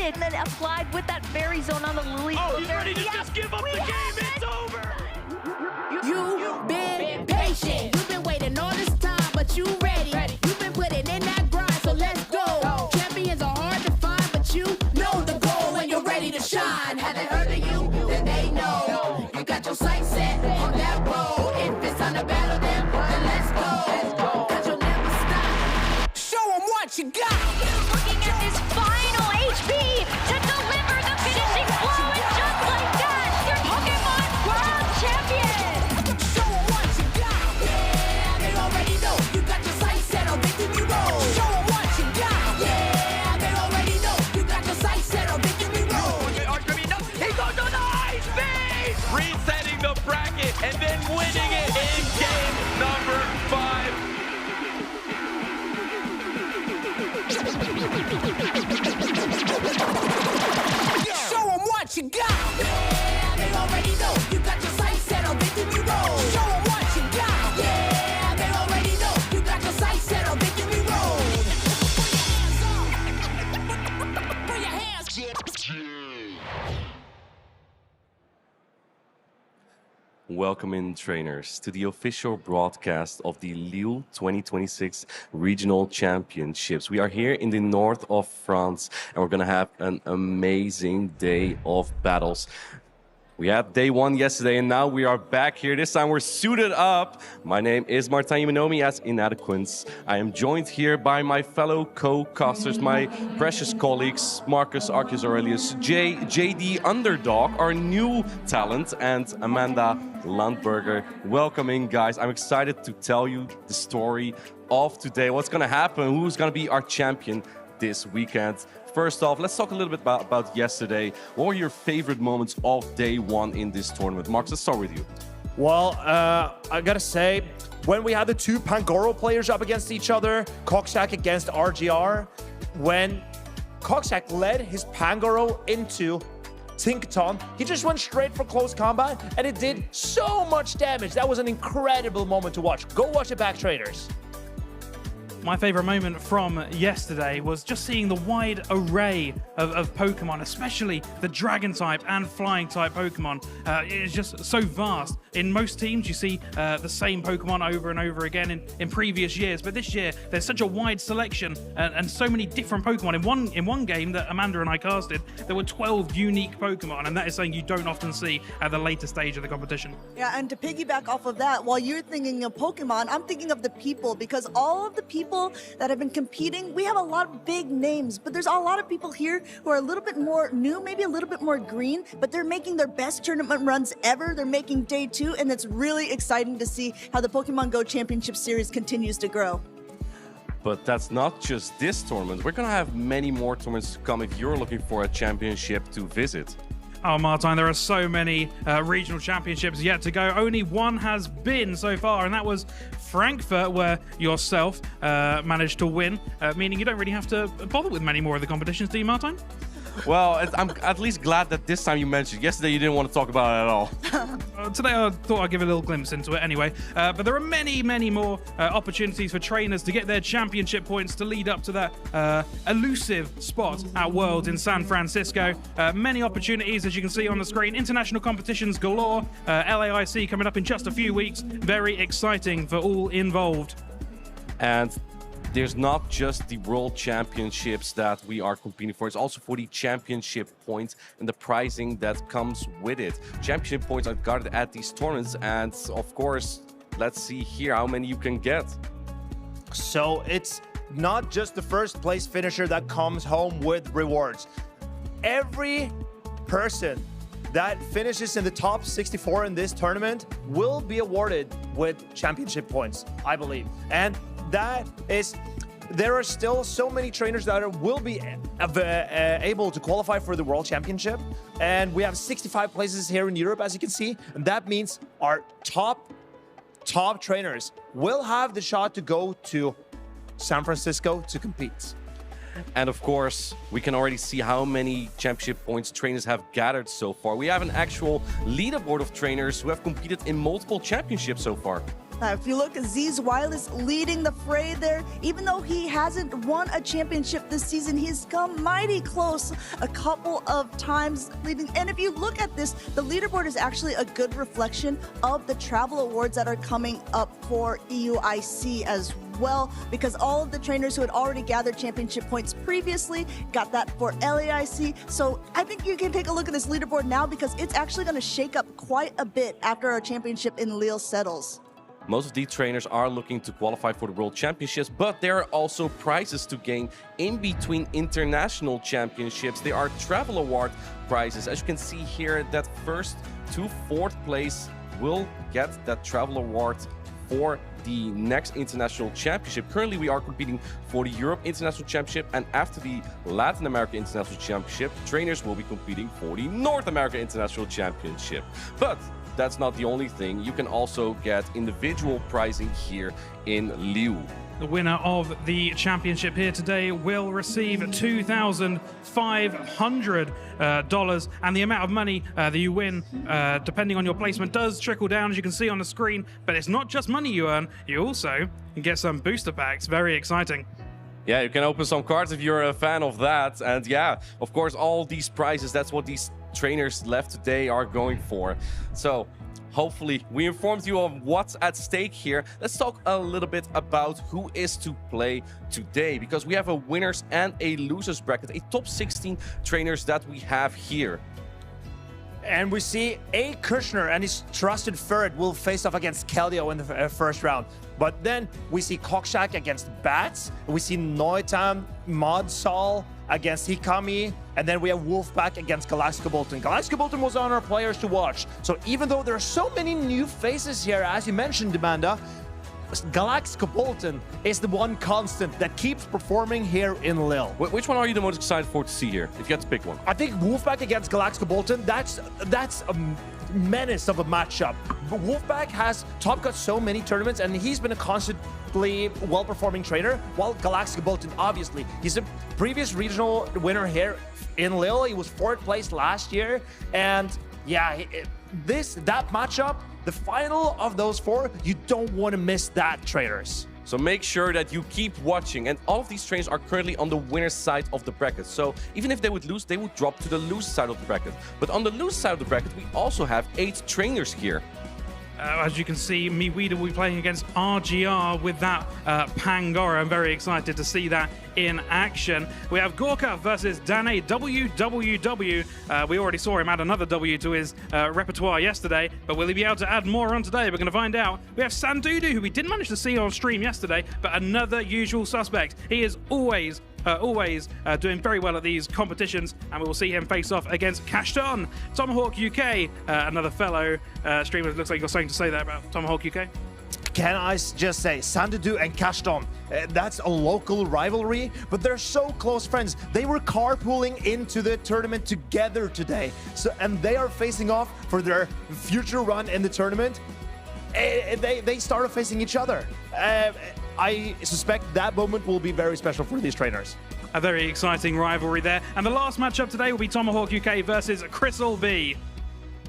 did, and then applied with that fairy zone on the Lily. Oh, he's ready to just give up the game. It's over. You've been patient. You've been waiting all this time, but you ready. You've been putting in that grind, so let's go. Champions are hard to find, but you know the goal when you're ready to shine. Have they heard of you? Then they know. You got your sights set on that road. If it's on the battle, then let's go. Cause you'll never stop. Show them what you got. Looking at this final HP to deliver the finishing blow, and just like that, your Pokemon World Champion. Show them what welcome in, trainers, to the official broadcast of the Lille 2026 Regional Championships. We are here in the north of France, and we're going to have an amazing day of battles. We had day one yesterday, and now we are back here. This time we're suited up. My name is Martin. You know me as Inadequence. I am joined here by my fellow co-casters, my precious colleagues, Marcus, Arceus Aurelius, JD Underdog, our new talent, and Amanda Landberger. Welcome in, guys. I'm excited to tell you the story of today. What's going to happen? Who's going to be our champion this weekend? First off, let's talk a little bit about yesterday. What were your favorite moments of day one in this tournament? Marcus, let's start with you. Well, I gotta say, when we had the two Pangoro players up against each other, Cockshack against RGR, when Cockshack led his Pangoro into Niton, he just went straight for close combat, and it did so much damage. That was an incredible moment to watch. Go watch it back, traders. My favorite moment from yesterday was just seeing the wide array of Pokemon, especially the Dragon type and Flying type Pokemon. It is just so vast. In most teams, you see the same Pokemon over and over again in previous years, but this year there's such a wide selection and so many different Pokemon. In one game that Amanda and I casted, there were 12 unique Pokemon, and that is something you don't often see at the later stage of the competition. Yeah, and to piggyback off of that, while you're thinking of Pokemon, I'm thinking of the people, because all of the people that have been competing, we have a lot of big names, but there's a lot of people here who are a little bit more new, maybe a little bit more green, but they're making their best tournament runs ever. They're making day two, and it's really exciting to see how the Pokemon GO Championship Series continues to grow. But that's not just this tournament. We're going to have many more tournaments to come if you're looking for a championship to visit. Oh, Martin, there are so many regional championships yet to go. Only one has been so far, and that was Frankfurt, where yourself managed to win, meaning you don't really have to bother with many more of the competitions, do you, Martin? Well, I'm at least glad that this time you mentioned it. Yesterday you didn't want to talk about it at all. Today I thought I'd give a little glimpse into it anyway. But there are many, many more opportunities for trainers to get their championship points to lead up to that elusive spot at Worlds in San Francisco. Many opportunities, as you can see on the screen. International competitions galore. LAIC coming up in just a few weeks. Very exciting for all involved. And there's not just the World Championships that we are competing for. It's also for the championship points and the pricing that comes with it. Championship points are guarded at these tournaments, and of course, let's see here how many you can get. So it's not just the first place finisher that comes home with rewards. Every person that finishes in the top 64 in this tournament will be awarded with championship points, I believe. And that is, there are still so many trainers that will be able to qualify for the World Championship. And we have 65 places here in Europe, as you can see. And that means our top trainers will have the shot to go to San Francisco to compete. And of course, we can already see how many championship points trainers have gathered so far. We have an actual leaderboard of trainers who have competed in multiple championships so far. If you look, Aziz Wireless leading the fray there. Even though he hasn't won a championship this season, he's come mighty close a couple of times leading. And if you look at this, the leaderboard is actually a good reflection of the travel awards that are coming up for EUIC as well, because all of the trainers who had already gathered championship points previously got that for LAIC. So I think you can take a look at this leaderboard now, because it's actually going to shake up quite a bit after our championship in Lille settles. Most of these trainers are looking to qualify for the World Championships, but there are also prizes to gain in between international championships. There are travel award prizes. As you can see here, that first to fourth place will get that travel award for the next international championship. Currently, we are competing for the Europe International Championship, and after the Latin America International Championship, trainers will be competing for the North America International Championship. But that's not the only thing. You can also get individual pricing here in Lille. The winner of the championship here today will receive $2,500, and the amount of money that you win, depending on your placement, does trickle down, as you can see on the screen. But it's not just money you earn, you also get some booster packs. Very exciting. Yeah, you can open some cards if you're a fan of that. And yeah, of course, all these prizes, that's what these trainers left today are going for. So hopefully we informed you of what's at stake here. Let's talk a little bit about who is to play today, because we have a winners and a losers bracket, a top 16 trainers that we have here. And we see Akushner and his trusted third will face off against Kelio in the first round. But then we see Cockshack against Bats. We see Niton, Modsol against Hikami. And then we have Wolfpack against Galaxkobolten. Galaxkobolten was on our players to watch. So even though there are so many new faces here, as you mentioned, Amanda, Galaxkobolten is the one constant that keeps performing here in Lille. Which one are you the most excited for to see here, if you had to pick one? I think Wolfpack against Galaxkobolten, that's a menace of a matchup. But Wolfpack has top cut so many tournaments, and he's been a constantly well-performing trainer, while Galaxkobolten, obviously, he's a previous regional winner here in Lille. He was 4th place last year, and yeah, that matchup, the final of those 4, you don't want to miss that, traders. So make sure that you keep watching, and all of these trainers are currently on the winner's side of the bracket. So even if they would lose, they would drop to the loser side of the bracket. But on the loser side of the bracket, we also have 8 trainers here. As you can see, Miwida will be playing against RGR with that Pangoro. I'm very excited to see that in action. We have Gorka versus Dane WWW. We already saw him add another W to his repertoire yesterday, but will he be able to add more on today? We're going to find out. We have Sandudu, who we didn't manage to see on stream yesterday, but another usual suspect. He is always doing very well at these competitions, and we will see him face off against Cashton. Tomahawk UK, another fellow streamer. Looks like you've got something to say there about Tomahawk UK. Can I just say, Sandudu and Cashton, that's a local rivalry, but they're so close friends. They were carpooling into the tournament together today, and they are facing off for their future run in the tournament. They started facing each other. I suspect that moment will be very special for these trainers. A very exciting rivalry there. And the last matchup today will be Tomahawk UK versus Crystal B.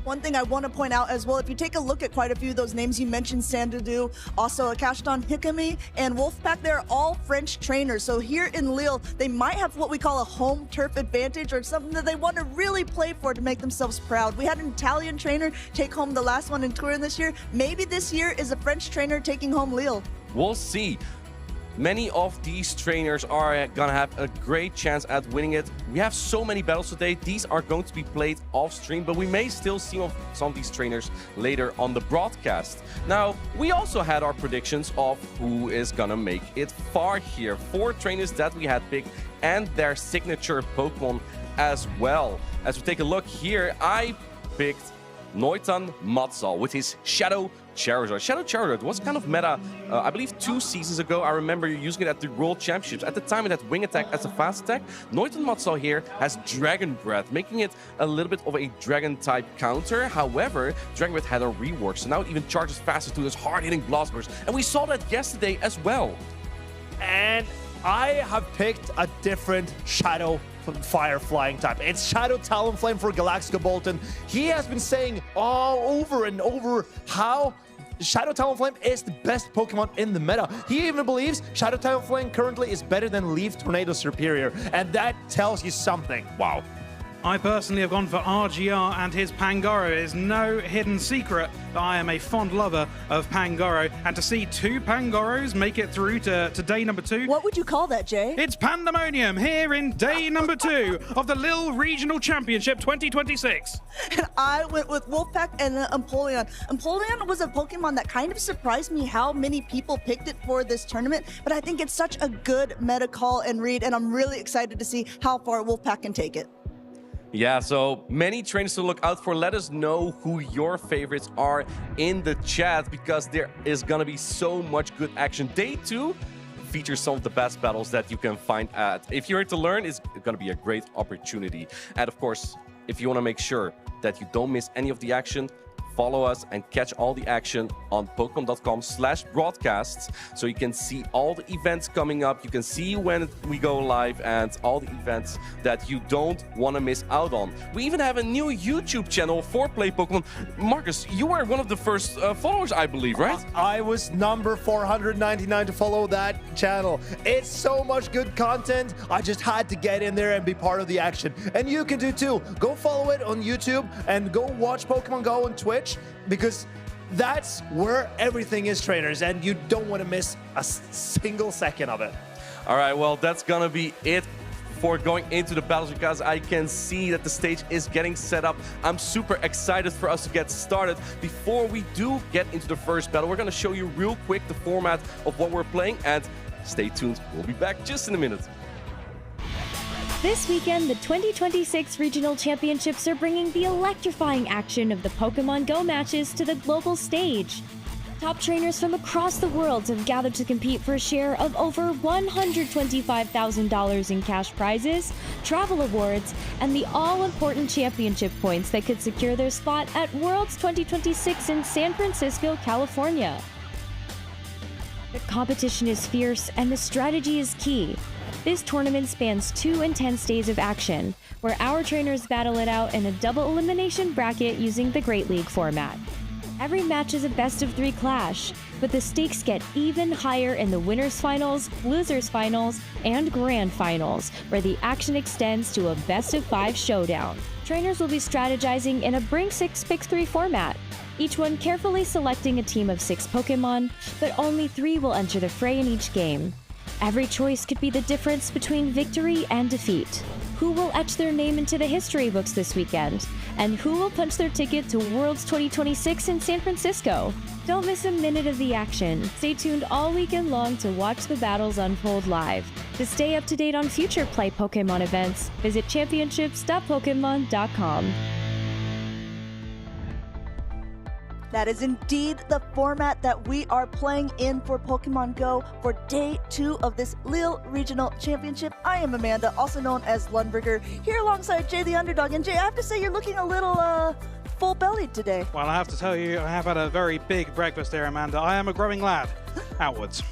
One thing I want to point out as well, if you take a look at quite a few of those names you mentioned, Sandudu, also Cashton, Hikami, and Wolfpack, they're all French trainers. So here in Lille, they might have what we call a home turf advantage, or something that they want to really play for to make themselves proud. We had an Italian trainer take home the last one in Turin this year. Maybe this year is a French trainer taking home Lille. We'll see. Many of these trainers are gonna have a great chance at winning it. We have so many battles today. These are going to be played off stream, but we may still see some of these trainers later on the broadcast. Now, we also had our predictions of who is gonna make it far here. 4 trainers that we had picked, and their signature Pokemon as well. As we take a look here, I picked Niton Modsol with his Shadow Charizard. Shadow Charizard was kind of meta, I believe 2 seasons ago. I remember using it at the World Championships. At the time, it had Wing Attack as a fast attack. Niton Modsol here has Dragon Breath, making it a little bit of a Dragon-type counter. However, Dragon Breath had a rework, so now it even charges faster to those hard-hitting Blast Bursts. And we saw that yesterday as well. And I have picked a different Shadow Fire Flying type. It's Shadow Talonflame for Galaxkobolten. He has been saying all over and over how Shadow Talonflame is the best Pokemon in the meta. He even believes Shadow Talonflame currently is better than Leaf Tornado Superior, and that tells you something. Wow. I personally have gone for RGR and his Pangoro. It is no hidden secret that I am a fond lover of Pangoro, and to see 2 Pangoros make it through to day number 2. What would you call that, Jay? It's pandemonium here in day number 2 of the Lille Regional Championship 2026. And I went with Wolfpack and Empoleon. Empoleon was a Pokemon that kind of surprised me how many people picked it for this tournament, but I think it's such a good meta call and read, and I'm really excited to see how far Wolfpack can take it. Yeah, so many trainers to look out for. Let us know who your favorites are in the chat, because there is going to be so much good action. Day 2 features some of the best battles that you can find at. If you're here to learn, it's going to be a great opportunity. And of course, if you want to make sure that you don't miss any of the action, follow us and catch all the action on Pokemon.com/broadcasts, so you can see all the events coming up. You can see when we go live and all the events that you don't want to miss out on. We even have a new YouTube channel for Play Pokemon. Marcus, you were one of the first followers, I believe, right? I was number 499 to follow that channel. It's so much good content. I just had to get in there and be part of the action. And you can do too. Go follow it on YouTube and go watch Pokemon Go on Twitch. stretch, because that's where everything is, trainers, and you don't want to miss a single second of it. All right, well, that's gonna be it for going into the battles, because I can see that the stage is getting set up. I'm super excited for us to get started. Before we do get into the first battle, we're gonna show you real quick the format of what we're playing, and stay tuned, we'll be back just in a minute. This weekend, the 2026 Regional Championships are bringing the electrifying action of the Pokémon GO matches to the global stage. Top trainers from across the world have gathered to compete for a share of over $125,000 in cash prizes, travel awards, and the all-important championship points that could secure their spot at Worlds 2026 in San Francisco, California. The competition is fierce and the strategy is key. This tournament spans 2 intense days of action, where our trainers battle it out in a double elimination bracket using the Great League format. Every match is a best-of-3 clash, but the stakes get even higher in the winners' finals, losers' finals, and grand finals, where the action extends to a best-of-5 showdown. Trainers will be strategizing in a Bring 6 Pick 3 format, each one carefully selecting a team of 6 Pokémon, but only 3 will enter the fray in each game. Every choice could be the difference between victory and defeat. Who will etch their name into the history books this weekend? And who will punch their ticket to Worlds 2026 in San Francisco? Don't miss a minute of the action. Stay tuned all weekend long to watch the battles unfold live. To stay up to date on future Play Pokémon events, visit championships.pokemon.com. That is indeed the format that we are playing in for Pokemon Go for day 2 of this Lille Regional Championship. I am Amanda, also known as Lundberger, here alongside Jay the Underdog. And Jay, I have to say you're looking a little full-bellied today. Well, I have to tell you, I have had a very big breakfast here, Amanda. I am a growing lad. Outwards.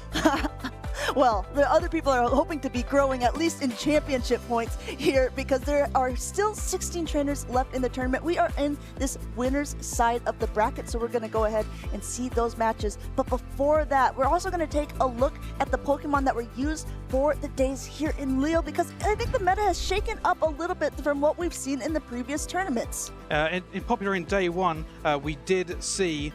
Well, the other people are hoping to be growing at least in championship points here, because there are still 16 trainers left in the tournament. We are in this winner's side of the bracket, so we're going to go ahead and see those matches. But before that, we're also going to take a look at the Pokemon that were used for the days here in Lille, because I think the meta has shaken up a little bit from what we've seen in the previous tournaments. In popular in day 1, we did see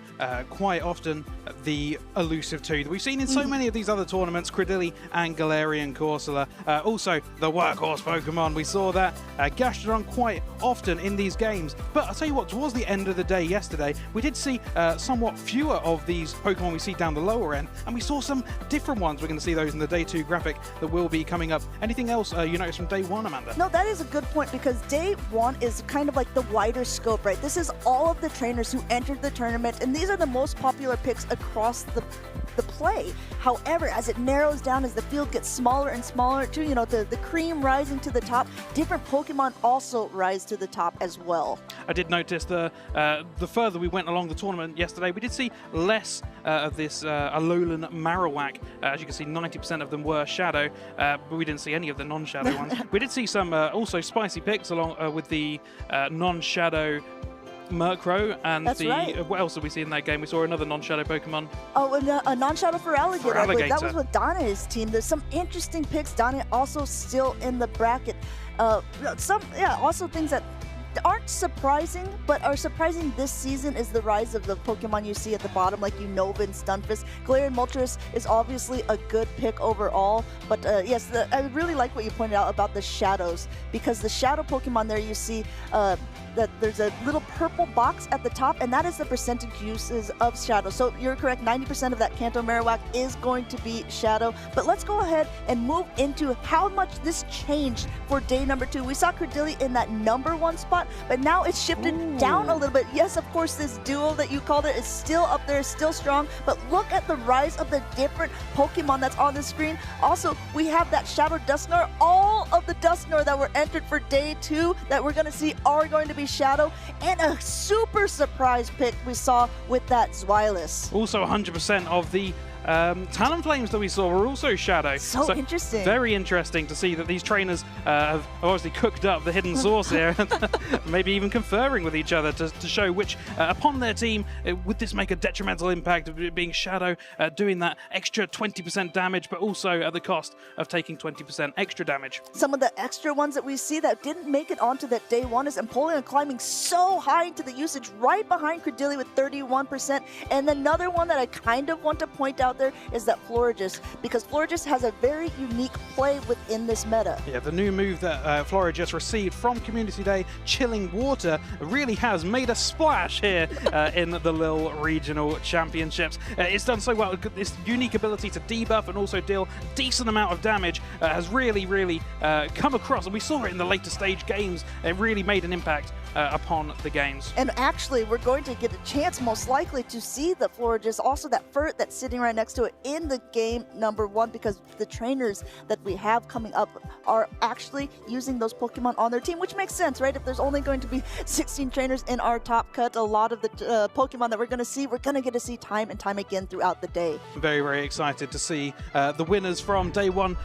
quite often the elusive 2 that we've seen in so many of these other tournaments, Credilli and Galarian Corsola. Also, the workhorse Pokemon. We saw that Gastrodon quite often in these games. But I'll tell you what, towards the end of the day yesterday, we did see somewhat fewer of these Pokemon we see down the lower end, and we saw some different ones. We're going to see those in the day 2 graphic that will be coming up. Anything else you noticed from day 1, Amanda? No, that is a good point, because day 1 is kind of like the wider scope, right? This is all of the trainers who entered the tournament, and these are the most popular picks across the play. However, as it narrows down, as the field gets smaller and smaller, to the cream rising to the top, different Pokemon also rise to the top as well. I did notice the further we went along the tournament yesterday, we did see less of this Alolan Marowak. As you can see, 90% of them were Shadow, but we didn't see any of the non-Shadow ones. We did see some also spicy picks along with the non-Shadow Murkrow, and what else did we see in that game? We saw another non-Shadow Pokemon. Oh, and a non-Shadow for Alligator. For Alligator. That was with Donna's team. There's some interesting picks. Donna also still in the bracket. Also things that aren't surprising, but are surprising this season is the rise of the Pokemon you see at the bottom, like Unova and Stunfisk. Galarian Moltres is obviously a good pick overall, but yes, I really like what you pointed out about the Shadows, because the Shadow Pokemon there you see that there's a little purple box at the top, and that is the percentage uses of Shadow. So you're correct, 90% of that Kanto Marowak is going to be Shadow. But let's go ahead and move into how much this changed for day number 2. We saw Credilli in that number 1 spot, but now it's shifted down a little bit. Yes, of course, this duo that you called it is still up there, still strong, but look at the rise of the different Pokemon that's on the screen. Also, we have that Shadow Dusknoir. All of the Dusknoir that were entered for day 2 that we're going to see are going to be Shadow, and a super surprise pick we saw with that Zweilous. Also 100% of the Talonflames that we saw were also Shadow. So interesting. Very interesting to see that these trainers have obviously cooked up the hidden source here, maybe even conferring with each other to show which, upon their team, would this make a detrimental impact of it being Shadow, doing that extra 20% damage, but also at the cost of taking 20% extra damage. Some of the extra ones that we see that didn't make it onto that day one is Empoleon climbing so high into the usage, right behind Credilli with 31%. And another one that I kind of want to point out there is that Florigis, because Florigis has a very unique play within this meta. Yeah, the new move that Florigis received from Community Day, Chilling Water, really has made a splash here in the Lille Regional Championships. It's done so well. This unique ability to debuff and also deal decent amount of damage has really come across, and we saw it in the later stage games. It really made an impact upon the games. And actually, we're going to get a chance, most likely, to see the Florigis, also that Furt that's sitting right next to it in the game number 1, because the trainers that we have coming up are actually using those Pokemon on their team, which makes sense, right? If there's only going to be 16 trainers in our top cut, a lot of the Pokemon that we're going to get to see time and time again throughout the day. Very excited to see the winners from day 1.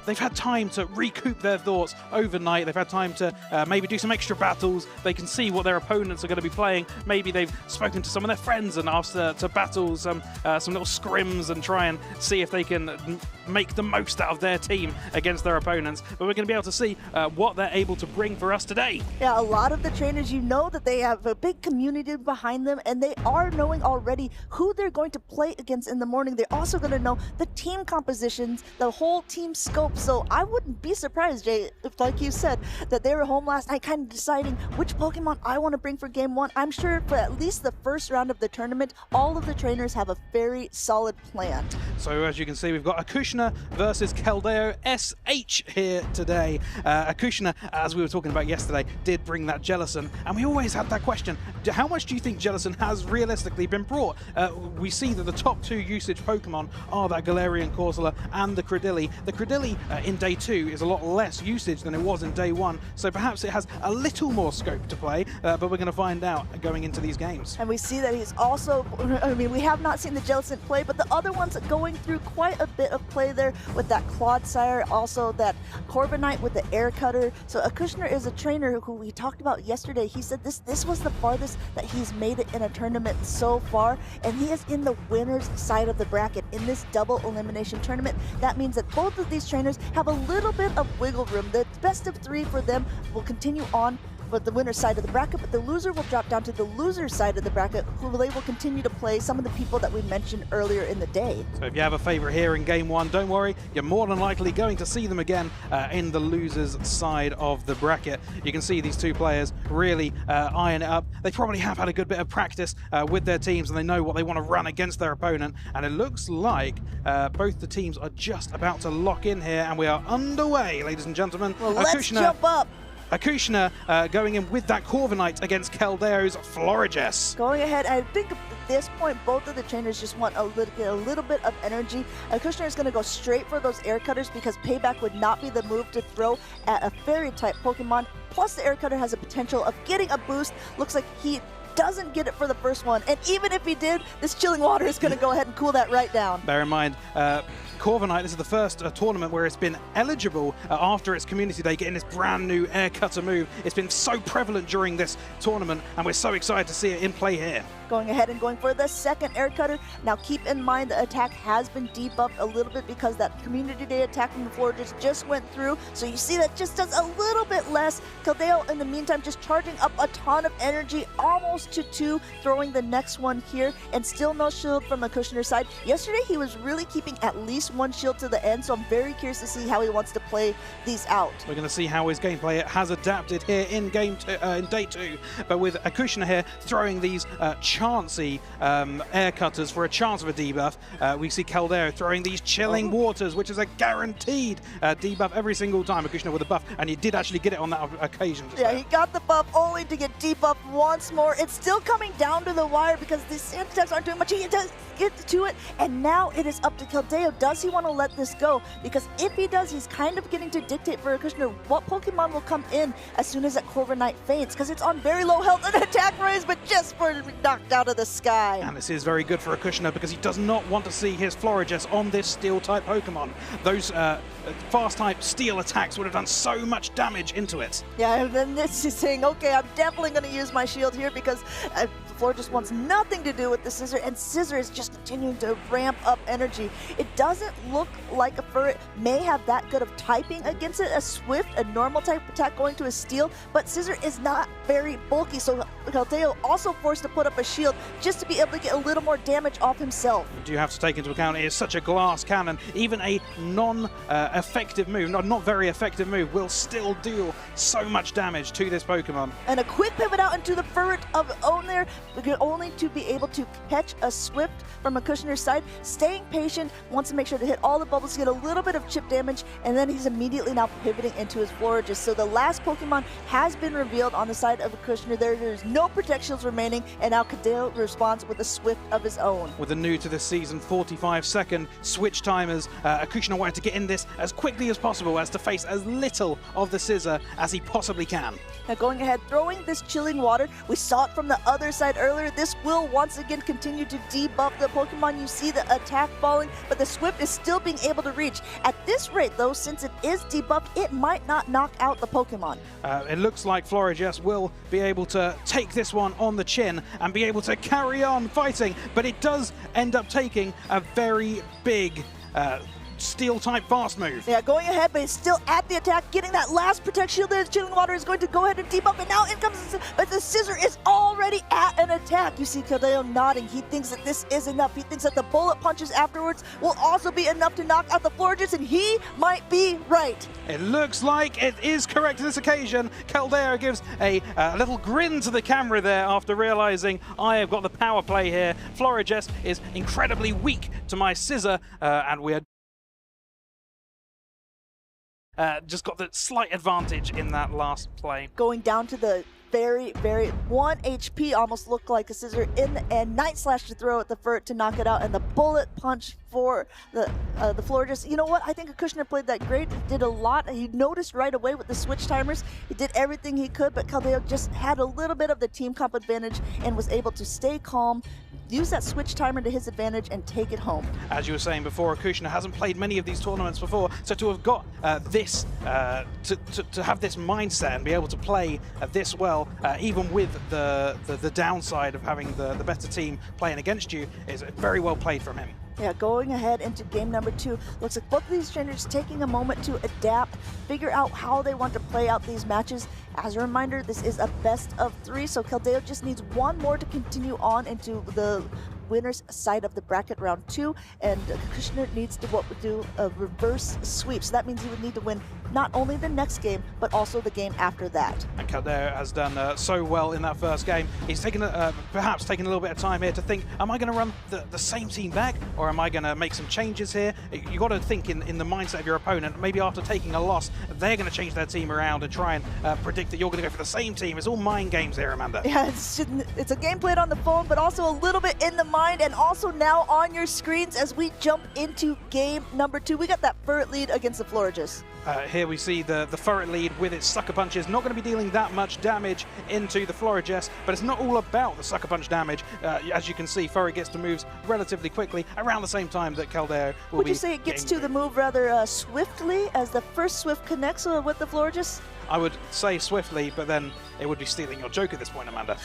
They've had time to recoup their thoughts overnight. They've had time to maybe do some extra battles. They can see what their opponents are going to be playing. Maybe they've spoken to some of their friends and asked to battle some little scrims and try and see if they can make the most out of their team against their opponents. But we're going to be able to see what they're able to bring for us today. Yeah, a lot of the trainers, you know that they have a big community behind them, and they are knowing already who they're going to play against in the morning. They're also going to know the team compositions, the whole team scope. So I wouldn't be surprised, Jay, if, like you said, that they were home last night kind of deciding which Pokemon I want to bring for game 1. I'm sure for at least the first round of the tournament, all of the trainers have a very solid plan. So as you can see, we've got Akushner versus Keldeo SH here today. Akushner, as we were talking about yesterday, did bring that Jellicent, and we always had that question, how much do you think Jellicent has realistically been brought? We see that the top 2 usage Pokemon are that Galarian Corsola and the Credilli. The Credilli in day 2 is a lot less usage than it was in day 1, so perhaps it has a little more scope to play, but we're going to find out going into these games. And we see that he's also, I mean, we have not seen the Jellicent play, but the other ones going through quite a bit of play there with that Clodsire, also that Corviknight with the Air Cutter. So Akushner is a trainer who we talked about yesterday. He said this was the farthest that he's made it in a tournament so far, and he is in the winner's side of the bracket in this double elimination tournament. That means that both of these trainers have a little bit of wiggle room. The best of 3 for them will continue on with the winner's side of the bracket, but the loser will drop down to the loser's side of the bracket, who they will continue to play some of the people that we mentioned earlier in the day. So if you have a favorite here in game 1, don't worry, you're more than likely going to see them again in the loser's side of the bracket. You can see these 2 players really eyeing it up. They probably have had a good bit of practice with their teams, and they know what they want to run against their opponent, and it looks like both the teams are just about to lock in here, and we are underway, ladies and gentlemen. Well, let's jump up. Akushner going in with that Corviknight against Keldeo's Florigis. Going ahead, I think at this point, both of the trainers just want a little bit of energy. Akushner is going to go straight for those Air Cutters because Payback would not be the move to throw at a Fairy-type Pokemon. Plus, the Air Cutter has a potential of getting a boost. Looks like he doesn't get it for the first one. And even if he did, this Chilling Water is going to go ahead and cool that right down. Bear in mind, Corviknight, this is the first tournament where it's been eligible after its Community Day, getting this brand new Air Cutter move. It's been so prevalent during this tournament, and we're so excited to see it in play here. Going ahead and going for the second Air Cutter. Now keep in mind the attack has been debuffed a little bit because that Community Day attack from the floor just went through. So you see that just does a little bit less. Keldeo in the meantime just charging up a ton of energy, almost to 2, throwing the next one here, and still no shield from Akushner's side. Yesterday he was really keeping at least 1 shield to the end, so I'm very curious to see how he wants to play these out. We're going to see how his gameplay has adapted here in game in day 2, but with Akushner here throwing these chancy Air Cutters for a chance of a debuff. We see Keldeo throwing these Chilling Waters, which is a guaranteed debuff every single time. Akushner with a buff, and he did actually get it on that occasion. Yeah, he got the buff only to get debuffed once more. It's still coming down to the wire because the sand attacks aren't doing much. He does get to it, and now it is up to Keldeo. Does he want to let this go? Because if he does, he's kind of getting to dictate for Akushner what Pokemon will come in as soon as that Corviknight faints, because it's on very low health and attack raise, but just for knocked knocked out of the sky. And this is very good for Akushner because he does not want to see his Florges on this Steel-type Pokemon. Those Fast-type Steel attacks would have done so much damage into it. Yeah, and then this is saying, okay, I'm definitely going to use my shield here because Florges wants nothing to do with the Scissor, and Scissor is just continuing to ramp up energy. It doesn't look like a Furret may have that good of typing against it. A Swift, a normal type attack going to a Steel, but Scissor is not very bulky, so Keldeo also forced to put up a shield just to be able to get a little more damage off himself. You do have to take into account it is such a glass cannon. Even a non-effective move, not very effective move, will still deal so much damage to this Pokemon. And a quick pivot out into the Furret of own there, only to be able to catch a Swift from Akushner's side. Staying patient, wants to make sure to hit all the bubbles, get a little bit of chip damage, and then he's immediately now pivoting into his Florges. So the last Pokemon has been revealed on the side of Akushner. There's no protections remaining, and now Keldeo responds with a Swift of his own. With the new to this season 45-second switch timers, Akushner wanted to get in this as quickly as possible as to face as little of the Scissor as he possibly can. Now going ahead, throwing this Chilling Water. We saw it from the other side earlier. This will once again continue to debuff the Pokemon. You see the attack falling, but the Swift is still being able to reach. At this rate, though, since it is debuffed, it might not knock out the Pokemon. It looks like Florges will be able to take this one on the chin and be able to carry on fighting, but it does end up taking a very big Steel-type fast move. Yeah, going ahead, but it's still at the attack, getting that last Protect Shield there. Chilling Water is going to go ahead and debuff, and now in comes, but the Scissor is already at an attack. You see Keldeo nodding. He thinks that this is enough. He thinks that the bullet punches afterwards will also be enough to knock out the Florges, and he might be right. It looks like it is correct this occasion. Keldeo gives a little grin to the camera there after realizing I have got the power play here. Florges is incredibly weak to my Scissor, and we're just got the slight advantage in that last play. Going down to the very 1 HP, almost looked like a Scissor in the end. Night Slash to throw at the Furret to knock it out, and the bullet punch for the Florges. You know what? I think Akushner played that great. He did a lot. He noticed right away with the switch timers. He did everything he could, but Keldeo just had a little bit of the team comp advantage and was able to stay calm, use that switch timer to his advantage, and take it home. As you were saying before, Akushner hasn't played many of these tournaments before, so to have got this, to have this mindset and be able to play this well, even with the downside of having the better team playing against you, is very well played from him. Yeah, going ahead into game number 2. Looks like both of these trainers taking a moment to adapt, figure out how they want to play out these matches. As a reminder, this is a best of 3, so Keldeo just needs one more to continue on into the winner's side of the bracket round 2, and Akushner needs to do a reverse sweep. So that means he would need to win not only the next game, but also the game after that. And Keldeo has done so well in that first game. He's taken perhaps taken a little bit of time here to think, am I going to run the same team back, or am I going to make some changes here? You got to think in the mindset of your opponent. Maybe after taking a loss, they're going to change their team around and try and predict that you're going to go for the same team. It's all mind games here, Amanda. Yeah, it's a game played on the phone, but also a little bit in the mind, and also now on your screens as we jump into game number 2. We got that Furret lead against the Florges. Here we see the Furret lead with its Sucker Punches. Not going to be dealing that much damage into the Florges, but it's not all about the Sucker Punch damage. As you can see, Furret gets to moves relatively quickly around the same time that Keldeo will Would you say it gets to the move rather swiftly as the first Swift connects with the Florges? I would say swiftly, but then it would be stealing your joke at this point, Amanda.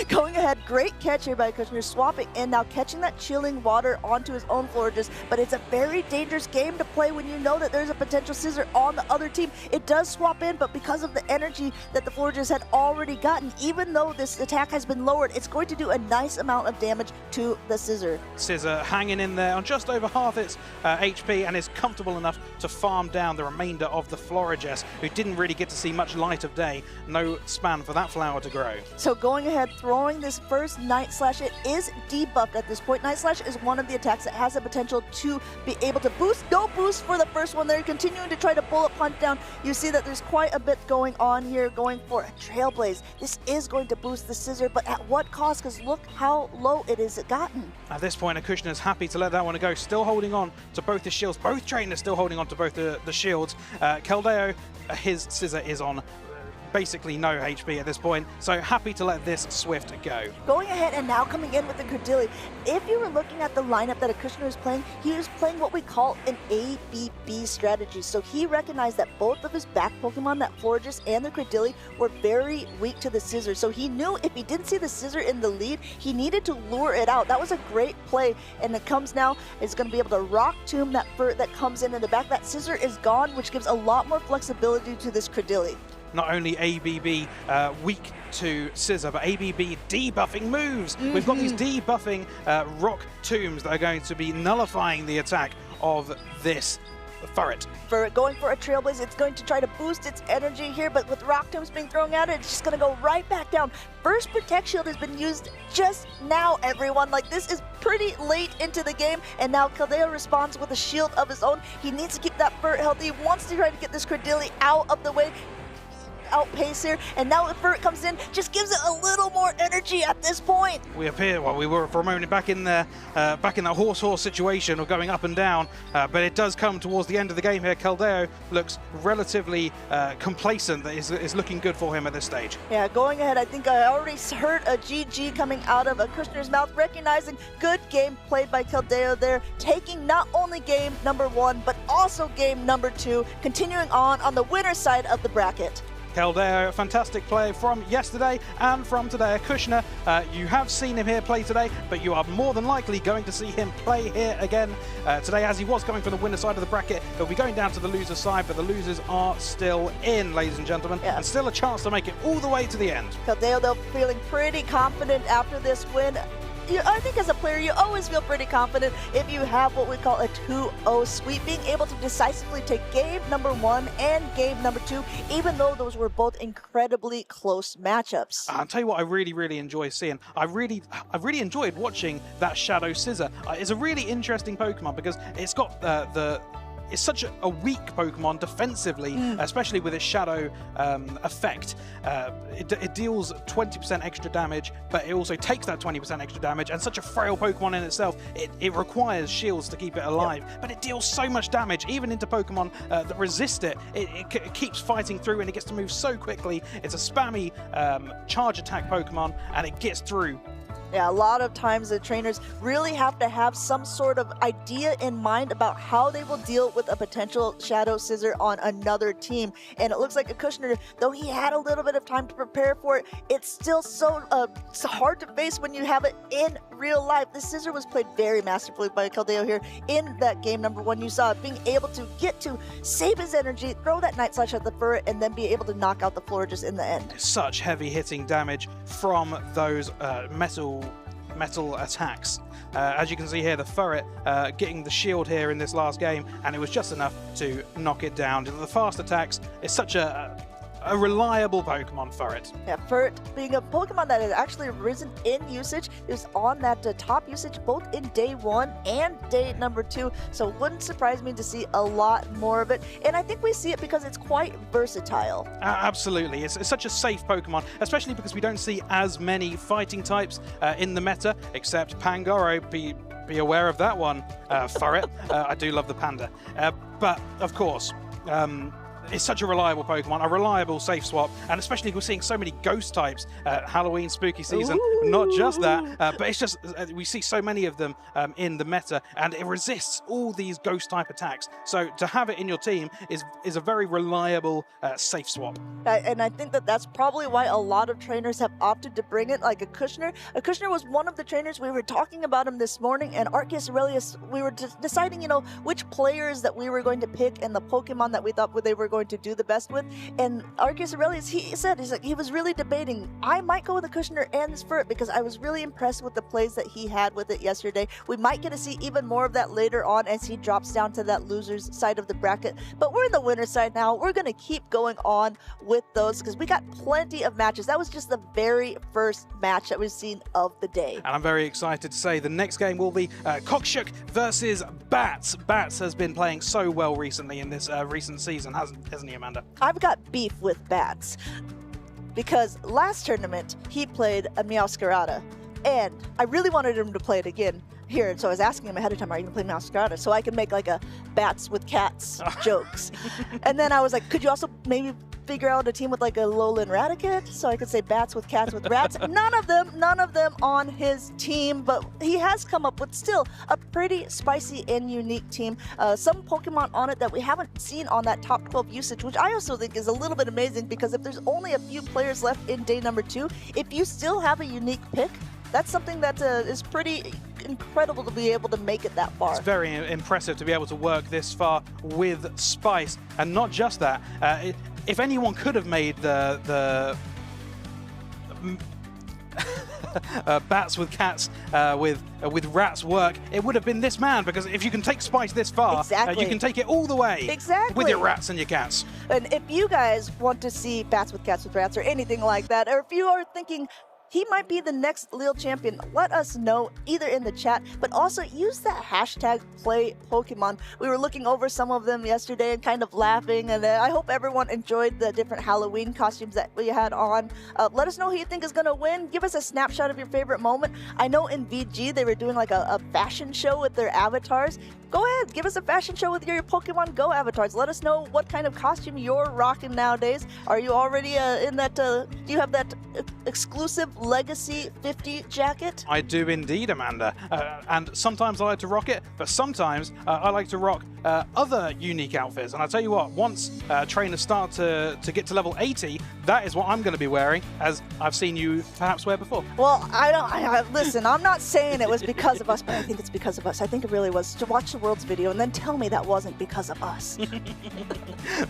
Going ahead, great catch here by Akushner, swapping in, now catching that Chilling Water onto his own Florges, but it's a very dangerous game to play when you know that there's a potential Scissor on the other team. It does swap in, but because of the energy that the Florges had already gotten, even though this attack has been lowered, it's going to do a nice amount of damage to the Scissor. Scissor hanging in there on just over half its HP and is comfortable enough to farm down the remainder of the Florges, who didn't really get to see much light of day. No span for that flower to grow. So going ahead, throwing this first Night Slash. It is debuffed at this point. Night Slash is one of the attacks that has the potential to be able to boost. No boost for the first one. They're continuing to try to bullet punch down. You see that there's quite a bit going on here, going for a Trailblaze. This is going to boost the Scissor, but at what cost? Because look how low it is gotten. At this point, Akushner is happy to let that one go, still holding on to both the shields. Both trainers still holding on to both the shields. Keldeo, his Scissor is on basically no HP at this point, so happy to let this Swift go. Going ahead and now coming in with the Credilli. If you were looking at the lineup that Akushner was playing, he was playing what we call an ABB strategy. So he recognized that both of his back Pokemon, that Florges and the Credilli, were very weak to the Scissor. So he knew if he didn't see the Scissor in the lead, he needed to lure it out. That was a great play, and it comes now, is going to be able to Rock Tomb that Furt that comes in the back. That Scissor is gone, which gives a lot more flexibility to this Credilli. Not only ABB weak to Scissor, but ABB debuffing moves. We've got these debuffing Rock Tombs that are going to be nullifying the attack of this Furret. For going for a Trailblaze, it's going to try to boost its energy here, but with Rock Tombs being thrown at it, it's just going to go right back down. First Protect Shield has been used just now, everyone. Like, this is pretty late into the game, and now Keldeo responds with a shield of his own. He needs to keep that Furt healthy. He wants to try to get this Credilli out of the way. Outpace here, and now the Furt comes in, just gives it a little more energy at this point. We appear, well, we were for a moment back in there, back in that horse situation of going up and down, but it does come towards the end of the game here. Keldeo looks relatively complacent. That is looking good for him at this stage. Yeah, going ahead, I think I already heard a GG coming out of Akushner's mouth, recognizing good game played by Keldeo there, taking not only game number 1, but also game number 2, continuing on the winner's side of the bracket. Keldeo, fantastic play from yesterday and from today. Akushner, you have seen him here play today, but you are more than likely going to see him play here again today, as he was coming from the winner side of the bracket. He'll be going down to the loser side, but the losers are still in, ladies and gentlemen, and still a chance to make it all the way to the end. Keldeo, though, feeling pretty confident after this win. I think as a player, you always feel pretty confident if you have what we call a 2-0 sweep, being able to decisively take game number 1 and game number 2, even though those were both incredibly close matchups. I'll tell you what I really enjoy seeing. I really enjoyed watching that Shadow Scissor. It's a really interesting Pokemon because it's got it's such a weak Pokemon defensively, especially with its Shadow effect. It deals 20% extra damage, but it also takes that 20% extra damage, and such a frail Pokemon in itself, it requires shields to keep it alive, but it deals so much damage, even into Pokemon that resist it. It keeps fighting through, and it gets to move so quickly. It's a spammy charge attack Pokemon, and it gets through. Yeah, a lot of times the trainers really have to have some sort of idea in mind about how they will deal with a potential Shadow Scissor on another team. And it looks like Akushner, though he had a little bit of time to prepare for it, it's still so hard to face when you have it in real life. The Scissor was played very masterfully by Keldeo here in that game number 1. You saw it being able to get to save his energy, throw that Night Slash at the Furret, and then be able to knock out the Florges in the end. Such heavy hitting damage from those metal attacks. As you can see here, the Furret getting the shield here in this last game, and it was just enough to knock it down. The fast attacks is such a reliable Pokemon, Furret. Yeah, Furret being a Pokemon that has actually risen in usage, is on that top usage both in day 1 and day number 2, so it wouldn't surprise me to see a lot more of it, and I think we see it because it's quite versatile. Absolutely, it's such a safe Pokemon, especially because we don't see as many fighting types in the meta, except Pangoro. Be aware of that one, Furret. I do love the panda. But, of course, it's such a reliable Pokemon, a reliable safe swap, and especially we're seeing so many ghost types, Halloween, spooky season, not just that, but it's just, we see so many of them in the meta, and it resists all these ghost type attacks. So to have it in your team is a very reliable safe swap. And I think that that's probably why a lot of trainers have opted to bring it, like Akushner. Akushner was one of the trainers, we were talking about him this morning, and Arceus Aurelius, we were deciding, which players that we were going to pick and the Pokemon that we thought they were going to do the best with. And Arceus Aurelius, he was really debating, I might go with Akushner and this Furret because I was really impressed with the plays that he had with it yesterday. We might get to see even more of that later on as he drops down to that loser's side of the bracket. But we're in the winner's side now. We're going to keep going on with those because we got plenty of matches. That was just the very first match that we've seen of the day. And I'm very excited to say the next game will be Cockshack versus Bats. Bats has been playing so well recently in this recent season, hasn't he, Amanda? I've got beef with Bats because last tournament he played a Meowscarada, and I really wanted him to play it again here, and so I was asking him ahead of time, are you going to play Meowscarada, so I can make like a Bats with Cats jokes. And then I was like, could you also maybe figure out a team with like a Alolan Raticate, so I could say bats with cats with rats. None of them on his team, but he has come up with still a pretty spicy and unique team. Some Pokemon on it that we haven't seen on that top 12 usage, which I also think is a little bit amazing, because if there's only a few players left in day number 2, if you still have a unique pick, that's something that is pretty incredible to be able to make it that far. It's very impressive to be able to work this far with Spice, and not just that. If anyone could have made the bats with cats with rats work, it would have been this man, because if you can take Spice this far, you can take it all the way with your rats and your cats. And if you guys want to see bats with cats with rats or anything like that, or if you are thinking he might be the next Lille champion, let us know either in the chat, but also use that hashtag #PlayPokemon. We were looking over some of them yesterday and kind of laughing, and I hope everyone enjoyed the different Halloween costumes that we had on. Let us know who you think is going to win. Give us a snapshot of your favorite moment. I know in VG they were doing like a fashion show with their avatars. Go ahead, give us a fashion show with your Pokemon Go avatars. Let us know what kind of costume you're rocking nowadays. Are you already in that, do you have that exclusive Legacy 50 jacket? I do indeed, Amanda. And sometimes I like to rock it, but sometimes I like to rock other unique outfits. And I'll tell you what, once trainers start to get to level 80, that is what I'm going to be wearing, as I've seen you perhaps wear before. Well, listen, I'm not saying it was because of us, but I think it's because of us. I think it really was. To watch the World's video and then tell me that wasn't because of us.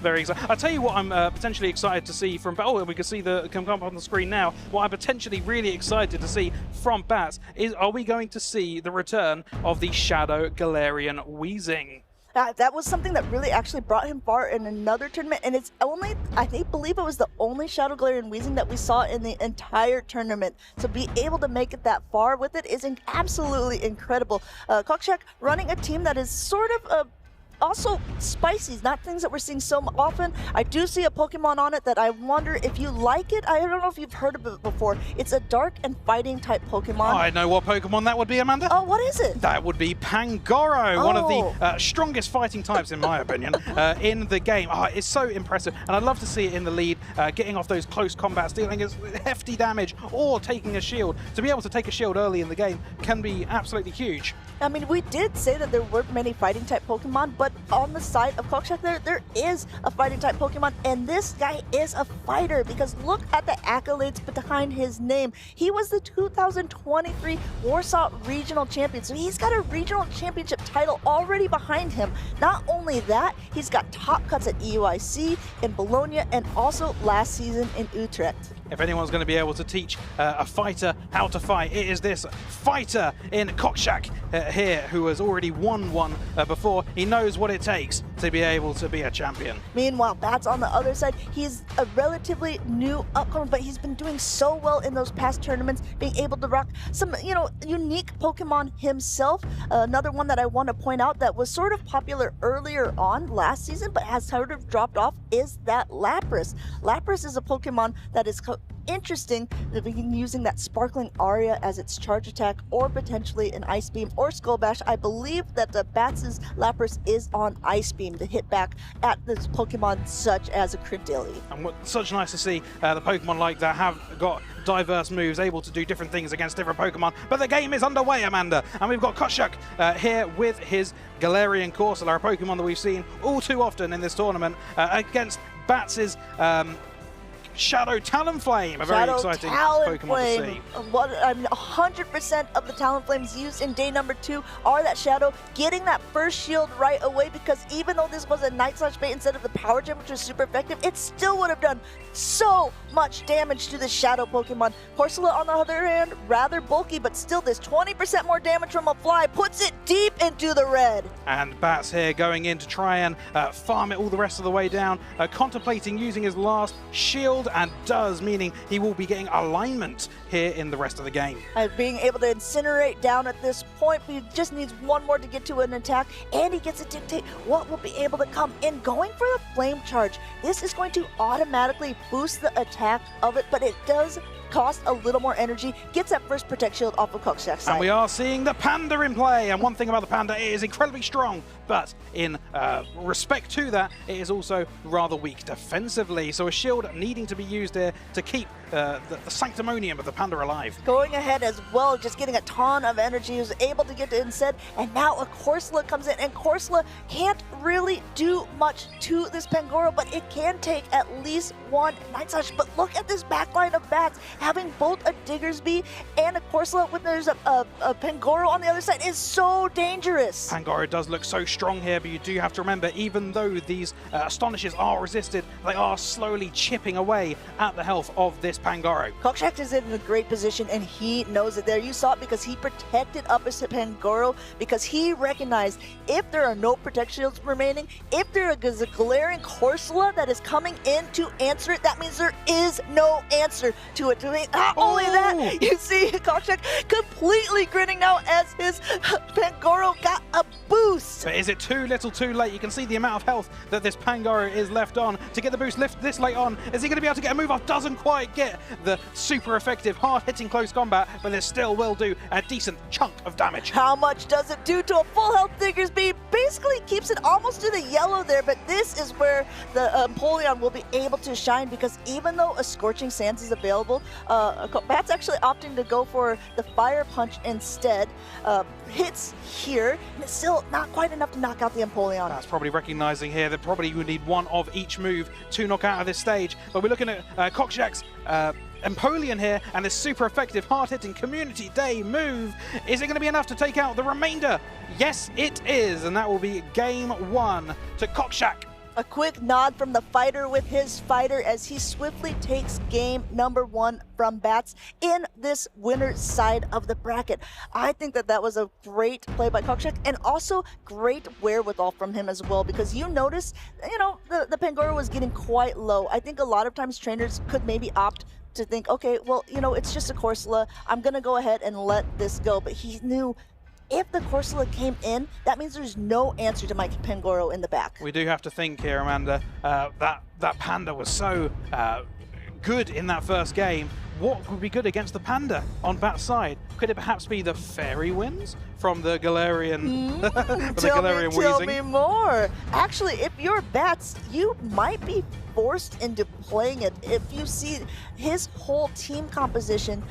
Very excited. I'll tell you what I'm potentially excited to see from... Oh, we can see the come up on the screen now. What I'm potentially really excited to see from Bats is, are we going to see the return of the Shadow Galarian Weezing? That was something that really actually brought him far in another tournament, and it's only, I believe it was the only Shadow Galarian Weezing that we saw in the entire tournament. To be able to make it that far with it is absolutely incredible. Cockshack running a team that is sort of also spicy, not things that we're seeing so often. I do see a Pokemon on it that I wonder if you like it. I don't know if you've heard of it before. It's a dark and fighting type Pokemon. I know what Pokemon that would be, Amanda. Oh, what is it? That would be Pangoro, one of the strongest fighting types, in my opinion, in the game. It's so impressive, and I'd love to see it in the lead, getting off those close combats, dealing hefty damage, or taking a shield. To be able to take a shield early in the game can be absolutely huge. I mean, we did say that there weren't many fighting type Pokemon, but on the side of Cockshack there is a fighting type Pokemon, and this guy is a fighter, because look at the accolades behind his name. He was the 2023 Warsaw Regional Champion, so he's got a regional championship title already behind him. Not only that, he's got top cuts at EUIC, in Bologna, and also last season in Utrecht. If anyone's going to be able to teach a fighter how to fight, it is this fighter in Cockshack here, who has already won one before. He knows what it takes to be able to be a champion. Meanwhile, Bats on the other side, he's a relatively new upcomer, but he's been doing so well in those past tournaments, being able to rock some, unique Pokemon himself. Another one that I want to point out that was sort of popular earlier on last season, but has sort of dropped off, is that Lapras. Lapras is a Pokemon that is interesting, using that Sparkling Aria as its charge attack, or potentially an Ice Beam or Skull Bash. I believe that the Bats' Lapras is on Ice Beam to hit back at this Pokemon such as a Credilli. And what's such nice to see the Pokemon like that have got diverse moves, able to do different things against different Pokemon. But the game is underway, Amanda, and we've got Cockshack here with his Galarian Corsola, a Pokemon that we've seen all too often in this tournament, against Bats' Shadow Talonflame, a very exciting Pokemon to see. 100% of the Talonflames used in day number 2 are that Shadow, getting that first shield right away, because even though this was a Night/Bait instead of the Power Gem, which was super effective, it still would have done so much damage to the Shadow Pokemon. Corsola, on the other hand, rather bulky, but still this 20% more damage from a fly puts it deep into the red. And Bats here going in to try and farm it all the rest of the way down, contemplating using his last shield, and does, meaning he will be getting alignment here in the rest of the game. Being able to incinerate down at this point, he just needs one more to get to an attack, and he gets to dictate what will be able to come in. Going for the Flame Charge, this is going to automatically boost the attack of it, but it does cost a little more energy, gets that first Protect Shield off of Cockshack's side. And we are seeing the Panda in play, and one thing about the Panda, it is incredibly strong, but in respect to that, it is also rather weak defensively, so a shield needing to be used here to keep the sanctimonium of the Panda alive. Going ahead as well, just getting a ton of energy, was able to get to Instead, and now a Corsola comes in, and Corsola can't really do much to this Pangoro, but it can take at least one Night Slash. But look at this backline of bats, having both a Diggersby and a Corsola when there's a Pangoro on the other side is so dangerous. Pangoro does look so strong here, but you do have to remember, even though these Astonishes are resisted, they are slowly chipping away at the health of this Pangoro. Cockshack is in a great position, and he knows it there. You saw it because he protected up his Pangoro, because he recognized if there are no Protect Shields remaining, if there is a Galarian Corsola that is coming in to answer it, that means there is no answer to it. Not only that, you see Cockshack completely grinning now as his Pangoro got a boost. But is it too little too late? You can see the amount of health that this Pangoro is left on to get the boost lift this late on. Is he going to be able to get a move off? Doesn't quite get the super effective, hard-hitting close combat, but it still will do a decent chunk of damage. How much does it do to a full health Diggersby? Basically keeps it almost to the yellow there, but this is where the Empoleon will be able to shine, because even though a Scorching Sands is available, Bat's actually opting to go for the Fire Punch instead. Hits here, and it's still not quite enough to knock out the Empoleon. That's probably recognizing here that probably you need one of each move to knock out of this stage. But we're looking at Cockshack's Empoleon here, and this super effective, hard-hitting Community Day move. Is it going to be enough to take out the remainder? Yes, it is, and that will be game one to Cockshack. A quick nod from the fighter with his fighter as he swiftly takes game number one from Bats in this winner's side of the bracket. I think that was a great play by Cockshack, and also great wherewithal from him as well, because you notice, the Pangoro was getting quite low. I think a lot of times trainers could maybe opt to think, okay, well, it's just a Corsola. I'm going to go ahead and let this go. But he knew if the Corsola came in, that means there's no answer to my Pangoro in the back. We do have to think here, Amanda, that Panda was so good in that first game. What would be good against the Panda on Bat's side? Could it perhaps be the Fairy Winds from the Galarian, Tell me more. Actually, if you're Bats, you might be forced into playing it. If you see his whole team composition,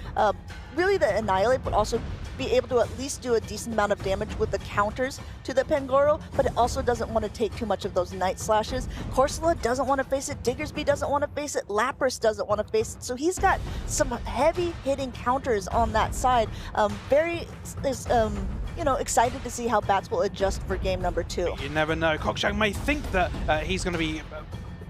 really the Annihilate, but also be able to at least do a decent amount of damage with the counters to the Pangoro, but it also doesn't want to take too much of those Night Slashes. Corsola doesn't want to face it, Diggersby doesn't want to face it, Lapras doesn't want to face it, so he's got some heavy hitting counters on that side. Excited to see how Bats will adjust for game number two. You never know. Cockshack may think that he's going to be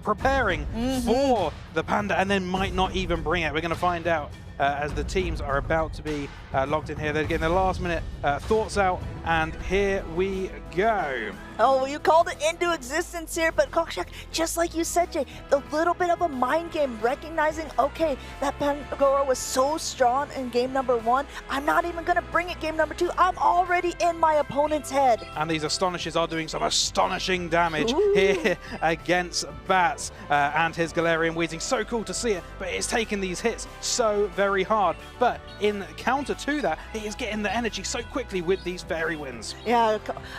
preparing for the Panda and then might not even bring it. We're going to find out as the teams are about to be logged in here. They're getting their last minute thoughts out, and here we go. Oh, you called it into existence here, but Cockshack, just like you said, Jay, a little bit of a mind game, recognizing, okay, that Pangoro was so strong in game number one, I'm not even going to bring it game number two. I'm already in my opponent's head. And these Astonishes are doing some astonishing damage here against Bats and his Galarian Weezing. So cool to see it, but it's taking these hits so very hard. But in counter to that, he is getting the energy so quickly with these Fairy Winds. Yeah,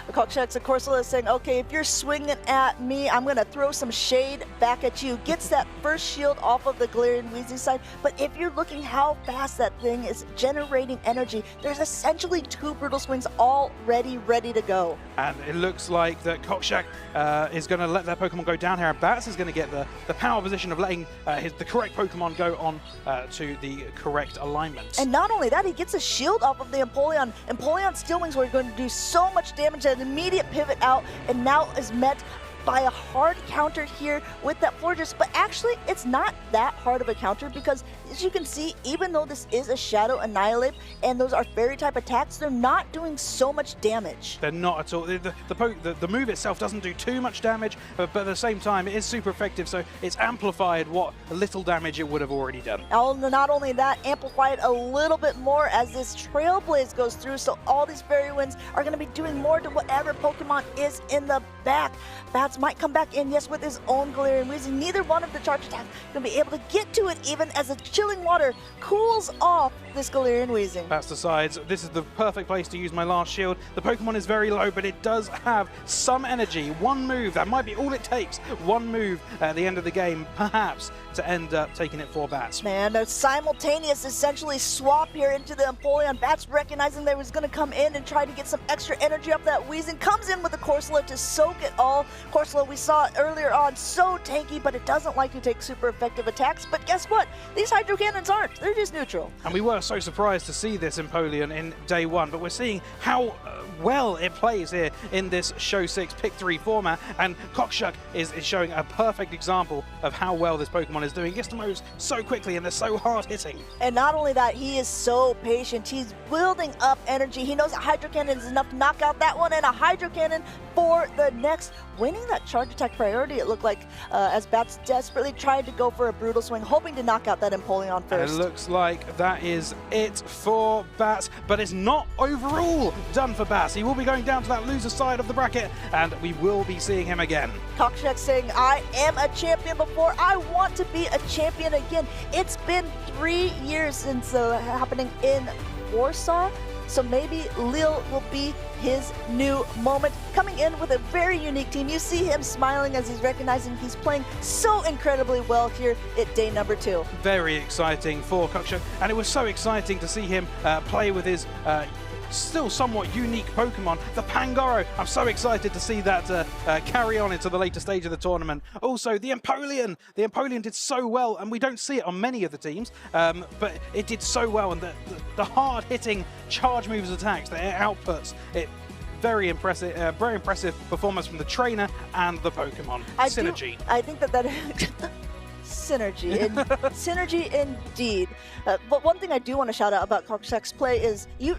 Cockshack's, of course, saying, okay, if you're swinging at me, I'm going to throw some shade back at you. Gets that first shield off of the Galarian Weezing side, but if you're looking how fast that thing is generating energy, there's essentially two Brutal Swings already ready to go. And it looks like that Cockshack is going to let that Pokemon go down here, and Bats is going to get the power position of letting the correct Pokemon go on to the correct alignment. And not only that, he gets a shield off of the Empoleon. Empoleon Steel Wings were going to do so much damage, an immediate pivot out, and now is met by a hard counter here with that Florges, but actually it's not that hard of a counter, because as you can see, even though this is a Shadow Annihilate and those are fairy type attacks, they're not doing so much damage. They're not at all. The move itself doesn't do too much damage, but at the same time it is super effective, so it's amplified what little damage it would have already done. Not only that, amplified a little bit more as this Trailblaze goes through, so all these Fairy Winds are going to be doing more to whatever Pokemon is in the back. Bats Bats might come back in, yes, with his own Galarian Weezing. Neither one of the charge attacks going to be able to get to it, even as the chilling water cools off this Galarian Weezing. Bats decides this is the perfect place to use my last shield. The Pokemon is very low, but it does have some energy. One move, that might be all it takes. One move at the end of the game, perhaps, to end up taking it for Bats. Man, a simultaneous essentially swap here into the Empoleon. Bats recognizing they was going to come in and try to get some extra energy off that Weezing. Comes in with the Corsola to soak it all. Corsola, we saw earlier on, so tanky, but it doesn't like to take super effective attacks. But guess what? These Hydro Cannons aren't. They're just neutral. And we were so surprised to see this Empoleon in day one, but we're seeing how well it plays here in this Show 6 Pick 3 format, and Cockshack is showing a perfect example of how well this Pokemon is doing. It gets to moves so quickly and they're so hard hitting. And not only that, he is so patient. He's building up energy. He knows a Hydro Cannon is enough to knock out that one, and a Hydro Cannon for the next. Winning that charge attack priority, it looked like, as Bats desperately tried to go for a brutal swing, hoping to knock out that Empoleon first. And it looks like that is it for Bats, but it's not overall done for Bats. He will be going down to that loser side of the bracket, and we will be seeing him again. Cockshack saying, I am a champion before, I want to be a champion again. It's been 3 years since happening in Warsaw, so maybe Lille will be his new moment. Coming in with a very unique team. You see him smiling as he's recognizing he's playing so incredibly well here at day number 2. Very exciting for Cockshack, and it was so exciting to see him play with his still somewhat unique Pokemon, the Pangoro. I'm so excited to see that carry on into the later stage of the tournament. Also, the Empoleon. The Empoleon did so well, and we don't see it on many of the teams, but it did so well, and the hard-hitting charge moves attacks that it outputs, very impressive performance from the trainer and the Pokemon. Synergy. I think that synergy. Synergy indeed. But one thing I do want to shout out about Cockshack's play is you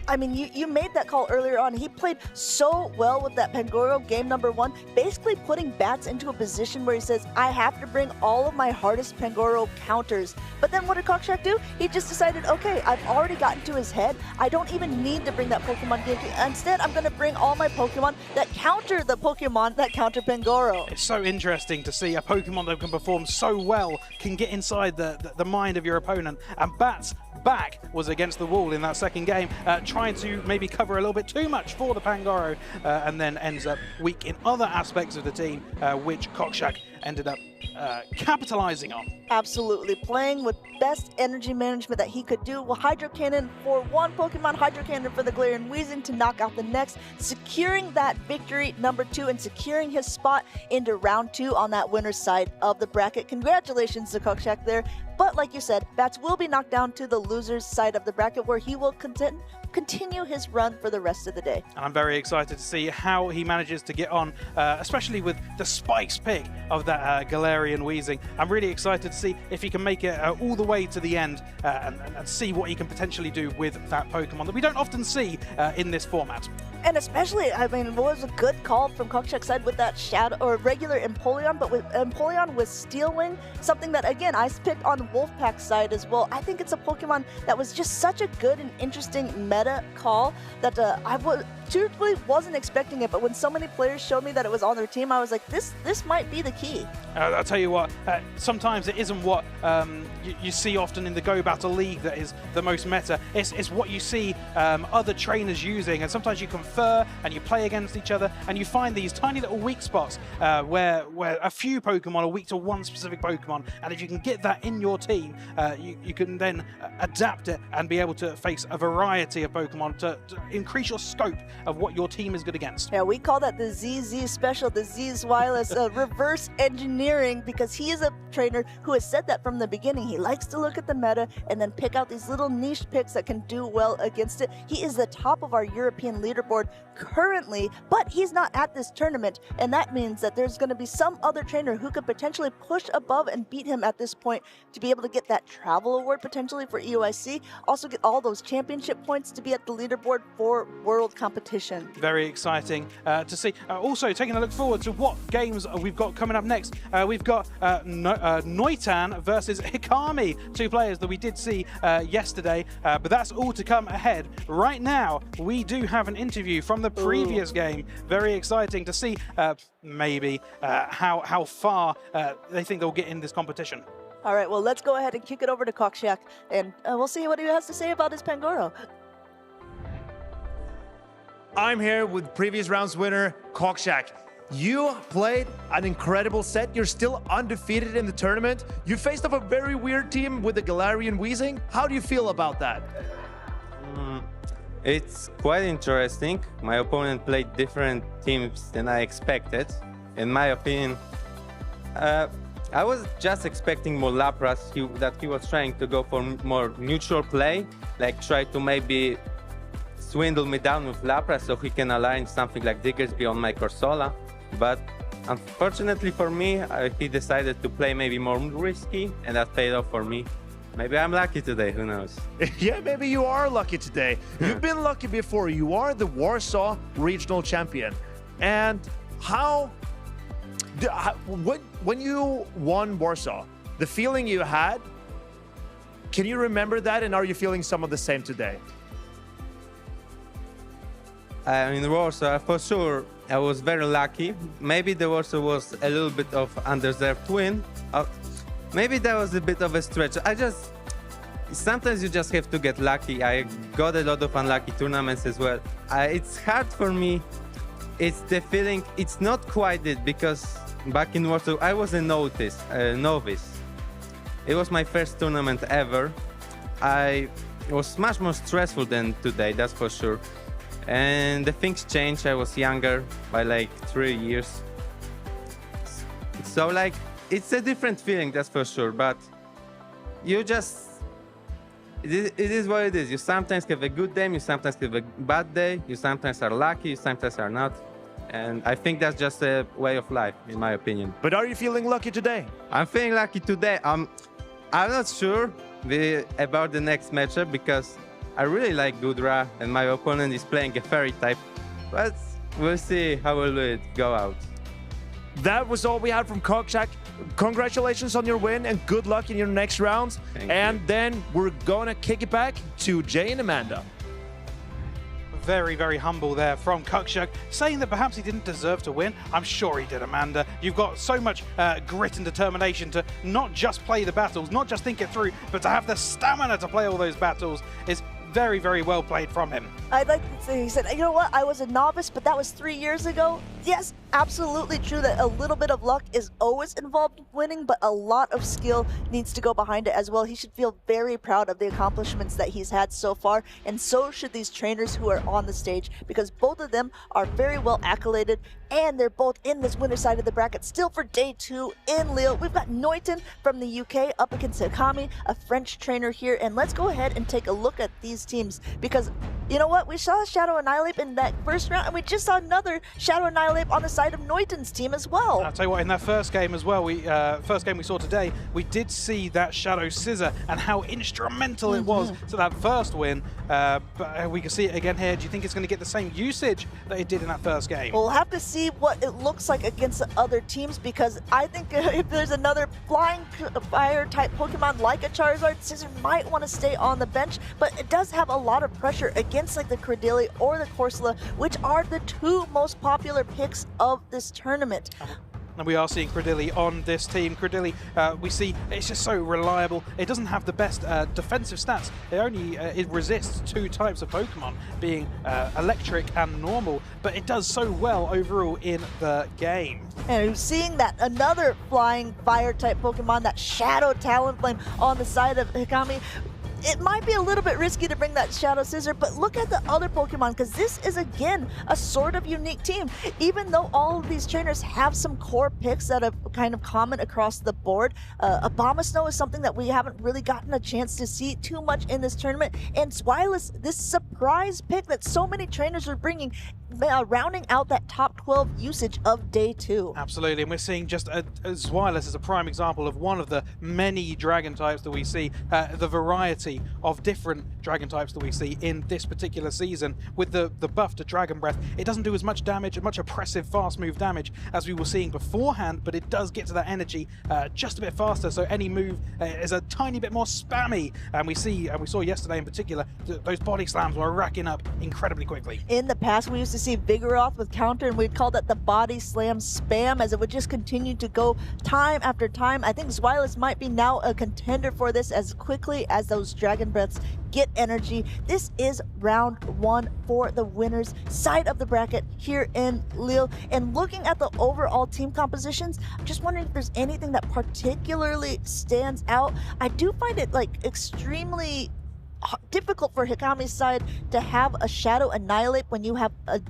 made that call earlier on. He played so well with that Pangoro game number 1, basically putting Bats into a position where he says, I have to bring all of my hardest Pangoro counters. But then what did Cockshack do? He just decided, okay, I've already gotten to his head. I don't even need to bring that Pokemon game. Instead, I'm going to bring all my Pokemon that counter the Pokemon that counter Pangoro. It's so interesting to see a Pokemon that can perform so well can get inside the mind of your opponent, and Bats' back was against the wall in that second game, trying to maybe cover a little bit too much for the Pangoro, and then ends up weak in other aspects of the team, which Cockshack ended up capitalizing on. Absolutely, playing with best energy management that he could do. Well, Hydro Cannon for one Pokemon, Hydro Cannon for the Galarian Weezing to knock out the next, securing that victory number 2 and securing his spot into round 2 on that winner's side of the bracket. Congratulations to Cockshack there. But like you said, Bats will be knocked down to the loser's side of the bracket, where he will continue his run for the rest of the day. And I'm very excited to see how he manages to get on, especially with the Spikes pick of that Galarian Weezing. I'm really excited to see if he can make it all the way to the end and see what he can potentially do with that Pokemon that we don't often see in this format. And especially, I mean, it was a good call from Cockshack's side with that Shadow or regular Empoleon, but with Empoleon with Steel Wing, something that, again, I picked on Wolfpack's side as well. I think it's a Pokemon that was just such a good and interesting meta call that truthfully wasn't expecting it, but when so many players showed me that it was on their team, I was like, this might be the key. I'll tell you what, sometimes it isn't what you see often in the Go Battle League that is the most meta. It's what you see other trainers using, and sometimes you confer and you play against each other, and you find these tiny little weak spots where a few Pokemon are weak to one specific Pokemon, and if you can get that in your team, you can then adapt it and be able to face a variety of Pokemon to increase your scope of what your team is good against. Yeah, we call that the ZZ special, the Z's wireless reverse engineering, because he is a trainer who has said that from the beginning. He likes to look at the meta and then pick out these little niche picks that can do well against it. He is the top of our European leaderboard currently, but he's not at this tournament, and that means that there's going to be some other trainer who could potentially push above and beat him at this point to be able to get that travel award potentially for EOIC, also get all those championship points to be at the leaderboard for world competition. Very exciting to see. Also, taking a look forward to what games we've got coming up next. We've got Niton versus Hikami, 2 players that we did see yesterday, but that's all to come ahead. Right now, we do have an interview preview from the previous game. Very exciting to see maybe how far they think they'll get in this competition. All right, well, let's go ahead and kick it over to Cockshack, and we'll see what he has to say about his Pangoro. I'm here with previous round's winner, Cockshack. You played an incredible set. You're still undefeated in the tournament. You faced off a very weird team with the Galarian Weezing. How do you feel about that? It's quite interesting. My opponent played different teams than I expected. In my opinion, I was just expecting more Lapras, that he was trying to go for more neutral play, like try to maybe swindle me down with Lapras so he can align something like Diggersby on my Corsola. But unfortunately for me, he decided to play maybe more risky, and that paid off for me. Maybe I'm lucky today, who knows? Yeah, maybe you are lucky today. You've been lucky before. You are the Warsaw Regional Champion. And when you won Warsaw, the feeling you had, can you remember that? And are you feeling some of the same today? In Warsaw, for sure, I was very lucky. Maybe the Warsaw was a little bit of undeserved win. Maybe that was a bit of a stretch. Sometimes you just have to get lucky. I got a lot of unlucky tournaments as well. It's hard for me. It's the feeling, it's not quite it, because back in Warsaw, I was a novice. It was my first tournament ever. It was much more stressful than today, that's for sure. And the things changed. I was younger by like 3 years. So like, it's a different feeling, that's for sure. But you just, it is what it is. You sometimes have a good day, you sometimes have a bad day, you sometimes are lucky, you sometimes are not. And I think that's just a way of life, in my opinion. But are you feeling lucky today? I'm feeling lucky today. I'm not sure about the next matchup, because I really like Gudra, and my opponent is playing a fairy type, but we'll see how will it go out. That was all we had from Cockshack. Congratulations on your win and good luck in your next rounds. And then we're gonna kick it back to Jay and Amanda. Very, very humble there from Cockshack, saying that perhaps he didn't deserve to win. I'm sure he did, Amanda. You've got so much grit and determination to not just play the battles, not just think it through, but to have the stamina to play all those battles is very, very well played from him. I'd like to say, he said, you know what, I was a novice, but that was 3 years ago. Yes, absolutely true that a little bit of luck is always involved with winning, but a lot of skill needs to go behind it as well. He should feel very proud of the accomplishments that he's had so far, and so should these trainers who are on the stage, because both of them are very well accoladed, and they're both in this winner side of the bracket still for day 2 in Lille. We've got Niton from the UK up against Hikami, a French trainer here, and let's go ahead and take a look at these teams, because you know what, we saw Shadow Annihilate in that first round, and we just saw another Shadow Annihilate on the side of Niton's team as well. I'll tell you what, in that first game as well, first game we saw today, we did see that Shadow Scissor and how instrumental it was to that first win, but we can see it again here. Do you think it's going to get the same usage that it did in that first game? We'll have to see what it looks like against the other teams, because I think if there's another flying fire type Pokemon like a Charizard, Scissor might want to stay on the bench, but it does have a lot of pressure against like the Credilli or the Corsola, which are the 2 most popular picks of this tournament. And we are seeing Credilli on this team. Credilli, we see it's just so reliable. It doesn't have the best defensive stats. It resists 2 types of Pokemon, being electric and normal, but it does so well overall in the game. And seeing that another flying fire type Pokemon, that Shadow Talonflame on the side of Hikami, it might be a little bit risky to bring that Shadow Scissor, but look at the other Pokemon, because this is, again, a sort of unique team. Even though all of these trainers have some core picks that are kind of common across the board, Abomasnow is something that we haven't really gotten a chance to see too much in this tournament, and Swilus, this surprise pick that so many trainers are bringing, rounding out that top 12 usage of day 2. Absolutely, and we're seeing just Zweilous as a prime example of one of the many dragon types that we see, the variety of different dragon types that we see in this particular season. With the buff to Dragon Breath, it doesn't do as much damage, much oppressive fast move damage as we were seeing beforehand, but it does get to that energy just a bit faster, so any move is a tiny bit more spammy, and we saw yesterday in particular, those body slams were racking up incredibly quickly. In the past, we used to see Vigoroth with counter, and we'd call that the body slam spam, as it would just continue to go time after time. I think Zweilous might be now a contender for this as quickly as those Dragon Breaths get energy. This is round 1 for the winners side of the bracket here in Lille. And looking at the overall team compositions, I'm just wondering if there's anything that particularly stands out. I do find it like extremely difficult for Hikami's side to have a Shadow Annihilate when you have a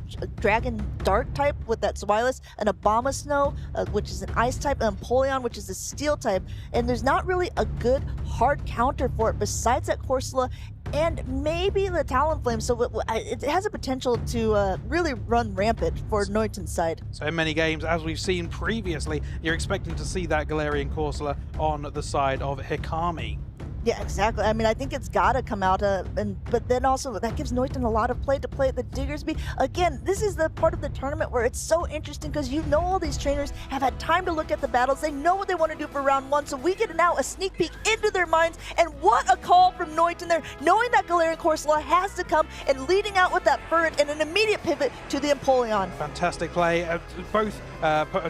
Dragon Dart type with that Zweilous, an Abomasnow, which is an Ice type, and Empoleon, which is a Steel type, and there's not really a good hard counter for it besides that Corsola and maybe the Talonflame, so it has a potential to really run rampant for Niton's side. So in many games, as we've seen previously, you're expecting to see that Galarian Corsola on the side of Hikami. Yeah, exactly. I mean, I think it's got to come out, but then also that gives Niton a lot of play to play at the Diggersby. Again, this is the part of the tournament where it's so interesting because you know all these trainers have had time to look at the battles. They know what they want to do for round 1, so we get now a sneak peek into their minds. And what a call from Niton there, knowing that Galarian Corsola has to come and leading out with that Ferret and an immediate pivot to the Empoleon. Fantastic play. Both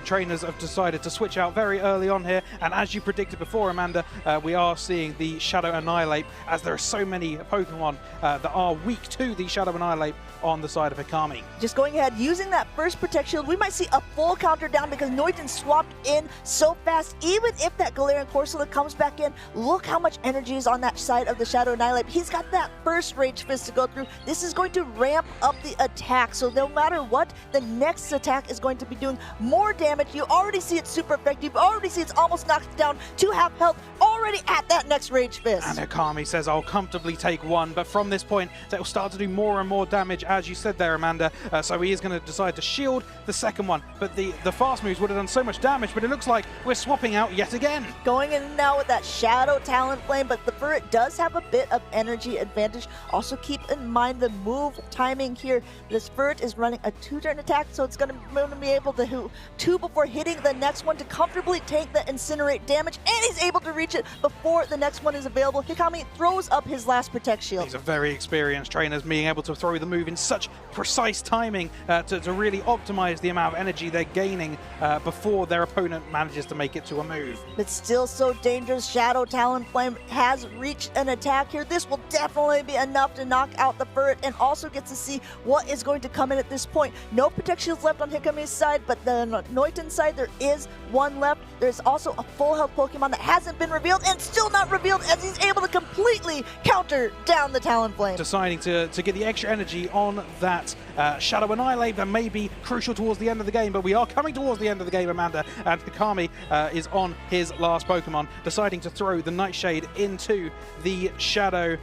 trainers have decided to switch out very early on here, and as you predicted before, Amanda, we are seeing the Shadow Annihilate, as there are so many Pokemon that are weak to the Shadow Annihilate on the side of Hikami. Just going ahead, using that first Protect Shield, we might see a full counter down because Niton swapped in so fast. Even if that Galarian Corsola comes back in, look how much energy is on that side of the Shadow Annihilate. He's got that first Rage Fist to go through. This is going to ramp up the attack, so no matter what, the next attack is going to be doing more damage. You already see it's super effective. You already see it's almost knocked down to half health, already at that next Rage Fist. And Hikami says, I'll comfortably take 1, but from this point, that will start to do more and more damage, as you said there, Amanda. So he is going to decide to shield the second one, but the fast moves would have done so much damage, but it looks like we're swapping out yet again. Going in now with that Shadow Talonflame, but the Ferret does have a bit of energy advantage. Also keep in mind the move timing here. This Ferret is running a 2-turn attack, so it's going to be able to do 2 before hitting the next one to comfortably take the Incinerate damage, and he's able to reach it before the next one is available. Hikami throws up his last Protect Shield. He's a very experienced trainer, being able to throw the move in such precise timing to really optimize the amount of energy they're gaining before their opponent manages to make it to a move. But still so dangerous. Shadow Talonflame has reached an attack here. This will definitely be enough to knock out the Ferret, and also gets to see what is going to come in at this point. No Protect Shields left on Hikami's side, but the Niton side, there is one left. There's also a full health Pokemon that hasn't been revealed, and still not revealed, as he's able to completely counter down the Talonflame. Deciding to get the extra energy on that Shadow Annihilate that may be crucial towards the end of the game, but we are coming towards the end of the game, Amanda, and Hikami is on his last Pokemon, deciding to throw the Nightshade into the Shadow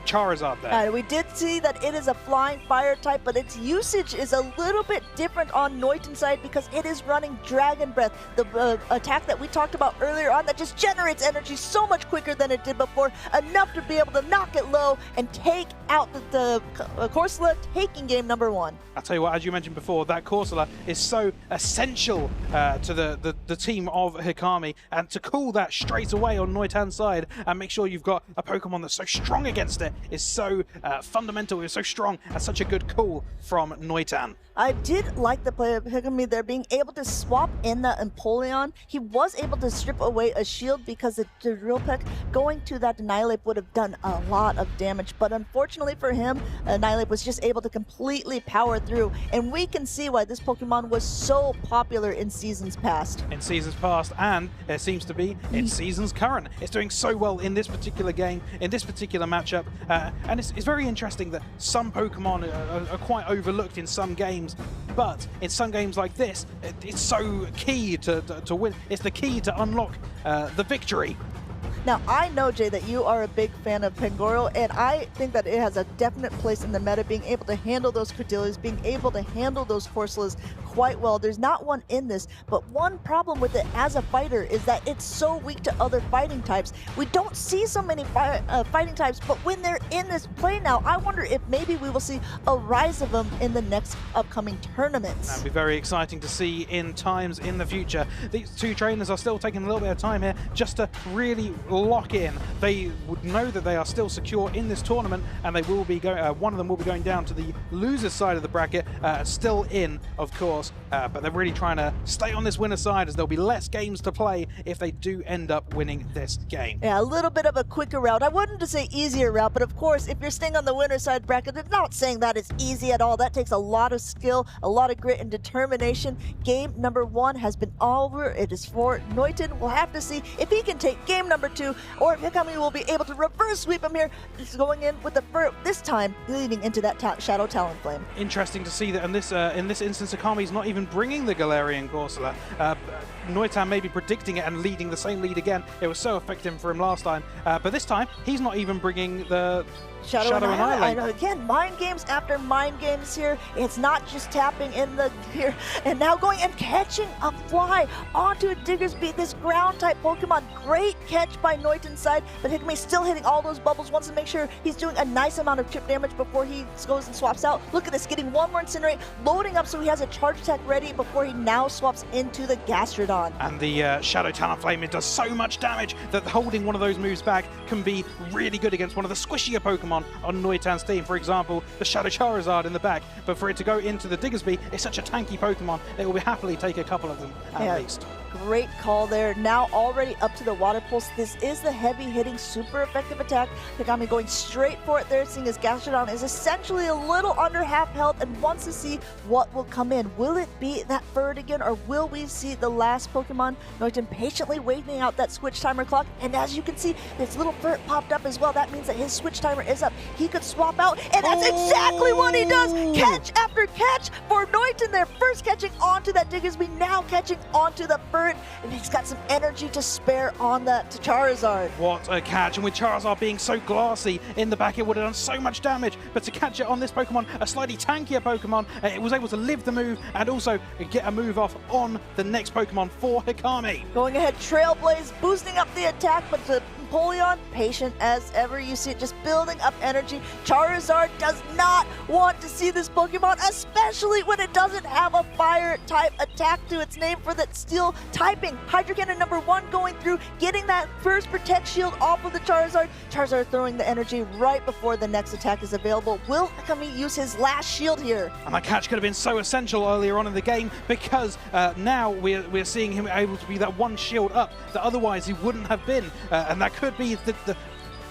Charizard there. We did see that it is a flying fire type, but its usage is a little bit different on Niton's side because it is running Dragon Breath, the attack that we talked about earlier on that just generates energy so much quicker than it did before, enough to be able to knock it low and take out the Corsola, taking game number 1. I'll tell you what, as you mentioned before, that Corsola is so essential to the team of Hikami, and to call that straight away on Niton's side and make sure you've got a Pokemon that's so strong against it is so fundamental, is so strong, and such a good call from Niton. I did like the play of Hikami there, being able to swap in the Empoleon. He was able to strip away a shield because the Drill Peck going to that Annihilate would have done a lot of damage, but unfortunately for him, Annihilate was just able to completely power through, and we can see why this Pokemon was so popular in seasons past. In seasons past, and it seems to be in seasons current. It's doing so well in this particular game, in this particular matchup, and it's very interesting that some Pokemon are quite overlooked in some games, but in some games like this, it's so key to win. It's the key to unlock the victory. Now, I know, Jay, that you are a big fan of Pangoro, and I think that it has a definite place in the meta, being able to handle those Cordelias, being able to handle those Corsolas quite well. There's not one in this, but one problem with it as a fighter is that it's so weak to other fighting types. We don't see so many fighting types, but when they're in this play now, I wonder if maybe we will see a rise of them in the next upcoming tournaments. That'd be very exciting to see in times in the future. These two trainers are still taking a little bit of time here just to really lock in. They would know that they are still secure in this tournament, and they will be going. One of them will be going down to the loser's side of the bracket, still in, of course. But they're really trying to stay on this winner's side, as there'll be less games to play if they do end up winning this game. Yeah, a little bit of a quicker route. I wouldn't say easier route, but of course, if you're staying on the winner's side bracket, I'm not saying that it's easy at all. That takes a lot of skill, a lot of grit and determination. Game number 1 has been over. It is for Niton. We'll have to see if he can take game number 2, or if Hikami will be able to reverse sweep him here. He's going in with the fur, this time leading into that Shadow Talonflame. Interesting to see that in this instance, Hikami's not even bringing the Galarian Corsola. Niton may be predicting it and leading the same lead again. It was so effective for him last time, but this time he's not even bringing the Shadow Annihilate. I know, again, mind games after mind games here. It's not just tapping in the here and now going and catching a fly onto a Diggersby, this ground type Pokemon. Great catch by Niton's side, but Hikami still hitting all those bubbles, wants to make sure he's doing a nice amount of chip damage before he goes and swaps out. Look at this, getting one more Incinerate, loading up so he has a charge attack ready before he now swaps into the Gastrodon. And the Shadow Talonflame, it does so much damage that holding one of those moves back can be really good against one of the squishier Pokemon on Niton's team. For example, the Shadow Charizard in the back. But for it to go into the Diggersby, it's such a tanky Pokemon, it will happily take a couple of them at least. Great call there. Now already up to the Water Pulse. This is the heavy-hitting, super effective attack. Hikami going straight for it there, seeing his Gastrodon is essentially a little under half health and wants to see what will come in. Will it be that bird again, or will we see the last Pokemon? Niton patiently waiting out that switch timer clock, and as you can see, this little bird popped up as well. That means that his switch timer is up. He could swap out, and that's exactly what he does! Catch after catch for Niton there. First catching onto that Diggersby, now catching onto the bird, and he's got some energy to spare on that Charizard. What a catch, and with Charizard being so glassy in the back, it would have done so much damage, but to catch it on this Pokemon, a slightly tankier Pokemon, it was able to live the move and also get a move off on the next Pokemon for Hikami. Going ahead, Trailblaze, boosting up the attack, but the Empoleon, patient as ever. You see it just building up energy. Charizard does not want to see this Pokemon, especially when it doesn't have a fire-type attack to its name for that steel typing. Hydro Cannon number 1 going through, getting that first Protect Shield off of the Charizard. Charizard throwing the energy right before the next attack is available. Will Hikami use his last shield here? And that catch could have been so essential earlier on in the game, because now we're seeing him able to be that one shield up that otherwise he wouldn't have been. And that could be the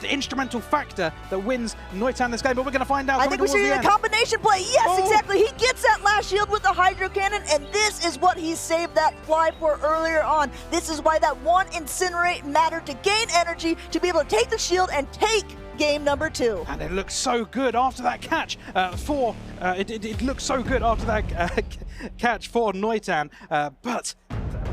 instrumental factor that wins Niton this game, but we're going to find out. I think we see the combination play. Yes, exactly. He gets that last shield with the Hydro Cannon, and this is what he saved that fly for earlier on. This is why that one Incinerate mattered, to gain energy, to be able to take the shield and take game number 2. And it looks so good after that catch it looked so good after that catch for Niton, but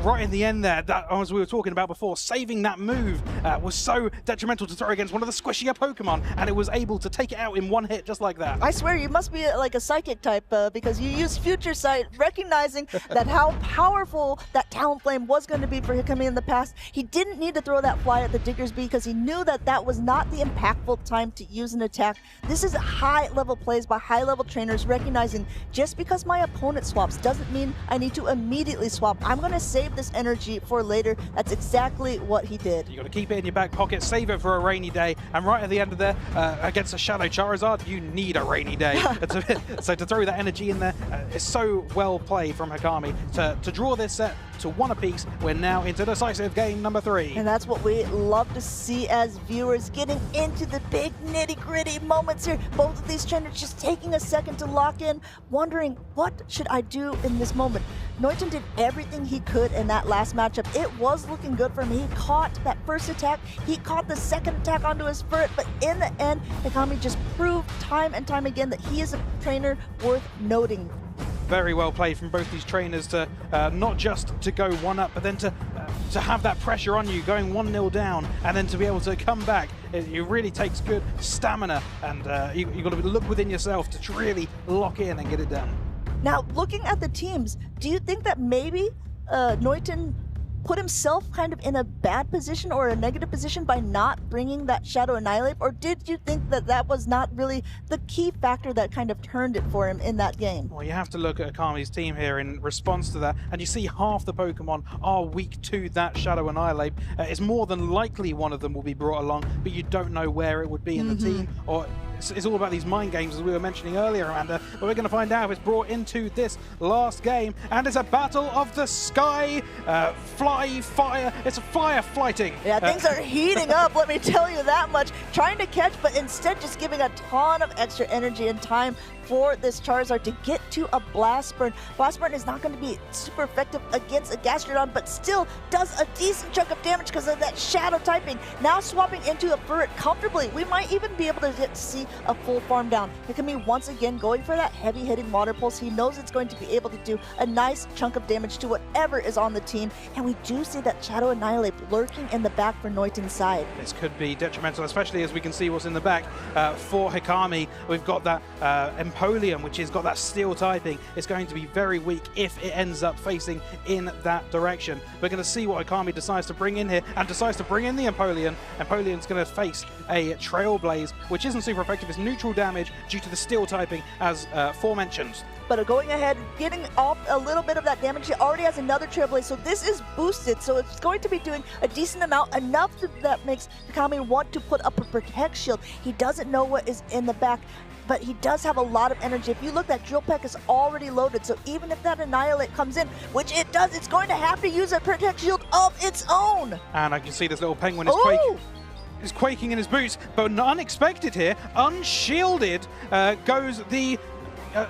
right in the end there, that, as we were talking about before, saving that move was so detrimental to throw against one of the squishier Pokemon, and it was able to take it out in one hit just like that. I swear you must be like a psychic type, because you use Future Sight, recognizing that how powerful that Talonflame was going to be for Hikami in the past. He didn't need to throw that fly at the Diggersby because he knew that that was not the impactful time to use an attack. This is high-level plays by high-level trainers, recognizing just because my opponent swaps doesn't mean I need to immediately swap. I'm going to save this energy for later. That's exactly what he did. You got to keep it in your back pocket, save it for a rainy day, and right at the end of there, against a Shadow Charizard, you need a rainy day. So to throw that energy in there is so well played from Hikami to draw this set to 1 apiece. We're now into decisive game number 3. And that's what we love to see as viewers, getting into the big nitty-gritty moments here. Both of these trainers just taking a second to lock in, wondering, what should I do in this moment? Niton did everything he could in that last matchup. It was looking good for him. He caught that first attack, he caught the second attack onto his Furret, but in the end, Hikami just proved time and time again that he is a trainer worth noting. very well played from both these trainers to not just to go one up, but then to have that pressure on you, going 1-0 down, and then to be able to come back. It really takes good stamina, and you've got to look within yourself to really lock in and get it done. Now, looking at the teams, do you think that maybe Niton put himself kind of in a bad position or a negative position by not bringing that Shadow Annihilate? Or did you think that that was not really the key factor that kind of turned it for him in that game? Well, you have to look at Hikami's team here in response to that, and you see half the Pokemon are weak to that Shadow Annihilate. It's more than likely one of them will be brought along, but you don't know where it would be in the team, or it's all about these mind games, as we were mentioning earlier, Amanda. But we're going to find out if it's brought into this last game, and it's a battle of the sky, fire. It's a firefighting. Yeah, things are heating up, let me tell you that much. Trying to catch, but instead just giving a ton of extra energy and time for this Charizard to get to a Blast Burn. Blast Burn is not going to be super effective against a Gastrodon, but still does a decent chunk of damage because of that Shadow typing. Now swapping into a Furret comfortably. We might even be able to get to see a full farm down. Hikami once again going for that heavy-hitting Water Pulse. He knows it's going to be able to do a nice chunk of damage to whatever is on the team, and we do see that Shadow Annihilate lurking in the back for Niton's side. This could be detrimental, especially as we can see what's in the back for Hikami. We've got that Empoleon, which has got that steel typing. It's going to be very weak if it ends up facing in that direction. We're going to see what Hikami decides to bring in here, and decides to bring in the Empoleon. Empoleon's going to face a Trailblaze, which isn't super effective. It's neutral damage due to the steel typing, as aforementioned. But going ahead, getting off a little bit of that damage. He already has another Trailblaze, so this is boosted. So it's going to be doing a decent amount, enough that makes Hikami want to put up a Protect Shield. He doesn't know what is in the back, but he does have a lot of energy. If you look, that Drill Peck is already loaded, so even if that Annihilate comes in, which it does, it's going to have to use a Protect Shield of its own. And I can see this little penguin is quaking in his boots, but unexpected here, unshielded goes the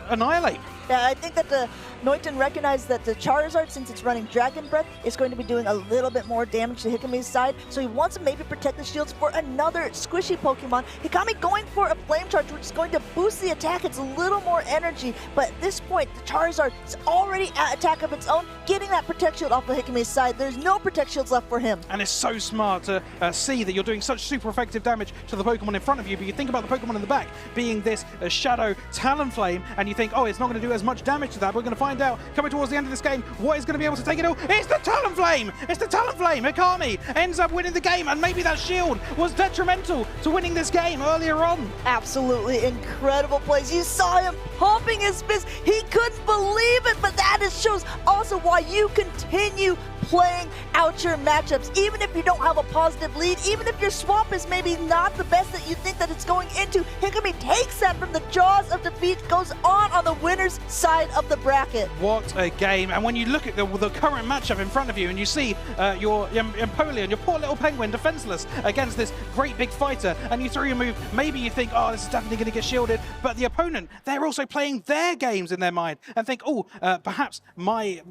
Annihilate. Yeah, I think that the Niton recognized that the Charizard, since it's running Dragon Breath, is going to be doing a little bit more damage to Hikami's side, so he wants to maybe protect the shields for another squishy Pokemon. Hikami going for a Flame Charge, which is going to boost the attack. It's a little more energy, but at this point, the Charizard is already at attack of its own, getting that Protect Shield off of Hikami's side. There's no Protect Shields left for him. And it's so smart to see that you're doing such super effective damage to the Pokemon in front of you, but you think about the Pokemon in the back being this Shadow Talonflame, and you think, oh, it's not going to do as much damage to that. We're going to find out coming towards the end of this game what is going to be able to take it all. It's the Talonflame! It's the Talonflame! Hikami ends up winning the game, and maybe that shield was detrimental to winning this game earlier on. Absolutely incredible plays. You saw him pumping his fist. He couldn't believe it, but that just shows also why you continue playing out your matchups, even if you don't have a positive lead, even if your swap is maybe not the best that you think that it's going into. Hikami takes that from the jaws of defeat, goes on the winner's side of the bracket. What a game. And when you look at the current matchup in front of you, and you see your Empoleon, your poor little penguin, defenseless against this great big fighter, and you throw your move, maybe you think, oh, this is definitely going to get shielded, but the opponent, they're also playing their games in their mind and think, oh, perhaps my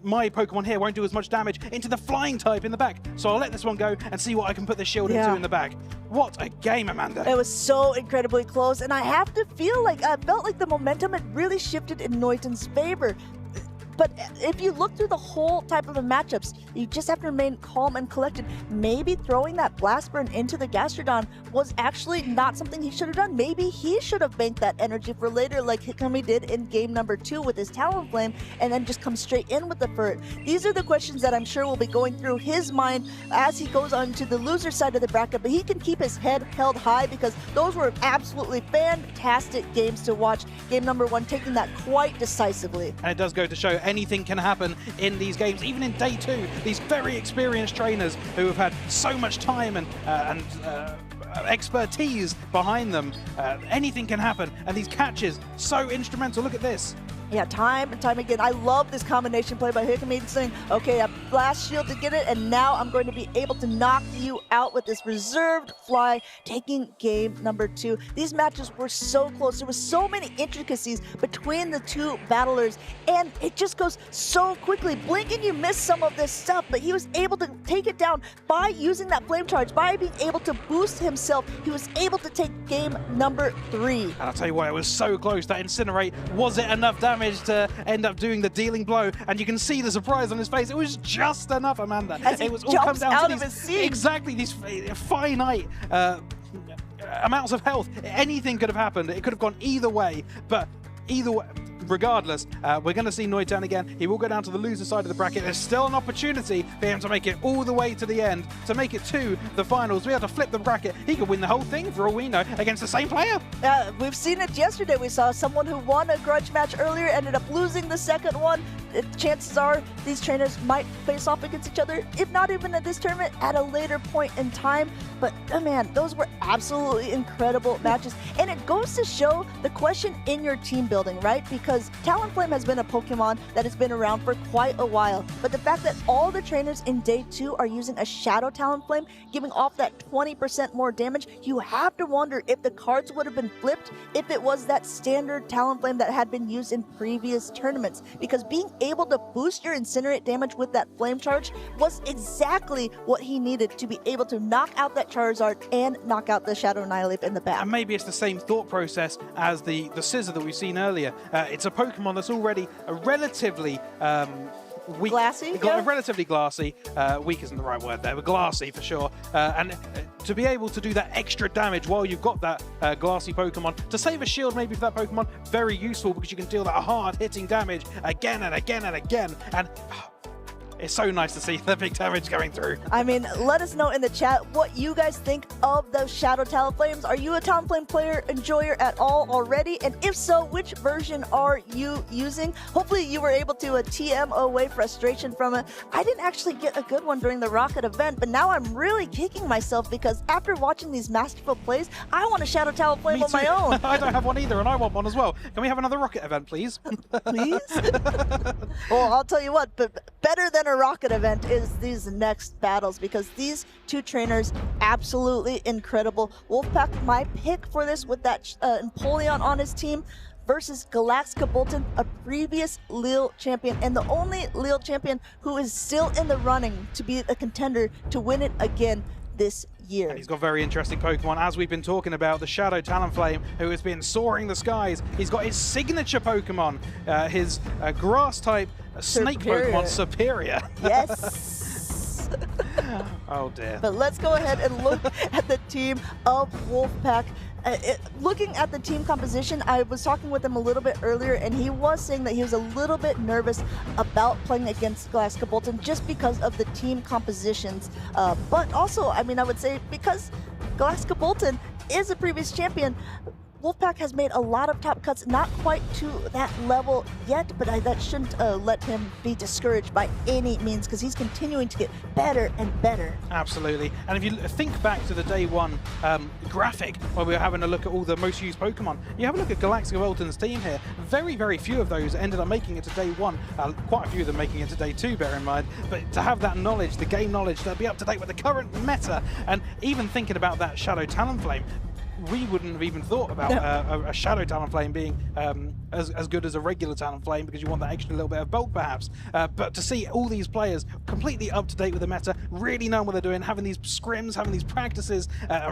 Pokemon here won't do as much damage into the flying type in the back, so I'll let this one go and see what I can put this shield into in the back. What a game, Amanda. It was so incredibly close, and I have to feel like I felt like the momentum had really shifted in Niton's favor. But if you look through the whole type of the matchups, you just have to remain calm and collected. Maybe throwing that Blast Burn into the Gastrodon was actually not something he should have done. Maybe he should have banked that energy for later, like Hikami did in game number 2 with his Talonflame, and then just come straight in with the Furret. These are the questions that I'm sure will be going through his mind as he goes on to the loser side of the bracket, but he can keep his head held high because those were absolutely fantastic games to watch. Game number 1 taking that quite decisively. And it does go to show anything can happen in these games, even in day 2. These very experienced trainers who have had so much time and expertise behind them, anything can happen, and these catches so instrumental. Look at this. Yeah, time and time again. I love this combination play by Hikami saying, okay, blast shield to get it, and now I'm going to be able to knock you out with this reserved fly, taking game number 2. These matches were so close. There was so many intricacies between the two battlers, and it just goes so quickly. Blink and you miss some of this stuff, but he was able to take it down by using that flame charge, by being able to boost himself. He was able to take game number 3. And I'll tell you what, it was so close. That Incinerate, was it enough damage to end up doing the dealing blow? And you can see the surprise on his face. It was just enough, Amanda. As it he was all come jumps down out to of these, his seat. exactly these finite amounts of health. Anything could have happened. It could have gone either way, but either way, regardless, we're going to see Niton again. He will go down to the loser side of the bracket. There's still an opportunity for him to make it all the way to the end, to make it to the finals. We have to flip the bracket. He could win the whole thing, for all we know, against the same player. We've seen it yesterday. We saw someone who won a grudge match earlier, ended up losing the second one. Chances are these trainers might face off against each other, if not even at this tournament, at a later point in time. But man, those were absolutely incredible matches. And it goes to show the question in your team building, right? Because Talonflame has been a Pokemon that has been around for quite a while. But the fact that all the trainers in day 2 are using a Shadow Talonflame, giving off that 20% more damage, you have to wonder if the cards would have been flipped if it was that standard Talonflame that had been used in previous tournaments. Because being able to boost your Incinerate damage with that Flame Charge was exactly what he needed to be able to knock out that Charizard and knock out the Shadow Nihilip in the back. And maybe it's the same thought process as the Scissor that we've seen earlier. It's a Pokemon that's already a relatively weak, glassy, yeah. relatively glassy. Weak isn't the right word there, but glassy for sure. And to be able to do that extra damage while you've got that glassy Pokemon, to save a shield maybe for that Pokemon, very useful because you can deal that hard-hitting damage again and again and again. And it's so nice to see the big damage going through. I mean, let us know in the chat what you guys think of those Shadow Talonflames. Are you a Talonflame player, enjoyer at all already? And if so, which version are you using? Hopefully you were able to TM away frustration from it. I didn't actually get a good one during the Rocket event, but now I'm really kicking myself because after watching these masterful plays, I want a Shadow Talonflame on my own. I don't have one either, and I want one as well. Can we have another Rocket event, please? Please? Well, I'll tell you what, but better than a Rocket event is these next battles, because these two trainers absolutely incredible. Wolfpack, my pick for this with that Empoleon on his team versus Galaxkobolten, a previous Lille champion and the only Lille champion who is still in the running to be a contender to win it again this year. And he's got very interesting Pokemon, as we've been talking about, the Shadow Talonflame, who has been soaring the skies. He's got his signature Pokemon, his grass-type snake Pokemon, Superior. Yes! Oh dear. But let's go ahead and look at the team of Wolfpack. Looking at the team composition, I was talking with him a little bit earlier, and he was saying that he was a little bit nervous about playing against Galaxkobolten just because of the team compositions. But also, I mean, I would say because Galaxkobolten is a previous champion, Wolfpack has made a lot of top cuts, not quite to that level yet, but that shouldn't let him be discouraged by any means, because he's continuing to get better and better. Absolutely. And if you think back to the day 1 graphic where we were having a look at all the most used Pokemon, you have a look at Galaxkobolten's team here. Very, very few of those ended up making it to day 1. Quite a few of them making it to day 2, bear in mind. But to have that knowledge, the game knowledge, to be up to date with the current meta, and even thinking about that Shadow Talonflame, we wouldn't have even thought about a Shadow Talonflame being as good as a regular Talonflame, because you want that extra little bit of bulk perhaps. But to see all these players completely up to date with the meta, really knowing what they're doing, having these scrims, having these practices,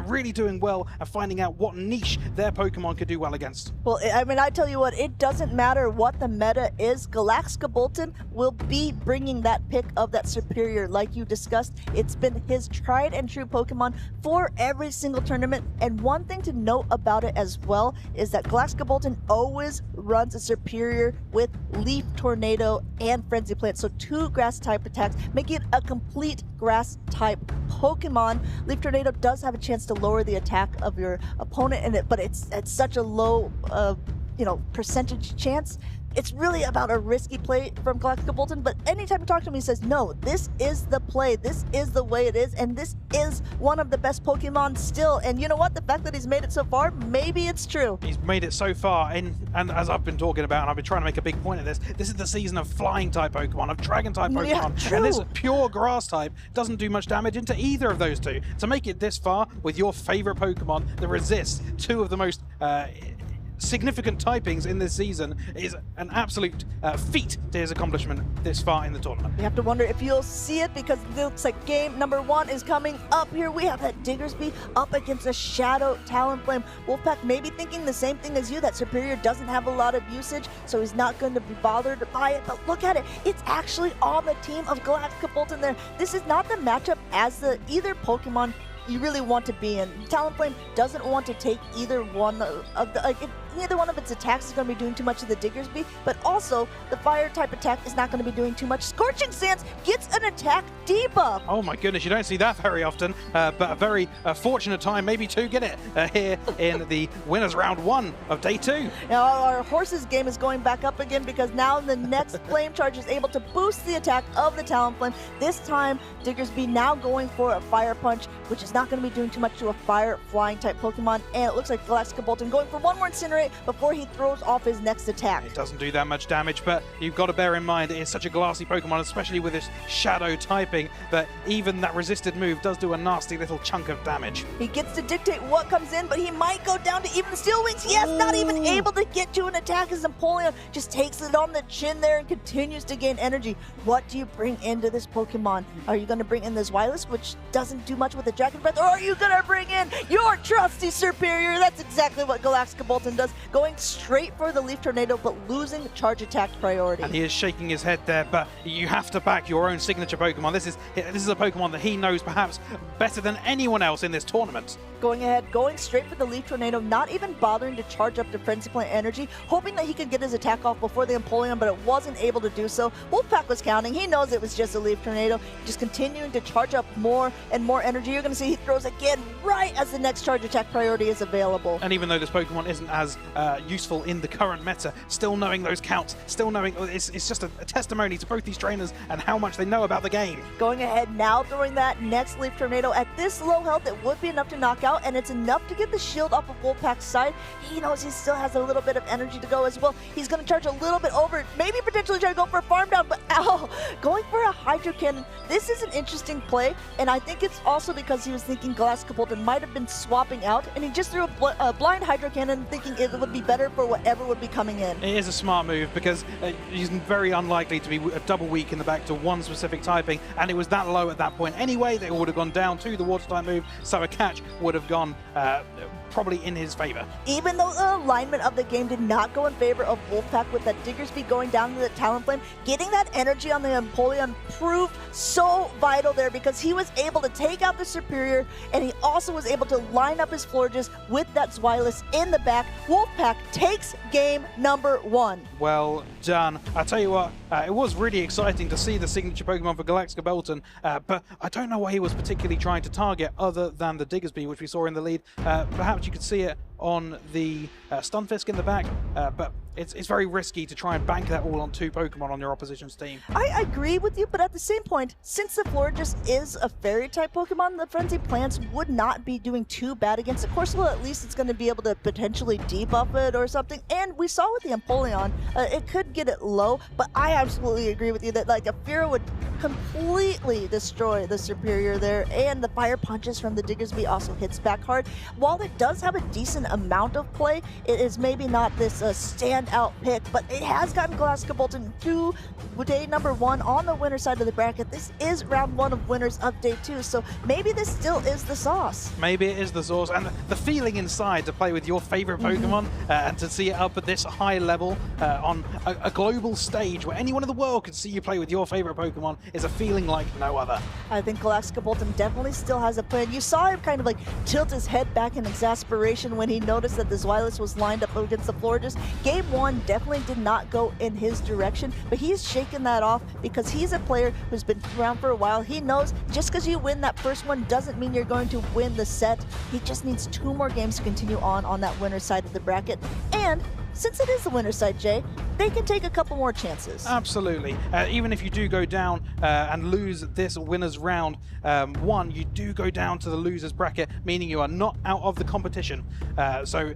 really doing well and finding out what niche their Pokemon could do well against. Well, I mean, I tell you what, it doesn't matter what the meta is. Galaxkobolten will be bringing that pick of that Superior like you discussed. It's been his tried and true Pokemon for every single tournament. And one thing to note about it as well is that Galaxkobolten always runs a Superior with Leaf Tornado and Frenzy Plant, so 2 grass type attacks, making it a complete grass type Pokemon. Leaf Tornado does have a chance to lower the attack of your opponent in it, but it's such a low percentage chance it's really about a risky play from Galaxkobolten, but anytime you talk to him, he says, no, this is the play, this is the way it is, and this is one of the best Pokemon still. And you know what? The fact that he's made it so far, maybe it's true. He's made it so far, and as I've been talking about, and I've been trying to make a big point of this is the season of flying-type Pokemon, of Dragon-type Pokemon, Yeah, and this pure Grass-type doesn't do much damage into either of those two. To make it this far with your favorite Pokemon that resists two of the most significant typings in this season is an absolute feat to his accomplishment this far in the tournament. We have to wonder if you'll see it, because it looks like game number 1 is coming up here. We have that Diggersby up against a Shadow Talonflame. Wolfpack may be thinking the same thing as you, that Superior doesn't have a lot of usage, so he's not going to be bothered by it. But look at it. It's actually on the team of Galaxkobolten there. This is not the matchup as the either Pokemon you really want to be in. Talonflame doesn't want to take either one of the, neither one of its attacks is going to be doing too much to the Diggersby, but also the fire type attack is not going to be doing too much. Scorching Sands gets an attack debuff. Oh my goodness, you don't see that very often, but a very fortunate time maybe to get it here in the winners round 1 of day 2. Now our horse's game is going back up again, because now the next Flame Charge is able to boost the attack of the Talonflame. This time Diggersby now going for a Fire Punch, which is not going to be doing too much to a fire flying type Pokemon, and it looks like Galaxkobolten going for one more Incinerate before he throws off his next attack. It doesn't do that much damage, but you've got to bear in mind it is such a glassy Pokemon, especially with this Shadow typing, that even that resisted move does do a nasty little chunk of damage. He gets to dictate what comes in, but he might go down to even Steel Wings. Yes, not even able to get to an attack as Empoleon just takes it on the chin there and continues to gain energy. What do you bring into this Pokemon? Are you going to bring in this Wireless, which doesn't do much with the Dragon Breath, or are you going to bring in your trusty Superior? That's exactly what Galaxkobolten does, going straight for the Leaf Tornado, but losing charge attack priority. And he is shaking his head there, but you have to back your own signature Pokemon. This is a Pokemon that he knows perhaps better than anyone else in this tournament. Going ahead, going straight for the Leaf Tornado, not even bothering to charge up the Frenzy Plant energy, hoping that he could get his attack off before the Empoleon, but it wasn't able to do so. Wolfpack was counting. He knows it was just a Leaf Tornado, just continuing to charge up more and more energy. You're going to see he throws again right as the next charge attack priority is available. And even though this Pokemon isn't as useful in the current meta, still knowing those counts, still knowing it's just a testimony to both these trainers and how much they know about the game. Going ahead now, throwing that next Leaf Tornado. At this low health, it would be enough to knock out, and it's enough to get the shield off of Wolfpack's side. He knows he still has a little bit of energy to go as well. He's going to charge a little bit over, maybe potentially try to go for a farm down, but ow, going for a Hydro Cannon. This is an interesting play, and I think it's also because he was thinking Galaxkobolten might have been swapping out, and he just threw a blind Hydro Cannon thinking it would be better for whatever would be coming in. It is a smart move, because he's very unlikely to be a double weak in the back to one specific typing, and it was that low at that point anyway that it would have gone down to the water type move, so a catch would have gone probably in his favor. Even though the alignment of the game did not go in favor of Wolfpack, with that Diggersby going down to the Talonflame, getting that energy on the Empoleon proved so vital there, because he was able to take out the Superior, and he also was able to line up his Florges with that Zweilous in the back. Wolfpack takes game number 1. Well done. I tell you what, it was really exciting to see the signature Pokemon for Galaxkobolten, but I don't know what he was particularly trying to target other than the Diggersby, which we saw in the lead. Perhaps you could see it on the Stunfisk in the back, but it's very risky to try and bank that all on 2 Pokemon on your opposition's team. I agree with you, but at the same point, since the Florges is a Fairy-type Pokemon, the Frenzy Plants would not be doing too bad against it. Of course, well, at least it's going to be able to potentially debuff it or something, and we saw with the Empoleon, it could get it low, but I absolutely agree with you that like a Fearow would completely destroy the Superior there, and the Fire Punches from the Diggersby also hits back hard. While it does have a decent amount of play, it is maybe not this standout pick, but it has gotten Galaxkobolten to day number 1 on the winner side of the bracket. This is round 1 of winners of day 2, so maybe this still is the sauce. Maybe it is the sauce, and the feeling inside to play with your favorite Pokemon and to see it up at this high level on a global stage where anyone in the world could see you play with your favorite Pokemon is a feeling like no other. I think Galaxkobolten definitely still has a plan. You saw him kind of like tilt his head back in exasperation when he noticed that the Zweilous was lined up against the Florges. Game 1 definitely did not go in his direction, but he's shaken that off because he's a player who's been around for a while. He knows just because you win that first one doesn't mean you're going to win the set. He just needs 2 more games to continue on that winner's side of the bracket. And since it is the winner's side, Jay, they can take a couple more chances. Absolutely. Even if you do go down and lose this winner's round one, you do go down to the loser's bracket, meaning you are not out of the competition. So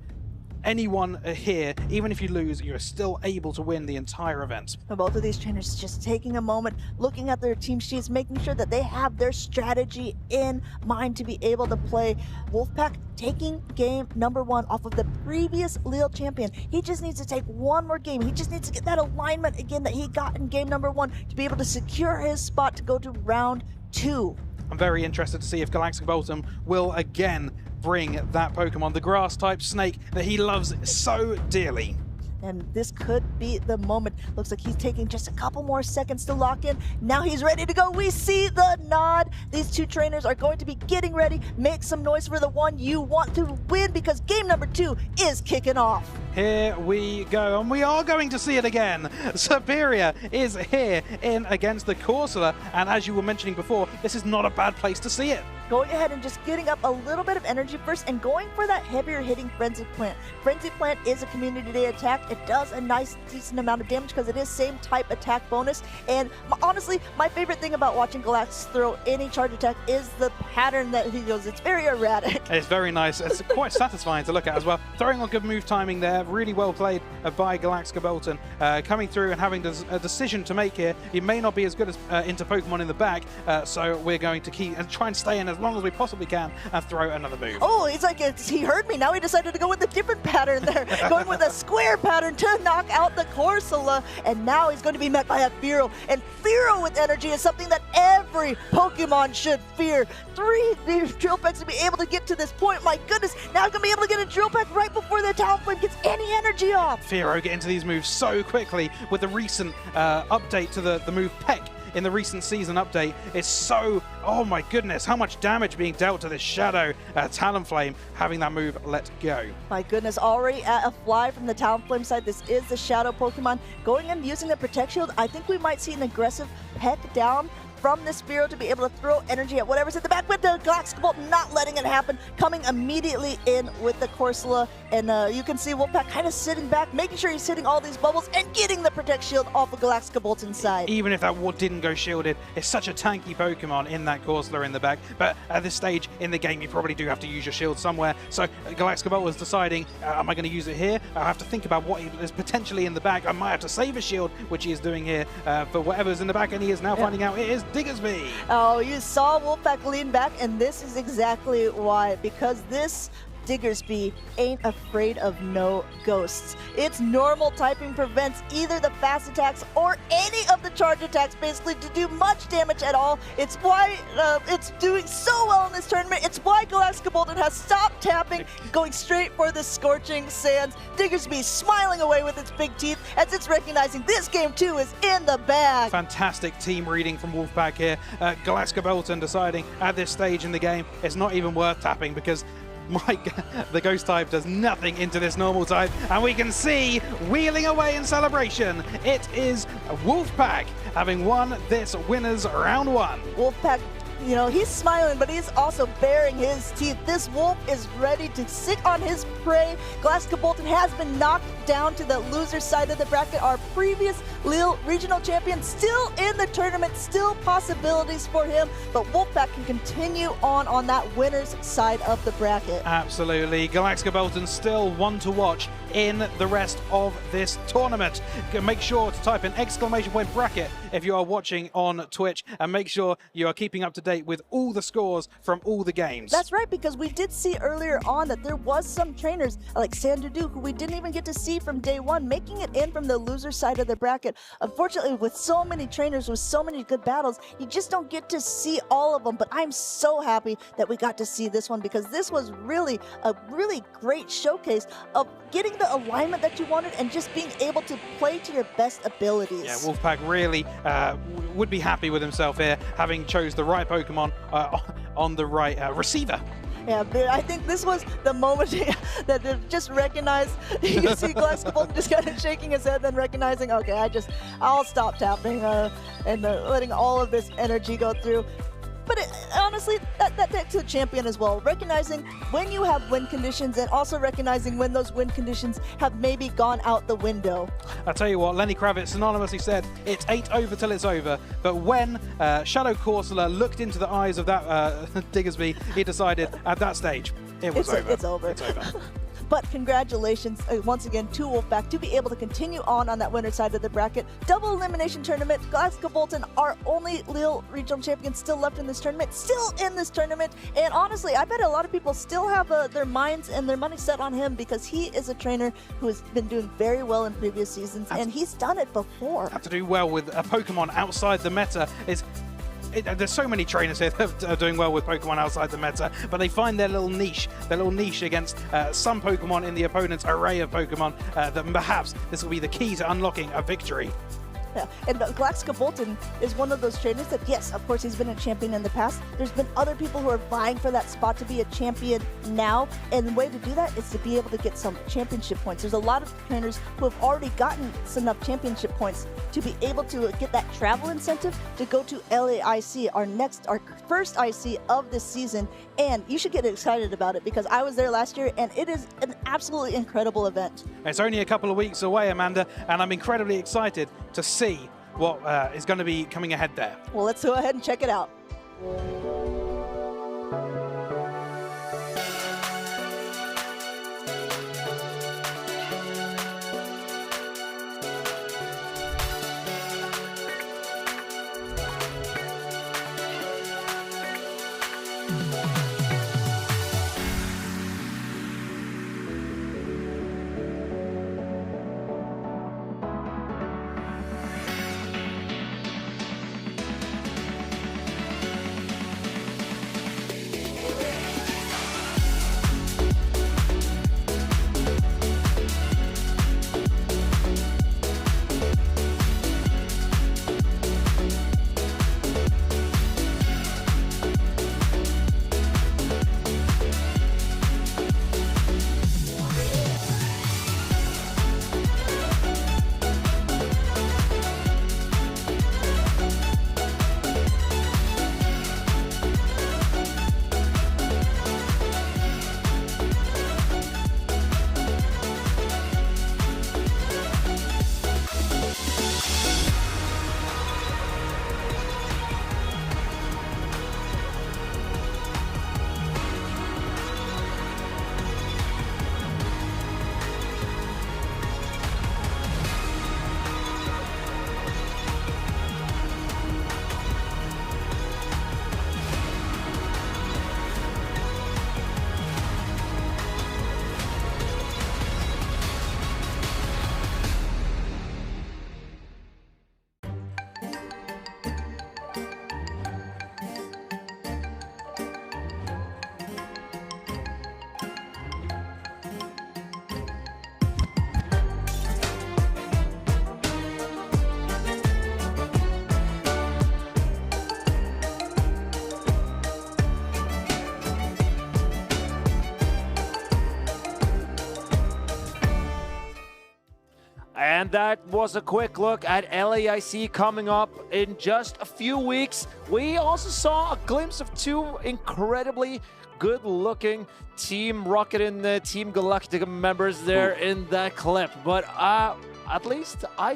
anyone here, even if you lose, you're still able to win the entire event. Both of these trainers just taking a moment, looking at their team sheets, making sure that they have their strategy in mind to be able to play. Wolfpack taking game number 1 off of the previous Lille champion. He just needs to take one more game. He just needs to get that alignment again that he got in game number 1 to be able to secure his spot to go to round 2. I'm very interested to see if Galaxkobolten will again bring that Pokemon, the grass-type snake that he loves so dearly. And this could be the moment. Looks like he's taking just a couple more seconds to lock in. Now he's ready to go. We see the nod. These two trainers are going to be getting ready. Make some noise for the one you want to win, because game number 2 is kicking off. Here we go, and we are going to see it again. Superior is here in against the Corsola, and as you were mentioning before, this is not a bad place to see it. Going ahead and just getting up a little bit of energy first and going for that heavier hitting Frenzy Plant. Frenzy Plant is a community day attack. It does a nice decent amount of damage because it is same type attack bonus. And honestly, my favorite thing about watching Galax throw any charge attack is the pattern that he goes. It's very erratic. It's very nice. It's quite satisfying to look at as well. Throwing on good move timing there. Really well played by Galaxkobolten. Coming through and having a decision to make here. He may not be as good as into Pokemon in the back, so we're going to keep and try and stay in as long as we possibly can and throw another move. Oh, it's like he heard me. Now he decided to go with a different pattern there. Going with a square pattern to knock out the Corsola. And now he's going to be met by a Fearow. And Fearow with energy is something that every Pokemon should fear. 3 Drill Packs to be able to get to this point. My goodness, now he's going to be able to get a Drill Pack right before the Talonflame gets any energy off. Fearow get into these moves so quickly with the recent update to the move Peck in the recent season update. It's so, oh my goodness, how much damage being dealt to this Shadow Talonflame, having that move let go. My goodness, already at a fly from the Talonflame side. This is the Shadow Pokemon. Going and using the Protect Shield, I think we might see an aggressive peck down from this Fearow to be able to throw energy at whatever's at the back, but the Galaxkobolten not letting it happen, coming immediately in with the Corsola. And you can see Wolfpack kind of sitting back, making sure he's hitting all these bubbles and getting the Protect Shield off of Galaxkobolten's side. Even if that didn't go shielded, it's such a tanky Pokemon in that Corsola in the back. But at this stage in the game, you probably do have to use your shield somewhere. So Galaxkobolten is deciding, am I going to use it here? I have to think about what is potentially in the back. I might have to save a shield, which he is doing here for whatever's in the back, and he is now finding out it is Diggersby. Oh, you saw Wolfpack lean back, and this is exactly why, because this Diggersby ain't afraid of no ghosts. Its normal typing prevents either the fast attacks or any of the charge attacks basically to do much damage at all. It's why it's doing so well in this tournament. It's why Galaxkobolten has stopped tapping, going straight for the Scorching Sands. Diggersby smiling away with its big teeth as it's recognizing this game too is in the bag. Fantastic team reading from Wolfpack here. Galaxkobolten deciding at this stage in the game it's not even worth tapping because the ghost type does nothing into this normal type, and we can see wheeling away in celebration. It is Wolfpack having won this winners round 1. Wolfpack, you know, he's smiling, but he's also baring his teeth. This wolf is ready to sit on his prey. Galaxkobolten has been knocked down to the loser side of the bracket. Our previous Lille Regional Champion still in the tournament, still possibilities for him, but Wolfpack can continue on that winner's side of the bracket. Absolutely. Galaxkobolten still one to watch in the rest of this tournament. Make sure to type in !point bracket if you are watching on Twitch, and make sure you are keeping up to date with all the scores from all the games. That's right, because we did see earlier on that there was some trainers like Sandudu who we didn't even get to see from day one, making it in from the loser side of the bracket. Unfortunately, with so many trainers, with so many good battles, you just don't get to see all of them, but I'm so happy that we got to see this one, because this was really a really great showcase of getting the alignment that you wanted and just being able to play to your best abilities. Yeah, Wolfpack really would be happy with himself here, having chose the right Pokemon on the right receiver. Yeah, I think this was the moment that they just recognized. You see Galaxkobolten just kind of shaking his head, then recognizing, okay, I'll stop tapping and letting all of this energy go through. But honestly, that takes a champion as well. Recognizing when you have win conditions and also recognizing when those win conditions have maybe gone out the window. I'll tell you what, Lenny Kravitz anonymously said, it's 8 over till it's over. But when Shadow Corsola looked into the eyes of that Diggersby, he decided at that stage, it was over. It's over. It's over. But congratulations once again to Wolfpack to be able to continue on that winner side of the bracket. Double elimination tournament. Galaxkobolten, our only Lille Regional Champion still left in this tournament. Still in this tournament. And honestly, I bet a lot of people still have their minds and their money set on him because he is a trainer who has been doing very well in previous seasons. And he's done it before. Have to do well with a Pokemon outside the meta is... There's so many trainers here that are doing well with Pokemon outside the meta, but they find their little niche against some Pokemon in the opponent's array of Pokemon that perhaps this will be the key to unlocking a victory. Yeah. And Galaxkobolten is one of those trainers that, yes, of course, he's been a champion in the past. There's been other people who are vying for that spot to be a champion now, and the way to do that is to be able to get some championship points. There's a lot of trainers who have already gotten enough championship points to be able to get that travel incentive to go to LAIC, our first IC of this season, and you should get excited about it because I was there last year, and it is an absolutely incredible event. It's only a couple of weeks away, Amanda, and I'm incredibly excited to see what is going to be coming ahead there. Well, let's go ahead and check it out. And that was a quick look at LAIC coming up in just a few weeks. We also saw a glimpse of two incredibly good-looking Team Rocket and Team Galactica members there in that clip. But at least I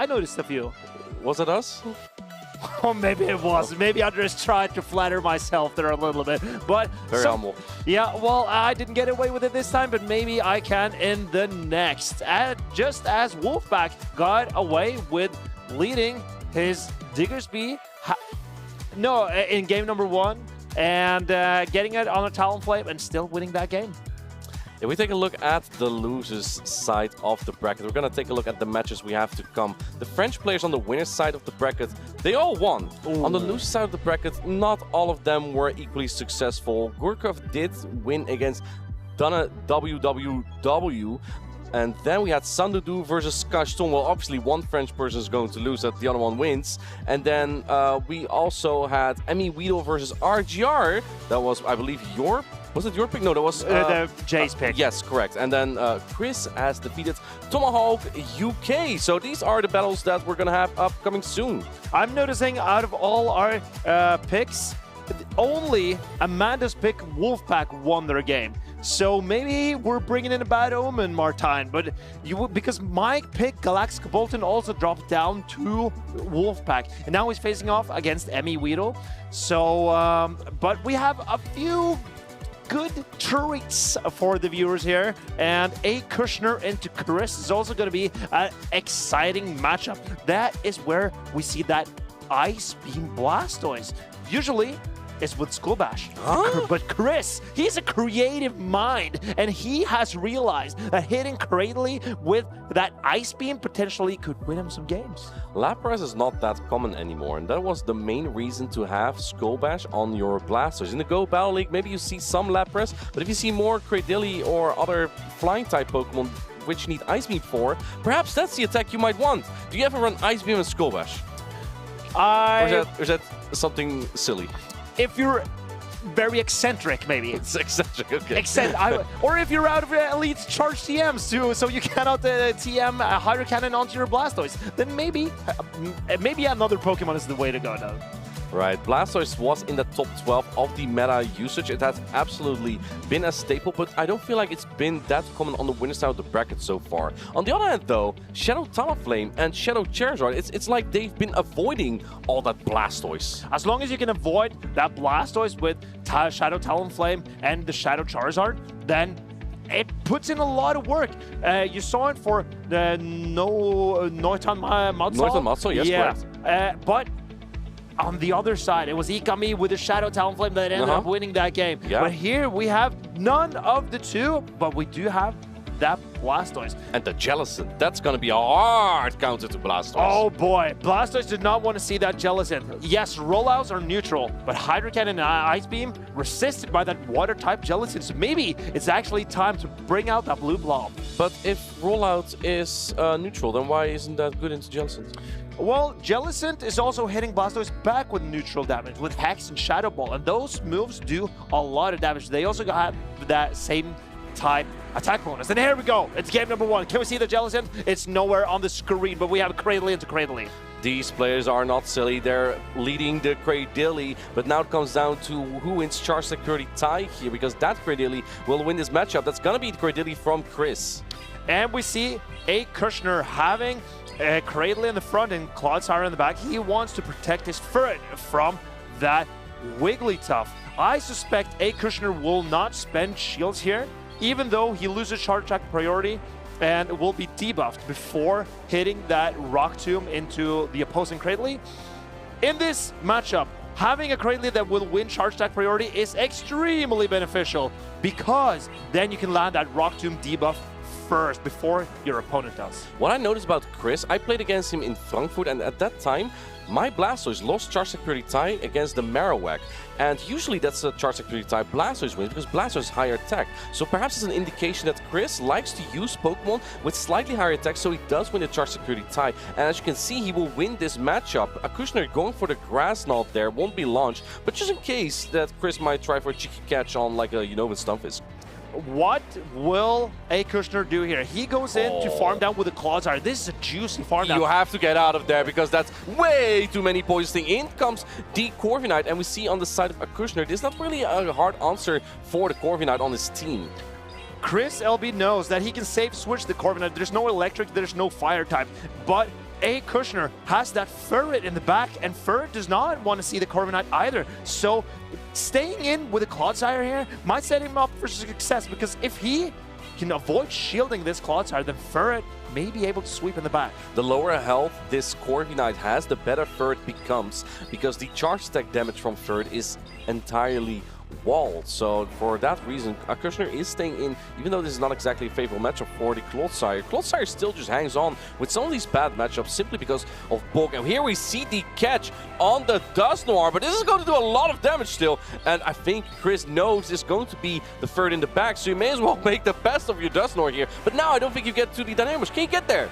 noticed a few. Was it us? Oh, maybe it was. Maybe I just tried to flatter myself there a little bit. But Very humble. Yeah, well, I didn't get away with it this time, but maybe I can in the next. Just as Wolfpack got away with leading his Diggersby in game number 1 and getting it on a Talonflame and still winning that game. If we take a look at the losers side of the bracket, we're going to take a look at the matches we have to come. The French players on the winner's side of the bracket, they all won. Ooh. On the loser side of the bracket, not all of them were equally successful. Gurkov did win against Donna WWW. And then we had Sandudu versus Cockshack. Well, obviously one French person is going to lose, that the other one wins. And then we also had Emmy Weedle versus RGR. That was, I believe, your Was it your pick? No, that was The Jay's pick. Yes, correct. And then Chris has defeated Tomahawk UK. So these are the battles that we're gonna have upcoming soon. I'm noticing out of all our picks, only Amanda's pick Wolfpack won their game. So maybe we're bringing in a bad omen, Martijn. But because my pick Galaxkobolten also dropped down to Wolfpack, and now he's facing off against Emmy Weedle. So, but we have a few good treats for the viewers here, and Akushner into Chris is also going to be an exciting matchup. That is where we see that Ice Beam Blastoise. Usually it's with Skull Bash. But Chris, he's a creative mind, and he has realized that hitting Cradley with that Ice Beam potentially could win him some games. Lapras is not that common anymore, and that was the main reason to have Skull Bash on your Blastoise. In the Go Battle League, maybe you see some Lapras, but if you see more Cradily or other flying-type Pokemon which you need Ice Beam for, perhaps that's the attack you might want. Do you ever run Ice Beam and Skull Bash? Or is that something silly? If you're very eccentric, maybe. It's eccentric, okay. Or if you're out of Elite Charge TMs too, so you cannot TM a Hydro Cannon onto your Blastoise, then maybe another Pokemon is the way to go now. Right, Blastoise was in the top 12 of the meta usage. It has absolutely been a staple, but I don't feel like it's been that common on the winner side of the bracket so far. On the other hand, though, Shadow Talonflame and Shadow Charizard, it's like they've been avoiding all that Blastoise. As long as you can avoid that Blastoise with Shadow Talonflame and the Shadow Charizard, then it puts in a lot of work. You saw it for the Niton Matsu, yes, correct. But on the other side, it was Hikami with the Shadow Talonflame that ended up winning that game. Yeah. But here we have none of the two, but we do have that Blastoise. And the Jellicent, that's going to be a hard counter to Blastoise. Oh boy, Blastoise did not want to see that Jellicent. Yes, rollouts are neutral, but Hydro Cannon and Ice Beam resisted by that Water-type Jellicent. So maybe it's actually time to bring out that Blue Blob. But if rollout is neutral, then why isn't that good into Jellicent? Well, Jellicent is also hitting Blastoise back with neutral damage, with Hex and Shadow Ball, and those moves do a lot of damage. They also have that same type attack bonus. And here we go. It's game number 1. Can we see the Jellicent? It's nowhere on the screen, but we have Cradily into Cradily. These players are not silly. They're leading the Cradily, but now it comes down to who wins Charge Security tie here, because that Cradily will win this matchup. That's going to be the Cradily from Chris. And we see Akushner having Cradily in the front and Clodsire in the back. He wants to protect his ferret from that Wigglytuff. I suspect Akushner will not spend shields here, even though he loses Charge Attack priority and will be debuffed before hitting that Rock Tomb into the opposing Cradily. In this matchup, having a Cradily that will win Charge Attack priority is extremely beneficial, because then you can land that Rock Tomb debuff first before your opponent does. What I noticed about Chris, I played against him in Frankfurt, and at that time my Blastoise lost Charge Security tie against the Marowak, and usually that's a Charge Security tie Blastoise wins because Blastoise has higher attack. So perhaps it's an indication that Chris likes to use Pokemon with slightly higher attack, so he does win the Charge Security tie. And as you can see, he will win this matchup. Akushner going for the Grass Knot there, won't be launched, but just in case that Chris might try for a cheeky catch on like a with Stunfisk. What will Akushner do here? He goes in to farm down with a Clodsire. This is a juicy farm down. You have to get out of there because that's way too many poisoning. In comes the Corviknight, and we see on the side of Akushner, there's not really a hard answer for the Corviknight on his team. Chris LB knows that he can safe switch the Corviknight. There's no electric, there's no fire type, but Akushner has that Ferret in the back, and Ferret does not want to see the Corviknight either. So staying in with a Clodsire here might set him up for success, because if he can avoid shielding this Clodsire, then Ferret may be able to sweep in the back. The lower health this Corviknight has, the better Ferret becomes, because the charge attack damage from Ferret is entirely walled. So for that reason, Akushner is staying in, even though this is not exactly a favorable matchup for the Clodsire. Clodsire still just hangs on with some of these bad matchups simply because of bulk. And here we see the catch on the Dusknoir, but this is going to do a lot of damage still. And I think Chris knows it's going to be the Ferret in the back, so you may as well make the best of your Dusknoir here. But now I don't think you get to the Dynamics. Can you get there?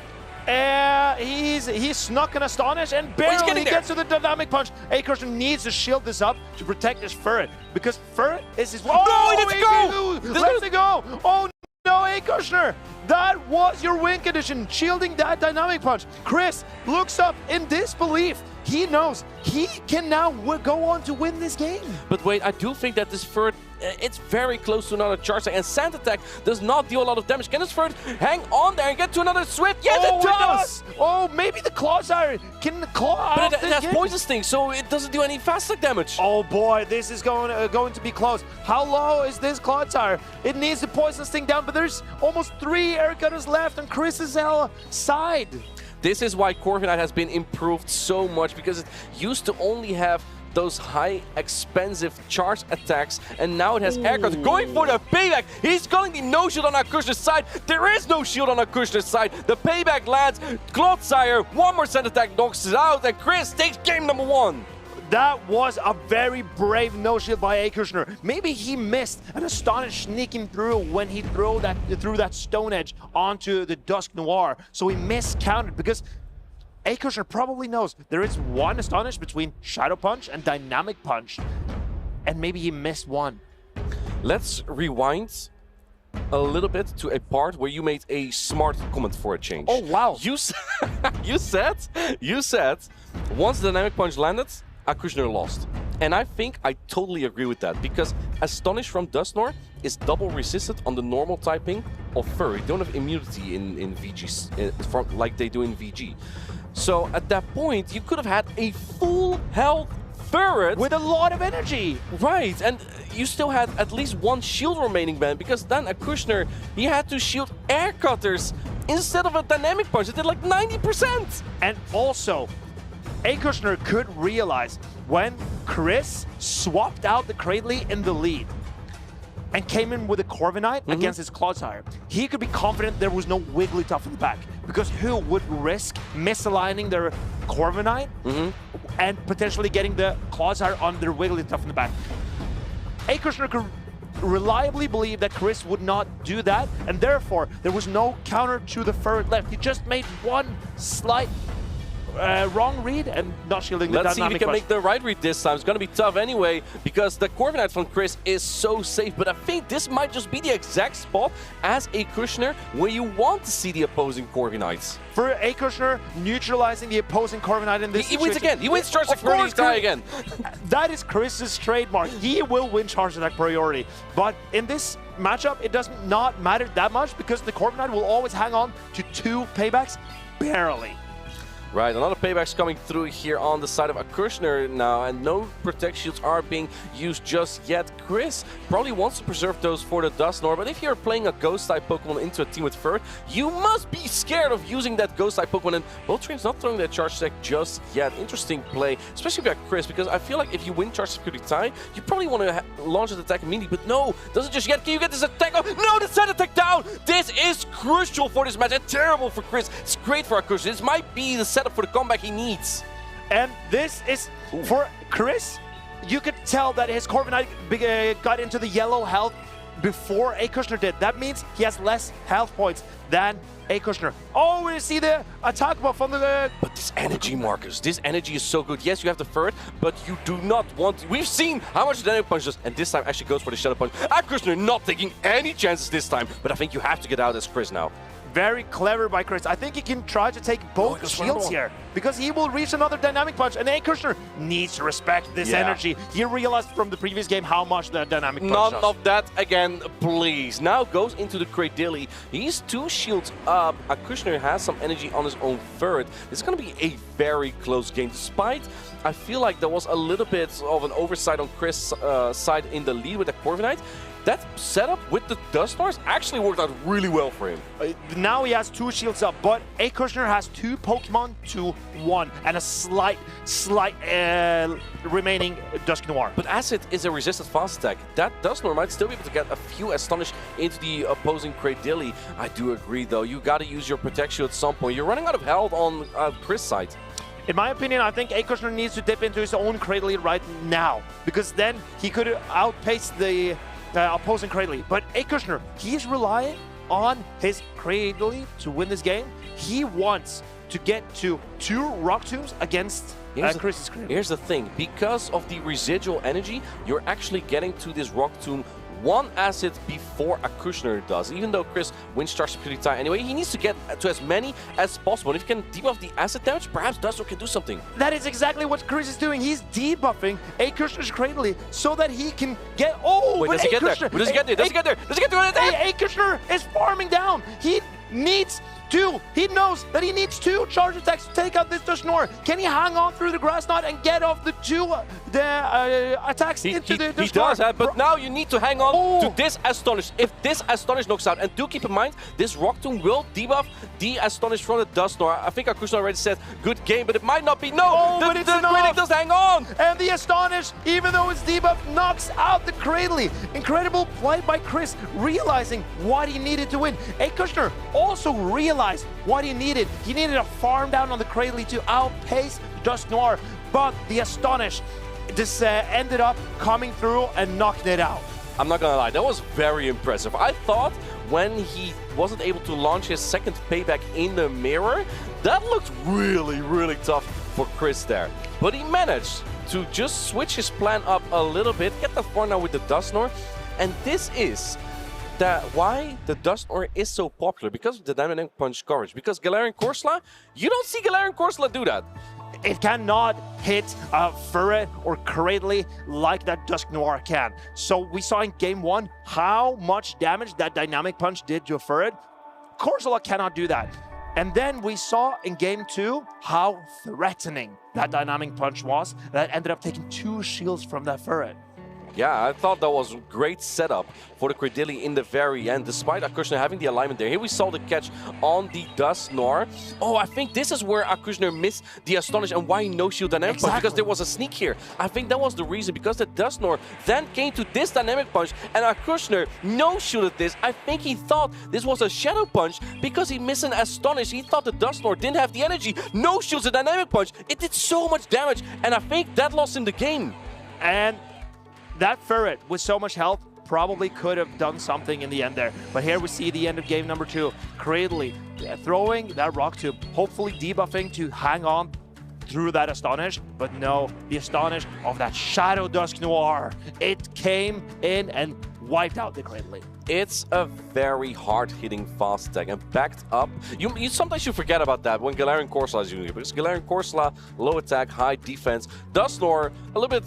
He snuck an Astonish and barely gets to the Dynamic Punch. Akushner needs to shield this up to protect his Ferret because Ferret is his. Oh, no, he needs to go! Let's go! Oh no, Akushner! That was your win condition, shielding that Dynamic Punch. Chris looks up in disbelief. He knows he can now go on to win this game. But wait, I do think that this Ferret, it's very close to another charge attack, and Sand Attack does not deal a lot of damage. Can this Ferret hang on there and get to another Swift? Yes, it does! Oh, maybe the Claws are can claw But out it has Poison Sting, so it doesn't do any fast attack damage. Oh boy, this is going to be close. How low is this Claw Tire? It needs the Poison Sting down, but there's almost 3 air cutters left on Chris's side. This is why Corviknight has been improved so much, because it used to only have those high, expensive charge attacks, and now it has air cutters going for the payback. He's calling the no shield on Akushner's side. There is no shield on Akushner's side. The payback lands. Clodsire, one more sand attack knocks it out, and Chris takes game number 1. That was a very brave no-shield by Akushner. Maybe he missed an Astonish sneaking through when he threw that Stone Edge onto the Dusk Noir. So he miscounted because Akushner probably knows there is one Astonish between Shadow Punch and Dynamic Punch. And maybe he missed one. Let's rewind a little bit to a part where you made a smart comment for a change. Oh, wow. You said, once the Dynamic Punch landed, Akushner lost. And I think I totally agree with that, because Astonish from Dusknoir is double resisted on the normal typing of Furry. They don't have immunity in VG, like they do in VG. So at that point, you could have had a full health Ferret with a lot of energy. Right, and you still had at least one shield remaining, man, because then Akushner, he had to shield air cutters instead of a Dynamic Punch. It did like 90%. And also, Akushner could realize when Chris swapped out the Cradley in the lead and came in with a Corviknight against his Clodsire, he could be confident there was no Wigglytuff in the back, because who would risk misaligning their Corviknight and potentially getting the Clodsire on their Wigglytuff in the back? Akushner could reliably believe that Chris would not do that, and therefore there was no counter to the Ferret left. He just made one slight wrong read and not shielding the Let's see if he can make the right read this time. It's going to be tough anyway, because the Corviknight from Chris is so safe. But I think this might just be the exact spot as Akushner where you want to see the opposing Corviknights. For Akushner, neutralizing the opposing Corviknight in this He wins again. He wins charge attack priority again. That is Chris's trademark. He will win charge attack priority. But in this matchup, it does not matter that much, because the Corviknight will always hang on to 2 paybacks, barely. Right, a lot of paybacks coming through here on the side of Akushner now, and no Protect Shields are being used just yet. Chris probably wants to preserve those for the Dusknoir, but if you're playing a Ghost-type Pokemon into a team with Ferret, you must be scared of using that Ghost-type Pokemon, and Voltrain's not throwing that Charge Attack just yet. Interesting play, especially by Chris, because I feel like if you win Charge Security Tie, you probably want to launch an attack immediately, but no, doesn't just yet. Can you get this attack? Oh, no, the set attack down! This is crucial for this match, and terrible for Chris. It's great for Akushner. This might be the setup for the comeback he needs. And this is, for Chris, you could tell that his Corviknight got into the yellow health before Akushner did. That means he has less health points than Akushner. Oh, we see the attack buff on the... But this energy, Marcus, this energy is so good. Yes, you have the Ferret, but you do not want... We've seen how much Dynamic Punch does, and this time actually goes for the Shadow Punch. Akushner not taking any chances this time, but I think you have to get out as Chris now. Very clever by Chris. I think he can try to take both shields here, because he will reach another Dynamic Punch, and Akushner needs to respect this energy. He realized from the previous game how much the Dynamic Punch None does. of that again, please. Now goes into the Cradilly. He's 2 shields up. Akushner has some energy on his own Ferret. It's going to be a very close game, despite I feel like there was a little bit of an oversight on Chris' side in the lead with the Corviknight. That setup with the Dusknoirs actually worked out really well for him. Now he has 2 shields up, but Akushner has 2 Pokemon to 1 and a slight remaining Dusknoir. But as it is a resisted fast attack, that Dusknoir might still be able to get a few Astonish into the opposing Cradilly. I do agree though, you gotta use your Protect Shield at some point. You're running out of health on Chris' side. In my opinion, I think Akushner needs to dip into his own Cradilly right now, because then he could outpace the opposing Cradilly. But Akushner, he's relying on his Cradley to win this game. He wants to get to 2 Rock Tombs against Chris's Cradley. Here's the thing, because of the residual energy, you're actually getting to this Rock Tomb 1 asset before Akushner does. Even though Chris win starts pretty tight anyway, he needs to get to as many as possible. And if he can debuff the asset damage, perhaps Duster can do something. That is exactly what Chris is doing. He's debuffing Akushner's Cradley so that he can get... Oh, wait, does he get there? Does he get there? Does he get there? Does he get there? Akushner is farming down. He needs 2. He knows that he needs 2 charge attacks to take out this Dushnor. Can he hang on through the Grass Knot and get off the 2 attacks into the Dushnor? He does that, but now you need to hang on to this Astonish. If this Astonish knocks out, and do keep in mind, this Rock Tomb will debuff the Astonish from the Dushnor. I think Akushner already said good game, but it might not be. No, but it's the Cradley does hang on. And the Astonish, even though it's debuff, knocks out the Cradley. Incredible play by Chris, realizing what he needed to win. Akushner also realized what he needed. He needed a farm down on the Cradley to outpace Dusk Noir, but the Astonish just ended up coming through and knocking it out. I'm not gonna lie, that was very impressive. I thought when he wasn't able to launch his second payback in the mirror, that looked really, really tough for Chris there. But he managed to just switch his plan up a little bit, get the farm now with the Dustnor, and this is why the Dustnor is so popular, because of the Dynamic Punch coverage. Because Galarian Corsola, you don't see Galarian Corsola do that. It cannot hit a Furret or Cradley like that Dusk Noir can. So we saw in game 1 how much damage that Dynamic Punch did to a Furret. Corsola cannot do that. And then we saw in game 2 how threatening that Dynamic Punch was. That ended up taking 2 shields from that Furret. Yeah, I thought that was a great setup for the Cradilli in the very end, despite Akushner having the alignment there. Here we saw the catch on the Dustnor. Oh, I think this is where Akushner missed the Astonish and why he no-shield Dynamic Punch, because there was a sneak here. I think that was the reason, because the Dustnor then came to this Dynamic Punch and Akushner no-shielded this. I think he thought this was a Shadow Punch because he missed an Astonish. He thought the Dustnor didn't have the energy. No-shields the Dynamic Punch. It did so much damage, and I think that lost him the game. And that Furret, with so much health, probably could have done something in the end there. But here we see the end of game number 2. Cradley throwing that Rock Tube, hopefully debuffing to hang on through that Astonish. But no, the Astonish of that Shadow Dusk Noir, it came in and wiped out the Cradley. It's a very hard-hitting fast attack and backed up. You sometimes you forget about that when Galarian Corsola is using it, because Galarian Corsola, low attack, high defense. Dustnor, a little bit,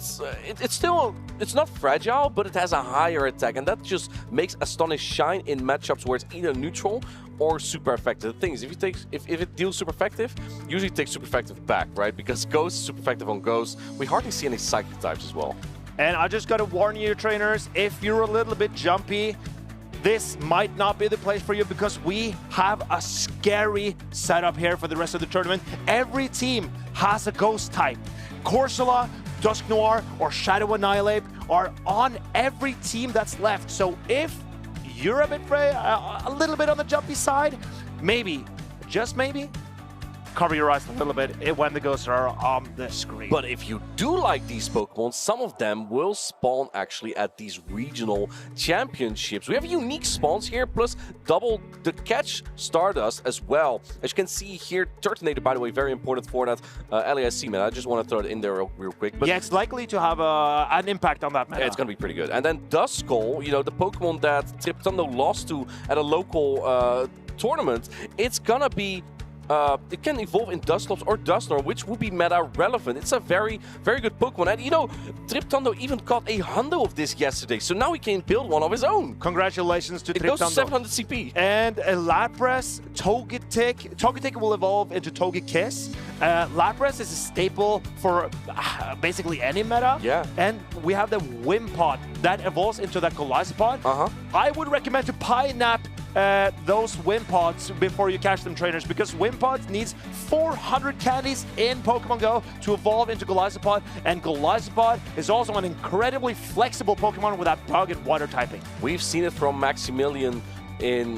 it's not fragile, but it has a higher attack, and that just makes Astonish shine in matchups where it's either neutral or super effective. The thing is, if it deals super effective, usually it takes super effective back, right? Because Ghost is super effective on Ghost. We hardly see any Psychic types as well. And I just gotta warn you, trainers, if you're a little bit jumpy, this might not be the place for you, because we have a scary setup here for the rest of the tournament. Every team has a Ghost type. Corsola, Dusk Noir, or Shadow Annihilate are on every team that's left. So if you're a little bit on the jumpy side, maybe, just maybe, cover your eyes a little bit when the ghosts are on the screen. But if you do like these Pokemon, some of them will spawn actually at these regional championships. We have unique spawns here, plus double the catch Stardust as well. As you can see here, Turtonator, by the way, very important for that LASC meta. I just want to throw it in there real quick. But yeah, it's likely to have an impact on that meta. Yeah, it's going to be pretty good. And then Duskull, you know, the Pokemon that Triptundo lost to at a local tournament, it's going to be it can evolve in Dusclops or Dustnor, which would be meta relevant. It's a very, very good Pokemon. And you know, Triptundo even caught a hundo of this yesterday, so now he can build one of his own. Congratulations to Triptundo. It goes to 700 CP. And Lapras, Togetic. Togetic will evolve into Togekiss. Lapras is a staple for basically any meta. Yeah. And we have the Wimpod that evolves into that Golisopod. I would recommend to Pineap those Wimpods before you catch them, trainers, because Wimpods needs 400 candies in Pokemon Go to evolve into Golisopod, and Golisopod is also an incredibly flexible Pokemon with that dog and water typing. We've seen it from Maximilian in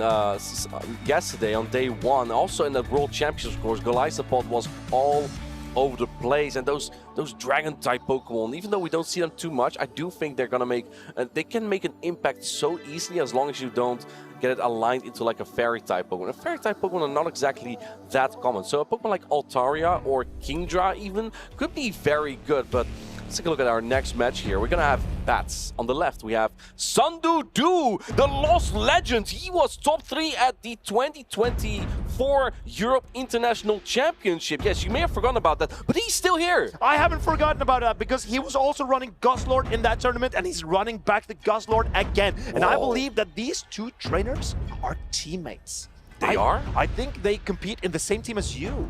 yesterday on day 1. Also in the World Championships, of course, Golisopod was all over the place, and those those dragon-type Pokemon. Even though we don't see them too much, I do think they're gonna make they can make an impact so easily as long as you don't get it aligned into like a fairy-type Pokemon. A fairy-type Pokemon are not exactly that common. So a Pokemon like Altaria or Kingdra even could be very good, but let's take a look at our next match here. We're gonna have Bats. On the left, we have Sandudu, the lost legend. He was top 3 at the 2024 Europe International Championship. Yes, you may have forgotten about that, but he's still here. I haven't forgotten about that because he was also running Guzzlord in that tournament, and he's running back the Guzzlord again. And I believe that these two trainers are teammates. They are? I think they compete in the same team as you.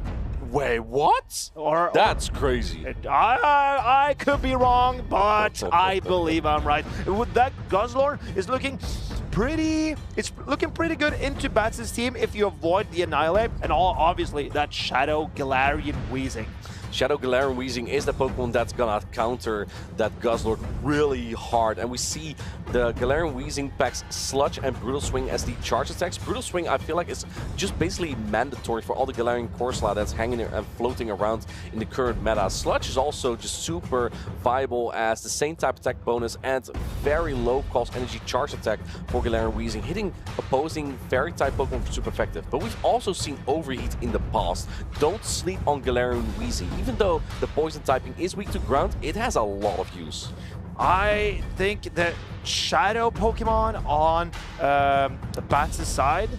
Wait, what? That's crazy. I could be wrong, but I believe I'm right. With that, Guzzlord is looking pretty. It's looking pretty good into Bats' team if you avoid the Annihilate and obviously that Shadow Galarian Weezing. Shadow Galarian Weezing is the Pokemon that's gonna counter that Guzzlord really hard. And we see the Galarian Weezing packs Sludge and Brutal Swing as the charge attacks. Brutal Swing, I feel like, is just basically mandatory for all the Galarian Corsola that's hanging there and floating around in the current meta. Sludge is also just super viable as the same type attack bonus and very low cost energy charge attack for Galarian Weezing, hitting opposing fairy type Pokemon super effective. But we've also seen Overheat in the past. Don't sleep on Galarian Weezing. Even though the poison typing is weak to ground, it has a lot of use. I think that Shadow Pokemon on Bats' side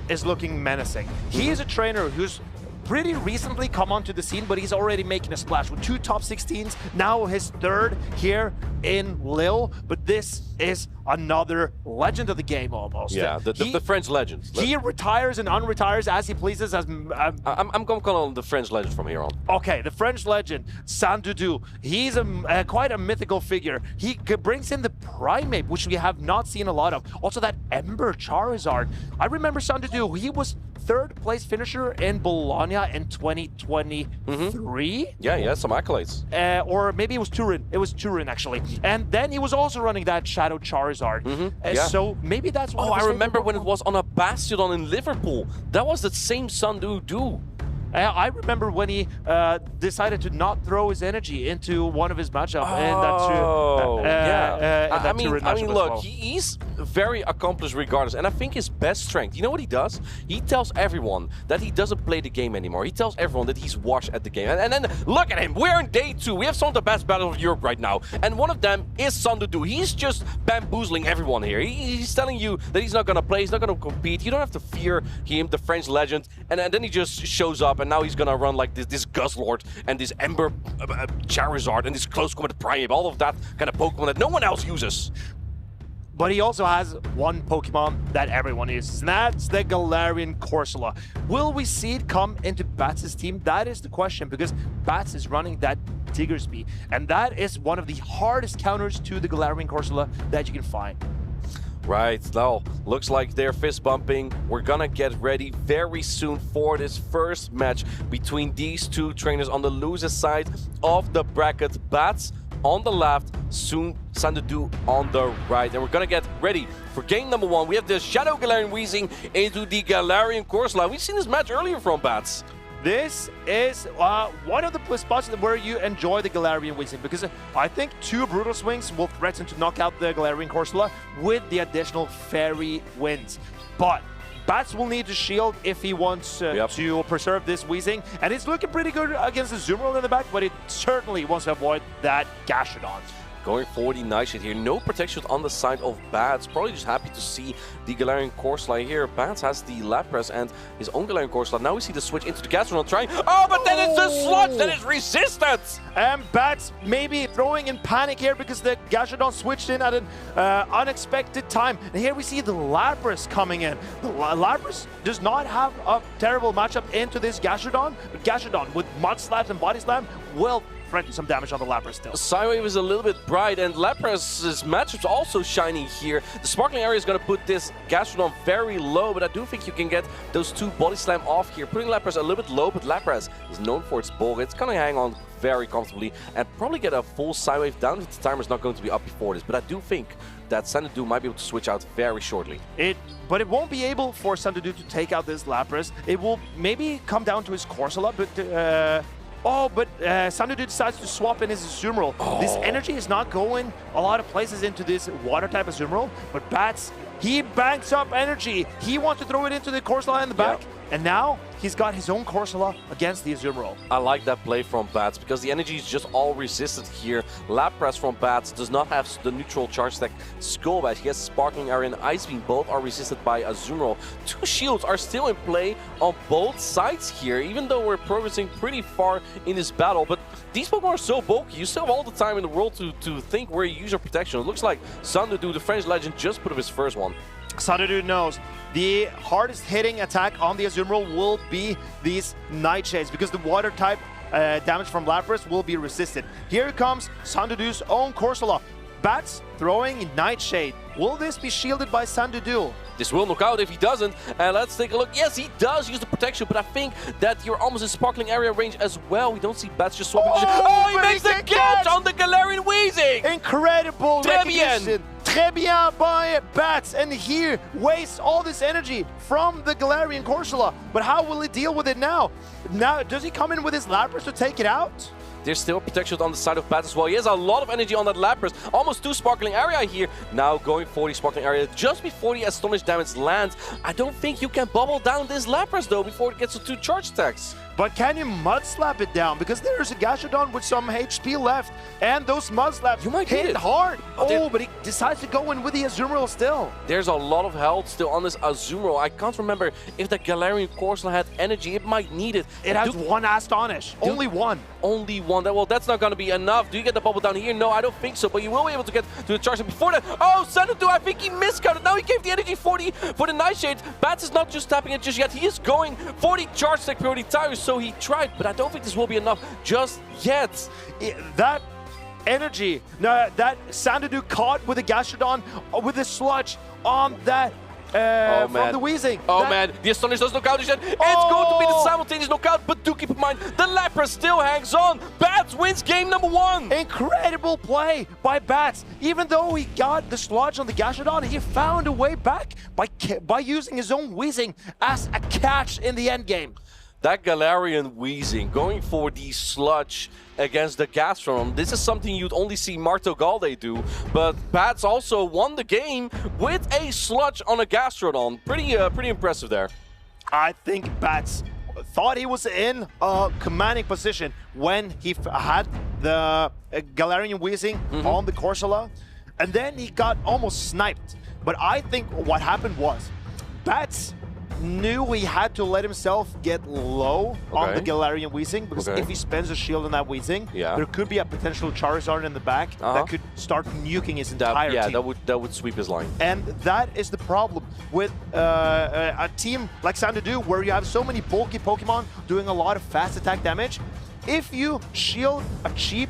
is looking menacing. He is a trainer who's pretty recently come onto the scene, but he's already making a splash with 2 top 16s, now his 3rd here in Lille, but this is another legend of the game almost. Yeah, the French legend. He retires and unretires as he pleases. As I'm going to call him the French legend from here on. Okay, the French legend, Sandudu. He's quite a mythical figure. He brings in the Primate, which we have not seen a lot of. Also that Ember Charizard. I remember Sandudu, he was 3rd place finisher in Bologna in 2023. Yeah, some accolades. Or maybe it was Turin. It was Turin, actually. And then he was also running that Shadow Charizard. So maybe that's one of his I remember when it Pokemon. was on a Bastion in Liverpool. That was the same Sandudu. I remember when he decided to not throw his energy into one of his matchups. I mean, look, he's very accomplished regardless, and I think his best strength, you know what he does? He tells everyone that he doesn't play the game anymore. He tells everyone that he's washed at the game. And then look at him, we're in day 2. We have some of the best battles of Europe right now, and one of them is Sandudu. He's just bamboozling everyone here. He's telling you that he's not gonna play, he's not gonna compete. You don't have to fear him, the French legend, and then he just shows up, and now he's gonna run like this Guzzlord and this Ember Charizard and this Close Combat Primate, all of that kind of Pokemon that no one else uses. But he also has one Pokemon that everyone uses, and that's the Galarian Corsola. Will we see it come into Bats' team? That is the question, because Bats is running that Diggersby, and that is one of the hardest counters to the Galarian Corsola that you can find. Right, now, looks like they're fist bumping. We're gonna get ready very soon for this first match between these two trainers on the loser side of the bracket. Bats on the left, soon Sandudu on the right. And we're gonna get ready for game number 1. We have the Shadow Galarian Weezing into the Galarian Corsola. We've seen this match earlier from Bats. This is one of the spots where you enjoy the Galarian Weezing, because I think 2 Brutal Swings will threaten to knock out the Galarian Corsola with the additional Fairy Winds. But Bats will need to shield if he wants to preserve this Weezing, and it's looking pretty good against the Zoomerl in the back, but it certainly wants to avoid that Gashadon. Going for the nice shit here. No protection on the side of Bats. Probably just happy to see the Galarian Corsola here. Bats has the Lapras and his own Galarian Corsola. Now we see the switch into the Gastrodon trying. Oh, but then it's a Sludge that is resistant! And Bats maybe throwing in panic here because the Gashadon switched in at an unexpected time. And here we see the Lapras coming in. The Lapras does not have a terrible matchup into this Gashadon, but Gashadon with Mud Slaps and Body Slam will threaten some damage on the Lapras still. Psywave is a little bit bright, and Lapras' matchup's also shiny here. The Sparkling Area is going to put this Gastrodon very low, but I do think you can get those 2 Body Slam off here, putting Lapras a little bit low, but Lapras is known for its bulk. It's going to hang on very comfortably and probably get a full Psywave down if the timer's not going to be up before this, but I do think that Sandudu might be able to switch out very shortly. But it won't be able for Sandudu to take out this Lapras. It will maybe come down to his Corsola, but Oh, but Sandudu decides to swap in his Azumarill. This energy is not going a lot of places into this water-type Azumarill, but Bats, he banks up energy. He wants to throw it into the Corsola in the back, and now he's got his own Corsola against the Azumarill. I like that play from Bats because the energy is just all resisted here. Lapras from Bats does not have the neutral charge stack. Skullbat, he has Sparkling Area and Ice Beam. Both are resisted by Azumarill. 2 shields are still in play on both sides here, even though we're progressing pretty far in this battle. But these Pokemon are so bulky, you still have all the time in the world to think where you use your protection. It looks like Sandudu, the French legend, just put up his first one. Sandudu knows the hardest hitting attack on the Azumarill will be these Nightshades because the water type damage from Lapras will be resisted. Here comes Sandudu's own Corsola. Bats throwing Nightshade. Will this be shielded by Sandudu? This will knock out if he doesn't. And let's take a look. Yes, he does use the protection, but I think that you're almost in Sparkling Area range as well. We don't see Bats just swapping. Oh, he makes the catch on the Galarian Weezing! Incredible recognition. Très bien by Bats, and here wastes all this energy from the Galarian Corsola. But how will he deal with it now? Now, does he come in with his Lapras to take it out? There's still protection on the side of Bats as well. He has a lot of energy on that Lapras. Almost 2 Sparkling Area here. Now going for the Sparkling Area just before the Astonish damage lands. I don't think you can bubble down this Lapras though before it gets to 2 charge stacks. But can you Mud Slap it down? Because there's a Gastrodon with some HP left, and those Mud Slaps hit it hard. Oh, but he decides to go in with the Azumarill still. There's a lot of health still on this Azumarill. I can't remember if the Galarian Corsola had energy. It might need it. It has one Astonish. Only one. Only one. Well, that's not going to be enough. Do you get the bubble down here? No, I don't think so. But you will be able to get to the charge. Before that, oh, Sandudu, I think he miscounted. Now he gave the energy for the Nightshade. Bats is not just tapping it just yet. He is going for the charge stack priority, so he tried. But I don't think this will be enough just yet. That energy, that Sandudu caught with the Gastrodon, with the Sludge on that from the Weezing. Man, the Astonish does knock out yet. It's going to be the simultaneous knockout, but do keep in mind, the Lapras still hangs on. Bats wins game number 1. Incredible play by Bats. Even though he got the Sludge on the Gastrodon, he found a way back by using his own Weezing as a catch in the end game. That Galarian Weezing going for the Sludge against the Gastrodon. This is something you'd only see Marto Galde do, but Bats also won the game with a Sludge on a Gastrodon. Pretty impressive there. I think Bats thought he was in a commanding position when he had the Galarian Weezing on the Corsola, and then he got almost sniped. But I think what happened was Bats knew he had to let himself get low on the Galarian Weezing, because if he spends a shield on that Weezing, there could be a potential Charizard in the back that could start nuking his entire team. that would sweep his line. And that is the problem with a team like Sandudu, where you have so many bulky Pokemon doing a lot of fast attack damage. If you shield a cheap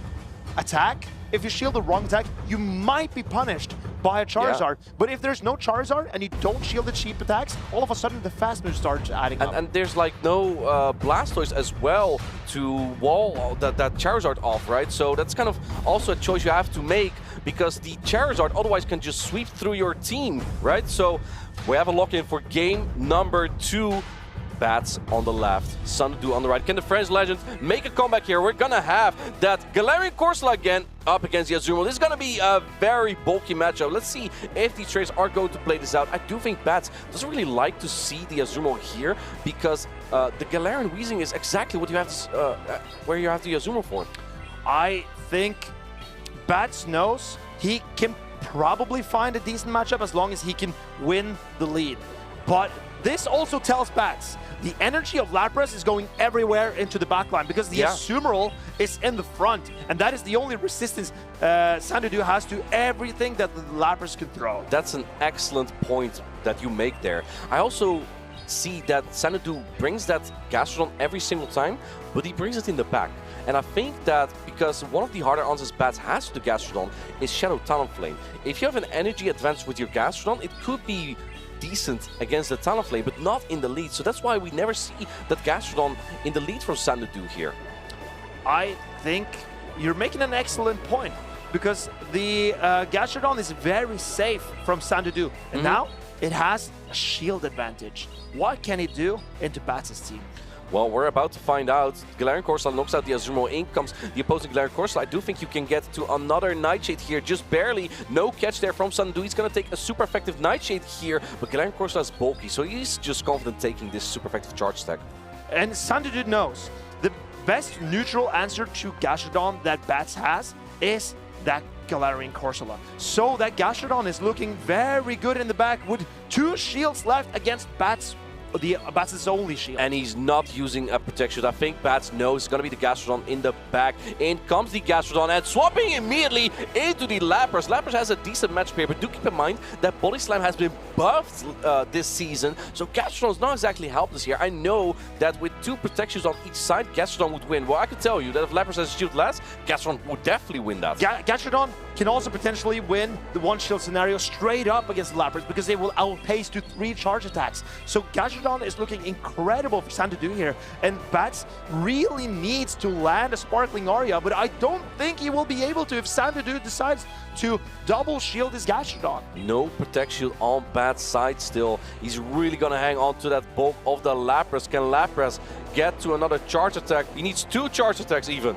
attack, if you shield the wrong attack, you might be punished by a Charizard. But if there's no Charizard and you don't shield the cheap attacks, all of a sudden the fast move starts adding up. And there's like no Blastoise as well to wall that Charizard off, right? So that's kind of also a choice you have to make, because the Charizard otherwise can just sweep through your team, right? So we have a lock-in for game number 2. Bats on the left, Sandudu on the right. Can the French legend make a comeback here? We're gonna have that Galarian Corsola again up against the Azumarill. This is gonna be a very bulky matchup. Let's see if these traders are going to play this out. I do think Bats doesn't really like to see the Azumarill here, because the Galarian Weezing is exactly what you have to, where you have the Azumarill for. I think Bats knows he can probably find a decent matchup as long as he can win the lead. But this also tells Bats the energy of Lapras is going everywhere into the backline, because the Azumarill is in the front, and that is the only resistance Sandudu has to everything that the Lapras can throw. That's an excellent point that you make there. I also see that Sandudu brings that Gastrodon every single time, but he brings it in the back. And I think that because one of the harder answers Bats has to the Gastrodon is Shadow Talonflame. If you have an energy advantage with your Gastrodon, it could be decent against the Talonflame, but not in the lead. So that's why we never see that Gastrodon in the lead from Sandudu here. I think you're making an excellent point, because the Gastrodon is very safe from Sandudu, and now it has a shield advantage. What can it do into Bats' team? Well, we're about to find out. Galarian Corsola knocks out the Azumarill. In comes the opposing Galarian Corsola. I do think you can get to another Nightshade here, just barely. No catch there from Sandudu. He's going to take a super effective Nightshade here, but Galarian Corsola is bulky, so he's just confident taking this super effective charge stack. And Sandudu knows the best neutral answer to Gastrodon that Bats has is that Galarian Corsola. So that Gastrodon is looking very good in the back with 2 shields left against Bats. Bats' only shield. And he's not using a protection. I think Bats knows it's going to be the Gastrodon in the back. In comes the Gastrodon and swapping immediately into the Lapras. Lapras has a decent matchup here, but do keep in mind that Body Slam has been buffed this season, so Gastrodon is not exactly helpless here. I know that with 2 protections on each side, Gastrodon would win. Well, I can tell you that if Lapras has a shield less, Gastrodon would definitely win that. Gastrodon can also potentially win the 1-shield scenario straight up against Lapras because they will outpace to 3 charge attacks. So Gastrodon is looking incredible for Sandudu here, and Bats really needs to land a Sparkling Aria, but I don't think he will be able to if Sandudu decides to double shield his Gastrodon. No protection on Bats' side still. He's really gonna hang on to that bulk of the Lapras. Can Lapras get to another charge attack? He needs 2 charge attacks even.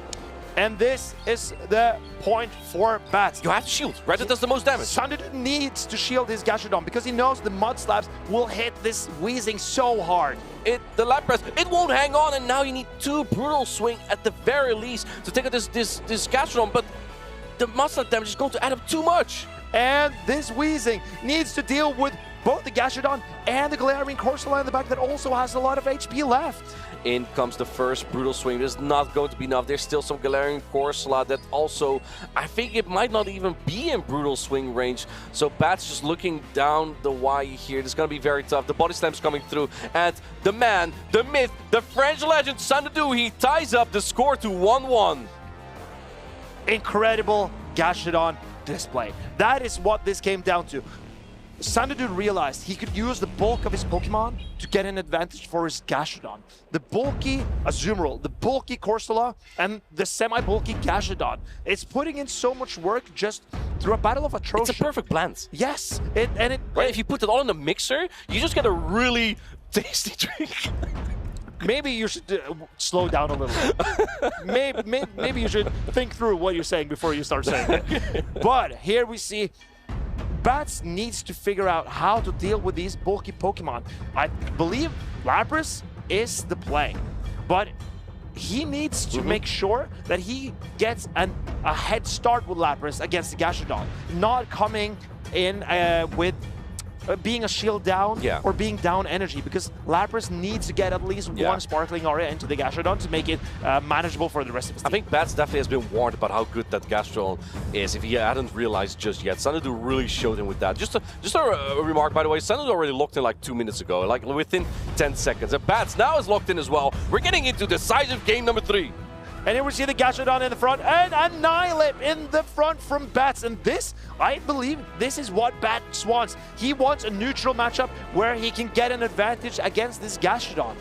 And this is the point for Bats. You have to shield, right? That does the most damage. Sandudu needs to shield his Gastrodon because he knows the Mud Slabs will hit this Weezing so hard. The Lapras, it won't hang on, and now you need 2 Brutal Swing at the very least to take out this Gastrodon, but the Mud Slab damage is going to add up too much. And this Weezing needs to deal with both the Gastrodon and the Galarian Corsola in the back that also has a lot of HP left. In comes the first Brutal Swing. There's not going to be enough. There's still some Galarian Corsola that also, I think it might not even be in Brutal Swing range. So Bats just looking down the Y here. This is going to be very tough. The Body Slam's coming through. And the man, the myth, the French legend, Sandudu, he ties up the score to 1-1. Incredible Gastrodon display. That is what this came down to. Sandudu realized he could use the bulk of his Pokemon to get an advantage for his Gastrodon. The bulky Azumarill, the bulky Corsola, and the semi-bulky Gastrodon. It's putting in so much work just through a battle of atrocious. It's a perfect blend. Yes, right, if you put it all in the mixer, you just get a really tasty drink. Maybe you should slow down a little. maybe you should think through what you're saying before you start saying it. But here we see Bats needs to figure out how to deal with these bulky Pokemon. I believe Lapras is the play, but he needs to make sure that he gets a head start with Lapras against the Gastrodon, not coming in with being a shield down or being down energy, because Lapras needs to get at least 1 Sparkling Aria into the Gastrodon to make it manageable for the rest of his team. I think Bats definitely has been warned about how good that Gastrodon is, if he hadn't realized just yet. Sandudu really showed him with that. Just a remark, by the way, Sandudu already locked in like 2 minutes ago, like within 10 seconds. And Bats now is locked in as well. We're getting into decisive game number 3. And here we see the Gastrodon in the front and Annihilate in the front from Bats. And this, I believe, this is what Bats wants. He wants a neutral matchup where he can get an advantage against this Gastrodon.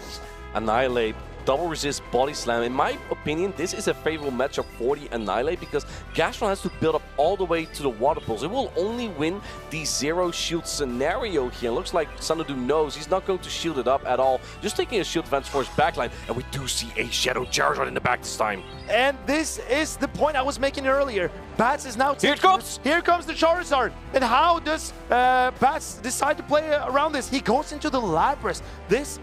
Annihilate, double resist, Body Slam. In my opinion, this is a favorable matchup for the Annihilate because Gastrodon has to build up all the way to the water pools. It will only win the 0 shield scenario here. It looks like Sandudu knows he's not going to shield it up at all. Just taking a shield advantage for his backline. And we do see a Shadow Charizard in the back this time. And this is the point I was making earlier. Bats is now... Here it comes! Here comes the Charizard. And how does Bats decide to play around this? He goes into the Lapras. This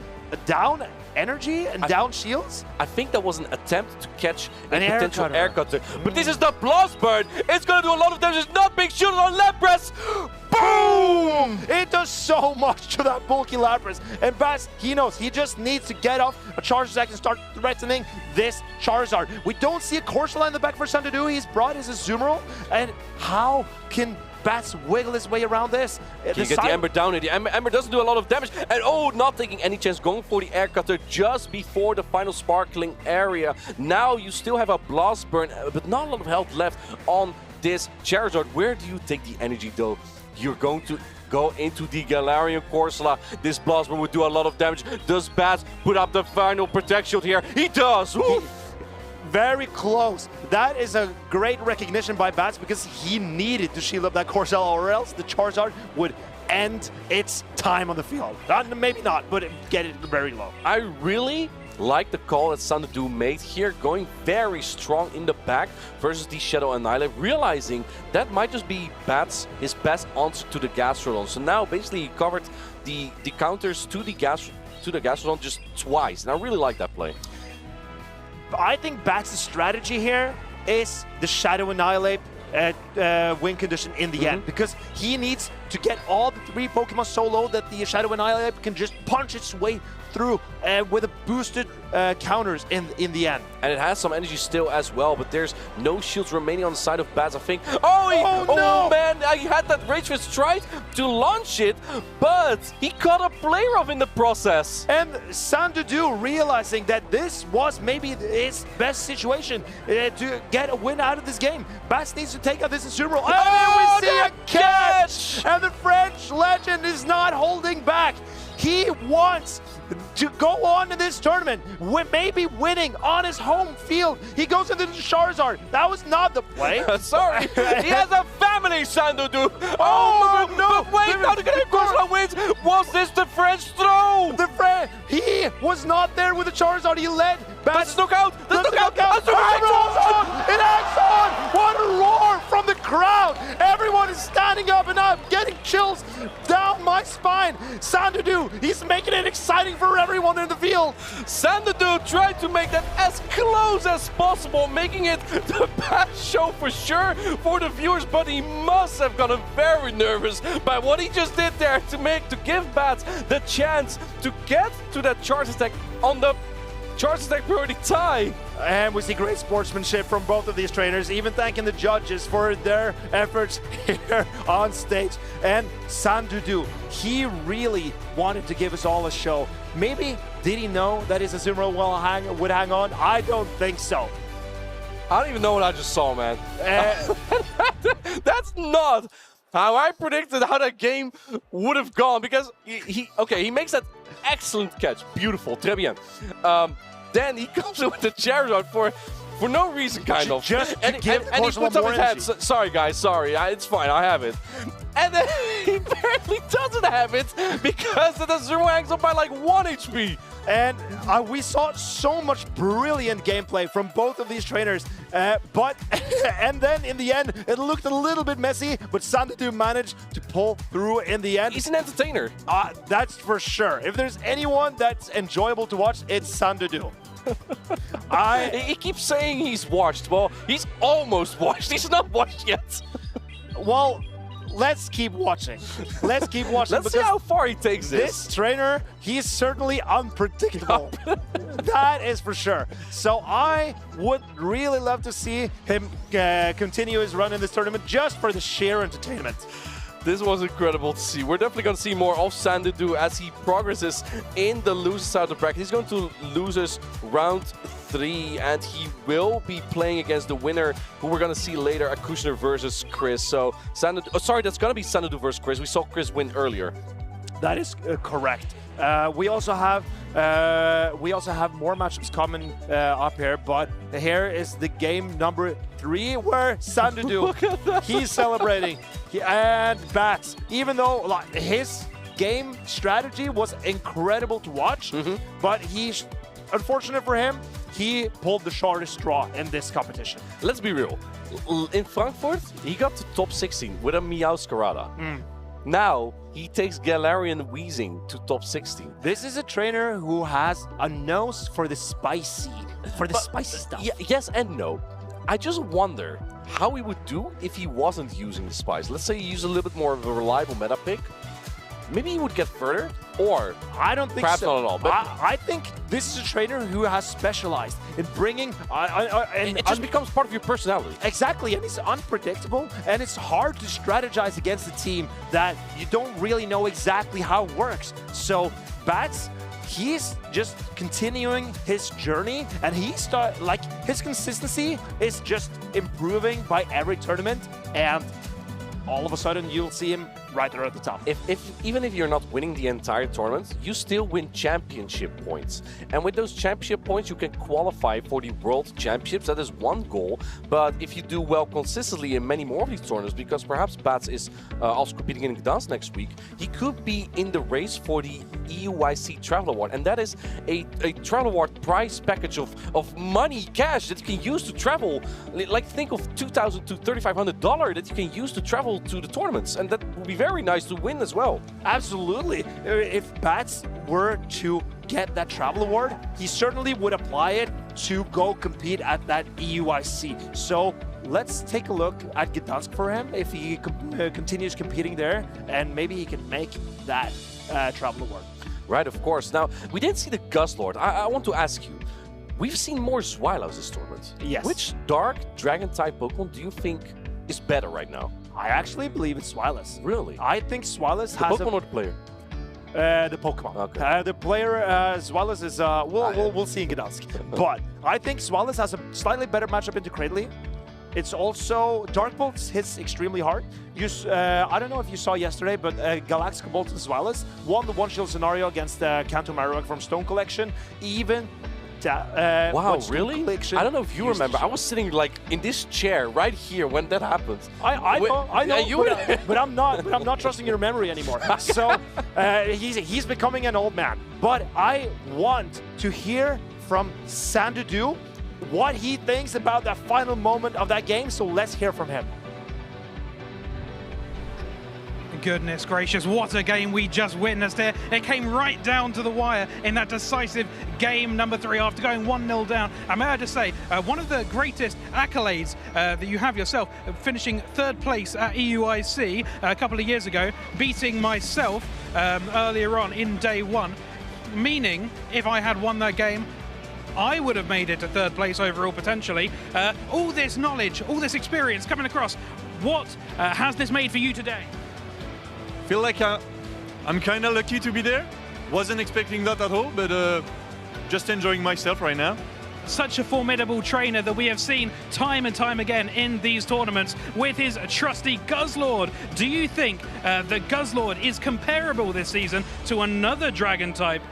down energy and down shields? I think that was an attempt to catch a potential air cutter. But this is the Blast Bird. It's going to do a lot of damage. It's not being shielded on Lapras. Boom! It does so much to that bulky Lapras. And Bats, he knows he just needs to get off a charge attack and start threatening this Charizard. We don't see a Corsola in the back for Sandudu. He's brought his Azumarill. And how can Bats wiggle his way around this? Can you get the Ember down here? The Ember doesn't do a lot of damage. And oh, not taking any chance, going for the air cutter just before the final Sparkling Area. Now you still have a Blast Burn, but not a lot of health left on this Charizard. Where do you take the energy though? You're going to go into the Galarian Corsola. This Blast Burn would do a lot of damage. Does Bats put up the final Protect Shield here? He does! Very close. That is a great recognition by Bats because he needed to shield up that Corsola, or else the Charizard would end its time on the field. Maybe not, but get it very low. I really like the call that Sandudu made here, going very strong in the back versus the Shadow Annihilate, realizing that might just be his best answer to the Gastrodon. So now basically he covered the counters to the Gastrodon just twice, and I really like that play. I think Bats' strategy here is the Shadow Annihilate win condition in the end, because he needs to get all the 3 Pokemon so low that the Shadow Annihilate can just punch its way through with a boosted counters in the end. And it has some energy still as well, but there's no shields remaining on the side of Bats, I think. Oh no! Man, I had that Rage Fist tried to launch it, but he caught a Play Rough in the process. And Sandudu realizing that this was maybe his best situation to get a win out of this game. Bats needs to take out this Azumarill. And we see a catch! And the French legend is not holding back. He wants to go on to this tournament, maybe winning on his home field. He goes into the Charizard. That was not the play. Sorry, he has a family, Sandudu. Oh no! But wait, now the Akushner wins. Was this the French throw? He was not there with the Charizard. He led. Bats look out! The knockout! It acts on! What a roar from the crowd! Everyone is standing up and I'm getting chills down my spine. Sandudu, he's making it exciting for everyone in the field. Sandudu tried to make that as close as possible, making it the best show for sure for the viewers, but he must have gotten very nervous by what he just did there to give Bats the chance to get to that charge attack on the charge attack priority tie. And we see great sportsmanship from both of these trainers, even thanking the judges for their efforts here on stage. And Sandudu, he really wanted to give us all a show. Maybe did he know that his Azumarill would hang on? I don't think so. I don't even know what I just saw, man. That's not how I predicted how that game would have gone, because he makes that excellent catch. Beautiful. Très bien. Then he comes in with the Charizard for no reason, kind of. Just and he puts up his head. Sorry, guys. Sorry. It's fine. I have it. And then he barely doesn't have it because the Azumarill hangs up by like 1 HP. And we saw so much brilliant gameplay from both of these trainers, and then in the end, it looked a little bit messy, but Sandudu managed to pull through in the end. He's an entertainer. That's for sure. If there's anyone that's enjoyable to watch, it's Sandudu. He keeps saying he's washed. Well, he's almost washed. He's not washed yet. Well, let's keep watching. Let's keep watching. Let's see how far he takes this trainer, he's certainly unpredictable. That is for sure. So I would really love to see him continue his run in this tournament just for the sheer entertainment. This was incredible to see. We're definitely going to see more of Sandudu as he progresses in the loser side of the bracket. He's going to losers round 3, and he will be playing against the winner, who we're going to see later, Akushner versus Chris. So Sandudu, sorry, that's going to be Sandudu versus Chris. We saw Chris win earlier. That is correct. We also have more matchups coming up here, but here is the game number 3 where Sandudu, he's celebrating. And Bats, even though his game strategy was incredible to watch, but unfortunate for him, he pulled the shortest straw in this competition. Let's be real. In Frankfurt, he got to top 16 with a Meowscarada. Now, he takes Galarian Wheezing to top 16. This is a trainer who has a nose for the spicy stuff. Yes and no. I just wonder how he would do if he wasn't using the spice. Let's say he used a little bit more of a reliable meta pick. Maybe he would get further, or I don't think perhaps so. not at all. But I think this is a trainer who has specialized in bringing... it just becomes part of your personality. Exactly, and it's unpredictable, and it's hard to strategize against a team that you don't really know exactly how it works. So Bats, he's just continuing his journey, and his consistency is just improving by every tournament, and all of a sudden you'll see him right there at the top. Even if you're not winning the entire tournament, you still win championship points. And with those championship points, you can qualify for the World Championships. That is one goal. But if you do well consistently in many more of these tournaments, because perhaps Bats is also competing in Gdansk next week, he could be in the race for the EUIC Travel Award. And that is a Travel Award prize package of money, cash that you can use to travel. Like think of $2,000 to $3,500 that you can use to travel to the tournaments. And that would be very nice to win as well. Absolutely. If Bats were to get that travel award, he certainly would apply it to go compete at that EUIC. So let's take a look at Gdansk for him if he continues competing there, and maybe he can make that travel award. Right, of course. Now, we didn't see the Guzzlord. I want to ask you, we've seen more Zweilous this tournament. Yes. Which dark dragon-type Pokemon do you think is better right now? I actually believe it's Zweilous. Really? I think Zweilous has Pokemon or the player? The Pokemon. Okay. The player, Zweilous is, we'll see in Gdansk. But I think Zweilous has a slightly better matchup into Cradley. It's also, Dark Pulse hits extremely hard. I don't know if you saw yesterday, but Galaxkobolten Zweilous won the one-shield scenario against Kanto Marowak from Stone Collection. Even wow, really? Collection I don't know if you remember. I was sitting like in this chair right here when that happened. I know, but I'm not trusting your memory anymore. So he's becoming an old man. But I want to hear from Sandudu what he thinks about that final moment of that game. So let's hear from him. Goodness gracious, what a game we just witnessed here. It came right down to the wire in that decisive game number 3 after going 1-0 down. And may I just say, one of the greatest accolades that you have yourself, finishing 3rd place at EUIC a couple of years ago, beating myself earlier on in day 1, meaning if I had won that game, I would have made it to 3rd place overall potentially. All this knowledge, all this experience coming across, what has this made for you today? Feel like I'm kind of lucky to be there. Wasn't expecting that at all, but just enjoying myself right now. Such a formidable trainer that we have seen time and time again in these tournaments with his trusty Guzzlord. Do you think the Guzzlord is comparable this season to another Dragon-type,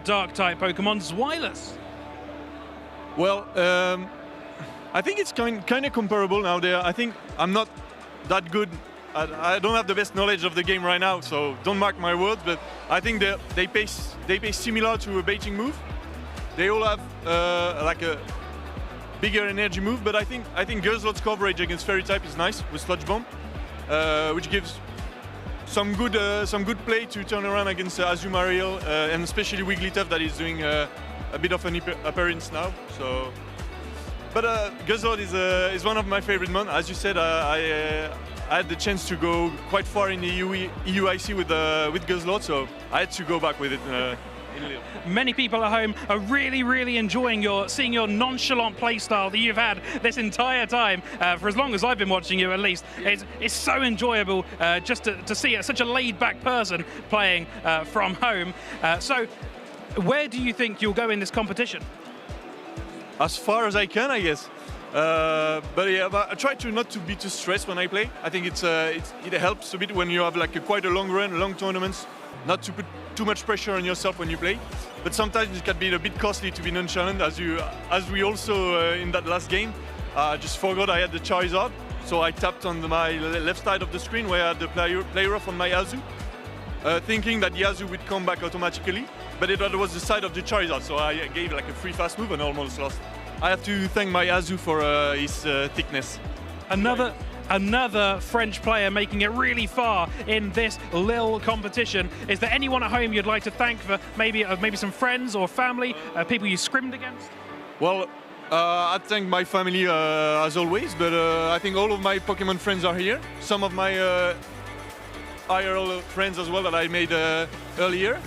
Dark-type Pokemon, Zweilous? Well, I think it's kind of comparable now. I think I'm not that good. I don't have the best knowledge of the game right now, so don't mark my words, but I think they play similar to a baiting move. They all have like a bigger energy move, but I think Guzzlord's coverage against Fairy type is nice with Sludge Bomb, which gives some good play to turn around against Azumarill and especially Wigglytuff that is doing a bit of an appearance now. So, but Guzzlord is one of my favorite mon. As you said, I had the chance to go quite far in the EUIC with Guzzlord, so I had to go back with it. Many people at home are really enjoying seeing your nonchalant playstyle that you've had this entire time, for as long as I've been watching you at least. It's so enjoyable just to see such a laid-back person playing from home. So where do you think you'll go in this competition? As far as I can, I guess. But yeah, I try to not to be too stressed when I play. I think it helps a bit when you have like quite a long run, long tournaments, not to put too much pressure on yourself when you play. But sometimes it can be a bit costly to be nonchalant, as we also in that last game. Just forgot I had the Charizard, so I tapped on my left side of the screen where I had the player off on my Yazu, thinking that Yazu would come back automatically, but it was the side of the Charizard, so I gave like a free fast move and almost lost. I have to thank my Yazu for his thickness. Another French player making it really far in this Lille competition. Is there anyone at home you'd like to thank for maybe some friends or family, people you scrimmed against? Well, I thank my family as always, but I think all of my Pokemon friends are here. Some of my IRL friends as well that I made earlier.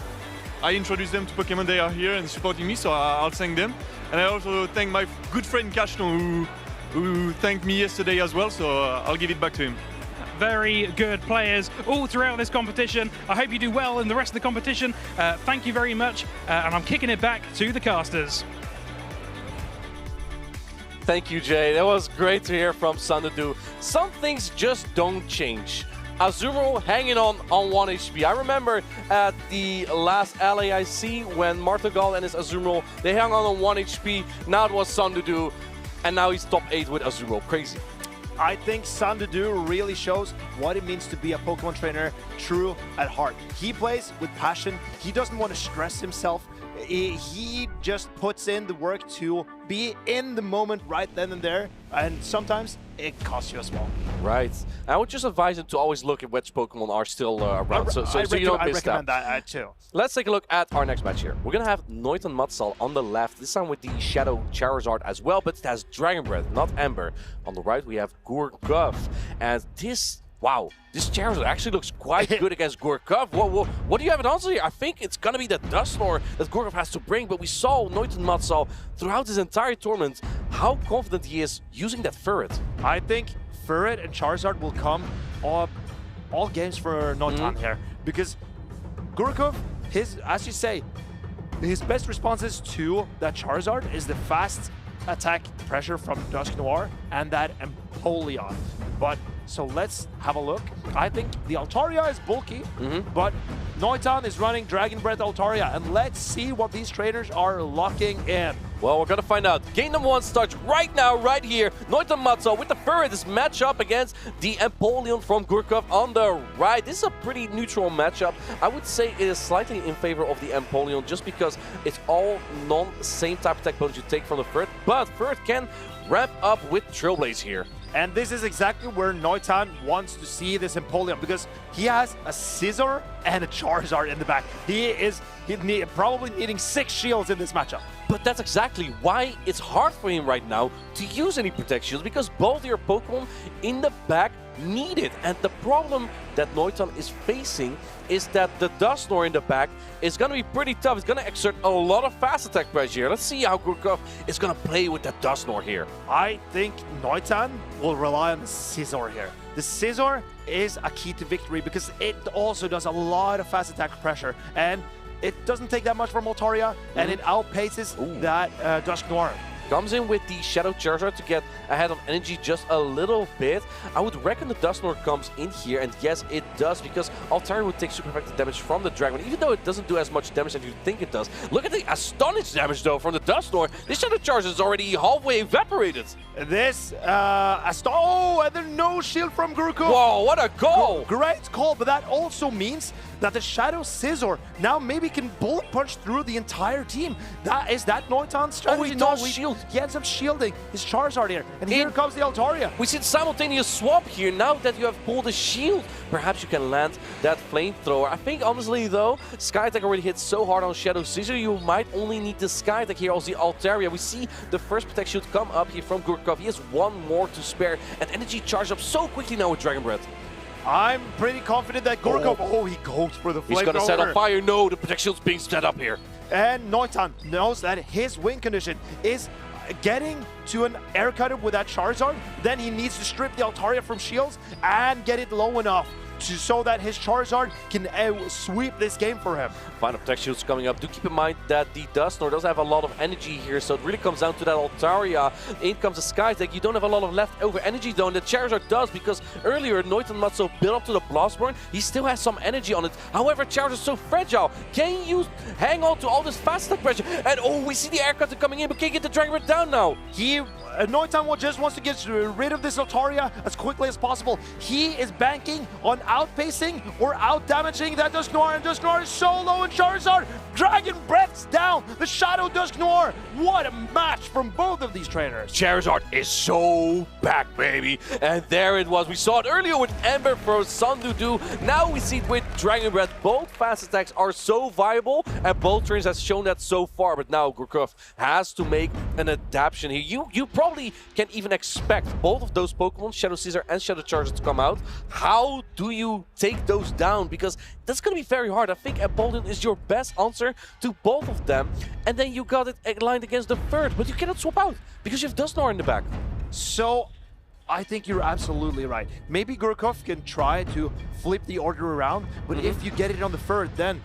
I introduced them to Pokemon, they are here and supporting me, so I'll thank them. And I also thank my good friend Kashton, who thanked me yesterday as well, so I'll give it back to him. Very good players all throughout this competition. I hope you do well in the rest of the competition. Thank you very much, and I'm kicking it back to the casters. Thank you, Jay. That was great to hear from Sandudu. Some things just don't change. Azumarill hanging on 1 HP. I remember at the last LAIC when Martagal and his Azumarill, they hung on 1 HP. Now it was Sandudu, and now he's top 8 with Azumarill. Crazy. I think Sandudu really shows what it means to be a Pokemon trainer true at heart. He plays with passion. He doesn't want to stress himself. He just puts in the work to be in the moment right then and there, and sometimes it costs you a small. Right. I would just advise him to always look at which Pokemon are still around, so you don't miss that. I recommend that too. Let's take a look at our next match here. We're going to have Niton Matsal on the left, this time with the Shadow Charizard as well, but it has Dragon Breath, not Ember. On the right, we have Gurkov, and this... Wow, this Charizard actually looks quite good against Gurkov. What do you have it on here? I think it's going to be the Dusknoir that Gurkov has to bring, but we saw Niton Matsal throughout his entire tournament how confident he is using that Ferret. I think Ferret and Charizard will come all games for Niton here, because Gurkov, as you say, his best responses to that Charizard is the fast attack pressure from Dusknoir and that Empoleon. But so let's have a look. I think the Altaria is bulky, but Niton is running Dragon Breath Altaria, and let's see what these trainers are locking in. Well, we're gonna find out. Game number 1 starts right now, right here. Niton Matsal with the Ferret is matchup against the Empoleon from Gurkov on the right. This is a pretty neutral matchup. I would say it is slightly in favor of the Empoleon just because it's all non-same type of tech bonus you take from the Ferret, but Ferret can ramp up with Trailblaze here. And this is exactly where Niton wants to see this Empoleon, because he has a Scizor and a Charizard in the back. He is probably needing 6 shields in this matchup. But that's exactly why it's hard for him right now to use any Protect Shields, because both your Pokemon in the back need it. And the problem that Niton is facing is that the Dusknoir in the back is going to be pretty tough. It's going to exert a lot of fast attack pressure here. Let's see how Gurkov is going to play with that Dusknoir here. I think Niton will rely on the Scizor here. The Scizor is a key to victory because it also does a lot of fast attack pressure, and it doesn't take that much from Altaria, and it outpaces that Dusknoir. Comes in with the Shadow Charizard to get ahead on energy just a little bit. I would reckon the Dusknoir comes in here, and yes, it does, because Altaria would take super effective damage from the Dragon, even though it doesn't do as much damage as you think it does. Look at the Astonish damage, though, from the Dusknoir. This Shadow Charizard is already halfway evaporated. This, oh, and there's no shield from Gurkov. Whoa, what a goal! Great call, but that also means that the Shadow Scizor now maybe can bullet punch through the entire team. Is that Niton's strategy? Oh, he does shield. He ends up shielding his Charizard here, and here comes the Altaria. We see a simultaneous swap here. Now that you have pulled a shield, perhaps you can land that flamethrower. I think, honestly, though, Sky Attack already hit so hard on Shadow Scizor, you might only need the Sky Attack here, also the Altaria. We see the first Protect Shield come up here from Gurkov. He has 1 more to spare, and energy charged up so quickly now with Dragon Breath. I'm pretty confident that Gurkov, he goes for the flamethrower. He's gonna set on fire. No, the Protect Shield's being set up here. And Niton knows that his win condition is getting to an air cutter with that Charizard. Then he needs to strip the Altaria from shields and get it low enough so that his Charizard can sweep this game for him. Final Protect Shield's coming up. Do keep in mind that the Dusknoir does have a lot of energy here, so it really comes down to that Altaria. In comes the Sky Attack. You don't have a lot of leftover energy, though, and the Charizard does, because earlier Niton Matsal built up to the Blastburn. He still has some energy on it. However, Charizard is so fragile. Can you hang on to all this fast attack pressure? And oh, we see the air cutter coming in, but can't get the Dragon Breath down now. Niton just wants to get rid of this Altaria as quickly as possible. He is banking on outpacing or out-damaging that Dusknoir, and Dusknoir is so low in Charizard. Dragon Breath's down. The Shadow Dusknoir. What a match from both of these trainers. Charizard is so back, baby. And there it was. We saw it earlier with Ember for Sandudu. Now we see it with Dragon Breath. Both fast attacks are so viable, and both trainers have shown that so far. But now Gurkov has to make an adaptation here. You probably can even expect both of those Pokemon, Shadow Scizor and Shadow Charizard, to come out. How do you take those down? Because that's going to be very hard. I think Empoleon is your best answer to both of them. And then you got it aligned against the third, but you cannot swap out because you have Dusknoir in the back. So I think you're absolutely right. Maybe Gurkov can try to flip the order around, but if you get it on the Ferret, then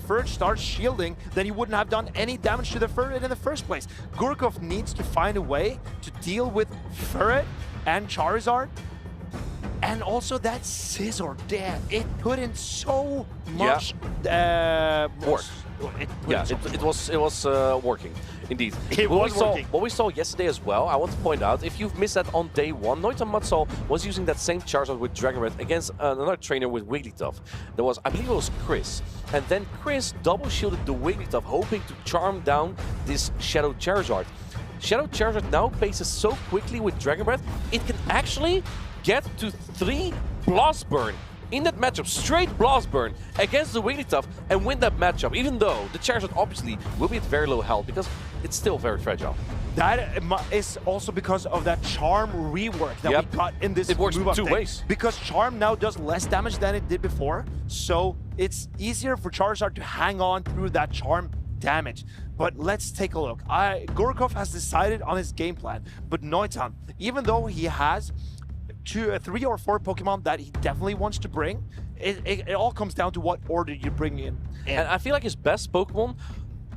Ferret starts shielding, then you wouldn't have done any damage to the Ferret in the first place. Gurkov needs to find a way to deal with Ferret and Charizard And also that scissor, damn, it put in so much work. It was working, indeed. What we saw yesterday as well, I want to point out, if you've missed that on day one, Niton Matsal was using that same Charizard with Dragon Breath against another trainer with Wigglytuff. There was, I believe it was Chris. And then Chris double shielded the Wigglytuff, hoping to charm down this Shadow Charizard. Shadow Charizard now paces so quickly with Dragon Breath, it can actually get to 3 Blast Burn in that matchup, straight Blast Burn against the Wigglytuff and win that matchup, even though the Charizard obviously will be at very low health because it's still very fragile. That is also because of that Charm rework that we got in this It works move-up two thing. ways. Because Charm now does less damage than it did before, so it's easier for Charizard to hang on through that Charm damage. But let's take a look. Gurkov has decided on his game plan, but Niton, even though he has 3 or 4 Pokemon that he definitely wants to bring, it all comes down to what order you bring in. And I feel like his best Pokemon,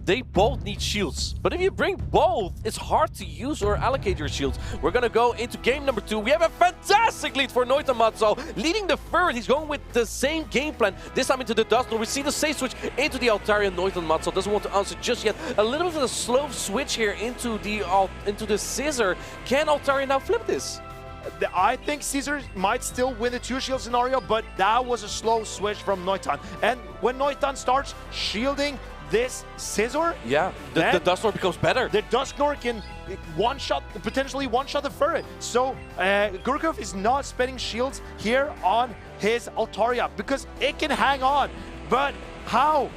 they both need shields. But if you bring both, it's hard to use or allocate your shields. We're gonna go into game number 2. We have a fantastic lead for Niton Matsal, leading the third. He's going with the same game plan, this time into the Dusknoir. We see the safe switch into the Altaria. Niton Matsal doesn't want to answer just yet. A little bit of a slow switch here into the Scissor. Can Altaria now flip this? I think Caesar might still win the 2-shield scenario, but that was a slow switch from Niton. And when Niton starts shielding this Scissor, the Dusknoir becomes better. The Dusknoir can potentially one-shot the Furret. So Gurkov is not spending shields here on his Altaria because it can hang on. But how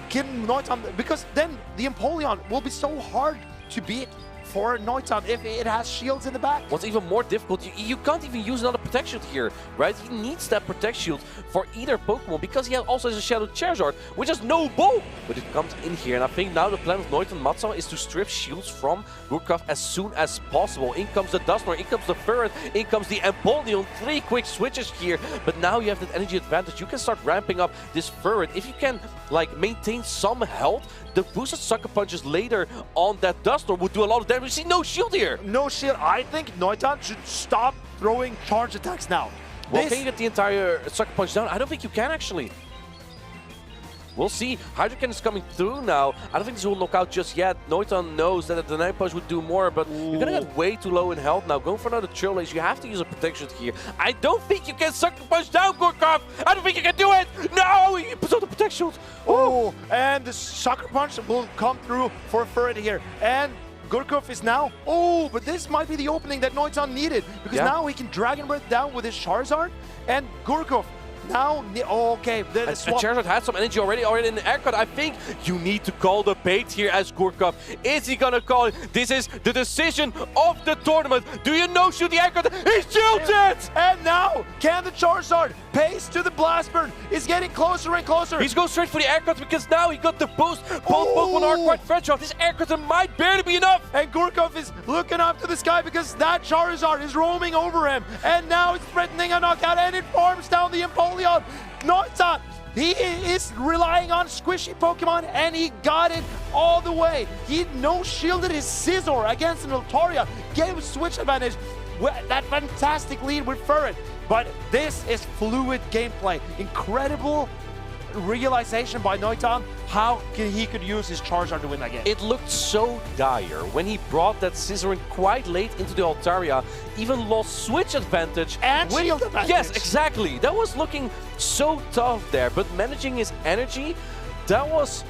can Niton? Because then the Empoleon will be so hard to beat for Niton if it has shields in the back. What's even more difficult, you can't even use another Protect Shield here, right? He needs that Protect Shield for either Pokemon because he also has a Shadow Charizard, which has no bow. But it comes in here, and I think now the plan of Niton Matsal is to strip shields from Gurkov as soon as possible. In comes the Dusknoir, in comes the Furret, in comes the Empoleon. 3 quick switches here, but now you have that energy advantage. You can start ramping up this Furret. If you can, like, maintain some health, the boosted Sucker Punches later on that Dusknoir would do a lot of damage. We see no shield here. No shield. I think Niton should stop throwing charge attacks now. Well, can you get the entire Sucker Punch down? I don't think you can, actually. We'll see. Hydrocan is coming through now. I don't think this will knock out just yet. Niton knows that the Night Punch would do more, but you're gonna get way too low in health now. Going for another Trailblaze, you have to use a protection here. I don't think you can Sucker Punch down, Gurkov! I don't think you can do it! No! He puts out the protection. Oh, and the Sucker Punch will come through for Furret here. And Gurkov is now, but this might be the opening that Niton needed, because now he can Dragon Breath down with his Charizard, and Gurkov now, okay. And Charizard has some energy already in the air cut. I think you need to call the bait here as Gurkov. Is he gonna call it? This is the decision of the tournament. Do you know shoot the air cut? He shoots it! And now, can the Charizard pace to the Blast Burn? Is getting closer and closer. He's going straight for the air cut because now he got the boost. Both Pokemon are quite fragile. This air cut might barely be enough. And Gurkov is looking up to the sky because that Charizard is roaming over him. And now it's threatening a knockout, and it farms down the Empoleon. Niton, he is relying on squishy Pokemon, and he got it all the way. He no-shielded his Scizor against an Altaria, gave him switch advantage, that fantastic lead with Furret. But this is fluid gameplay. Incredible realization by Niton how he could use his Charizard to win that game. It looked so dire when he brought that Scizor in quite late into the Altaria, even lost switch advantage. And shield advantage. Yes, exactly. That was looking so tough there, but managing his energy, that was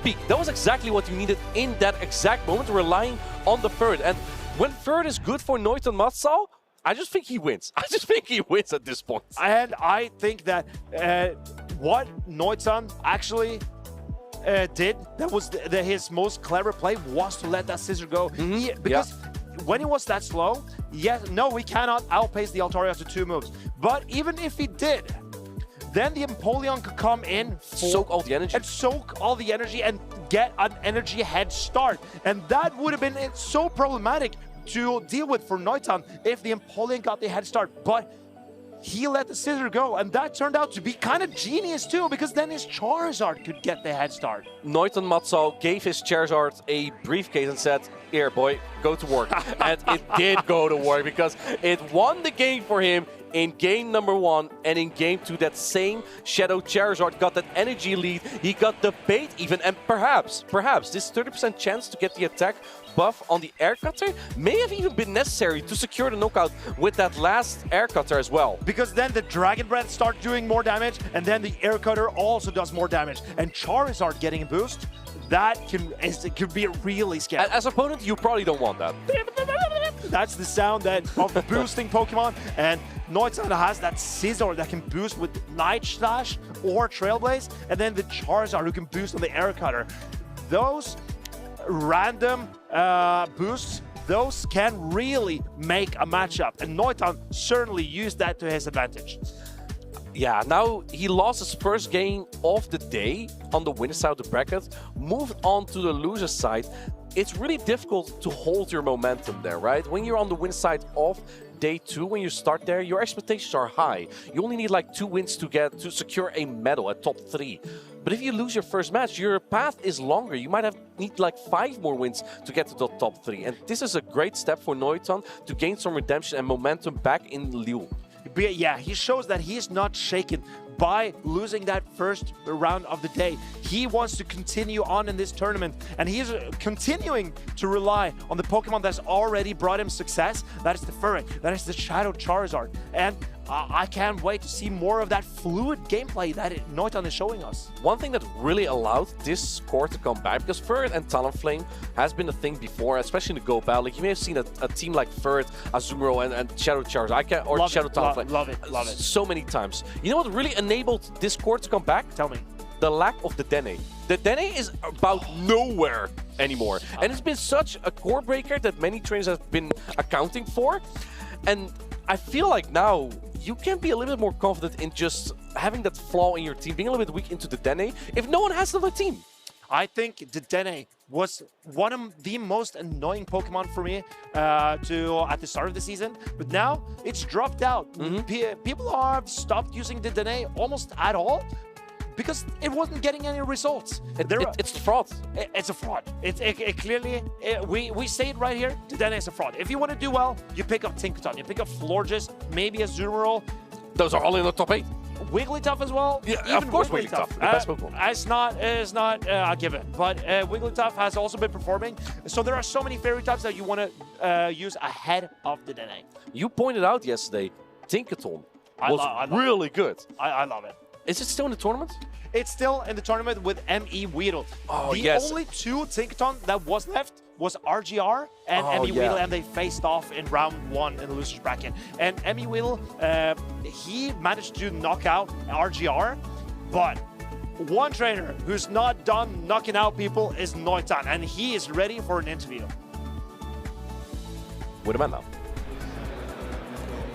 peak. That was exactly what you needed in that exact moment, relying on the Furret. And when Furret is good for Niton Matsal, I just think he wins. I just think he wins at this point. And I think that what Niton actually did, that was his most clever play, was to let that Scissor go. Because when he was that slow, we cannot outpace the Altaria to 2 moves. But even if he did, then the Empoleon could come in, soak all the energy, and get an energy head start. And that would have been so problematic to deal with for Niton if the Empoleon got the head start. But he let the Scissor go, and that turned out to be kind of genius too, because then his Charizard could get the head start. Niton Matsal gave his Charizard a briefcase and said, "Here, boy, go to work." And it did go to work because it won the game for him in game number 1 and in game 2, that same Shadow Charizard got that energy lead. He got the bait even, and perhaps this 30% chance to get the attack buff on the air cutter may have even been necessary to secure the knockout with that last air cutter as well. Because then the Dragon Breath starts doing more damage, and then the air cutter also does more damage. And Charizard getting a boost, that it could be really scary. As an opponent, you probably don't want that. That's the sound of boosting Pokemon, and Niton has that Scizor that can boost with Night Slash or Trailblaze, and then the Charizard who can boost on the air cutter. Those random boosts, those can really make a matchup, and Niton certainly used that to his advantage. Yeah, now he lost his first game of the day on the winner side of the bracket, moved on to the loser side. It's really difficult to hold your momentum there, right? When you're on the win side of day 2, when you start there, your expectations are high. You only need like 2 wins to secure a medal at top 3. But if you lose your first match, your path is longer. You might need like 5 more wins to get to the top 3. And this is a great step for Niton to gain some redemption and momentum back in Lille. But yeah, he shows that he's not shaken by losing that first round of the day. He wants to continue on in this tournament, and he's continuing to rely on the Pokemon that's already brought him success. That is the Furret, that is the Shadow Charizard. And I can't wait to see more of that fluid gameplay that Niton is showing us. One thing that really allowed this score to come back, because Furret and Talonflame has been a thing before, especially in the Go battle. Like you may have seen a team like Furret, Azumarill, and Shadow Charizard, or Shadow Talonflame. Love it. So many times. You know what really enabled this score to come back? Tell me. The lack of the Dene. The Dene is about nowhere anymore. And it's been such a core breaker that many trainers have been accounting for. And I feel like now you can be a little bit more confident in just having that flaw in your team, being a little bit weak into the Dene, if no one has another team. I think the Dene was one of the most annoying Pokemon for me at the start of the season, but now it's dropped out. People have stopped using the Dene almost at all because it wasn't getting any results. It's a fraud. It's a fraud. It clearly, we say it right here, the Dene is a fraud. If you want to do well, you pick up Tinkaton, you pick up Florges, maybe a Azumarill. Those are all in the top 8. Wigglytuff as well. Yeah, of course Wigglytuff, the best Pokemon. It's not a given, but Wigglytuff has also been performing. So there are so many fairy types that you want to use ahead of the Dene. You pointed out yesterday, Tinkaton was really good. I love it. Is it still in the tournament? It's still in the tournament with ME Weedle. Oh, the only 2 Tinkaton that was left was RGR and ME Weedle, and they faced off in round 1 in the loser's bracket. And ME Weedle, he managed to knock out RGR, but one trainer who's not done knocking out people is Niton, and he is ready for an interview. With a man now.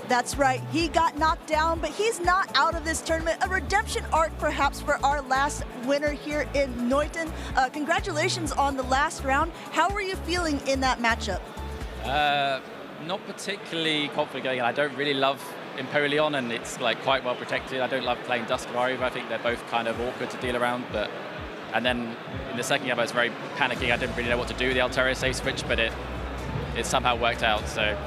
That's right, he got knocked down, but he's not out of this tournament. A redemption arc perhaps for our last winner here in Niton. Congratulations on the last round. How were you feeling in that matchup? Not particularly confident going in. I don't really love Empoleon, and it's like quite well protected. I don't love playing Dusknoir. I think they're both kind of awkward to deal around, and then in the second game I was very panicking. I didn't really know what to do with the Altaria safe switch, but it somehow worked out, so.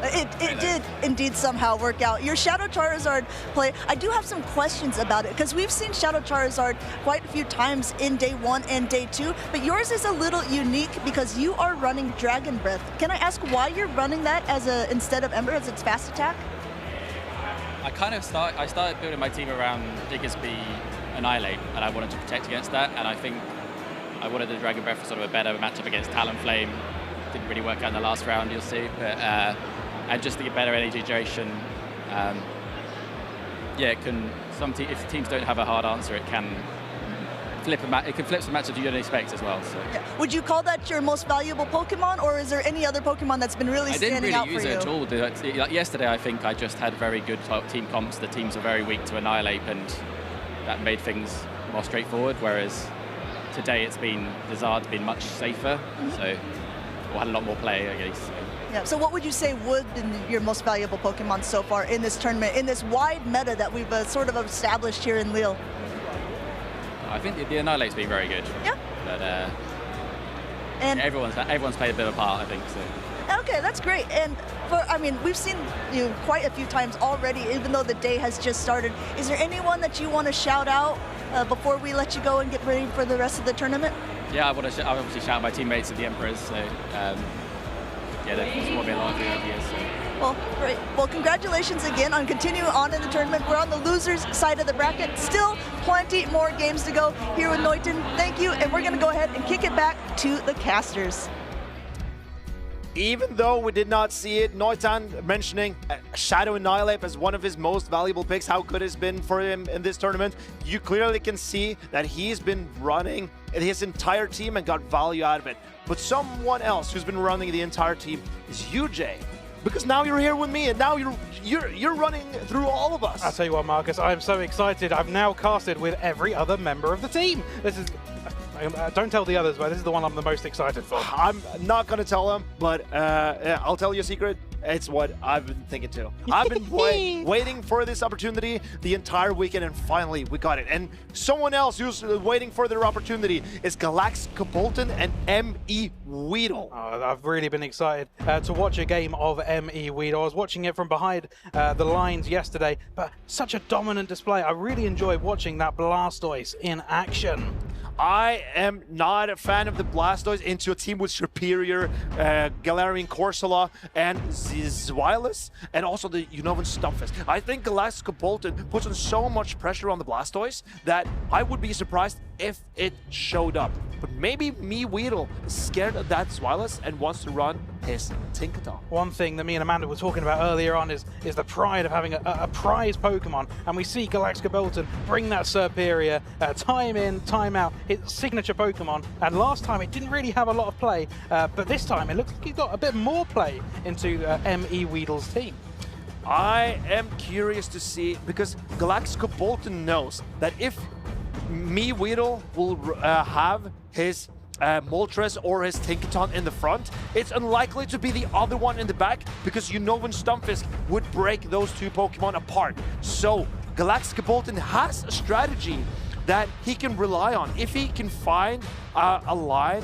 It did indeed somehow work out. Your Shadow Charizard play, I do have some questions about it, because we've seen Shadow Charizard quite a few times in day 1 and day 2, but yours is a little unique because you are running Dragon Breath. Can I ask why you're running that instead of Ember, as its fast attack? I started building my team around Diggersby Annihilate, and I wanted to protect against that, and I think I wanted the Dragon Breath for sort of a better matchup against Talonflame. Didn't really work out in the last round, you'll see, but and just to get better energy duration. Yeah, if teams don't have a hard answer, it can flip some matchups you don't expect as well. So. Yeah. Would you call that your most valuable Pokemon, or is there any other Pokemon that's been really standing out for you? I didn't really use it at all. Like yesterday, I think I just had very good team comps. The teams are very weak to Annihilate, and that made things more straightforward, whereas today the Zard's been much safer, so we'll had a lot more play, I guess. So. Yeah, so what would you say would be your most valuable Pokemon so far in this tournament, in this wide meta that we've sort of established here in Lille? I think the Annihilate's been very good. Yeah. But and everyone's played a bit of a part, I think. So. Okay, that's great. And I mean, we've seen you quite a few times already, even though the day has just started. Is there anyone that you want to shout out before we let you go and get ready for the rest of the tournament? Yeah, I obviously shout out my teammates at the Emperors. So yeah, they've supported me a lot throughout the years. So. Well, great. Well, congratulations again on continuing on in the tournament. We're on the losers side of the bracket. Still plenty more games to go here with Niton. Thank you, and we're going to go ahead and kick it back to the casters. Even though we did not see it, Niton mentioning Shadow Annihilate as one of his most valuable picks, how good it's been for him in this tournament, you clearly can see that he's been running his entire team and got value out of it. But someone else who's been running the entire team is you, Jay. Because now you're here with me, and now you're running through all of us. I'll tell you what, Marcus, I'm so excited. I've now casted with every other member of the team. This is... don't tell the others, but this is the one I'm the most excited for. I'm not going to tell them, but I'll tell you a secret. It's what I've been thinking too. I've been waiting for this opportunity the entire weekend, and finally we got it. And someone else who's waiting for their opportunity is Galaxkobolten and ME Weedle. Oh, I've really been excited to watch a game of ME Weedle. I was watching it from behind the lines yesterday, but such a dominant display. I really enjoyed watching that Blastoise in action. I am not a fan of the Blastoise into a team with superior Galarian Corsola and Zweilous, and also the Unova Stunfisk. I think Galaxkobolten puts on so much pressure on the Blastoise that I would be surprised if it showed up. But maybe Me Weedle is scared of that Zweilous and wants to run his Tinkaton. One thing that me and Amanda were talking about earlier on is the pride of having a prize Pokemon, and we see Galaxkobolten bring that superior time in, time out, his signature Pokemon, and last time it didn't really have a lot of play, but this time it looks like he got a bit more play into ME Weedle's team. I am curious to see, because Galaxkobolten knows that if Me Weedle will have his Moltres or his Tinkaton in the front, it's unlikely to be the other one in the back, because Unova Stunfisk would break those two Pokemon apart. So Galaxkobolten has a strategy that he can rely on. If he can find a line,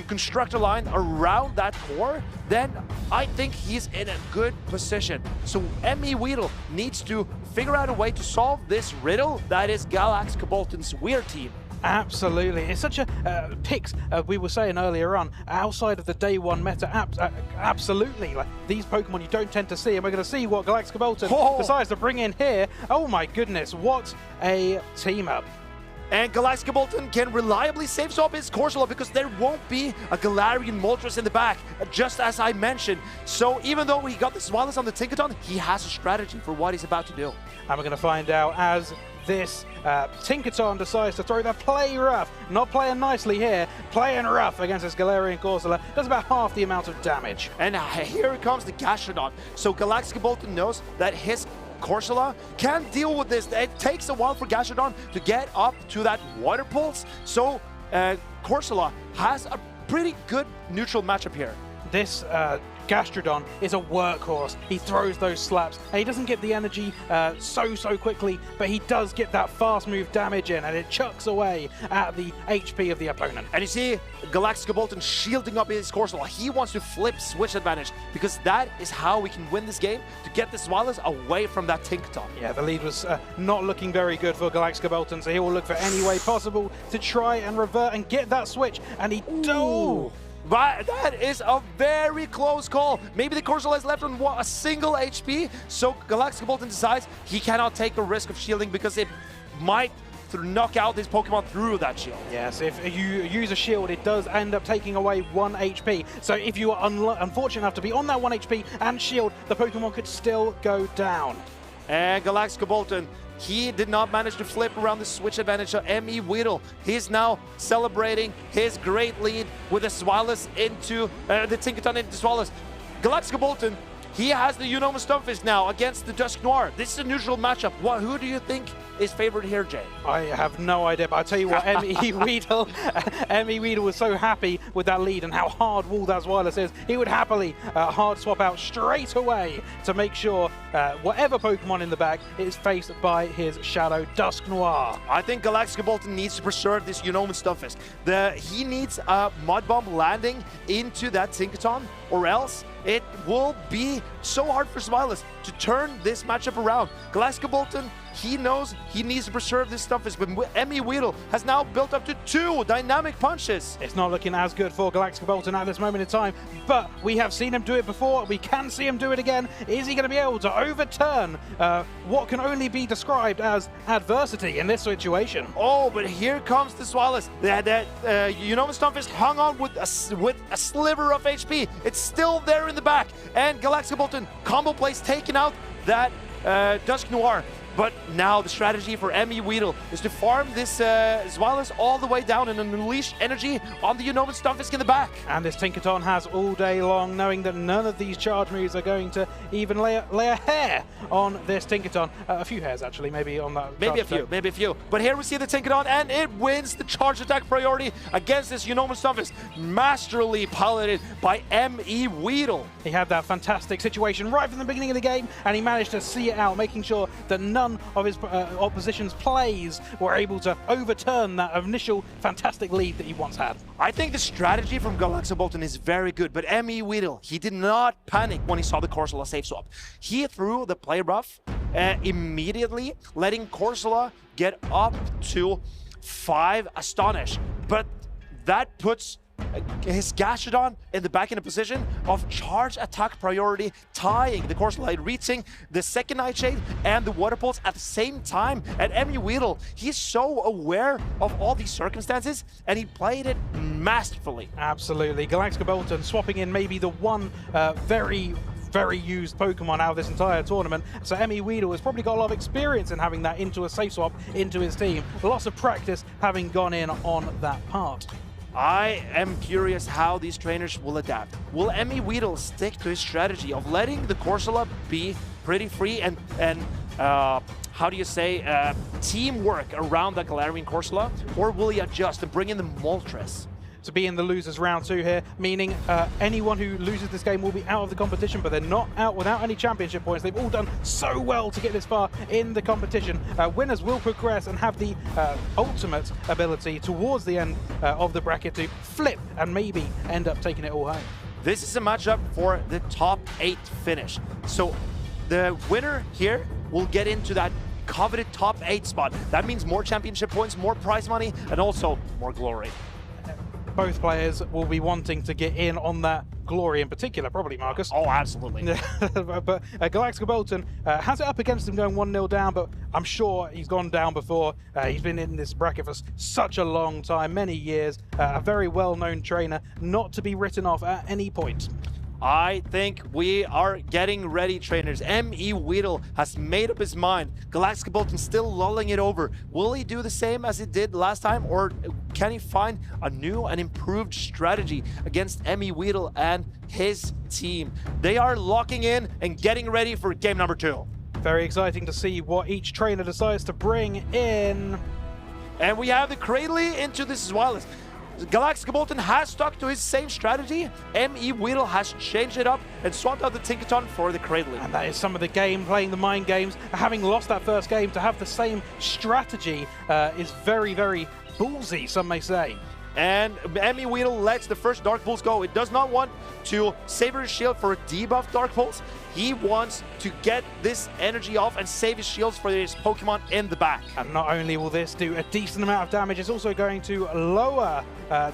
construct a line around that core, then I think he's in a good position. So ME Weedle needs to figure out a way to solve this riddle that is Galaxkobolten's weird team. Absolutely. It's such a picks, we were saying earlier on, outside of the day one meta, absolutely. Like, these Pokemon you don't tend to see, and we're going to see what Galaxkobolten decides to bring in here. Oh my goodness, what a team up. And Galaxkobolten can reliably save swap his Corsola because there won't be a Galarian Moltres in the back, just as I mentioned. So even though he got the Zweilous on the Tinkaton, he has a strategy for what he's about to do. And we're going to find out as this Tinkaton decides to throw the play rough. Not playing nicely here, playing rough against this Galarian Corsola. Does about half the amount of damage. And here comes the Gastrodon. So Galaxkobolten knows that his Corsola can deal with this. It takes a while for Gastrodon to get up to that Water Pulse. So Corsola has a pretty good neutral matchup here. This Gastrodon is a workhorse. He throws those slaps, and he doesn't get the energy so quickly, but he does get that fast move damage in, and it chucks away at the HP of the opponent. And you see Galaxkobolten shielding up his Corsola. He wants to flip switch advantage, because that is how we can win this game, to get the Zweilous away from that Tinkaton. Yeah, the lead was not looking very good for Galaxkobolten, so he will look for any way possible to try and revert and get that switch, and he does. But that is a very close call. Maybe the Corsola is left on a single HP, so Galaxkobolten decides he cannot take the risk of shielding because it might knock out his Pokemon through that shield. Yes, if you use a shield, it does end up taking away 1 HP. So if you are unfortunate enough to be on that 1 HP and shield, the Pokemon could still go down. And Galaxkobolten, he did not manage to flip around the switch advantage of ME Weedle. He's now celebrating his great lead with the Zweilous into the Tinkaton into Zweilous. Galaxkobolten, he has the Unova Stunfisk now against the Dusk Noir. This is a neutral matchup. Who do you think is favored here, Jay? I have no idea, but I'll tell you what, ME Weedle was so happy with that lead and how hard wall that Zweilous is. He would happily hard swap out straight away to make sure whatever Pokemon in the back is faced by his Shadow Dusk Noir. I think Galaxkobolten needs to preserve this Unova Stunfisk. He needs a Mud Bomb landing into that Tinkaton, or else it will be so hard for Smiles to turn this matchup around. Galaxkobolten, he knows he needs to preserve this Stunfisk, but Emmy Weedle has now built up to 2 dynamic punches. It's not looking as good for Galaxkobolten at this moment in time, but we have seen him do it before. We can see him do it again. Is he going to be able to overturn what can only be described as adversity in this situation? Oh, but here comes the Smiles. Unova Stunfisk hung on with a sliver of HP. It's still there in the back, and Galaxkobolten combo plays taking out that Dusk Noir. But now the strategy for Emmy Weedle is to farm this Smiles all the way down and unleash energy on the Unova Stunfisk in the back. And this Tinkaton has all day long, knowing that none of these charge moves are going to even lay a hair on this Tinkaton. A few hairs, actually, maybe on that. Maybe a few. But here we see the Tinkaton, and it wins the charge attack priority against this Unova Stunfisk, masterly piloted by M.E. Weedle. He had that fantastic situation right from the beginning of the game, and he managed to see it out, making sure that none of his opposition's plays were able to overturn that initial fantastic lead that he once had. I think the strategy from Galaxkobolten is very good, but M.E. Weedle, he did not panic when he saw the Corsola safe swap. He threw the play rough immediately, letting Corsola get up to 5 Astonish. But that puts his Gashadon in the back in a position of charge attack priority, tying the Corsola, reaching the second Nightshade and the Water Pulse at the same time. And Emmy Weedle, he's so aware of all these circumstances, and he played it masterfully. Absolutely. Galaxkobolten swapping in maybe the one very used Pokemon out of this entire tournament. So Emmy Weedle has probably got a lot of experience in having that into a safe swap into his team. Lots of practice having gone in on that part. I am curious how these trainers will adapt. Will Emmy Weedle stick to his strategy of letting the Corsola be pretty free and how do you say, teamwork around the Galarian Corsola? Or will he adjust and bring in the Moltres? To be in the losers round 2 here, meaning anyone who loses this game will be out of the competition, but they're not out without any championship points. They've all done so well to get this far in the competition. Winners will progress and have the ultimate ability towards the end of the bracket to flip and maybe end up taking it all home. This is a matchup for the top 8 finish. So the winner here will get into that coveted top 8 spot. That means more championship points, more prize money, and also more glory. Both players will be wanting to get in on that glory in particular, probably, Marcus. Oh, absolutely. But Galaxkobolten has it up against him going 1-0 down, but I'm sure he's gone down before. He's been in this bracket for such a long time, many years. A very well-known trainer, not to be written off at any point. I think we are getting ready, trainers. M.E. Weedle has made up his mind. Galaxkobolten still lulling it over. Will he do the same as he did last time, or can he find a new and improved strategy against M.E. Weedle and his team? They are locking in and getting ready for game number 2. Very exciting to see what each trainer decides to bring in. And we have the Cradley into this as well. Galaxkobolten has stuck to his same strategy. M.E. Weedle has changed it up and swapped out the Tinkaton for the Cradley. And that is some of the game, playing the mind games. Having lost that first game, to have the same strategy is very, very ballsy, some may say. And M.E. Weedle lets the first Dark Pulse go. It does not want to save his shield for a debuff Dark Pulse. He wants to get this energy off and save his shields for his Pokemon in the back. And not only will this do a decent amount of damage, it's also going to lower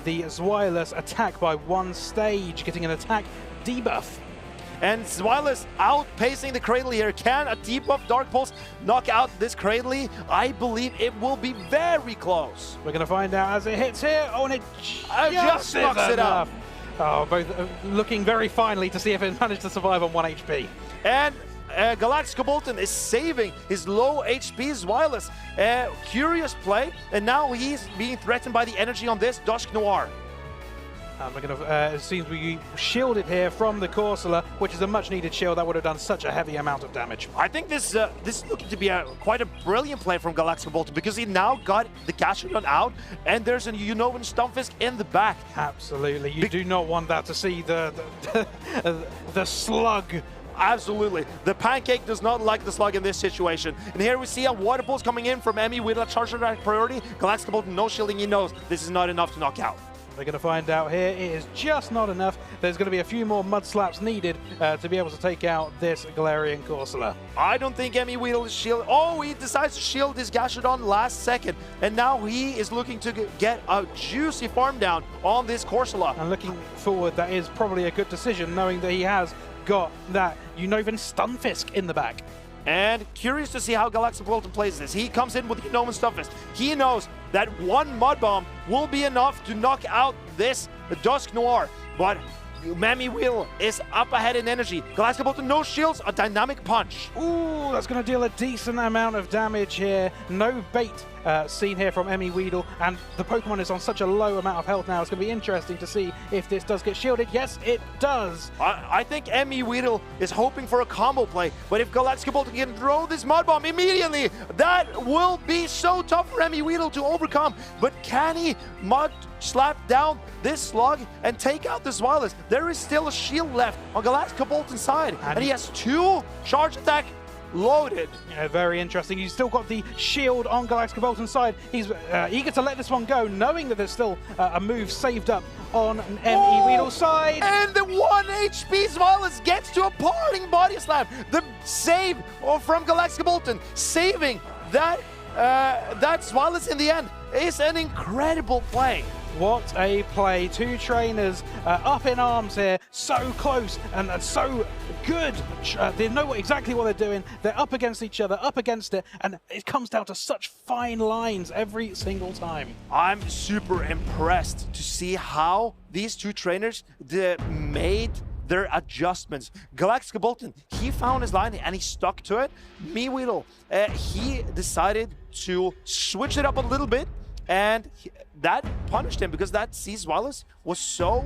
the Zweilous attack by 1 stage, getting an attack debuff. And Zweilous outpacing the Cradley here. Can a debuff Dark Pulse knock out this Cradley? I believe it will be very close. We're going to find out as it hits here. Oh, and it just knocks it out. Oh, both looking very finely to see if it managed to survive on 1 HP. And Galaxkobolten is saving his low HP Zweilous. Curious play, and now he's being threatened by the energy on this Dusk Noir. And we're going to, it seems we shielded here from the Corsola, which is a much-needed shield that would have done such a heavy amount of damage. I think this is looking to be quite a brilliant play from Galaxkobolten, because he now got the Gashadon out, and there's a Unovan Stunfisk in the back. Absolutely. You do not want that to see the slug. Absolutely. The Pancake does not like the slug in this situation. And here we see a Water Pulse coming in from Emmy with a charge attack priority. Galaxkobolten no shielding, he knows this is not enough to knock out. We're going to find out here. It is just not enough. There's going to be a few more mud slaps needed to be able to take out this Galarian Corsola. I don't think Emmy Weedle is shield. Oh, he decides to shield his Gastrodon last second. And now he is looking to get a juicy farm down on this Corsola. And looking forward, that is probably a good decision, knowing that he has got that Unnovan Stunfisk in the back. And curious to see how Galaxkobolten plays this. He comes in with Unnovan Stunfisk. He knows that one Mud Bomb will be enough to knock out this Dusk Noir. But Emmy Weedle is up ahead in energy. Galaxkobolten, no shields, a dynamic punch. Ooh, that's going to deal a decent amount of damage here. No bait seen here from Emmy Weedle, and the Pokemon is on such a low amount of health now. It's going to be interesting to see if this does get shielded. Yes, it does. I think Emmy Weedle is hoping for a combo play, but if Galaxkobolten can throw this Mud Bomb immediately, that will be so tough for Emmy Weedle to overcome. But can he Mud Slap down this Slug and take out this Wireless? There is still a shield left on Galaxkobolten's side, and he has 2 charge attack loaded. Yeah, very interesting. He's still got the shield on Galaxkobolten's side. He's eager to let this one go, knowing that there's still a move saved up on Emmy Weedle's side. And the 1 HP Zwilus gets to a parting body slam. The save from Galaxkobolten, saving that Zwilus in the end, is an incredible play. What a play. 2 trainers up in arms here, so close and so good. They know exactly what they're doing. They're up against each other, up against it, and it comes down to such fine lines every single time. I'm super impressed to see how these 2 trainers made their adjustments. Galaxkobolten, he found his line and he stuck to it. Emmy Weedle, he decided to switch it up a little bit, and that punished him because that Zwilus was so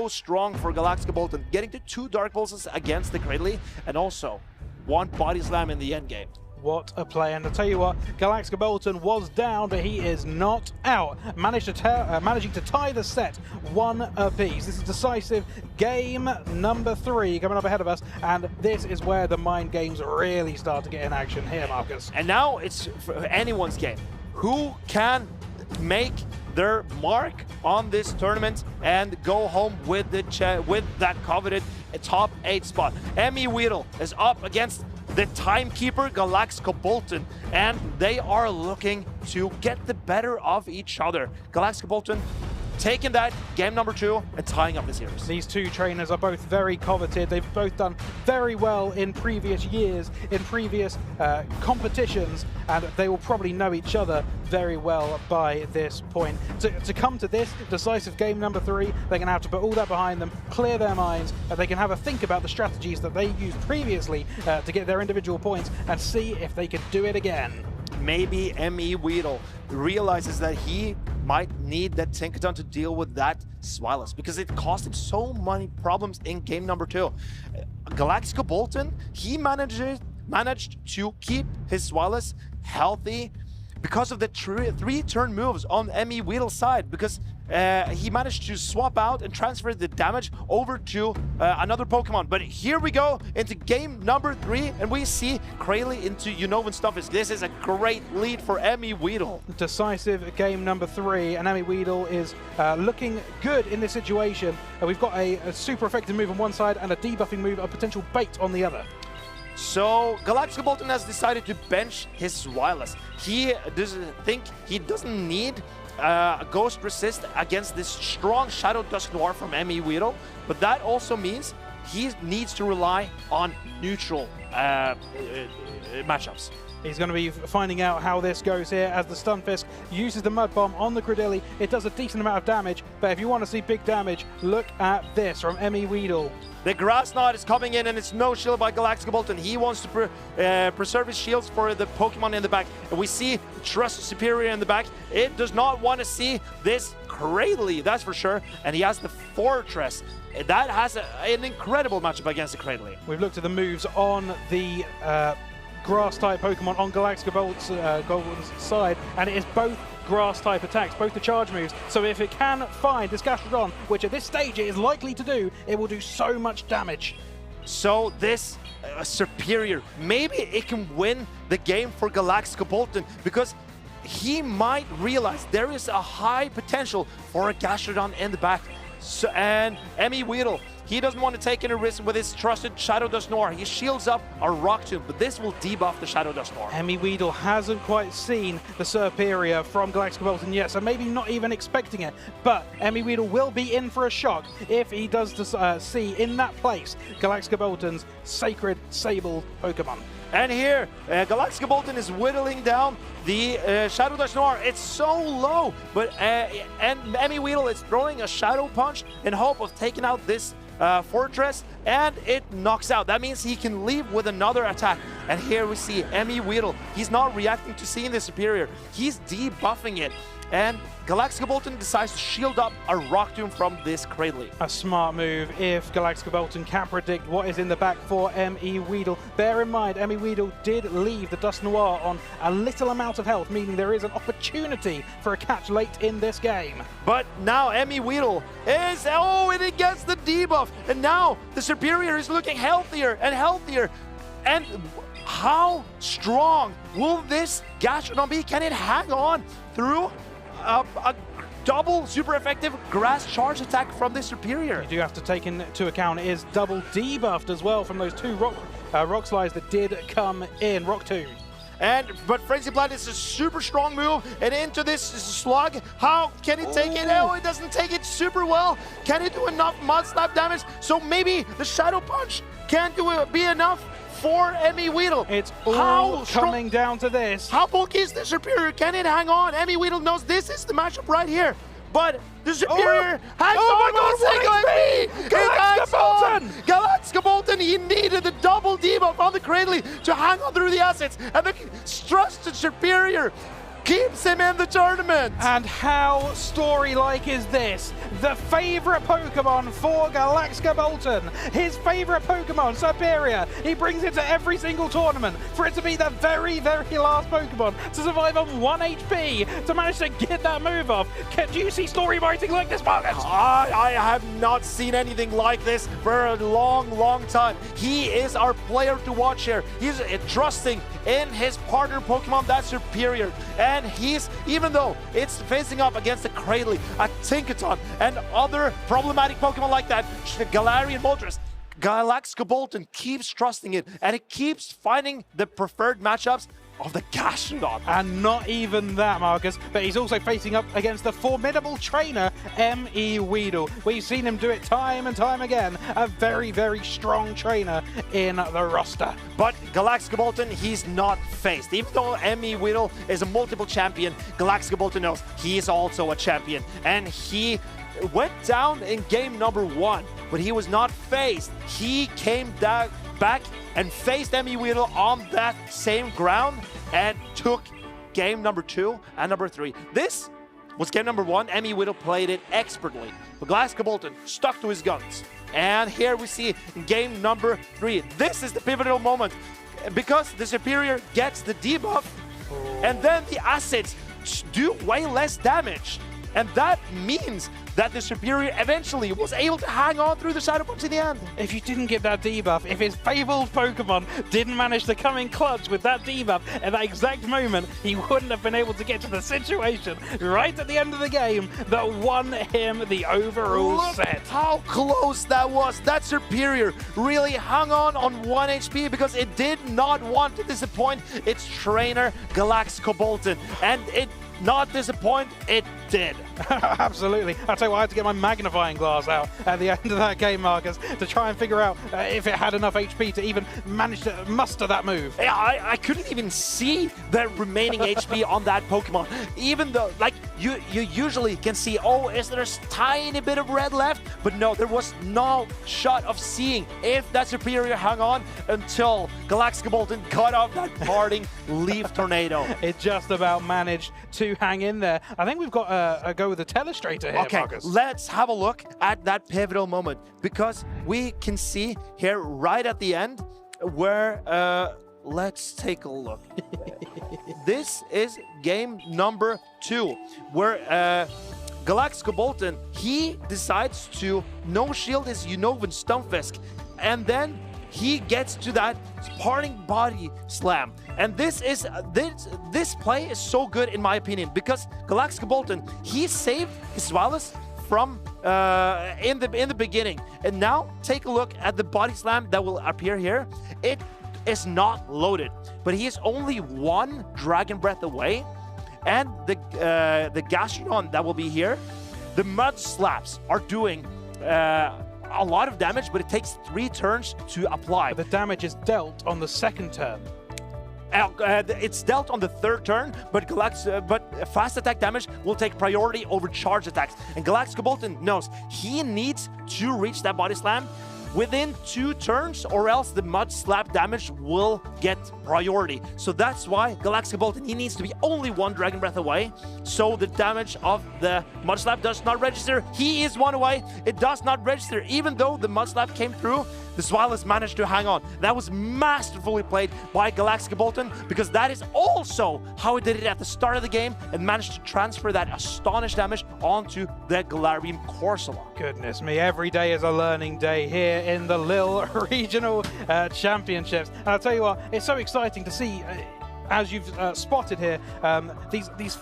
strong for Galaxkobolten, getting to 2 Dark Pulses against the Cradley and also 1 Body Slam in the end game. What a play, and I'll tell you what, Galaxkobolten was down, but he is not out. Managing to tie the set 1 apiece. This is decisive game number 3 coming up ahead of us, and this is where the mind games really start to get in action here, Marcus. And now it's anyone's game. Who can make their mark on this tournament and go home with that coveted top 8 spot? Emmy Weedle is up against the timekeeper Galaxkobolten, and they are looking to get the better of each other. Galaxkobolten taking that game number 2 and tying up the series. These 2 trainers are both very coveted. They've both done very well in previous years, in previous competitions, and they will probably know each other very well by this point. To come to this decisive game number 3, they're going to have to put all that behind them, clear their minds, and they can have a think about the strategies that they used previously to get their individual points and see if they could do it again. Maybe Emmy Weedle realizes that he might need that Tinkaton to deal with that Zwilus because it cost him so many problems in game number 2. Galaxkobolten, he managed to keep his Zwilus healthy because of the 3 turn moves on Emmy Weedle's side, because he managed to swap out and transfer the damage over to another Pokemon. But here we go into game number 3, and we see Cradley into Unnovan Stunfisk. This is a great lead for Emmy Weedle. Decisive game number 3, and Emmy Weedle is looking good in this situation. We've got a super effective move on one side and a debuffing move, a potential bait on the other. So Galaxkobolten has decided to bench his Zwilus. He doesn't need Ghost Resist against this strong Shadow Dusk Noir from Emmy Weedle, but that also means he needs to rely on neutral matchups. He's going to be finding out how this goes here as the Stunfisk uses the Mud Bomb on the Cradilly. It does a decent amount of damage, but if you want to see big damage, look at this from Emmy Weedle. The Grass Knot is coming in, and it's no shield by Galaxkobolten. He wants to preserve his shields for the Pokemon in the back. And we see Trust Superior in the back. It does not want to see this Cradley, that's for sure. And he has the Fortress. That has an incredible matchup against the Cradley. We've looked at the moves on the Grass-type Pokemon on Galaxkobolten's side, and it is both Grass-type attacks, both the charge moves. So if it can find this Gastrodon, which at this stage it is likely to do, it will do so much damage. So this Superior, maybe it can win the game for Galaxkobolten, because he might realize there is a high potential for a Gastrodon in the back. So, and Emmy Weedle, he doesn't want to take any risk with his trusted Shadow Dust Noir. He shields up a Rock Tomb, but this will debuff the Shadow Dust Noir. Emmy Weedle hasn't quite seen the Superior from Galaxkobolten yet, so maybe not even expecting it. But Emmy Weedle will be in for a shock if he does see in that place Galaxkobolten's Sacred Sable Pokemon. And here, Galaxkobolten is whittling down the Shadow Dust Noir. It's so low, but and Emmy Weedle is throwing a Shadow Punch in hope of taking out this Fortress, and it knocks out. That means he can leave with another attack. And here we see Emmy Weedle. He's not reacting to seeing the Superior. He's debuffing it. And Galaxkobolten decides to shield up a Rock Tomb from this Cradley. A smart move if Galaxkobolten can predict what is in the back for Emmy Weedle. Bear in mind, Emmy Weedle did leave the Dust Noir on a little amount of health, meaning there is an opportunity for a catch late in this game. But now Emmy Weedle is, oh, and it gets the debuff. And now the Superior is looking healthier and healthier. And how strong will this Gastrodon be? Can it hang on through a double super effective grass charge attack from the Superior? You do have to take into account it is double debuffed as well from those two rock slides that did come in. Rock Tomb. But Frenzy Blast is a super strong move, and into this slug, how can it take it? Oh, it doesn't take it super well. Can it do enough Mud Slap damage? So maybe the Shadow Punch can't be enough for Emmy Weedle. It's all coming down to this. How bulky is the Superior? Can it hang on? Emmy Weedle knows this is the matchup right here. But the Superior hangs on with a single HP! Galaxkobolten, he needed the double debuff on the Cradley to hang on through the assets. And the trusted Superior keeps him in the tournament. And how story-like is this? The favorite Pokemon for Galaxkobolten, his favorite Pokemon, Superior, he brings it to every single tournament for it to be the very, very last Pokemon to survive on 1 HP, to manage to get that move off. Do you see story writing like this, Marcus? I have not seen anything like this for a long, long time. He is our player to watch here. He's trusting in his partner Pokemon that's Superior. And he's, even though it's facing up against a Cradley, a Tinkaton, and other problematic Pokemon like that, Galarian Moltres, Galaxkobolten keeps trusting it, and it keeps finding the preferred matchups of the Gastrodon. And not even that, Marcus, but he's also facing up against the formidable trainer, Emmy Weedle. We've seen him do it time and time again. A very, very strong trainer in the roster. But Galaxkobolten, he's not faced. Even though Emmy Weedle is a multiple champion, Galaxkobolten knows he is also a champion. And he went down in game number 1, but he was not faced. He came back and faced Emmy Weedle on that same ground and took game number 2 and number 3. This was game number 1. Emmy Weedle played it expertly, but Galaxkobolten stuck to his guns. And here we see game number 3. This is the pivotal moment because the Superior gets the debuff and then the assets do way less damage. And that means that the Superior eventually was able to hang on through the Shadow Punch in the end. If you didn't get that debuff, if his fabled Pokemon didn't manage to come in clutch with that debuff at that exact moment, he wouldn't have been able to get to the situation right at the end of the game that won him the overall set. How close that was. That Superior really hung on 1 HP because it did not want to disappoint its trainer, Galaxkobolten. And it not disappoint, it did. Absolutely. I'll tell you what, I had to get my magnifying glass out at the end of that game, Marcus, to try and figure out if it had enough HP to even manage to muster that move. Yeah, I couldn't even see the remaining HP on that Pokemon. Even though, like, you usually can see, oh, is there a tiny bit of red left? But no, there was no shot of seeing if that Superior hung on until Galaxkobolten cut off that parting Leaf Tornado. It just about managed to hang in there. I think we've got a go with the Telestrator here, okay, Marcus. Let's have a look at that pivotal moment because we can see here right at the end where, let's take a look. This is game number 2 where Galaxkobolten, he decides to no-shield his Unova Stunfisk, and then he gets to that parting body slam. And this play is so good in my opinion because Galaxkobolten, he saved his Swalis from in the beginning. And now take a look at the body slam that will appear here. It is not loaded, but he is only one Dragon Breath away. And the Gastrodon that will be here, the Mud Slaps are doing a lot of damage, but it takes 3 turns to apply. The damage is dealt on the second turn. It's dealt on the 3rd turn, but fast attack damage will take priority over charge attacks. And Galaxkobolten knows he needs to reach that body slam within 2 turns, or else the Mud Slap damage will get priority. So that's why Galaxkobolten, he needs to be only 1 Dragon Breath away, so the damage of the Mud Slap does not register. He is 1 away. It does not register. Even though the Mud Slap came through, the Swalis managed to hang on. That was masterfully played by Galaxkobolten, because that is also how he did it at the start of the game and managed to transfer that Astonish damage onto the Galarian Corsola. Goodness me, every day is a learning day here in the Lille Regional Championships. And I'll tell you what, it's so exciting to see, as you've spotted here, these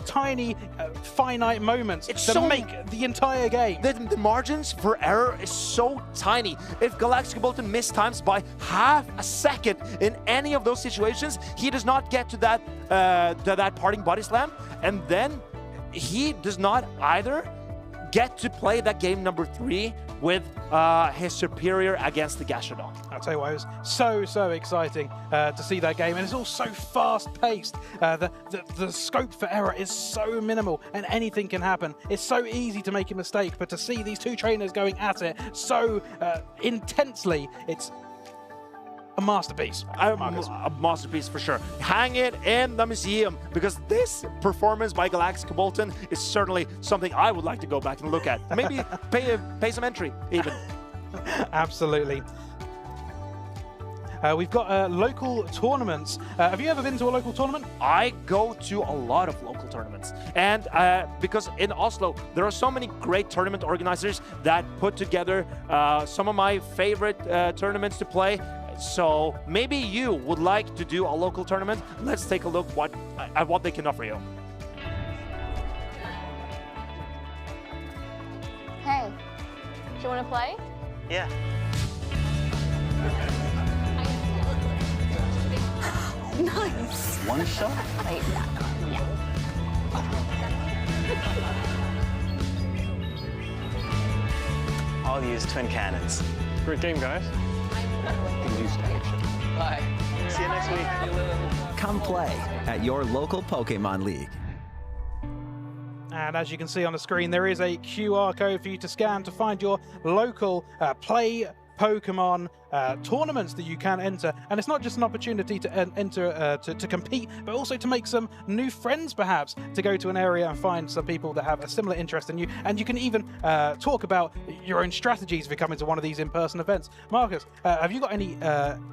tiny, finite moments that make the entire game. The margins for error is so tiny. If Galaxkobolten mistimes by half a second in any of those situations, he does not get to that parting body slam, and then he does not either get to play that game number 3 with his superior against the Gastrodon. I'll tell you what, it was so exciting to see that game, and it's all so fast-paced. The scope for error is so minimal, and anything can happen. It's so easy to make a mistake, but to see these 2 trainers going at it so intensely, it's a masterpiece. A masterpiece for sure. Hang it in the museum, because this performance by Galaxkobolten is certainly something I would like to go back and look at. Maybe pay some entry even. Absolutely. We've got local tournaments. Have you ever been to a local tournament? I go to a lot of local tournaments. And because in Oslo, there are so many great tournament organizers that put together some of my favorite tournaments to play. So maybe you would like to do a local tournament. Let's take a look at what they can offer you. Hey, do you want to play? Yeah. Nice. One shot? Wait, yeah. I'll use twin cannons. Great game, guys. Bye. See you next week. Come play at your local Pokémon League. And as you can see on the screen, there is a QR code for you to scan to find your local Play Pokemon tournaments that you can enter. And it's not just an opportunity to enter to compete, but also to make some new friends, perhaps, to go to an area and find some people that have a similar interest in you. And you can even talk about your own strategies if you come into one of these in-person events. Marcus, have you got any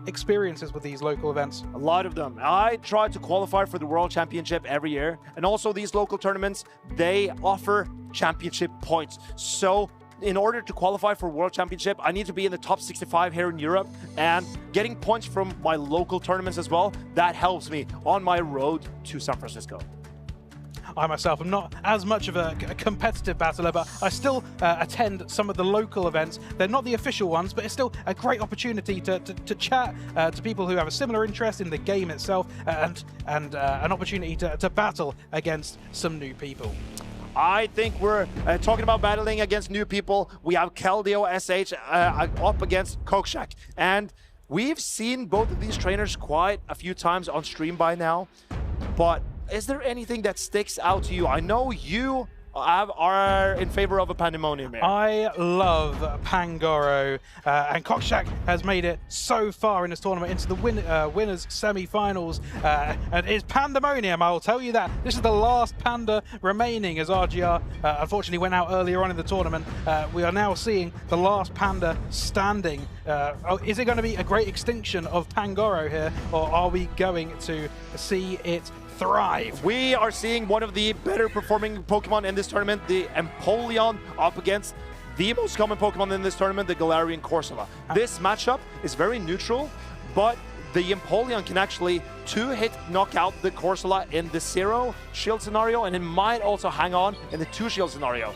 experiences with these local events? A lot of them. I try to qualify for the World Championship every year. And also these local tournaments, they offer championship points. So in order to qualify for World Championship, I need to be in the top 65 here in Europe, and getting points from my local tournaments as well, that helps me on my road to San Francisco. I myself am not as much of a competitive battler, but I still attend some of the local events. They're not the official ones, but it's still a great opportunity to chat to people who have a similar interest in the game itself, and an opportunity to battle against some new people. I think we're talking about battling against new people. We have Kelio SH up against Cockshack. And we've seen both of these trainers quite a few times on stream by now. But is there anything that sticks out to you? I know you are in favor of a Pandemonium here. I love Pangoro, and Cockshack has made it so far in this tournament into the winners semi-finals, and it's Pandemonium, I will tell you that. This is the last Panda remaining, as RGR unfortunately went out earlier on in the tournament. We are now seeing the last Panda standing. Is it going to be a great extinction of Pangoro here, or are we going to see it thrive? We are seeing one of the better performing Pokemon in this tournament, the Empoleon, up against the most common Pokemon in this tournament, the Galarian Corsola. This matchup is very neutral, but the Empoleon can actually 2-hit knock out the Corsola in the 0 shield scenario, and it might also hang on in the 2 shield scenario.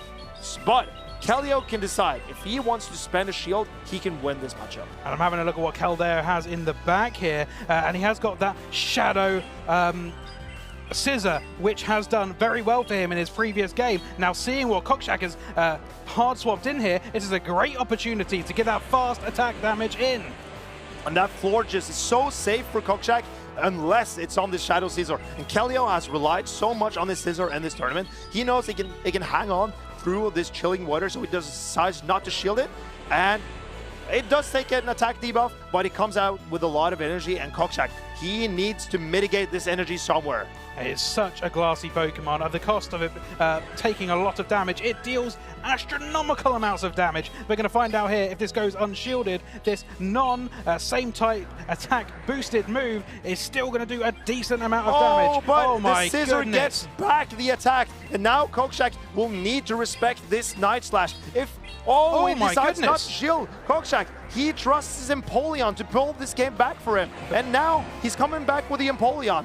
But Kelio can decide. If he wants to spend a shield, he can win this matchup. And I'm having a look at what Keldeo has in the back here, and he has got that Shadow Scissor, which has done very well for him in his previous game. Now, seeing what Cockshack has hard swapped in here, this is a great opportunity to get that fast attack damage in. And that Florges is so safe for Cockshack unless it's on this Shadow Scissor. And Kelio has relied so much on this Scissor in this tournament. He knows he can hang on through this chilling water, so he decides not to shield it. And it does take an attack debuff, but it comes out with a lot of energy, and Cockshack, he needs to mitigate this energy somewhere. It's such a glassy Pokemon. At the cost of it taking a lot of damage, it deals astronomical amounts of damage. We're going to find out here if this goes unshielded. This same type attack boosted move is still going to do a decent amount of damage. But oh my the Scissor goodness. gets back the attack, and now Cockshack will need to respect this Night Slash. If he decides not to shield Cockshack, he trusts his Empoleon to pull this game back for him. And now he's coming back with the Empoleon.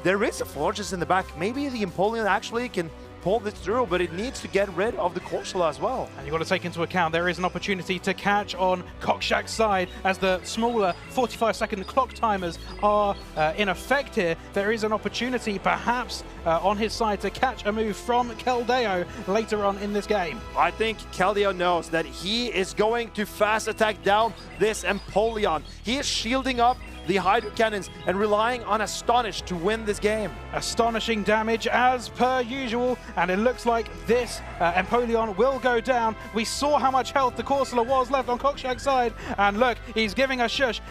There is a Florges in the back. Maybe the Empoleon actually can pull this through, but it needs to get rid of the Corsola as well. And you've got to take into account there is an opportunity to catch on Cockshack's side as the smaller 45-second clock timers are in effect here. There is an opportunity perhaps on his side to catch a move from Keldeo later on in this game. I think Kelio knows that he is going to fast attack down this Empoleon. He is shielding up the Hydro Cannons and relying on Astonish to win this game. Astonishing damage as per usual, and it looks like this Empoleon will go down. We saw how much health the Corsola was left on Cockshack's side, and look, he's giving a shush.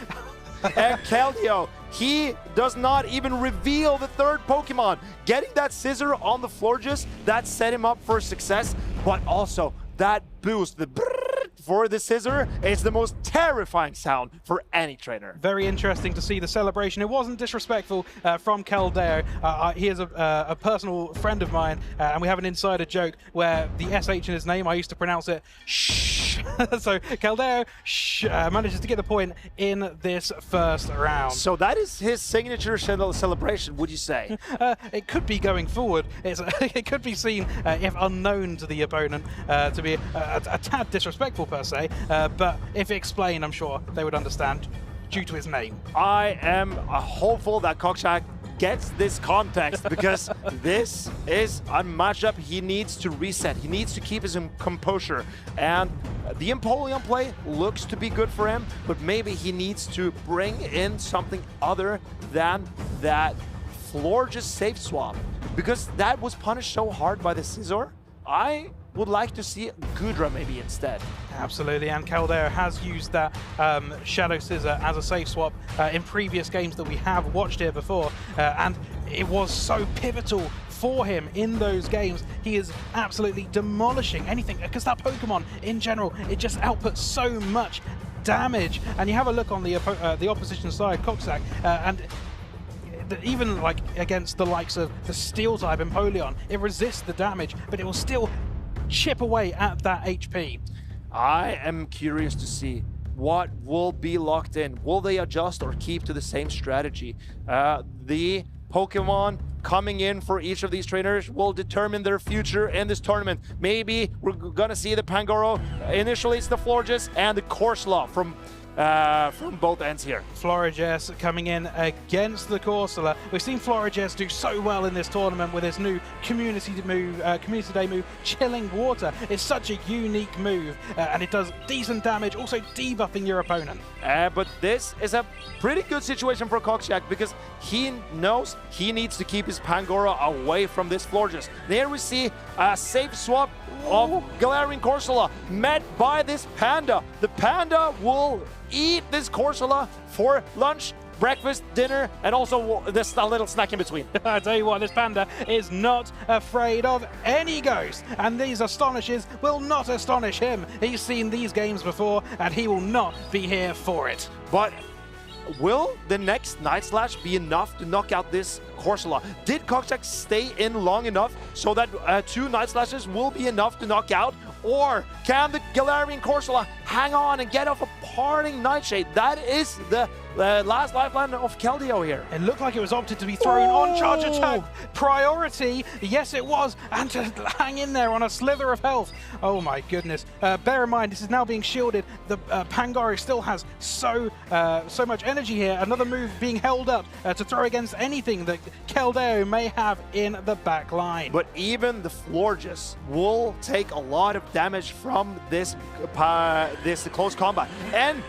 And Kelio, he does not even reveal the third Pokemon. Getting that Scissor on the Florges, that set him up for success, but also that boost, the for the Scissor is the most terrifying sound for any trainer. Very interesting to see the celebration. It wasn't disrespectful from Keldeo. He is a personal friend of mine, and we have an insider joke where the SH in his name, I used to pronounce it shh. So Keldeo manages to get the point in this first round. So that is his signature celebration, would you say? It could be going forward. It could be seen, if unknown to the opponent, to be a tad disrespectful per se, but if explained, I'm sure they would understand due to his name. I am hopeful that Cockshack gets this context because this is a matchup he needs to reset. He needs to keep his composure, and the Empoleon play looks to be good for him, but maybe he needs to bring in something other than that Florges safe swap, because that was punished so hard by the Scizor. I would like to see Gudra maybe instead. Absolutely, and Keldeo has used that Shadow Scissor as a safe swap in previous games that we have watched here before, and it was so pivotal for him in those games. He is absolutely demolishing anything, because that Pokemon in general, it just outputs so much damage. And you have a look on the opposition side, Cockshack, and even like against the likes of the Steel type Empoleon, it resists the damage, but it will still chip away at that HP. I am curious to see what will be locked in. Will they adjust or keep to the same strategy? The Pokemon coming in for each of these trainers will determine their future in this tournament. Maybe we're gonna see the Pangoro. Initially it's the Florges and the Corsola from both ends here. Florges coming in against the Corsola. We've seen Florges do so well in this tournament with his new Community Day move, Chilling Water. It's such a unique move, and it does decent damage, also debuffing your opponent. But this is a pretty good situation for Cockshack because he knows he needs to keep his Pangoro away from this Florges. There we see a safe swap of Galarian Corsola met by this Panda. The Panda will eat this Corsola for lunch, breakfast, dinner, and also this little snack in between. I tell you what, this Panda is not afraid of any ghost, and these Astonishes will not astonish him. He's seen these games before, and he will not be here for it. But will the next Night Slash be enough to knock out this Corsola? Did Cockshack stay in long enough so that 2 Night Slashes will be enough to knock out? Or can the Galarian Corsola hang on and get off a parting Nightshade? That is the last lifeline of Keldeo here. It looked like it was opted to be thrown on charge attack priority. Yes, it was. And to hang in there on a slither of health. Oh my goodness. Bear in mind, this is now being shielded. The Pangaru still has so much energy here. Another move being held up to throw against anything that Keldeo may have in the back line. But even the Florges will take a lot of damage from this close combat. And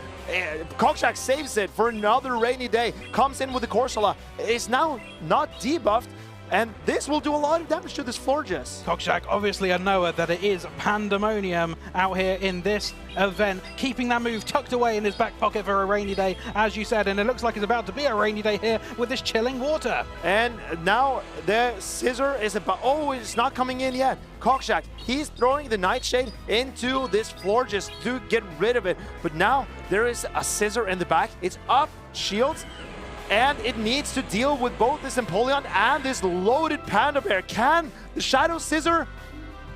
Cockshack saves it for another rainy day. Comes in with the Corsola. Is now not debuffed. And this will do a lot of damage to this Florges. Cockshack, obviously a knower that it is pandemonium out here in this event, keeping that move tucked away in his back pocket for a rainy day, as you said, and it looks like it's about to be a rainy day here with this chilling water. And now the Scissor is about, oh, it's not coming in yet. Cockshack, he's throwing the Nightshade into this Florges to get rid of it, but now there is a Scissor in the back. It's up, shields, and it needs to deal with both this Empoleon and this loaded Panda Bear. Can the Shadow Scissor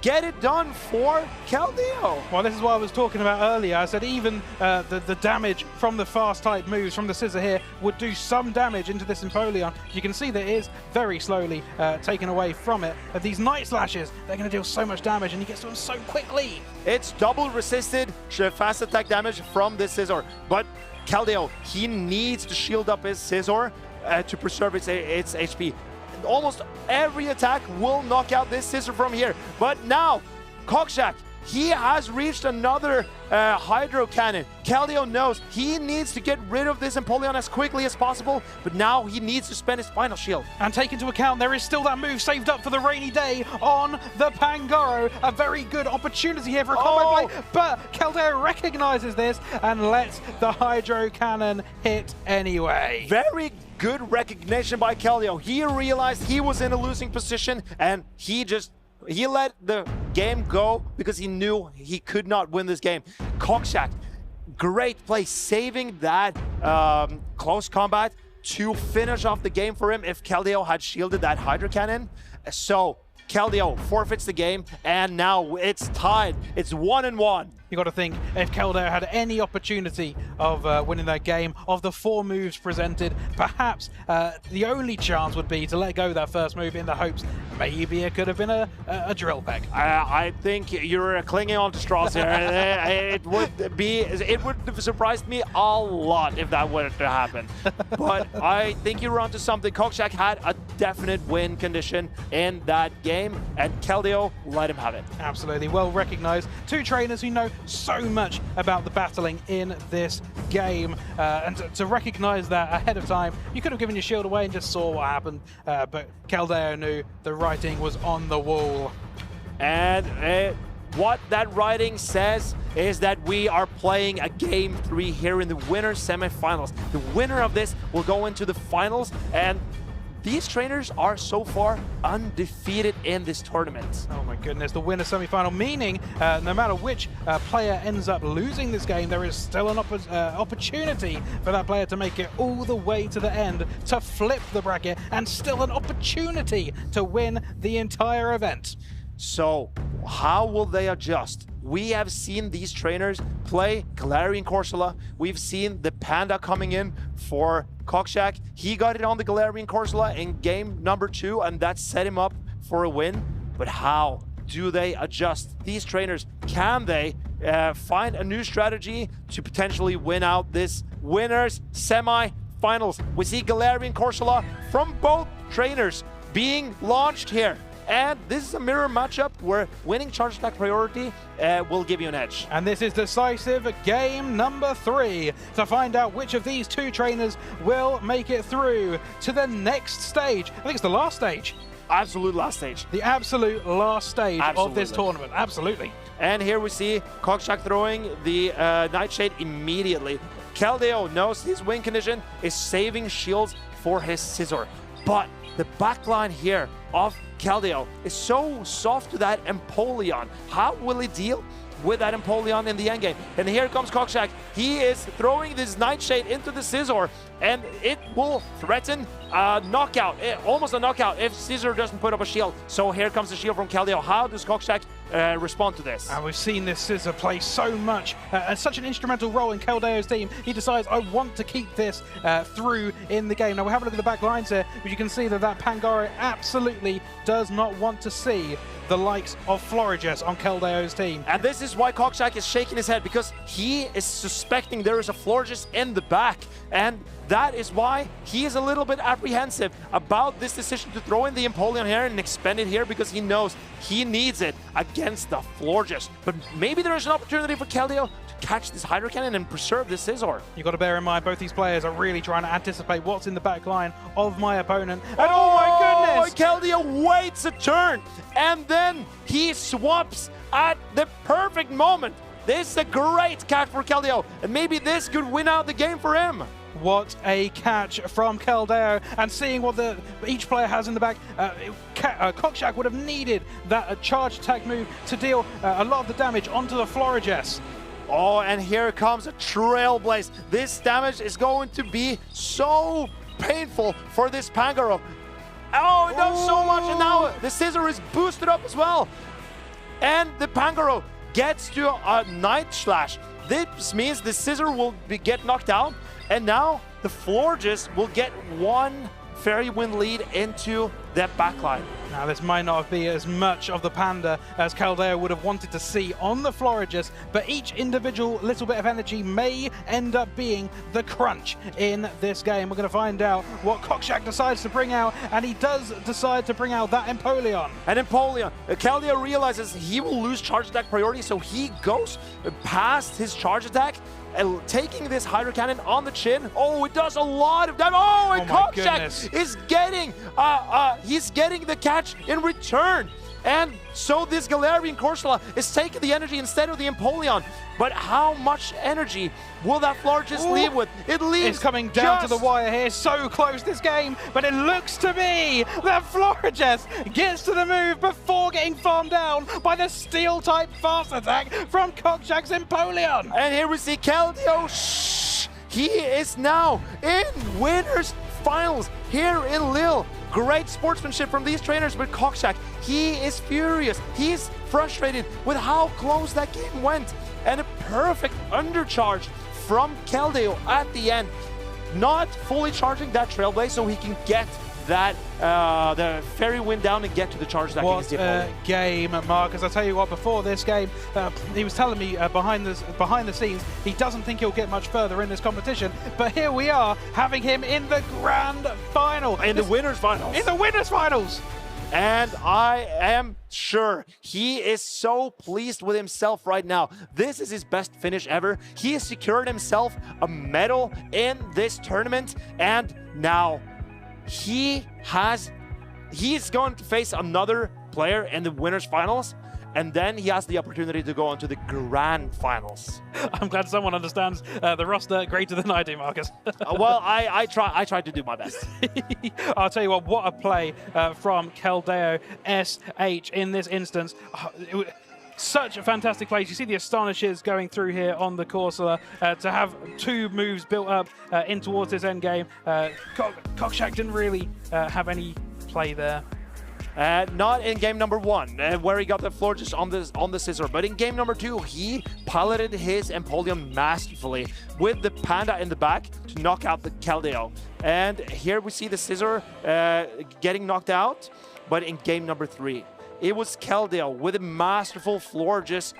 get it done for Keldeo? Well, this is what I was talking about earlier. I said even the damage from the fast type moves from the Scissor here would do some damage into this Empoleon. You can see that it is very slowly taken away from it. These Night Slashes, they're going to deal so much damage, and he gets to them so quickly. It's double resisted fast attack damage from this Scissor, but Keldeo, he needs to shield up his Scissor to preserve its HP. Almost every attack will knock out this Scissor from here. But now, Cockshack, he has reached another Hydro Cannon. Keldeo knows he needs to get rid of this Empoleon as quickly as possible, but now he needs to spend his final shield. And take into account, there is still that move saved up for the rainy day on the Pangoro. A very good opportunity here for a combo play, but Keldeo recognizes this and lets the Hydro Cannon hit anyway. Very good recognition by Keldeo. He realized he was in a losing position, and he let the game go because he knew he could not win this game. Cockshack, great play, saving that close combat to finish off the game for him if Keldeo had shielded that Hydro Cannon. So Keldeo forfeits the game, and now it's tied. It's 1-1. You got to think, if Keldeo had any opportunity of winning that game, of the 4 moves presented, perhaps the only chance would be to let go of that first move in the hopes maybe it could have been a drill peck. I think you're clinging on to straws here. It would have surprised me a lot if that were to happen. But I think you're onto something. Cockshack had a definite win condition in that game, and Keldeo let him have it. Absolutely, well recognized. 2 trainers who know so much about the battling in this game, and to recognize that ahead of time, you could have given your shield away and just saw what happened, but Keldeo knew the writing was on the wall. And what that writing says is that we are playing a Game 3 here in the winner's semifinals. The winner of this will go into the finals, and these trainers are so far undefeated in this tournament. Oh my goodness, the winner semi-final, meaning no matter which player ends up losing this game, there is still an opportunity for that player to make it all the way to the end, to flip the bracket, and still an opportunity to win the entire event. So, how will they adjust? We have seen these trainers play Galarian Corsola. We've seen the Panda coming in for Cockshack. He got it on the Galarian Corsola in game number 2, and that set him up for a win. But how do they adjust? These trainers, can they find a new strategy to potentially win out this winners semi-finals? We see Galarian Corsola from both trainers being launched here. And this is a mirror matchup where winning charge attack priority will give you an edge. And this is decisive game number 3 to find out which of these 2 trainers will make it through to the next stage. I think it's the last stage. Absolute last stage. The absolute last stage of this tournament. Absolutely. And here we see Cockshack throwing the Nightshade immediately. Keldeo knows his win condition is saving shields for his Scissor. But the backline here of Keldeo is so soft to that Empoleon. How will he deal with that Empoleon in the endgame? And here comes Cockshack. He is throwing this Nightshade into the Scissor, and it will threaten a knockout, almost a knockout, if Scissor doesn't put up a shield. So here comes the shield from Keldeo. How does Cockshack respond to this. And we've seen this Scissor play so much, such an instrumental role in Keldeo's team. He decides, I want to keep this through in the game. Now, we have a look at the back lines here, but you can see that Pangoro absolutely does not want to see the likes of Floriges on Keldeo's team. And this is why Cockshack is shaking his head, because he is suspecting there is a Floriges in the back. And that is why he is a little bit apprehensive about this decision to throw in the Empoleon here and expend it here, because he knows he needs it against the Floriges. But maybe there is an opportunity for Kelio to catch this Hydro Cannon and preserve this Scizor. You've got to bear in mind, both these players are really trying to anticipate what's in the back line of my opponent. And oh my goodness! Kelio waits a turn, and then he swaps at the perfect moment. This is a great catch for Kelio, and maybe this could win out the game for him. What a catch from Keldeo, and seeing what each player has in the back, Cockshack would have needed that charge attack move to deal a lot of the damage onto the Floriges. Oh, and here comes a Trailblaze. This damage is going to be so painful for this Pangoro. Oh, it does so much, and now the Scizor is boosted up as well. And the Pangoro gets to a Night Slash. This means the Scizor will get knocked out, and now the Floriges will get one Fairy Wind lead into that backline. Now, this might not be as much of the Panda as Keldeo would have wanted to see on the Floriges, but each individual little bit of energy may end up being the crunch in this game. We're going to find out what Cockshack decides to bring out, and he does decide to bring out that Empoleon. And Empoleon, Keldeo realizes he will lose charge attack priority, so he goes past his charge attack, and taking this Hydro Cannon on the chin. Oh, it does a lot of damage. Oh, and Cockshack is getting, he's getting the catch in return. And so this Galarian Corsola is taking the energy instead of the Empoleon. But how much energy will that Floriges leave with? It leaves It's coming down to the wire here. So close this game, but it looks to be that Floriges gets to the move before getting farmed down by the Steel-type fast attack from Cockshack's Empoleon. And here we see Keldeo. He is now in winners finals here in Lille. Great sportsmanship from these trainers, but Cockshack, he is furious. He's frustrated with how close that game went. And a perfect undercharge from Keldeo at the end. Not fully charging that Trailblaze so he can get that the Fairy Wind down and get to the charge that what a game, Marcus. I'll tell you what, before this game, he was telling me behind the scenes, he doesn't think he'll get much further in this competition, but here we are, having him in the grand final. In the winners finals. In the winners finals! And I am sure he is so pleased with himself right now. This is his best finish ever. He has secured himself a medal in this tournament, and now he's going to face another player in the winners finals, and then he has the opportunity to go on to the grand finals. I'm glad someone understands the roster greater than I do, Marcus. Well, I tried to do my best. I'll tell you what a play from Keldeo SH in this instance. Such a fantastic place. You see the Astonishes going through here on the Corsola to have two moves built up in towards this end game. Cockshack didn't really have any play there. Not in game number one, where he got the Floriges on the Scizor, but in game number two, he piloted his Empoleon masterfully with the Panda in the back to knock out the Keldeo. And here we see the Scizor getting knocked out, but in game number three, it was Keldeo with a masterful Floriges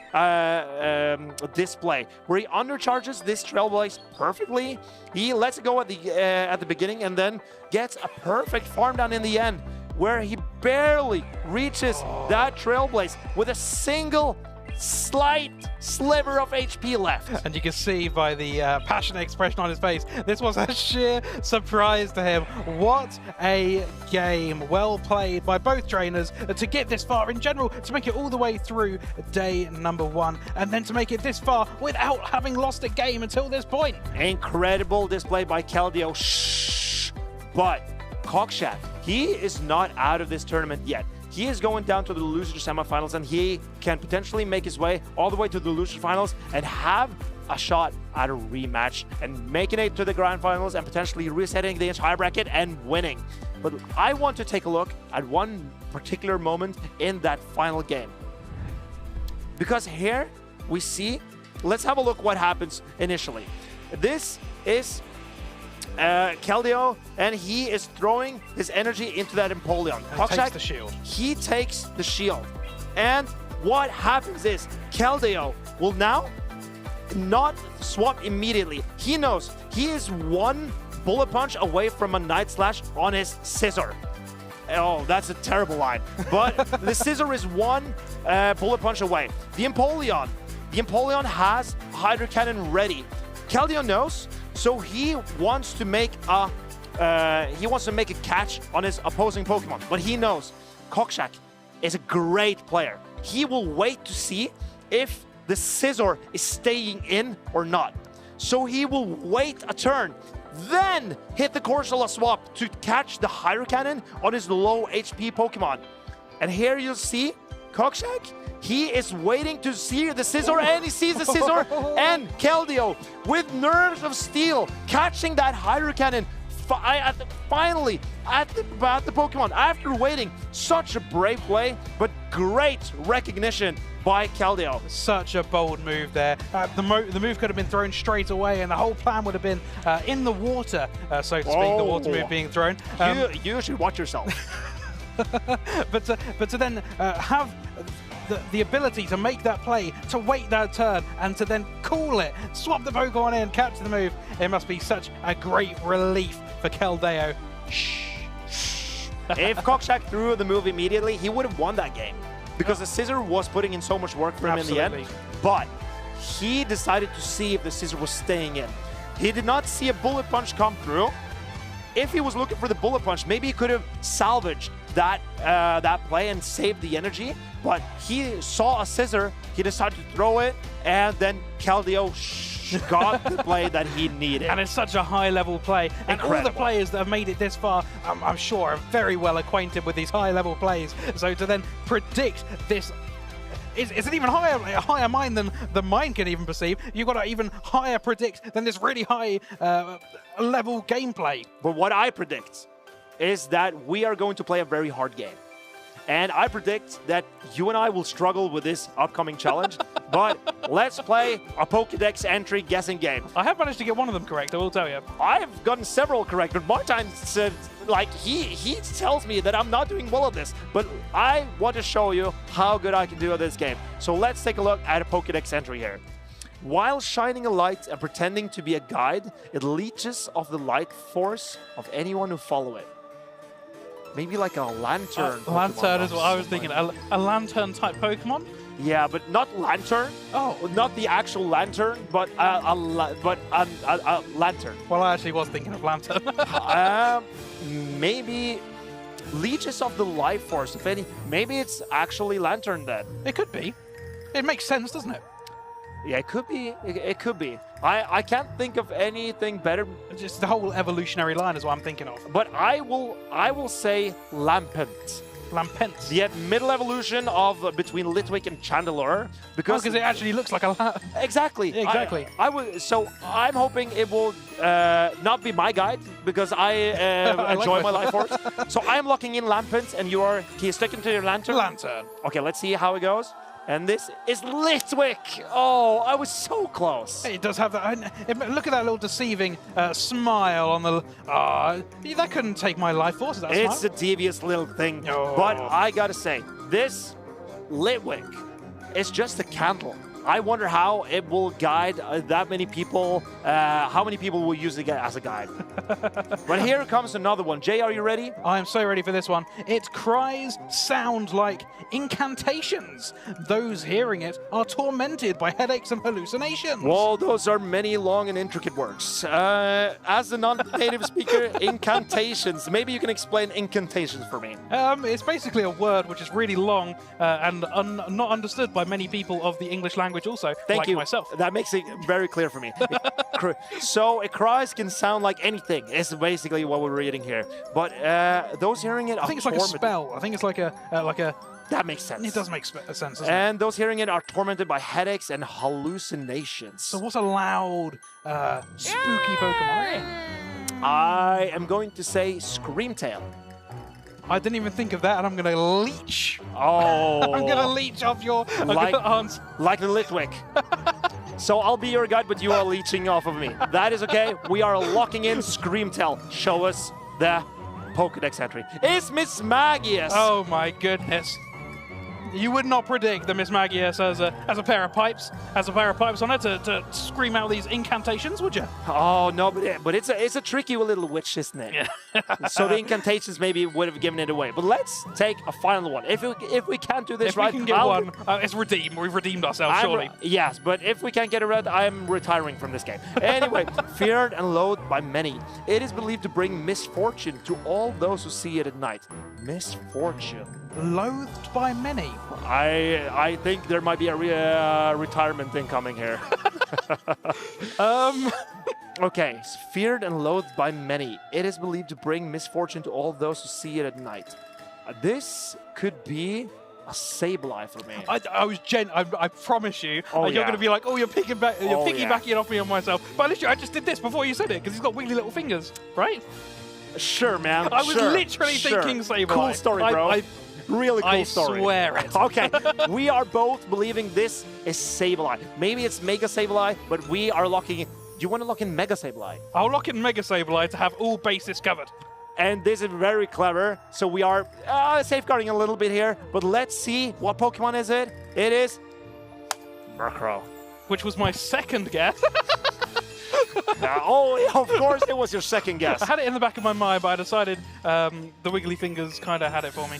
display, where he undercharges this Trailblaze perfectly. He lets it go at the beginning and then gets a perfect farm down in the end, where he barely reaches that Trailblaze with a single slight sliver of HP left. And you can see by the passionate expression on his face, this was a sheer surprise to him. What a game. Well played by both trainers to get this far in general, to make it all the way through day number one, and then to make it this far without having lost a game until this point. Incredible display by Keldeo. But Cockshack, he is not out of this tournament yet. He is going down to the loser semifinals, and he can potentially make his way all the way to the loser finals and have a shot at a rematch and making it to the grand finals and potentially resetting the entire bracket and winning. But I want to take a look at one particular moment in that final game. because here we see, let's have a look what happens initially. This is Kelio, and he is throwing his energy into that Empoleon. He takes the shield. He takes the shield. And what happens is Kelio will now not swap immediately. He knows he is one bullet punch away from a Night Slash on his Scissor. Oh, that's a terrible line. But the Scissor is one bullet punch away. The Empoleon has a Hydro Cannon ready. Kelio knows, so he wants to make a catch on his opposing Pokemon. But he knows Cockshack is a great player. He will wait to see if the Scissor is staying in or not. So he will wait a turn, then hit the Corsola swap to catch the Hydro Cannon on his low HP Pokemon. And here you'll see Cockshack, he is waiting to see the Scissor, and he sees the Scissor, and Kelio with nerves of steel catching that Hydro Cannon finally at the Pokemon after waiting. Such a brave play, but great recognition by Kelio. Such a bold move there. The move could have been thrown straight away, and the whole plan would have been in the water, so to speak, the water move being thrown. You should watch yourself. but to then have the ability to make that play, to wait that turn, and to then cool it, swap the Pokemon in, catch the move, it must be such a great relief for Keldeo. If Cockshack threw the move immediately, he would have won that game, because the Scissor was putting in so much work for him in the end. But he decided to see if the Scissor was staying in. He did not see a Bullet Punch come through. If he was looking for the Bullet Punch, maybe he could have salvaged that play and saved the energy. But he saw a Scissor, he decided to throw it, and then Kelio got the play that he needed. And it's such a high-level play. And all the players that have made it this far, I'm sure, are very well acquainted with these high-level plays. So to then predict this, is it even higher, a higher mind than the mind can even perceive? You've got to even higher predict than this really high level gameplay. But what I predict is that we are going to play a very hard game. And I predict that you and I will struggle with this upcoming challenge. But let's play a Pokédex entry guessing game. I have managed to get one of them correct, I will tell you. I've gotten several correct, but Martin said, like, he tells me that I'm not doing well at this. But I want to show you how good I can do at this game. So let's take a look at a Pokédex entry here. While shining a light and pretending to be a guide, it leeches of the light force of anyone who follow it. Maybe like a lantern. Lantern is what I was thinking. A lantern type Pokemon? Yeah, but not lantern. Oh, not the actual lantern, but a lantern. Well, I actually was thinking of lantern. Maybe leeches of the life force. If any, maybe it's actually lantern then. It could be. It makes sense, doesn't it? Yeah, it could be. It could be. I can't think of anything better. Just the whole evolutionary line is what I'm thinking of. But I will say Lampent. Lampent. The middle evolution of between Litwick and Chandelure, because it actually looks like a exactly. Yeah, exactly. So I'm hoping it will not be my guide, because I enjoy my life force. So I'm locking in Lampent, and you are sticking to your lantern. Lantern. Okay, let's see how it goes. And this is Litwick. Oh, I was so close. It does have that. Look at that little deceiving smile on the. That couldn't take my life force. That it's smile. a devious little thing. Oh. But I gotta say, this Litwick is just a candle. I wonder how it will guide that many people. How many people will use it as a guide? But here comes another one. Jay, are you ready? I am so ready for this one. Its cries sound like incantations. Those hearing it are tormented by headaches and hallucinations. Well, those are many long and intricate words. As a non-native speaker, incantations. Maybe you can explain incantations for me. It's basically a word which is really long and not understood by many people of the English language also, Thank you. myself. That makes it very clear for me. So a cries can sound like anything. It's basically what we're reading here. But those hearing it, I think it's like a spell. I think it's like a That makes sense. It does make sense. Doesn't and those hearing it are tormented by headaches and hallucinations. So what's a loud, spooky Pokemon? I am going to say Screamtail. I didn't even think of that, and I'm going to leech. Oh. I'm going to leech off your arms. Like the Litwick. So I'll be your guide, but you are leeching off of me. That is okay. We are locking in Screamtail. Show us the Pokedex entry. It's Miss Magius. Oh my goodness. You would not predict that Miss Magius has a pair of pipes, on her to scream out these incantations, would you? Oh no, but it's a tricky little witch, isn't it? Yeah. So the incantations maybe would have given it away. But let's take a final one. If we can't do this if right, we can get one, it's redeemed. We've redeemed ourselves, surely. Yes, but if we can't get it right, I'm retiring from this game. Anyway, feared and loathed by many, it is believed to bring misfortune to all those who see it at night. Misfortune. Loathed by many. I think there might be a retirement thing coming here. Okay, feared and loathed by many. It is believed to bring misfortune to all those who see it at night. This could be a Sableye for me. I promise you, Oh, you're yeah. going to be like, oh, you're piggybacking yeah. off me on myself. But literally, I just did this before you said it because he's got wiggly little fingers, right? Sure, man. I was literally thinking Sableye. Cool story, bro. Really cool story. I swear it. Okay, we are both believing this is Sableye. Maybe it's Mega Sableye, but we are locking in. Do you want to lock in Mega Sableye? I'll lock in Mega Sableye to have all bases covered. And this is very clever. So we are safeguarding a little bit here, but let's see what Pokemon is it. It is Murkrow. Which was my second guess. Oh, of course it was your second guess. I had it in the back of my mind, but I decided the wiggly fingers kind of had it for me.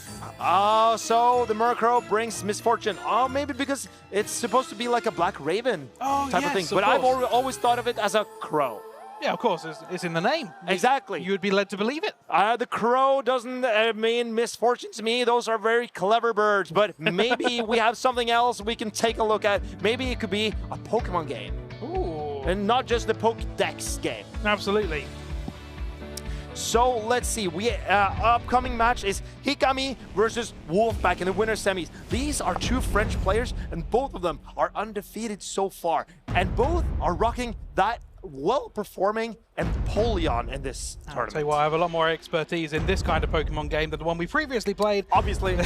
So the Murkrow brings misfortune. Oh, maybe because it's supposed to be like a black raven type of thing. But I've always thought of it as a crow. Yeah, of course, it's in the name. Exactly. You would be led to believe it. The crow doesn't mean misfortune to me. Those are very clever birds. But maybe we have something else we can take a look at. Maybe it could be a Pokemon game. Ooh. And not just the Pokédex game. Absolutely. So let's see. Upcoming match is Hikami versus Wolfpack in the winner semis. These are two French players, and both of them are undefeated so far. And both are rocking that well-performing Empoleon in this tournament. I'll tell you what, I have a lot more expertise in this kind of Pokemon game than the one we previously played. Obviously.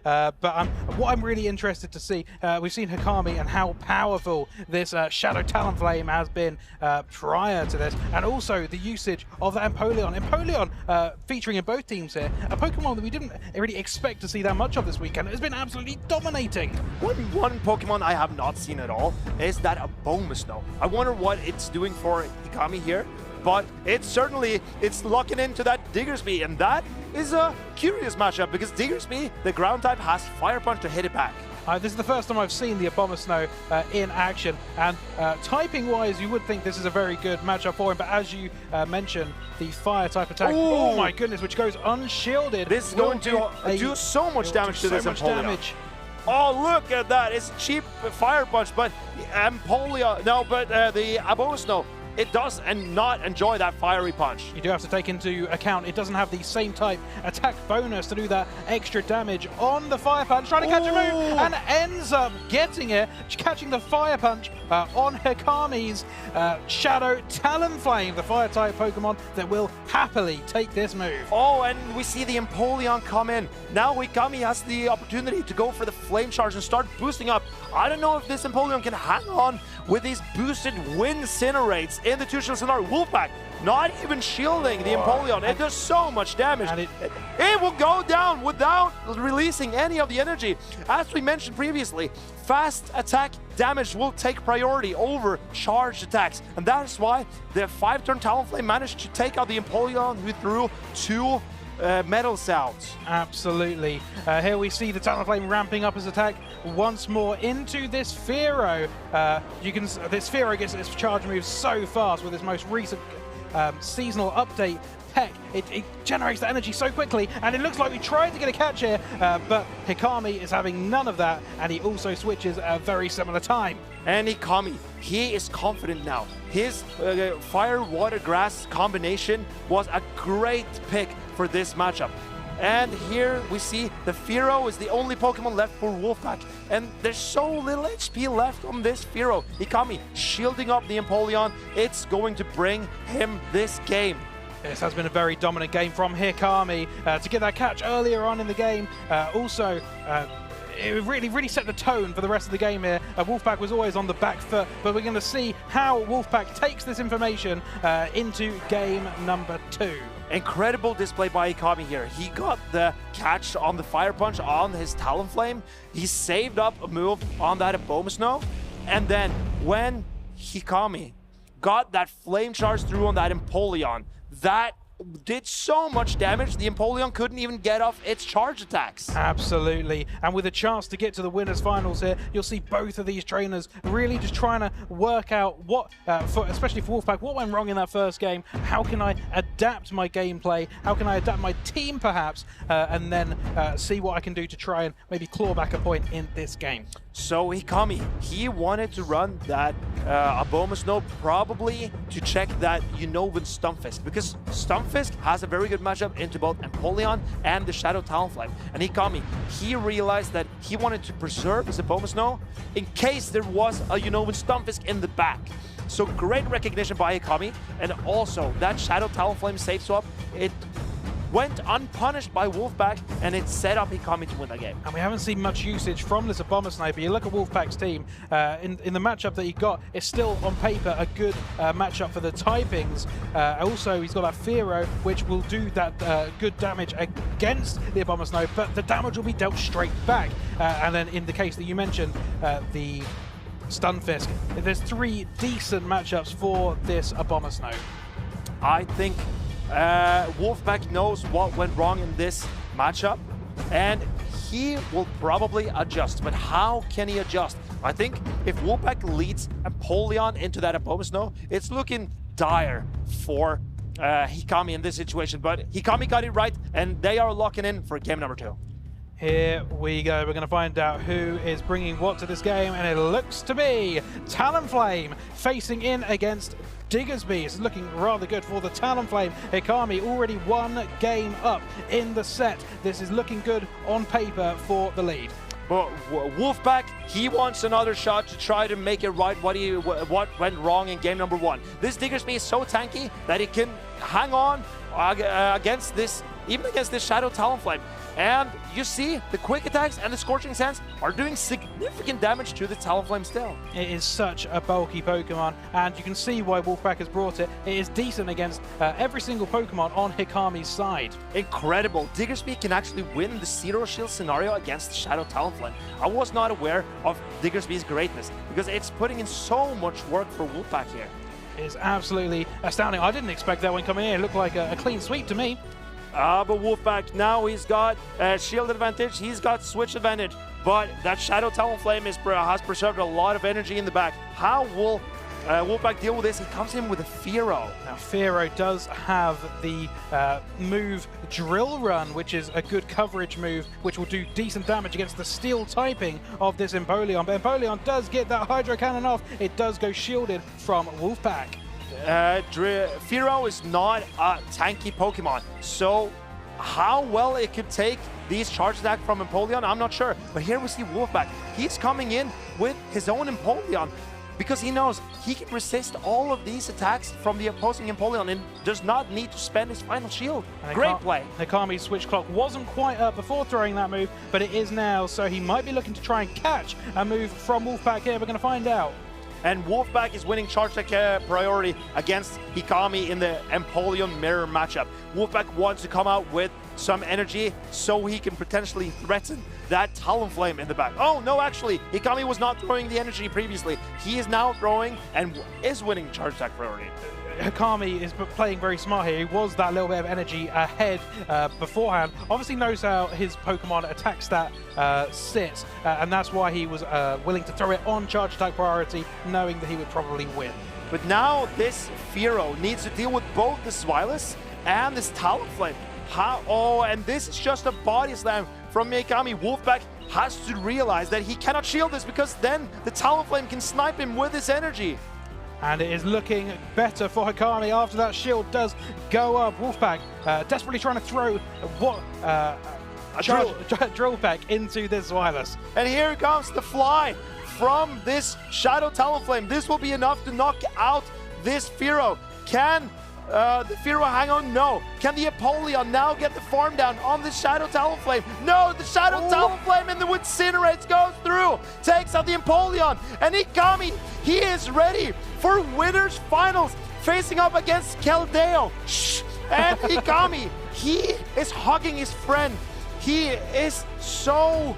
But what I'm really interested to see, we've seen Hikami and how powerful this Shadow Talonflame has been prior to this, and also the usage of that Empoleon. Empoleon featuring in both teams here, a Pokemon that we didn't really expect to see that much of this weekend. It's been absolutely dominating. One Pokemon I have not seen at all is that Abomasnow. I wonder what it's doing for Hikami here, but it's locking into that Diggersby, and that is a curious matchup because Diggersby, the ground type, has Fire Punch to hit it back. This is the first time I've seen the Abomasnow in action, and typing-wise, you would think this is a very good matchup for him, but as you mentioned, the Fire-type attack, oh my goodness, which goes unshielded. This is going to do so much damage to this Empoleon. Oh, look at that. It's cheap Fire Punch, but Empoleon, the Abomasnow, it does not enjoy that fiery punch. You do have to take into account it doesn't have the same type attack bonus to do that extra damage on the Fire Punch, trying to catch a move, and ends up getting it, catching the Fire Punch on Hikami's Shadow Talonflame, the Fire-type Pokemon that will happily take this move. Oh, and we see the Empoleon come in. Now Hikami has the opportunity to go for the Flame Charge and start boosting up. I don't know if this Empoleon can hang on with these boosted Wincinerates in the two-shield scenario. Wolfpack not even shielding the Empoleon. It does so much damage. And it will go down without releasing any of the energy. As we mentioned previously, fast attack damage will take priority over charged attacks. And that's why the 5-turn Talonflame managed to take out the Empoleon, who threw two metal sounds. Absolutely. Here we see the Talonflame ramping up his attack once more into this Fearow. This Fearow gets its charge moves so fast with its most recent seasonal update Peck. It generates the energy so quickly, and it looks like we tried to get a catch here, but Hikami is having none of that, and he also switches at a very similar time. And Hikami, he is confident now. His Fire, Water, Grass combination was a great pick for this matchup. And here we see the Fearow is the only Pokemon left for Wolfpack. And there's so little HP left on this Fearow. Hikami shielding up the Empoleon. It's going to bring him this game. This has been a very dominant game from Hikami to get that catch earlier on in the game. It really set the tone for the rest of the game here. Wolfpack was always on the back foot, but we're going to see how Wolfpack takes this information into game number 2. Incredible display by Hikami here. He got the catch on the Fire Punch on his Talonflame. He saved up a move on that Abomasnow. And then when Hikami got that Flame Charge through on that Empoleon, that did so much damage, the Empoleon couldn't even get off its charge attacks. Absolutely, and with a chance to get to the winners finals here, you'll see both of these trainers really just trying to work out what, especially for Wolfpack, what went wrong in that first game, how can I adapt my gameplay, how can I adapt my team perhaps, and then see what I can do to try and maybe claw back a point in this game. So Hikami, he wanted to run that Abomasnow probably to check that Unnovan Stunfisk, because Stunfisk has a very good matchup into both Empoleon and the Shadow Talonflame. And Hikami, he realized that he wanted to preserve his Abomasnow in case there was a Unnovan Stunfisk in the back. So great recognition by Hikami, and also that Shadow Talonflame save swap, it went unpunished by Wolfpack, and it set up Hikami to win that game. And we haven't seen much usage from this Abomasnow, but you look at Wolfpack's team, in the matchup that he got, it's still on paper a good matchup for the typings. Also, he's got that Fearow, which will do that good damage against the Abomasnow, but the damage will be dealt straight back. And then in the case that you mentioned, the Stunfisk, there's 3 decent matchups for this Abomasnow. I think Wolfpack knows what went wrong in this matchup, and he will probably adjust. But how can he adjust? I think if Wolfpack leads Empoleon into that Abomasnow, it's looking dire for Hikami in this situation. But Hikami got it right, and they are locking in for game number 2. Here we go. We're going to find out who is bringing what to this game, and it looks to be Talonflame facing in against Diggersby. It's looking rather good for the Talonflame. Hikami already 1 game up in the set. This is looking good on paper for the lead. But Wolfpack, he wants another shot to try to make it right what went wrong in game number 1. This Diggersby is so tanky that it can hang on against this, even against this Shadow Talonflame. And you see the quick attacks and the Scorching Sands are doing significant damage to the Talonflame still. It is such a bulky Pokemon, and you can see why Wolfpack has brought it. It is decent against every single Pokemon on Hikami's side. Incredible. Diggersby can actually win the Zero Shield scenario against the Shadow Talonflame. I was not aware of Diggersby's greatness, because it's putting in so much work for Wolfpack here. It is absolutely astounding. I didn't expect that when coming in. It looked like a clean sweep to me. But Wolfpack, now he's got shield advantage, he's got switch advantage, but that Shadow Talonflame has preserved a lot of energy in the back. How will Wolfpack deal with this? He comes in with a Fearow. Now, Fearow does have the move Drill Run, which is a good coverage move, which will do decent damage against the steel typing of this Empoleon. But Empoleon does get that Hydro Cannon off. It does go shielded from Wolfpack. Fearow is not a tanky Pokemon, so how well it could take these charge attacks from Empoleon, I'm not sure. But here we see Wolfpack. He's coming in with his own Empoleon because he knows he can resist all of these attacks from the opposing Empoleon and does not need to spend his final shield. Great play. Hikami's switch clock wasn't quite up before throwing that move, but it is now, so he might be looking to try and catch a move from Wolfpack here. We're going to find out. And Wolfpack is winning charge attack priority against Hikami in the Empoleon mirror matchup. Wolfpack wants to come out with some energy so he can potentially threaten that Talonflame in the back. Oh, no, actually, Hikami was not throwing the energy previously. He is now throwing and is winning charge attack priority. Hikami is playing very smart here. He was that little bit of energy ahead beforehand. Obviously knows how his Pokemon attack stat sits, and that's why he was willing to throw it on charge attack priority, knowing that he would probably win. But now this Fearow needs to deal with both the Swilus and this Talonflame. Oh, and this is just a body slam from Hikami. Wolfpack has to realize that he cannot shield this, because then the Talonflame can snipe him with his energy. And it is looking better for Hikami after that shield does go up. Wolfpack desperately trying to throw drill pack into this Wireless. And here comes the fly from this Shadow Talonflame. This will be enough to knock out this Fearow. Can the Firo hang on? No. Can the Apollyon now get the farm down on the Shadow Talonflame? No, the Shadow Talonflame and the Incinerates goes through, takes out the Apollyon, and Hikami, he is ready for winners finals, facing up against Keldeo. And Hikami, he is hugging his friend. He is so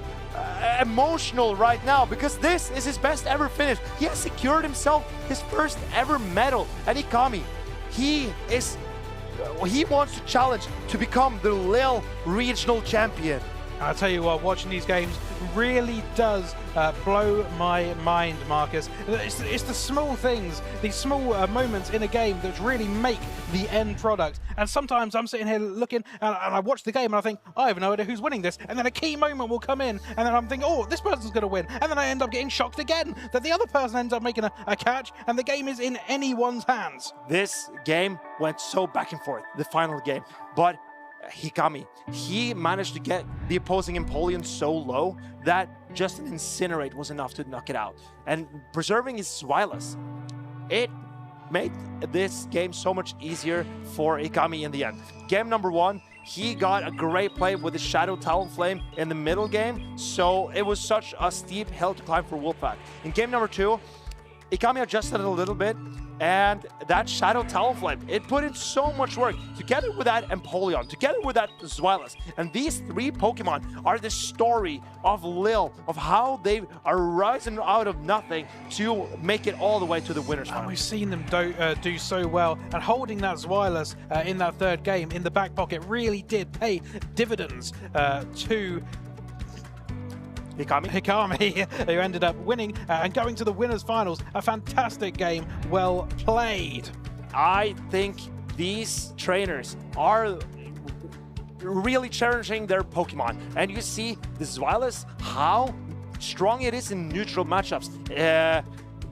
emotional right now because this is his best ever finish. He has secured himself his first ever medal. And Hikami, he wants to challenge to become the Lille Regional Champion. I'll tell you what, watching these games really does blow my mind, Marcus. It's the small things, these small moments in a game that really make the end product. And sometimes I'm sitting here looking and I watch the game and I think, I have no idea who's winning this. And then a key moment will come in and then I'm thinking, oh, this person's going to win. And then I end up getting shocked again that the other person ends up making a catch and the game is in anyone's hands. This game went so back and forth, the final game. But Hikami, he managed to get the opposing Apollyon so low that just an Incinerate was enough to knock it out. And preserving his Zweilous, it made this game so much easier for Hikami in the end. Game number 1, he got a great play with the Shadow Talonflame in the middle game, so it was such a steep hill to climb for Wolfpack. In game number 2, Hikami adjusted it a little bit, and that Shadow Talonflame, it put in so much work, together with that Apollyon, together with that Zweilous. And these 3 Pokemon are the story of Lille, of how they are rising out of nothing to make it all the way to the winners final. And we've seen them do so well, and holding that Zweilous in that 3rd game in the back pocket really did pay dividends to Hikami, who ended up winning and going to the winners finals. A fantastic game, well played. I think these trainers are really cherishing their Pokemon. And you see the Zweilous, how strong it is in neutral matchups.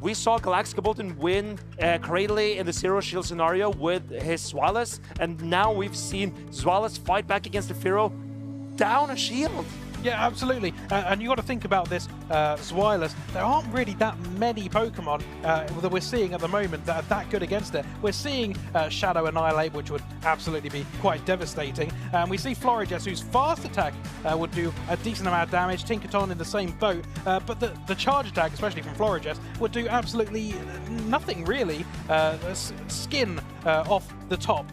We saw Galaxkobolten win Cradley in the Zero Shield scenario with his Zweilous, and now we've seen Zweilous fight back against the Firo down a shield. Yeah, absolutely. And you got to think about this Zweilous. There aren't really that many Pokemon that we're seeing at the moment that are that good against it. We're seeing Shadow Annihilate, which would absolutely be quite devastating. And we see Florges, whose fast attack would do a decent amount of damage. Tinkaton in the same boat. But the charge attack, especially from Florges, would do absolutely nothing, really. Skin off the top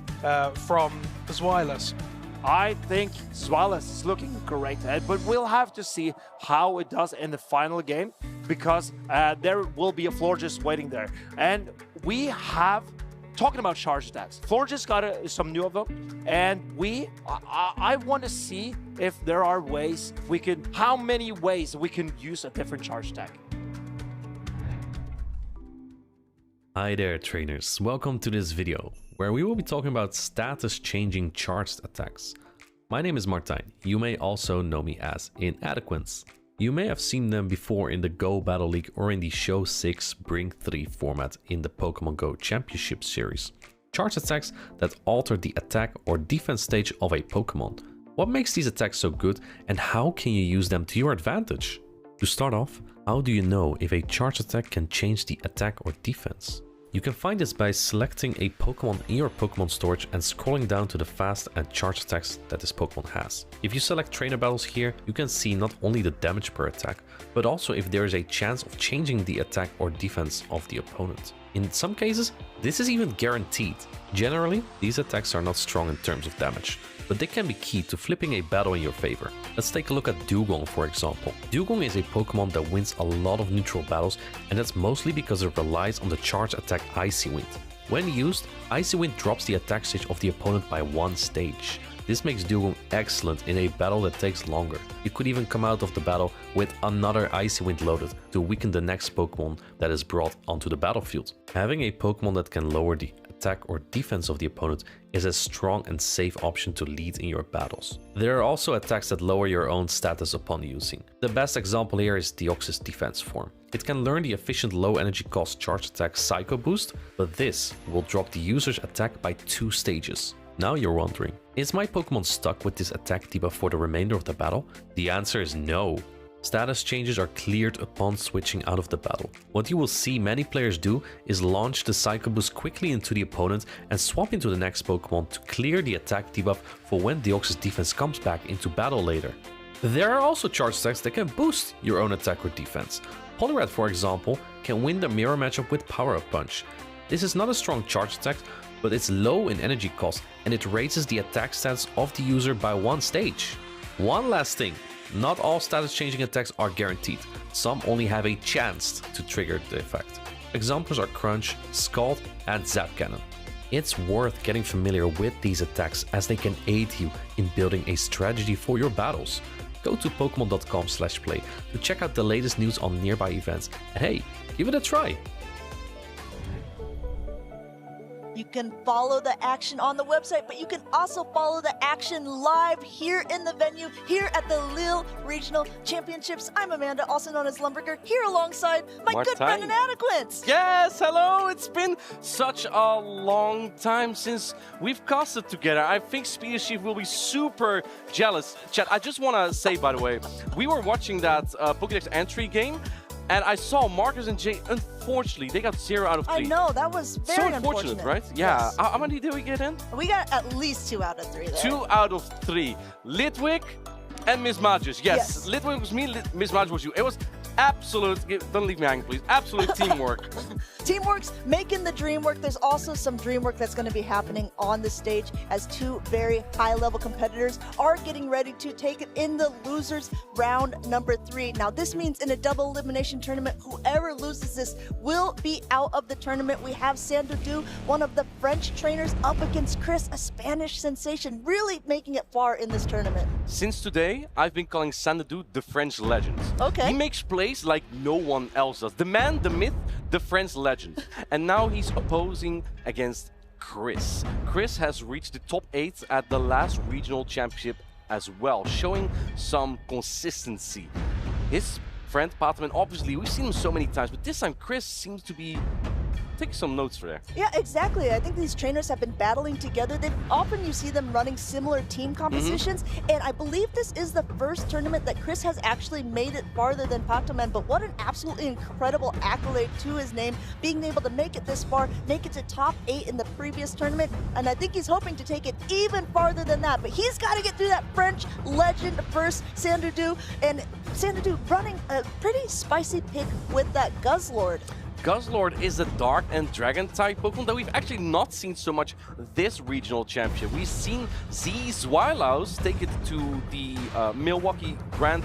from Zweilous. I think Zweilous is looking great, but we'll have to see how it does in the final game, because there will be a Florges waiting there. And we have, talking about charge attacks, Florges got some new of them, and I want to see if there are ways we can, how many ways we can use a different charge attack. Hi there, trainers. Welcome to this video, where we will be talking about status-changing charged attacks. My name is Martijn. You may also know me as Inadequance. You may have seen them before in the Go Battle League or in the Show 6 Bring 3 format in the Pokémon GO Championship series. Charged attacks that alter the attack or defense stage of a Pokémon. What makes these attacks so good, and how can you use them to your advantage? To start off, how do you know if a charged attack can change the attack or defense? You can find this by selecting a Pokemon in your Pokemon storage and scrolling down to the fast and charge attacks that this Pokemon has. If you select trainer battles here, you can see not only the damage per attack, but also if there is a chance of changing the attack or defense of the opponent. In some cases, this is even guaranteed. Generally, these attacks are not strong in terms of damage, but they can be key to flipping a battle in your favor. Let's take a look at Dugong, for example. Dugong is a Pokemon that wins a lot of neutral battles, and that's mostly because it relies on the charge attack Icy Wind. When used, Icy Wind drops the attack stage of the opponent by 1 stage. This makes Dugong excellent in a battle that takes longer. You could even come out of the battle with another Icy Wind loaded to weaken the next Pokemon that is brought onto the battlefield. Having a Pokemon that can lower the attack or defense of the opponent is a strong and safe option to lead in your battles. There are also attacks that lower your own status upon using. The best example here is Deoxys defense form. It can learn the efficient low energy cost charge attack Psycho Boost, but this will drop the user's attack by 2 stages. Now you're wondering, is my Pokemon stuck with this attack debuff for the remainder of the battle? The answer is no. Status changes are cleared upon switching out of the battle. What you will see many players do is launch the Psycho Boost quickly into the opponent and swap into the next Pokemon to clear the attack debuff for when Deoxys defense comes back into battle later. There are also charge attacks that can boost your own attack or defense. Poliwrath, for example, can win the mirror matchup with Power Up Punch. This is not a strong charge attack, but it's low in energy cost and it raises the attack stats of the user by 1 stage. One last thing. Not all status changing attacks are guaranteed, some only have a chance to trigger the effect. Examples are Crunch, Scald and Zap Cannon. It's worth getting familiar with these attacks as they can aid you in building a strategy for your battles. Go to pokemon.com/play to check out the latest news on nearby events and hey, give it a try! You can follow the action on the website, but you can also follow the action live here in the venue, here at the Lille Regional Championships. I'm Amanda, also known as Lumberger, here alongside my good friend and Adequance. Yes, hello! It's been such a long time since we've casted together. I think Speedy Chief will be super jealous. Chat, I just want to say, by the way, we were watching that Pokédex entry game, and I saw Marcus and Jay, unfortunately, they got 0 out of 3. I know, that was very so unfortunate, right? Yeah. Yes. How many did we get in? We got at least 2 out of 3 there. 2 out of 3. Litwick and Miss Magic. Yes. Litwick was me, Miss Magic was you. It was absolute, don't leave me hanging, please. Absolute teamwork. Teamwork's making the dream work. There's also some dream work that's going to be happening on the stage as 2 very high-level competitors are getting ready to take it in the losers round number 3. Now, this means in a double elimination tournament, whoever loses this will be out of the tournament. We have Sandudu, one of the French trainers, up against Chris, a Spanish sensation, really making it far in this tournament. Since today, I've been calling Sandudu the French legend. Okay. He makes plays like no one else does. The man, the myth, the French legend. And now he's opposing against Chris. Chris has reached the top 8 at the last regional championship as well, showing some consistency. His friend Patman, obviously, we've seen him so many times, but this time Chris seems to be taking some notes for there. Yeah, exactly. I think these trainers have been battling together. Often you see them running similar team compositions, and I believe this is the first tournament that Chris has actually made it farther than Patoman, but what an absolutely incredible accolade to his name, being able to make it this far, make it to top 8 in the previous tournament, and I think he's hoping to take it even farther than that, but he's got to get through that French legend first, Sandudu, and Sandudu running a pretty spicy pick with that Guzzlord. Guzzlord is a Dark and Dragon type Pokemon that we've actually not seen so much this regional championship. We've seen Z Zwilows take it to the Milwaukee Grand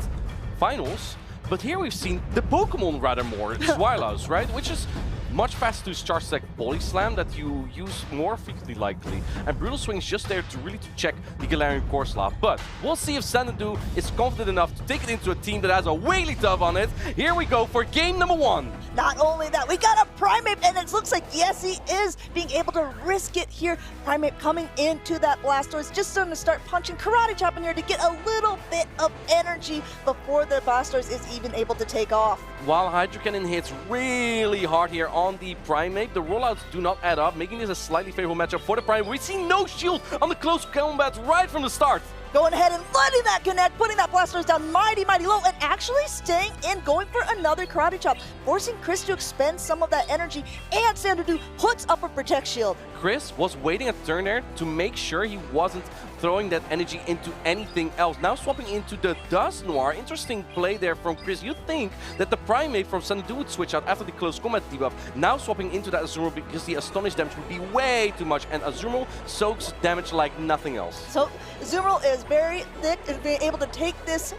Finals, but here we've seen the Pokemon rather more, Zwilows, right? Which is much faster to charge like Body Slam that you use more frequently likely. And Brutal Swing is just there to really check the Galarian Corsola. But we'll see if Sandudu is confident enough to take it into a team that has a Wigglytuff on it. Here we go for game number 1. Not only that, we got a Primeape, and it looks like, yes, he is being able to risk it here. Primeape coming into that Blastoise, just starting to start punching Karate Chop in here to get a little bit of energy before the Blastoise is even able to take off. While Hydro Cannon hits really hard here on the Primeape, the rollouts do not add up, making this a slightly favorable matchup for the Primeape. We see no shield on the close combat right from the start. Going ahead and letting that connect, putting that Blastoise down mighty, mighty low, and actually staying in, going for another Karate Chop, forcing Chris to expend some of that energy, and Sandudu puts up a Protect Shield. Chris was waiting a turn there to make sure he wasn't throwing that energy into anything else. Now swapping into the Dusknoir. Interesting play there from Chris. You'd think that the Primeape from Sandudu would switch out after the close combat debuff. Now swapping into that Azumarill because the Astonish damage would be way too much, and Azumarill soaks damage like nothing else. So Azumarill is very thick and being able to take this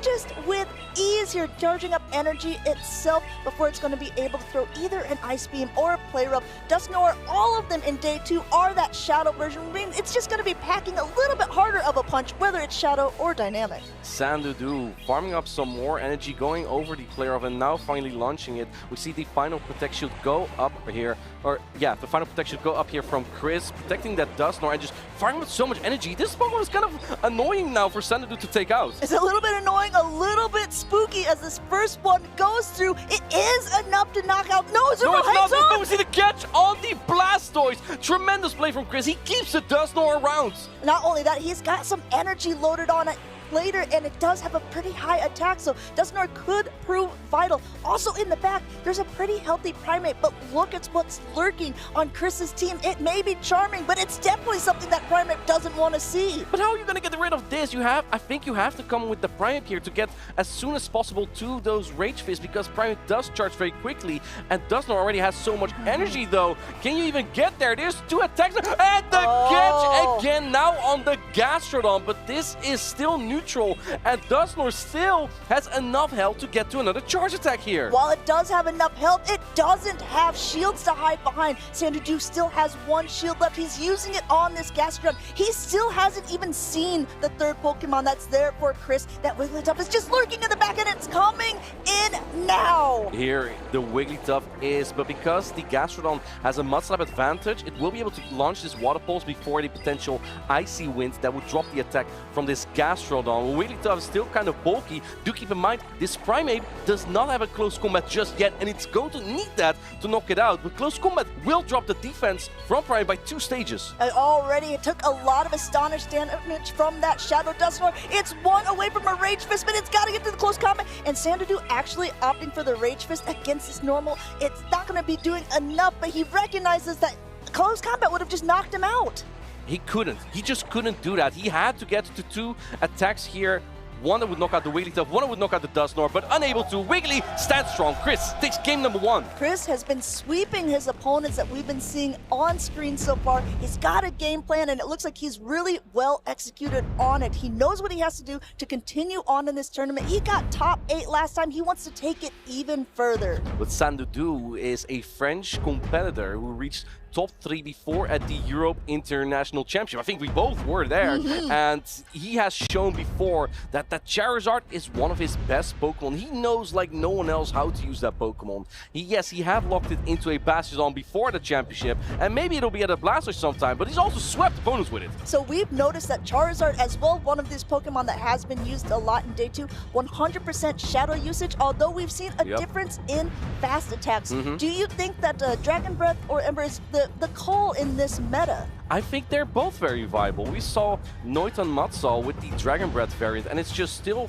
just with ease here, charging up energy itself before it's going to be able to throw either an Ice Beam or a Play Rough. Dusknoir, all of them in day 2 are that Shadow version. I mean, it's just going to be packing a little bit harder of a punch, whether it's Shadow or Dynamic. Sandudu farming up some more energy, going over the Play Rough, and now finally launching it. We see the final Protect Shield go up here, the final Protect Shield go up here from Chris, protecting that Dusknoir and just firing with so much energy. This Pokemon is kind of annoying now for Sandudu to take out. It's a little bit annoying, a little bit spooky as this first one goes through. It is enough to knock out. No, Azumarill hangs on! But we see the catch on the Blastoise. Tremendous play from Chris. He keeps the Dusknoir around. Not only that, he's got some energy loaded on it. later, and it does have a pretty high attack, so Dusknoir could prove vital. Also in the back, there's a pretty healthy Primate, but look at what's lurking on Chris's team. It may be charming, but it's definitely something that Primate doesn't want to see. But how are you going to get rid of this? I think you have to come with the Primate here to get as soon as possible to those Rage Fists, because Primate does charge very quickly, and Dusknoir already has so much energy though. Can you even get there? There's 2 attacks, and the catch again now on the Gastrodon, but this is still neutral, and Dusknoir still has enough health to get to another charge attack here. While it does have enough health, it doesn't have shields to hide behind. Sandudu still has 1 shield left. He's using it on this Gastrodon. He still hasn't even seen the 3rd Pokemon that's there for Chris. That Wigglytuff is just lurking in the back, and it's coming in now. Here, the Wigglytuff is, but because the Gastrodon has a Mud Slap advantage, it will be able to launch this Water Pulse before the potential Icy Wind that would drop the attack from this Gastrodon. Wigglytuff is still kind of bulky. Do keep in mind, this Primate does not have a close combat just yet, and it's going to need that to knock it out. But close combat will drop the defense from Primate by 2 stages. And already it took a lot of Astonish damage from that Shadow Dusknoir. It's 1 away from a Rage Fist, but it's got to get to the close combat. And Sandudu actually opting for the Rage Fist against this normal. It's not going to be doing enough, but he recognizes that close combat would have just knocked him out. He couldn't. He just couldn't do that. He had to get to 2 attacks here. 1 that would knock out the Wigglytuff, 1 that would knock out the Dusknoir, but unable to. Wiggly stands strong. Chris takes game number 1. Chris has been sweeping his opponents that we've been seeing on screen so far. He's got a game plan, and it looks like he's really well executed on it. He knows what he has to do to continue on in this tournament. He got top 8 last time. He wants to take it even further. But Sandudu is a French competitor who reached top 3 before at the Europe International Championship. I think we both were there. And he has shown before that Charizard is one of his best Pokemon. He knows like no one else how to use that Pokemon. Yes, he have locked it into a Bastiodon before the championship, and maybe it'll be at a Blastoise sometime, but he's also swept opponents with it. So we've noticed that Charizard as well, one of these Pokemon that has been used a lot in Day 2, 100% Shadow usage, although we've seen a difference in fast attacks. Do you think that Dragon Breath or Ember is the call in this meta? I think they're both very viable. We saw Niton Matsuo with the Dragon Breath variant, and it's just still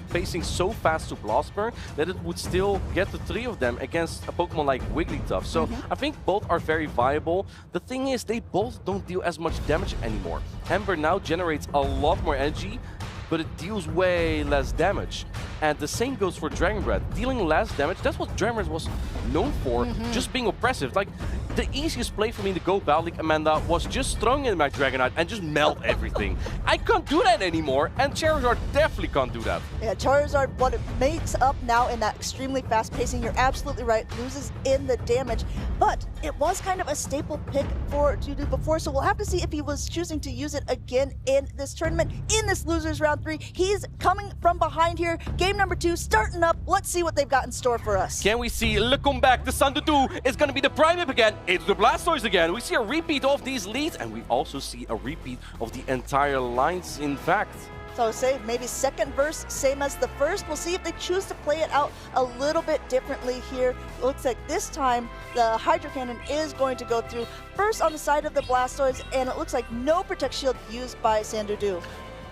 facing so fast to Blast Burn that it would still get the 3 of them against a Pokemon like Wigglytuff. So I think both are very viable. The thing is, they both don't deal as much damage anymore. Ember now generates a lot more energy, but it deals way less damage. And the same goes for Dragon Breath. Dealing less damage, that's what Dragon Breath was known for, just being oppressive. Like, the easiest play for me to go Battle League, Amanda, was just throwing in my Dragonite and just melt everything. I can't do that anymore, and Charizard definitely can't do that. Yeah, Charizard, what it makes up now in that extremely fast pacing, you're absolutely right, loses in the damage, but it was kind of a staple pick for Dudu before, so we'll have to see if he was choosing to use it again in this tournament, in this Losers Round 3. He's coming from behind here. Game number 2 starting up. Let's see what they've got in store for us. Can we see the comeback? The Sandudu is going to be the Primate again. It's the Blastoise again. We see a repeat of these leads, and we also see a repeat of the entire lines, in fact. So say maybe second verse, same as the first. We'll see if they choose to play it out a little bit differently here. It looks like this time the Hydro Cannon is going to go through first on the side of the Blastoise, and it looks like no Protect Shield used by Sandudu.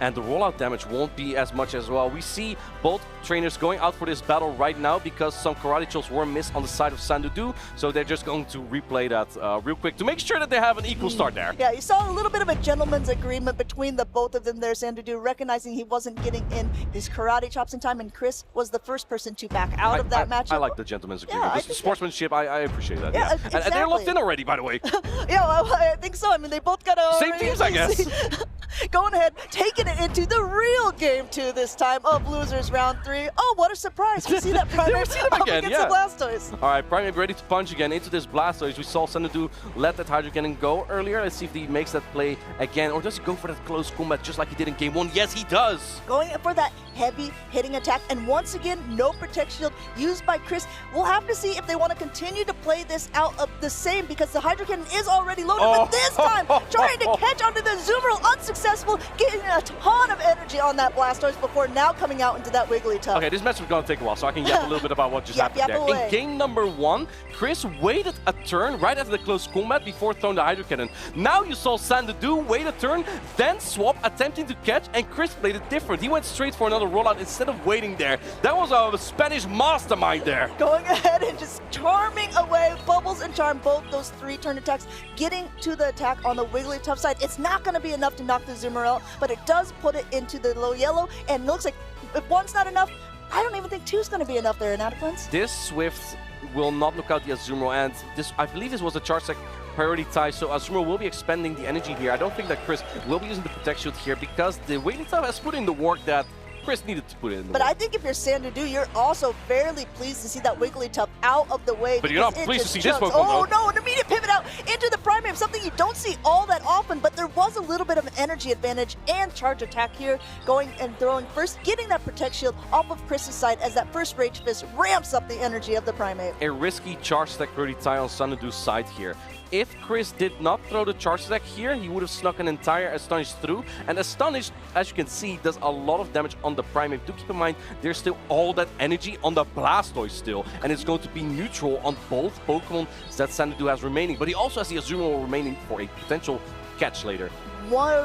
And the rollout damage won't be as much as well. We see both trainers going out for this battle right now because some karate chops were missed on the side of Sandudu, so they're just going to replay that real quick to make sure that they have an equal start there. Yeah, you saw a little bit of a gentleman's agreement between the both of them there, Sandudu recognizing he wasn't getting in his karate chops in time, and Chris was the first person to back out of that match. I like the gentleman's agreement. The sportsmanship, I appreciate that. Yeah, exactly. And they're locked in already, by the way. Yeah, well, I think so. I mean, they both got a... Same teams, I guess. Going ahead, taking it into the real game 2 this time of Losers Round 3. Oh, what a surprise. We see that Primate up against the Blastoise. All right, Primate ready to punch again into this Blastoise. We saw Sandudu let that Hydro Cannon go earlier. Let's see if he makes that play again, or does he go for that close combat just like he did in Game 1? Yes, he does. Going for that heavy hitting attack, and once again, no Protect Shield used by Chris. We'll have to see if they want to continue to play this out of the same, because the Hydro Cannon is already loaded, but this time, trying to catch onto the Zoomerl unsuccessful. successful, getting a ton of energy on that Blastoise before now coming out into that Wigglytuff. Okay, this match is going to take a while, so I can yap a little bit about what just happened there. Away. In game number 1, Chris waited a turn right after the close combat before throwing the Hydro Cannon. Now you saw Sandudu wait a turn, then swap, attempting to catch, and Chris played it different. He went straight for another rollout instead of waiting there. That was a Spanish mastermind there. Going ahead and just charming away, Bubbles and Charm, both those 3 turn attacks, getting to the attack on the Wigglytuff side. It's not going to be enough to knock the Zoomer out, but it does put it into the low yellow, and it looks like if 1's not enough, I don't even think 2's going to be enough there in Adaplex. This Swift will not knock out the Azumarill, and this, I believe this was a charge tech priority tie, so Azumarill will be expending the energy here. I don't think that Chris will be using the Protect Shield here because the Wigglytuff has put in the work that Chris needed to put it in the But work. I think if you're Sandudu, you're also fairly pleased to see that Wigglytuff out of the way. But you're not pleased to see this Pokemon, Oh though. no, an immediate pivot out into the Primeape, something you don't see all that often, but there was a little bit of an energy advantage and charge attack here, going and throwing first, getting that Protect Shield off of Chris's side as that first Rage Fist ramps up the energy of the Primeape. A risky charge stack priority tie on Sandudu's side here. If Chris did not throw the charge attack here, he would have snuck an entire Astonish through. And Astonish, as you can see, does a lot of damage on the Primeape. Do keep in mind, there's still all that energy on the Blastoise still. And it's going to be neutral on both Pokemon that Sandudu has remaining. But he also has the Azumarill remaining for a potential catch later.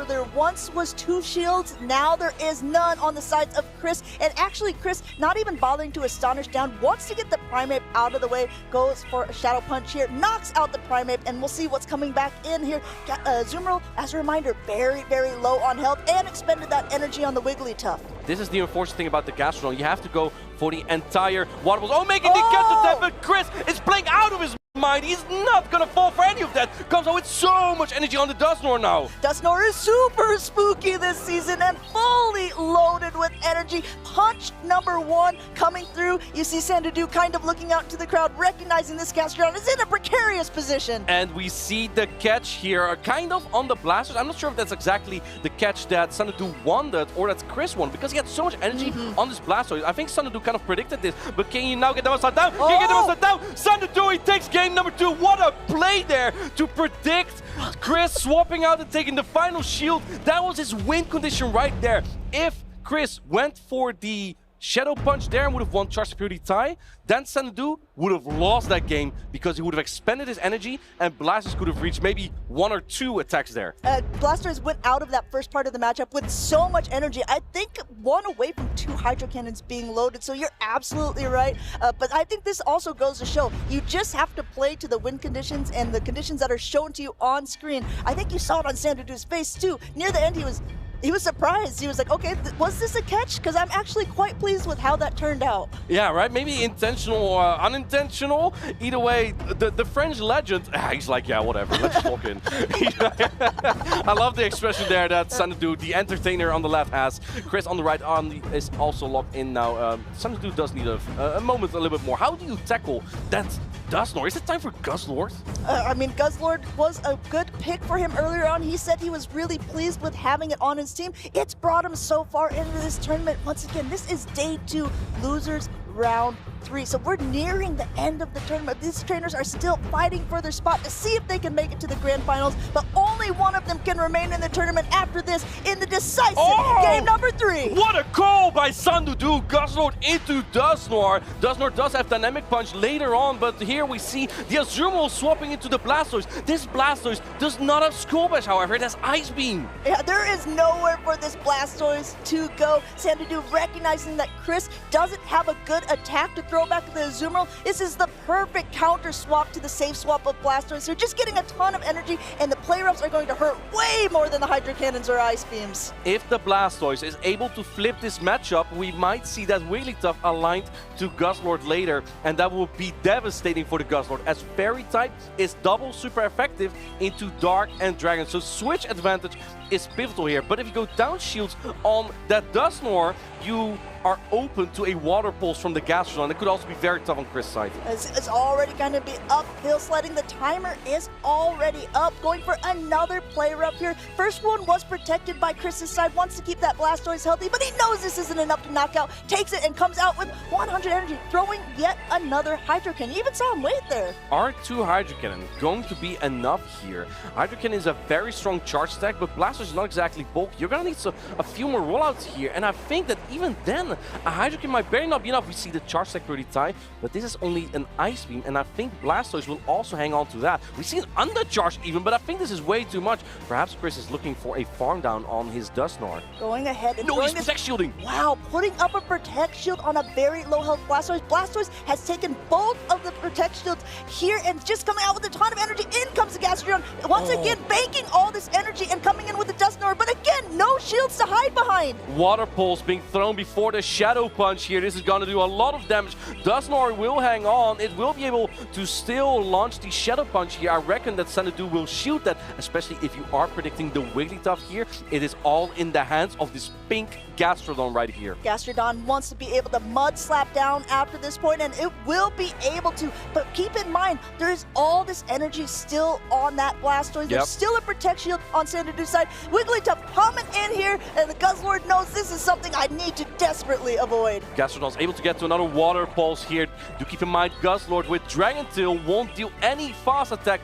There once was 2 shields, now there is none on the sides of Chris. And actually, Chris, not even bothering to Astonish down, wants to get the Primeape out of the way, goes for a Shadow Punch here, knocks out the Primeape, and we'll see what's coming back in here. Azumarill, as a reminder, very, very low on health and expended that energy on the Wigglytuff. This is the unfortunate thing about the Gastrodon. You have to go for the entire water balls. Oh, making the catch attack, but Chris is playing out of his mind. He's not gonna fall for any of that. Comes out with so much energy on the Dusknoir now. Dusknoir is super spooky this season and fully loaded with energy. Punch number 1 coming through. You see Sandudu kind of looking out to the crowd, recognizing this Gastrodon is in a precarious position. And we see the catch here, kind of on the Blasters. I'm not sure if that's exactly the catch that Sandudu wanted or that Chris won, because he had so much energy on this Blastoise. I think Sandudu kind of predicted this, but can you now get the one shot down? Can you get the one shot down? Sandudu, he takes game number 2. What a play there to predict Chris swapping out and taking the final shield. That was his win condition right there. If Chris went for the Shadow Punch there and would have won Charge Security tie, then Sandudu would have lost that game because he would have expended his energy and Blastoise could have reached maybe 1 or 2 attacks there. Blastoise went out of that first part of the matchup with so much energy. I think 1 away from 2 Hydro Cannons being loaded, so you're absolutely right. But I think this also goes to show you just have to play to the win conditions and the conditions that are shown to you on screen. I think you saw it on Sandudu's face too. Near the end, he was surprised. He was like, okay, was this a catch? Because I'm actually quite pleased with how that turned out. Yeah, right? Maybe intentional or unintentional. Either way, the French legend, he's like, yeah, whatever, let's walk in. I love the expression there that Sandudu, the entertainer on the left, has. Chris on the right arm is also locked in now. Sandudu does need a moment a little bit more. How do you tackle that Dusknoir? Is it time for Guzzlord? I mean, Guzzlord was a good pick for him earlier on. He said he was really pleased with having it on his team. It's brought him so far into this tournament. Once again, this is day 2, losers round 3. So we're nearing the end of the tournament. These trainers are still fighting for their spot to see if they can make it to the grand finals, but only one of them can remain in the tournament after this in the decisive game number 3. What a call by Sandudu. Guzzlord into Dusknoir. Dusknoir does have Dynamic Punch later on, but here we see the Azumarill swapping into the Blastoise. This Blastoise does not have Skull Bash, however. It has Ice Beam. Yeah, there is nowhere for this Blastoise to go. Sandudu recognizing that Chris doesn't have a good attack to throw back to the Azumarill. This is the perfect counter swap to the safe swap of Blastoise. They're just getting a ton of energy, and the play roughs are going to hurt way more than the Hydro Cannons or Ice Beams. If the Blastoise is able to flip this matchup, we might see that Wigglytuff aligned to Guzzlord later, and that will be devastating for the Guzzlord, as Fairy type is double super effective into Dark and Dragon. So switch advantage is pivotal here. But if you go down shields on that Dusknoir, you are open to a water pulse from the Gastrodon. It could also be very tough on Chris' side. It's already going to be uphill sledding. The timer is already up, going for another player up here. First one was protected by Chris's side, wants to keep that Blastoise healthy, but he knows this isn't enough to knock out. Takes it and comes out with 100 energy, throwing yet another Hydro Cannon. You even saw him wait there. Are 2 Hydro Cannon going to be enough here? Hydro Cannon is a very strong charge stack, but Blastoise is not exactly bulky. You're gonna need a few more rollouts here, and I think that even then, a Hydro Cannon might barely not be enough. We see the charge stack pretty tight, but this is only an Ice Beam, and I think Blastoise will also hang on to that. We see an undercharge even, but I think this is way too much. Perhaps Chris is looking for a farm down on his Dusknoir. Going ahead and no, he's Protect Shielding. Wow, putting up a Protect Shield on a very low health Blastoise. Blastoise has taken both of the Protect Shields here and just coming out with a ton of energy. In comes the Gastrodon, once again banking all this energy and coming in with the Dusknoir, but again, no shields to hide behind. Water Pulse being thrown before the Shadow Punch here. This is going to do a lot of damage. Dusknoir will hang on. It will be able to still launch the Shadow Punch here. I reckon that Sandudu will shoot that, especially if you are predicting the Wigglytuff here. It is all in the hands of this pink Gastrodon right here. Gastrodon wants to be able to mud slap down after this point, and it will be able to, but keep in mind, there's all this energy still on that Blastoise. There's still a Protect Shield on Sandudu's side. Wigglytuff coming in here, and the Guzzlord knows this is something I need to desperately avoid. Gastrodon's able to get to another Water Pulse here. Do keep in mind, Guzzlord with Dragon Tail won't deal any fast attack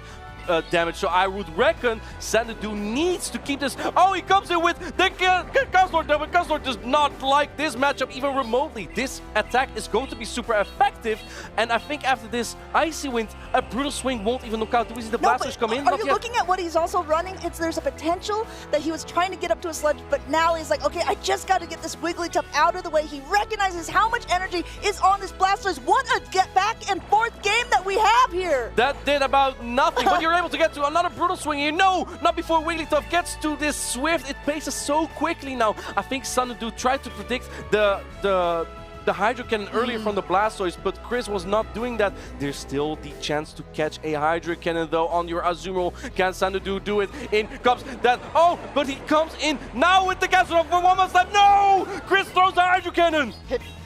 damage, so I would reckon Sandudu needs to keep this. Oh, he comes in with the Guzzlord, but Guzzlord does not like this matchup even remotely. This attack is going to be super effective, and I think after this Icy Wind, a Brutal Swing won't even knock out. Do we see the Blastoise come in? Are you looking at what he's also running? There's a potential that he was trying to get up to a sledge, but now he's like, okay, I just got to get this Wigglytuff out of the way. He recognizes how much energy is on this Blastoise. What a get back and forth game that we have here. That did about nothing, but you're able to get to another Brutal Swing here. No, not before Wigglytuff gets to this Swift. It paces so quickly now. I think Sandudu tried to predict the Hydro Cannon earlier from the Blastoise, but Chris was not doing that. There's still the chance to catch a Hydro Cannon though on your Azumarill. Can Sandudu do it? In comes that. Oh, but he comes in now with the Gastrodon for one more step. No! Chris throws the Hydro Cannon.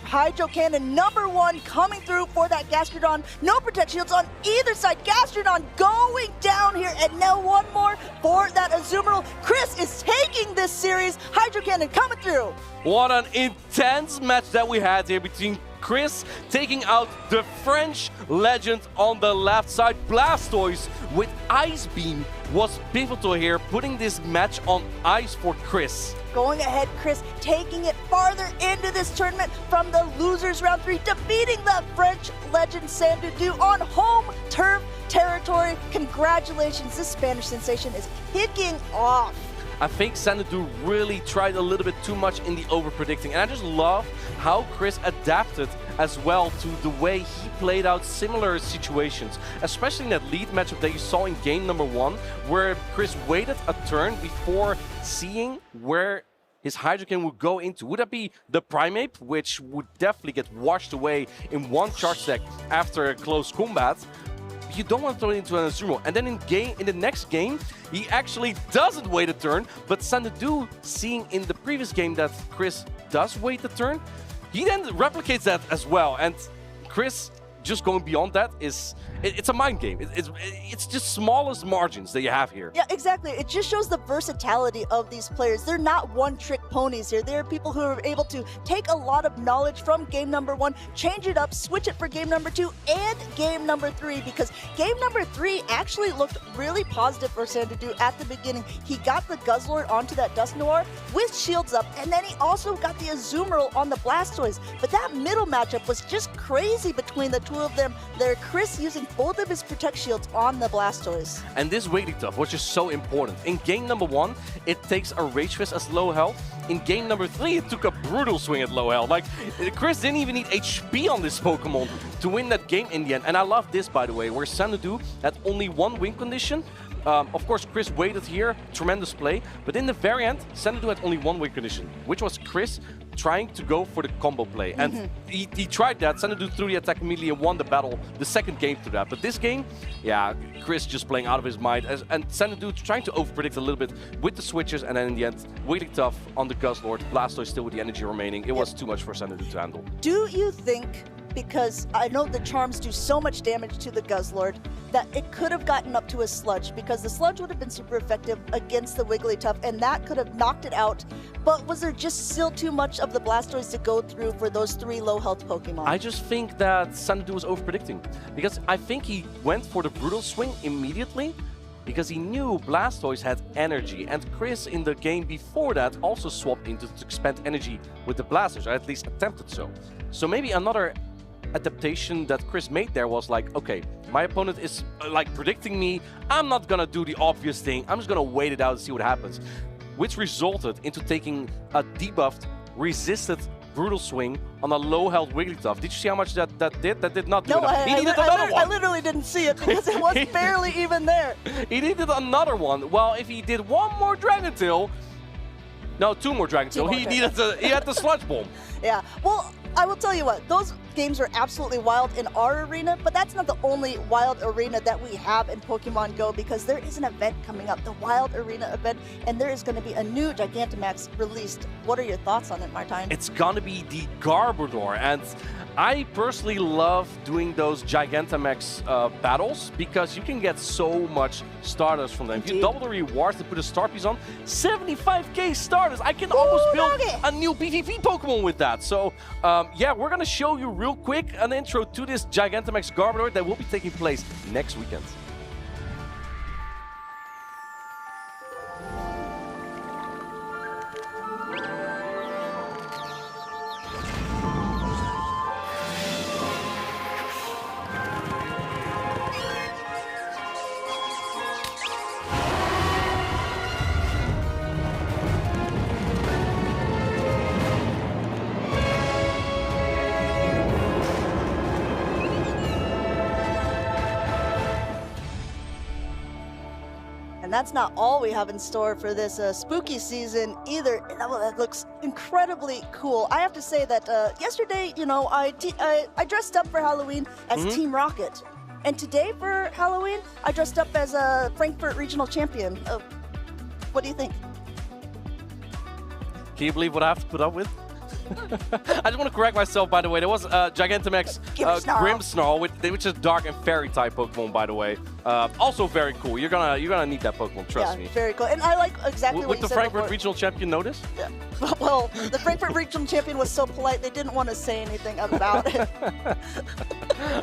Hydro Cannon #1 coming through for that Gastrodon. No Protect Shields on either side. Gastrodon going down here, and now one more for that Azumarill. Chris is taking this series. Hydro Cannon coming through. What an intense match that we had here between Chris taking out the French legend on the left side. Blastoise with Ice Beam was pivotal here, putting this match on ice for Chris. Going ahead, Chris, taking it farther into this tournament from the losers round 3, defeating the French legend Sandudu on home turf territory. Congratulations, this Spanish sensation is kicking off. I think Sandudu really tried a little bit too much in the over-predicting, and I just love how Chris adapted as well to the way he played out similar situations, especially in that lead matchup that you saw in game #1, where Chris waited a turn before seeing where his Hydro Cannon would go into. Would that be the Primeape, which would definitely get washed away in one charge deck after a close combat? You don't want to throw it into an Azumarill. And then in the next game, he actually doesn't wait a turn, but Sandudu, seeing in the previous game that Chris does wait a turn, he then replicates that as well. And Chris just going beyond that is it's a mind game. It's just smallest margins that you have here. Yeah, exactly. It just shows the versatility of these players. They're not one-trick ponies here. They're people who are able to take a lot of knowledge from game #1, change it up, switch it for game #2 and game #3, because game #3 actually looked really positive for Sandudu at the beginning. He got the Guzzlord onto that Dusknoir with shields up, and then he also got the Azumarill on the Blastoise. But that middle matchup was just crazy between the two of them there. Chris using both of his Protect Shields on the Blastoise. And this Wigglytuff was just so important. In game #1, it takes a Rage Fist as low health. In game #3, it took a Brutal Swing at low health. Like, Chris didn't even need HP on this Pokemon to win that game in the end. And I love this, by the way, where Sandudu had only one win condition, Of course, Chris waited here, tremendous play, but in the very end, Sandudu had only one win condition, which was Chris trying to go for the combo play. And he tried that, Sandudu threw the attack immediately and won the battle, the second game through that. But this game, yeah, Chris just playing out of his mind, and Sandudu trying to overpredict a little bit with the switches, and then in the end, waiting tough on the Guzzlord. Blastoise still with the energy remaining. It was too much for Sandudu to handle. Do you think, because I know the charms do so much damage to the Guzzlord, that it could have gotten up to a Sludge, because the Sludge would have been super effective against the Wigglytuff, and that could have knocked it out, but was there just still too much of the Blastoise to go through for those 3 low health Pokemon? I just think that Sandudu was overpredicting, because I think he went for the Brutal Swing immediately, because he knew Blastoise had energy, and Chris in the game before that also swapped into to expend energy with the Blastoise, or at least attempted so. So maybe another adaptation that Chris made there was like, okay, my opponent is like predicting me, I'm not gonna do the obvious thing, I'm just gonna wait it out and see what happens. Which resulted into taking a debuffed, resisted Brutal Swing on a low health Wigglytuff. Did you see how much that did? That did not do enough. He needed another one. I literally didn't see it because it was barely even there. He needed another one. Well, if he did one more Dragon Tail, no, 2 more Dragon Tail, he had the Sludge Bomb. Yeah, well, I will tell you what, those games are absolutely wild in our arena, but that's not the only wild arena that we have in Pokemon Go, because there is an event coming up, the Wild Arena event, and there is going to be a new Gigantamax released. What are your thoughts on it, Martijn? It's going to be the Garbodor, and I personally love doing those Gigantamax battles because you can get so much starters from them. If you double the rewards to put a star piece on, 75k starters. I can almost build a new PvP Pokemon with that. So yeah, we're going to show you real quick an intro to this Gigantamax Garbodor that will be taking place next weekend. And that's not all we have in store for this spooky season either. That looks incredibly cool. I have to say that yesterday, you know, I dressed up for Halloween as Team Rocket. And today for Halloween, I dressed up as a Frankfurt Regional Champion. What do you think? Can you believe what I have to put up with? I just want to correct myself, by the way. There was Gigantamax Grimmsnarl, which is dark and fairy type Pokemon, by the way. Also very cool. You're gonna need that Pokemon, trust me. Very cool. And I like exactly what you said. With the Frankfurt Regional Champion notice? Yeah. Well, the Frankfurt Regional Champion was so polite, they didn't want to say anything about it.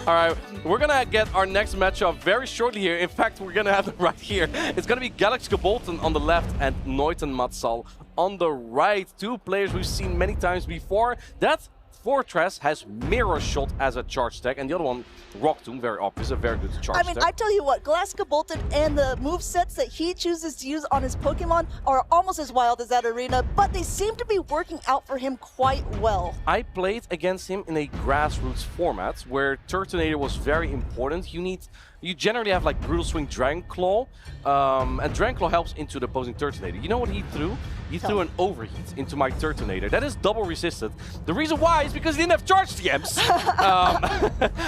All right, we're gonna get our next matchup very shortly here. In fact, we're gonna have it right here. It's gonna be Galaxkobolten on the left and Niton Matsal on the right. 2 players we've seen many times before. That Fortress has Mirror Shot as a charge tag, and the other one, Rock Tomb, very obvious, a very good charge tag. I tell you what, Galaxkobolten and the movesets that he chooses to use on his Pokemon are almost as wild as that arena, but they seem to be working out for him quite well. I played against him in a grassroots format where Turtonator was very important. You generally have like Brutal Swing, Dragon Claw, and Dragon Claw helps into the opposing Turtonator. You know what he threw? He threw an Overheat into my Turtonator. That is double resisted. The reason why is because he didn't have Charge TMs.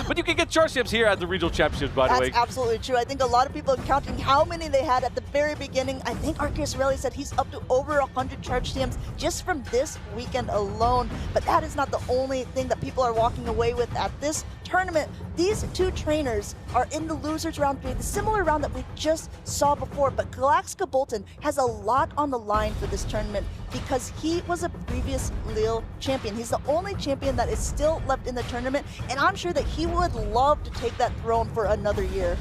But you can get Charge TMs here at the Regional Championships, by the way. That's absolutely true. I think a lot of people are counting how many they had at the very beginning. I think Arceus Rally said he's up to over 100 Charge TMs just from this weekend alone. But that is not the only thing that people are walking away with at this tournament. These 2 trainers are in the losers round 3, the similar round that we just saw before, but Galaxkobolten has a lot on the line for this tournament because he was a previous Lille champion. He's the only champion that is still left in the tournament, and I'm sure that he would love to take that throne for another year.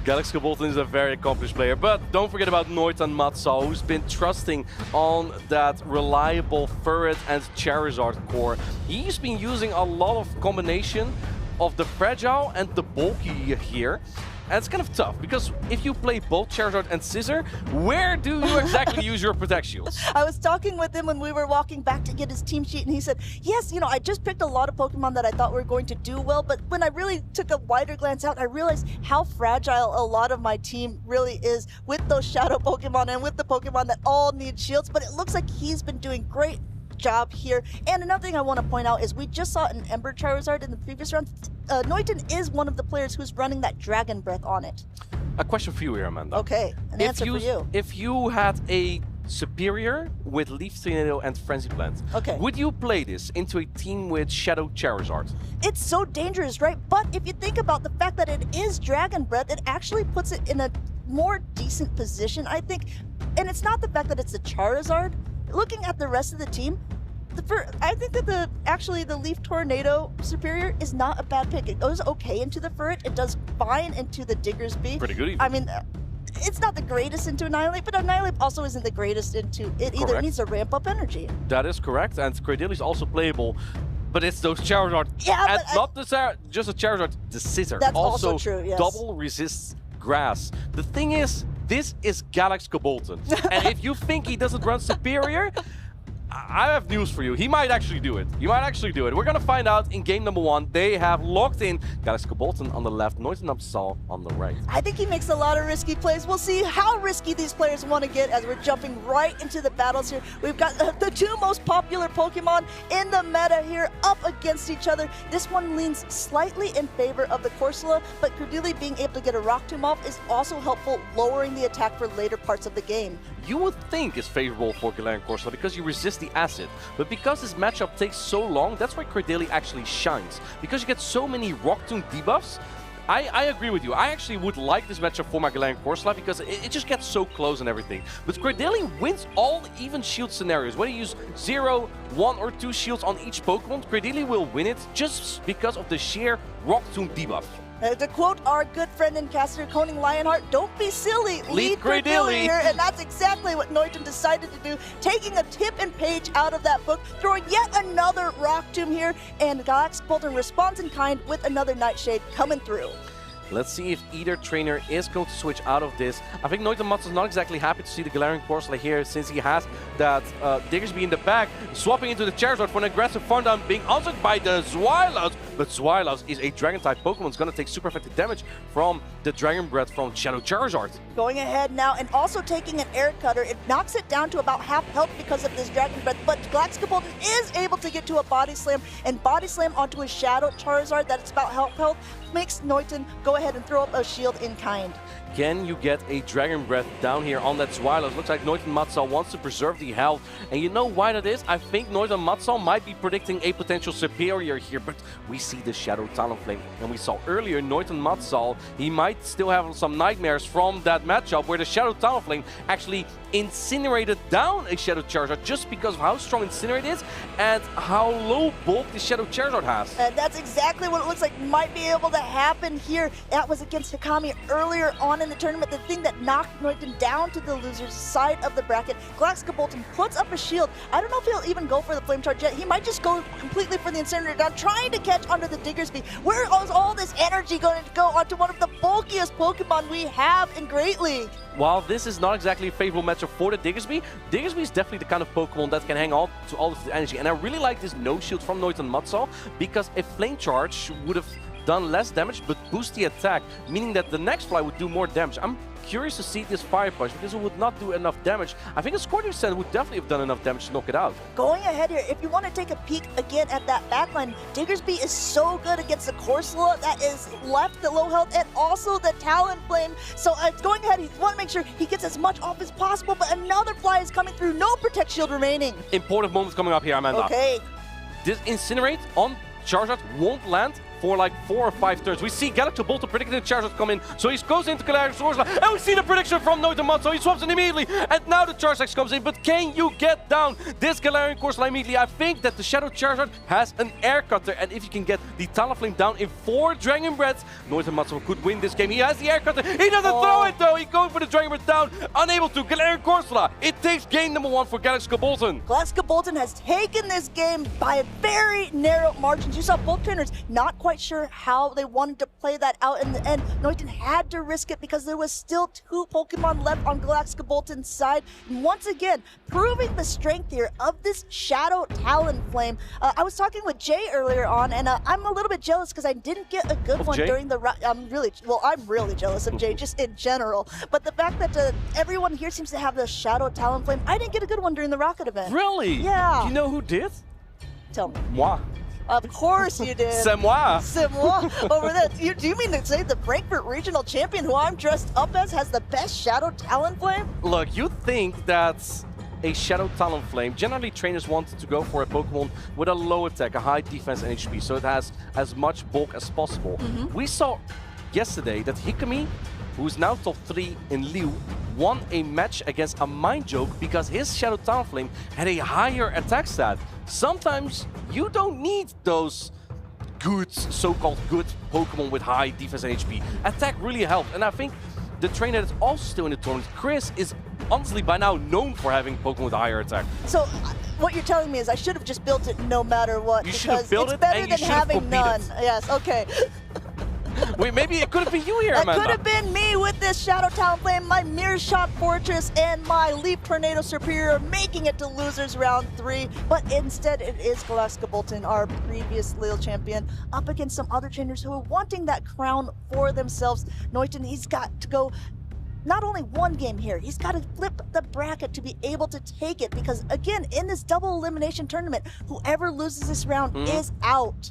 Galaxkobolten is a very accomplished player, but don't forget about Niton Matsal, who's been trusting on that reliable Furret and Charizard core. He's been using a lot of combination of the fragile and the bulky here. And it's kind of tough, because if you play both Charizard and Scizor, where do you exactly use your Protect Shields? I was talking with him when we were walking back to get his team sheet, and he said, yes, you know, I just picked a lot of Pokemon that I thought were going to do well, but when I really took a wider glance out, I realized how fragile a lot of my team really is with those Shadow Pokemon and with the Pokemon that all need shields, but it looks like he's been doing great job here. And another thing I want to point out is we just saw an Ember Charizard in the previous round. Niton is one of the players who's running that Dragon Breath on it. A question for you here, Amanda. Okay, an answer for you. If you had a Superior with Leaf Tornado and Frenzy Plant, would you play this into a team with Shadow Charizard? It's so dangerous, right? But if you think about the fact that it is Dragon Breath, it actually puts it in a more decent position, I think. And it's not the fact that it's a Charizard. Looking at the rest of the team, I think that the Leaf Tornado Superior is not a bad pick. It goes okay into the Furret. It does fine into the Diggersby. Pretty good even. I mean, it's not the greatest into Annihilate, but Annihilate also isn't the greatest into it either. It needs to ramp up energy. That is correct, and Cradily is also playable. But it's those Charizard, and not just a Charizard, the Scizor. That's also true, yes. Double resists grass. The thing is, this is Galaxkobolten. And if you think he doesn't run Superior, I have news for you. He might actually do it. We're going to find out in game number 1. They have locked in Galaxkobolten on the left, Niton Upsal on the right. I think he makes a lot of risky plays. We'll see how risky these players want to get as we're jumping right into the battles here. We've got the two most popular Pokemon in the meta here up against each other. This one leans slightly in favor of the Corsola, but Cradily being able to get a Rock Tomb off is also helpful, lowering the attack for later parts of the game. You would think it's favorable for Galarian Corsola because you resist the acid, but because this matchup takes so long, that's why Cradily actually shines. Because you get so many Rock Tomb debuffs, I agree with you. I actually would like this matchup for my Galarian Corsola because it just gets so close and everything. But Cradily wins all even shield scenarios. Whether you use 0, 1 or 2 shields on each Pokemon, Cradily will win it just because of the sheer Rock Tomb debuff. To quote our good friend and caster, Coning Lionheart, don't be silly, lead Cradily here, and that's exactly what Niton decided to do, taking a tip and page out of that book, throwing yet another Rock Tomb here, and Galaxkobolten responds in kind with another Nightshade coming through. Let's see if either trainer is going to switch out of this. I think Niton is not exactly happy to see the Galarian Corsola here, since he has that Diggersby in the back, swapping into the Charizard for an aggressive farm down, being answered by the Zweilous. But Zweilous is a Dragon-type Pokemon. It's going to take super effective damage from the Dragon Breath from Shadow Charizard. Going ahead now and also taking an Air Cutter. It knocks it down to about half health because of this Dragon Breath, but Galaxkobolten is able to get to a Body Slam, and Body Slam onto a Shadow Charizard that's about half health, makes Niton go ahead and throw up a shield in kind. Can you get a Dragon Breath down here on that Zweilous? Looks like Niton Matsal wants to preserve the health. And you know why that is? I think Niton Matsal might be predicting a potential Superior here, but we see the Shadow Talonflame. And we saw earlier Niton Matsal, he might still have some nightmares from that matchup where the Shadow Talonflame actually incinerated down a Shadow Charizard just because of how strong Incinerate is and how low bulk the Shadow Charizard has. And that's exactly what it looks like might be able to happen here. That was against Hikami earlier on in the tournament, the thing that knocked Niton down to the loser's side of the bracket. Galaxkobolten puts up a shield. I don't know if he'll even go for the Flame Charge yet. He might just go completely for the Incinerator down, trying to catch under the Diggersby. Where is all this energy going to go onto one of the bulkiest Pokemon we have in Great League? While this is not exactly a favorable matchup for the Diggersby, Diggersby is definitely the kind of Pokemon that can hang on to all of the energy. And I really like this no shield from Niton Matsal because a Flame Charge would have done less damage but boost the attack, meaning that the next fly would do more damage. I'm curious to see this Fire Punch because it would not do enough damage. I think a Scorpion Sand would definitely have done enough damage to knock it out. Going ahead here, if you want to take a peek again at that backline, Diggersby is so good against the Corsola that is left the low health and also the Talonflame. So going ahead, you want to make sure he gets as much off as possible, but another fly is coming through, no Protect Shield remaining. Important moments coming up here, Amanda. Okay. This Incinerate on Charizard won't land for like 4 or 5 turns. We see Galaxkobolten predicting the Charizard come in, so he goes into Galarian Corsola, and we see the prediction from Niton Matsal. He swaps it immediately, and now the Charizard comes in, but can you get down this Galarian Corsola immediately? I think that the Shadow Charizard has an Air Cutter, and if you can get the Talonflame down in 4 Dragon Breaths, Niton Matsal could win this game. He has the Air Cutter, he doesn't throw it though, he's going for the Dragon Breath down, unable to. Galarian Corsola, it takes game number 1 for Galaxkobolten. Galaxkobolten has taken this game by a very narrow margin. You saw both trainers not quite quite sure how they wanted to play that out in the end. Niton had to risk it because there was still 2 Pokemon left on Galaxkobolten's side. And once again, proving the strength here of this Shadow Talonflame. I was talking with Jay earlier on, and I'm a little bit jealous because I didn't get a good one Jay? during the... I'm really jealous of Jay, just in general. But the fact that everyone here seems to have the Shadow Talonflame, I didn't get a good one during the Rocket event. Really? Yeah. Do you know who did? Tell me. Moi. Of course you did. C'est moi. C'est moi. Over there. Do you mean to say the Frankfurt Regional Champion, who I'm dressed up as, has the best Shadow Talonflame? Look, you think that a Shadow Talonflame, generally trainers want to go for a Pokemon with a low attack, a high defense and HP, so it has as much bulk as possible. We saw yesterday that Hikami, who's now top 3 in Lille, won a match against a Mind Joke because his Shadow Talonflame had a higher attack stat. Sometimes you don't need those good, so-called good Pokemon with high defense and HP. Attack really helped, and I think the trainer that's also still in the tournament, Chris, is honestly by now known for having Pokemon with a higher attack. So what you're telling me is I should have just built it no matter what. You should have built it's it better and you than should have having none. competed. Yes, okay. Wait, maybe it could have been you here, That Amanda. could have been me with this Shadow Talonflame, my Mirror Shot Fortress, and my Leaf Tornado Superior, making it to losers round 3. But instead, it is Galaxkobolten, our previous Lille champion, up against some other trainers who are wanting that crown for themselves. Niton, he's got to go not only one game here, he's got to flip the bracket to be able to take it. Because again, in this double elimination tournament, whoever loses this round is out.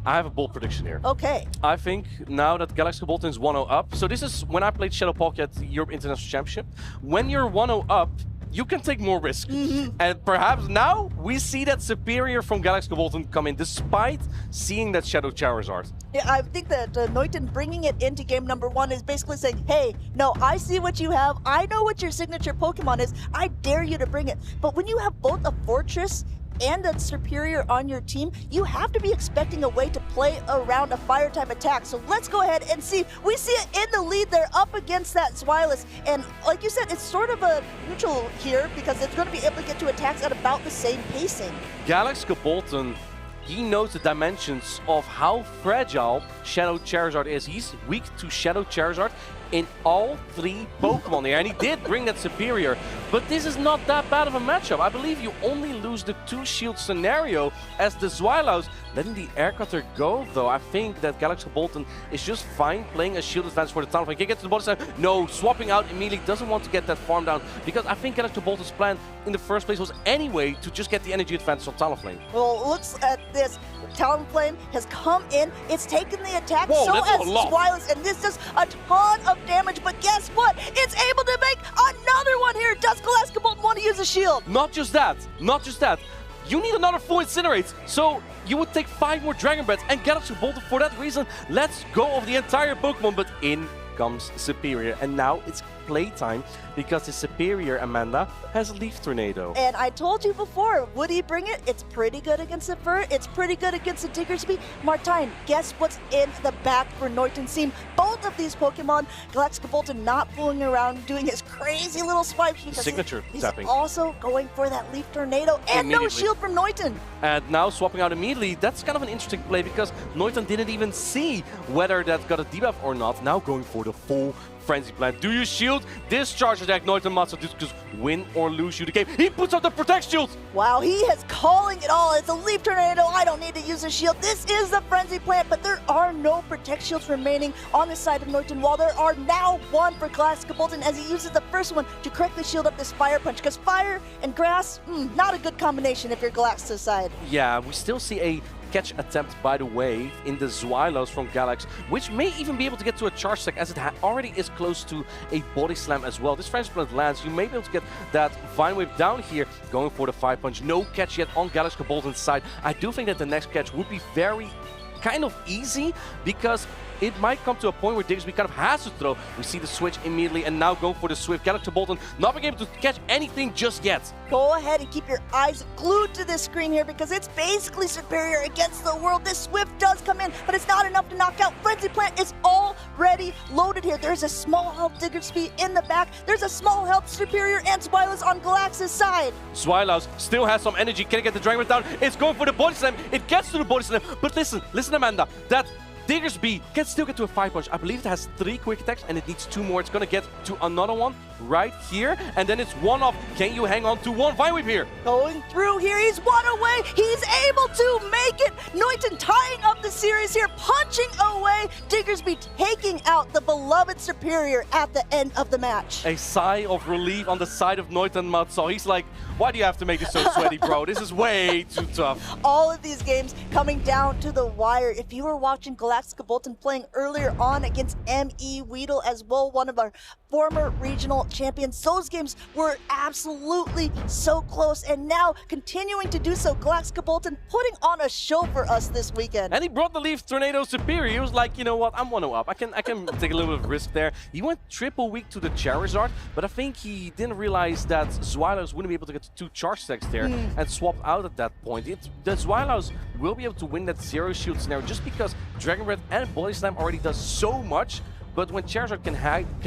I have a bold prediction here. Okay. I think now that Galaxkobolten is 1-0 up, so this is when I played Shadow Pocket at the Europe International Championship. When you're 1-0 up, you can take more risk. And perhaps now we see that superior from Galaxkobolten come in, despite seeing that Shadow Charizard. Yeah, I think that Niton bringing it into game number 1 is basically saying, hey, no, I see what you have. I know what your signature Pokemon is. I dare you to bring it. But when you have both a Fortress and a Superior on your team, you have to be expecting a way to play around a Fire-type attack. So let's go ahead and see. We see it in the lead there up against that Zweilous. And like you said, it's sort of a neutral here because it's going to be able to get to attacks at about the same pacing. Galaxkobolten, he knows the dimensions of how fragile Shadow Charizard is. He's weak to Shadow Charizard in all 3 Pokemon here, and he did bring that Superior, but this is not that bad of a matchup. I believe you only lose the 2-shield scenario as the Zweilous. Letting the Air Cutter go, though, I think that Galaxkobolten is just fine playing a shield advance for the Talonflame. Can get to the bottom side? No, swapping out immediately, doesn't want to get that farm down, because I think Galaxkobolten's plan in the first place was anyway to just get the energy advantage from Talonflame. Well, looks at this. Talonflame has come in, it's taken the attack, Whoa, so that's has a lot. Zweilous, and this does a ton of damage, but guess what? It's able to make another one here. Does Galaxkobolten want to use a shield? Not just that, not just that. You need another full Incinerate, so you would take 5 more Dragon Breaths and Galaxkobolten for that reason. Let's go of the entire Pokemon, but in comes Superior, and now it's playtime because the Superior, Amanda, has Leaf Tornado. And I told you before, would he bring it? It's pretty good against the Fur. It's pretty good against the Diggersby. Martine, guess what's in the back for Niton's team? Both of these Pokemon, Galaxkobolten not fooling around, doing his crazy little swipes. Because Signature he's tapping. also going for that Leaf Tornado and no shield from Niton. And now swapping out immediately, that's kind of an interesting play because Niton didn't even see whether that got a debuff or not. Now going for the full Frenzy plan. Do you shield? Discharge attack, Niton must just win or lose you the game. He puts up the Protect Shield! Wow, he is calling it all. It's a Leaf Tornado. I don't need to use a shield. This is the Frenzy plant, but there are no Protect Shields remaining on the side of Niton, while there are now 1 for Galaxkobolten as he uses the first one to correctly shield up this Fire Punch, because Fire and Grass, not a good combination if you're Galax's side. Yeah, we still see a catch attempt, by the way, in the Zweilous from Galax, which may even be able to get to a charge stack as it already is close to a body slam as well. This Frenzy plant lands, you may be able to get that Vine Whip down here, going for the 5-punch. No catch yet on Galaxkobolten's side. I do think that the next catch would be very kind of easy because it might come to a point where Diggersby kind of has to throw. We see the switch immediately, and now go for the Swift. Galaxkobolten not being able to catch anything just yet. Go ahead and keep your eyes glued to this screen here because it's basically superior against the world. This Swift does come in, but it's not enough to knock out. Frenzy Plant is already loaded here. There's a small health Diggersby in the back. There's a small health Superior and Zweilous on Galax's side. Zweilous still has some energy. Can it get the Dragon Breath down? It's going for the Body Slam. It gets to the Body Slam. But listen, Amanda. That Diggersby can still get to a 5-punch. I believe it has 3 quick attacks and it needs 2 more. It's going to get to another one right here. And then it's one off. Can you hang on to one Vine Whip here? Going through here. He's one away. He's able to make it. Niton tying up the series here, punching away. Diggersby taking out the beloved Superior at the end of the match. A sigh of relief on the side of Niton Matzo. He's like, why do you have to make this so sweaty, bro? This is way too tough. All of these games coming down to the wire. If you were watching Galaxkobolten playing earlier on against M.E. Weedle as well, one of our former regional champions, those games were absolutely so close, and now continuing to do so. Galaxkobolten putting on a show for us this weekend. And he brought the Leaf Tornado Superior. He was like, you know what, I'm 1-0 up. I can take a little bit of risk there. He went triple weak to the Charizard, but I think he didn't realize that Zweilous wouldn't be able to get 2 charge stacks there and swapped out at that point. The Zweilous will be able to win that zero shield scenario just because Dragon Breath and Body Slam already does so much. But when Charizard can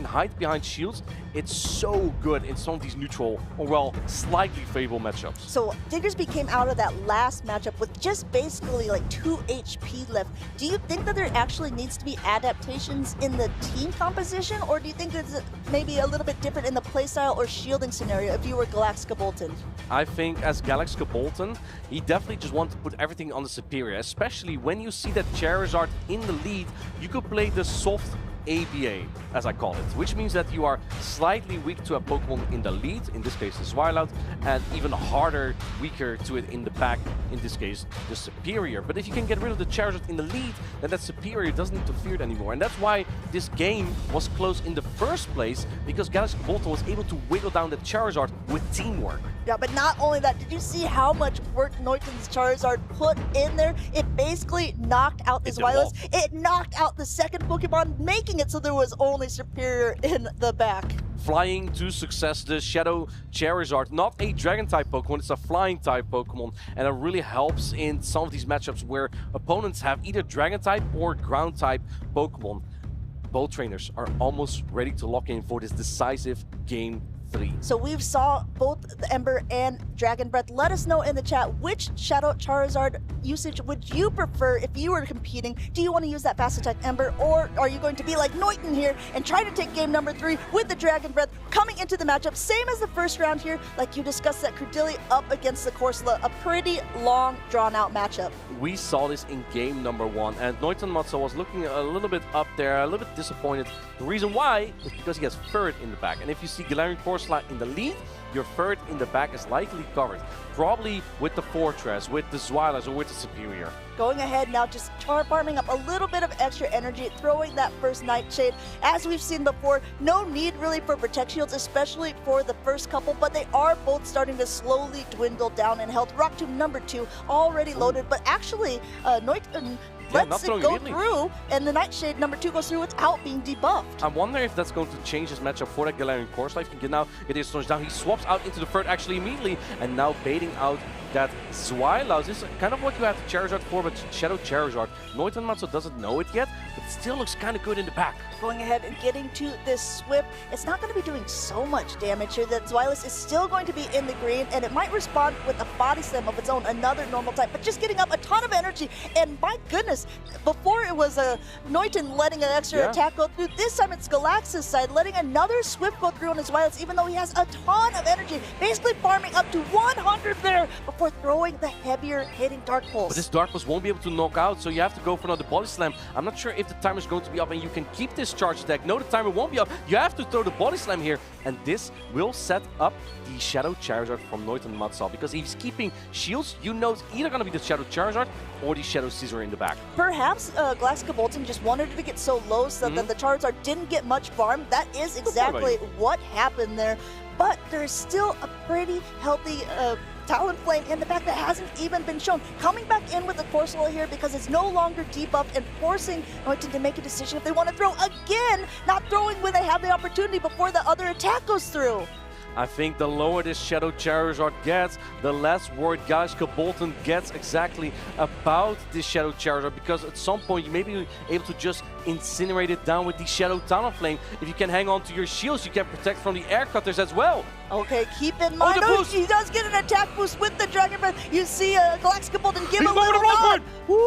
hide behind shields, it's so good in some of these neutral, or well, slightly favorable matchups. So Diggersby came out of that last matchup with just basically like 2 HP left. Do you think that there actually needs to be adaptations in the team composition, or do you think it's maybe a little bit different in the playstyle or shielding scenario if you were Galaxkobolten? I think as Galaxkobolten, he definitely just wants to put everything on the Superior, especially when you see that Charizard in the lead. You could play the soft ABA, as I call it, which means that you are slightly weak to a Pokemon in the lead, in this case the Zweilous, and even harder, weaker to it in the back, in this case the Superior. But if you can get rid of the Charizard in the lead, then that Superior doesn't need to fear it anymore. And that's why this game was close in the first place, because Galaxkobolten was able to wiggle down the Charizard with teamwork. Yeah, but not only that, did you see how much work Niton's Charizard put in there? It basically knocked out the Zweilous. It knocked out the second Pokemon, making it so there was only Superior in the back. Flying to success, the Shadow Charizard, not a Dragon-type Pokemon, it's a Flying-type Pokemon, and it really helps in some of these matchups where opponents have either Dragon-type or Ground-type Pokemon. Both trainers are almost ready to lock in for this decisive Game 3. So we've saw both the Ember and Dragon Breath. Let us know in the chat which Shadow Charizard usage would you prefer if you were competing. Do you want to use that Fast Attack Ember, or are you going to be like Niton here and try to take game number 3 with the Dragon Breath coming into the matchup? Same as the first round here, like you discussed, that Credilli up against the Corsola, a pretty long drawn out matchup. We saw this in game number 1, and Niton Matzo was looking a little bit up there, a little bit disappointed. The reason why is because he has Ferret in the back, and if you see Galarian Corsola in the lead, your Ferret in the back is likely covered. Probably with the Fortress, with the Zweilous, or with the Superior. Going ahead now, just farming up a little bit of extra energy, throwing that first Nightshade. As we've seen before, no need really for Protect Shields, especially for the first couple, but they are both starting to slowly dwindle down in health. Rock Tomb number 2 already loaded, but actually, Niton lets it go through, and the Nightshade number 2 goes through without being debuffed. I wonder if that's going to change his matchup for that Galarian Corsola. If he can now get his stones down, he swaps out into the Ferret actually immediately, and now baiting out that Zweilous. This is kind of what you have the Charizard for, but Shadow Charizard. Niton Matzo doesn't know it yet, but still looks kind of good in the back. Going ahead and getting to this Swift, it's not going to be doing so much damage here. That Zweilous is still going to be in the green, and it might respond with a Body Slam of its own, another normal type, but just getting up a ton of energy. And my goodness, before it was Niton letting an extra attack go through. This time it's Galax's side, letting another Swift go through on his Zweilous, even though he has a ton of energy, basically farming up to 100 there before throwing the heavier hitting Dark Pulse. But this Dark Pulse won't be able to knock out, so you have to go for another Body Slam. I'm not sure if the timer is going to be up and you can keep this charge attack. No, the timer won't be up. You have to throw the Body Slam here, and this will set up the Shadow Charizard from Niton Matzo, because if he's keeping shields, you know it's either going to be the Shadow Charizard or the Shadow Scissor in the back. Perhaps Galaxkobolten just wanted it to get so low so that the Charizard didn't get much farm. That is exactly what happened there. But there's still a pretty healthy Talonflame in the back that hasn't even been shown. Coming back in with the Corsola here because it's no longer debuffed and forcing Niton to make a decision if they want to throw again, not throwing when they have the opportunity before the other attack goes through. I think the lower this Shadow Charizard gets, the less worried Galaxkobolten gets exactly about this Shadow Charizard, because at some point you may be able to just incinerate it down with the Shadow Talonflame. If you can hang on to your shields, you can protect from the air cutters as well. Okay, keep in mind, he does get an attack boost with the Dragon Breath. You see Galaxkobolten give a little nod. Woo,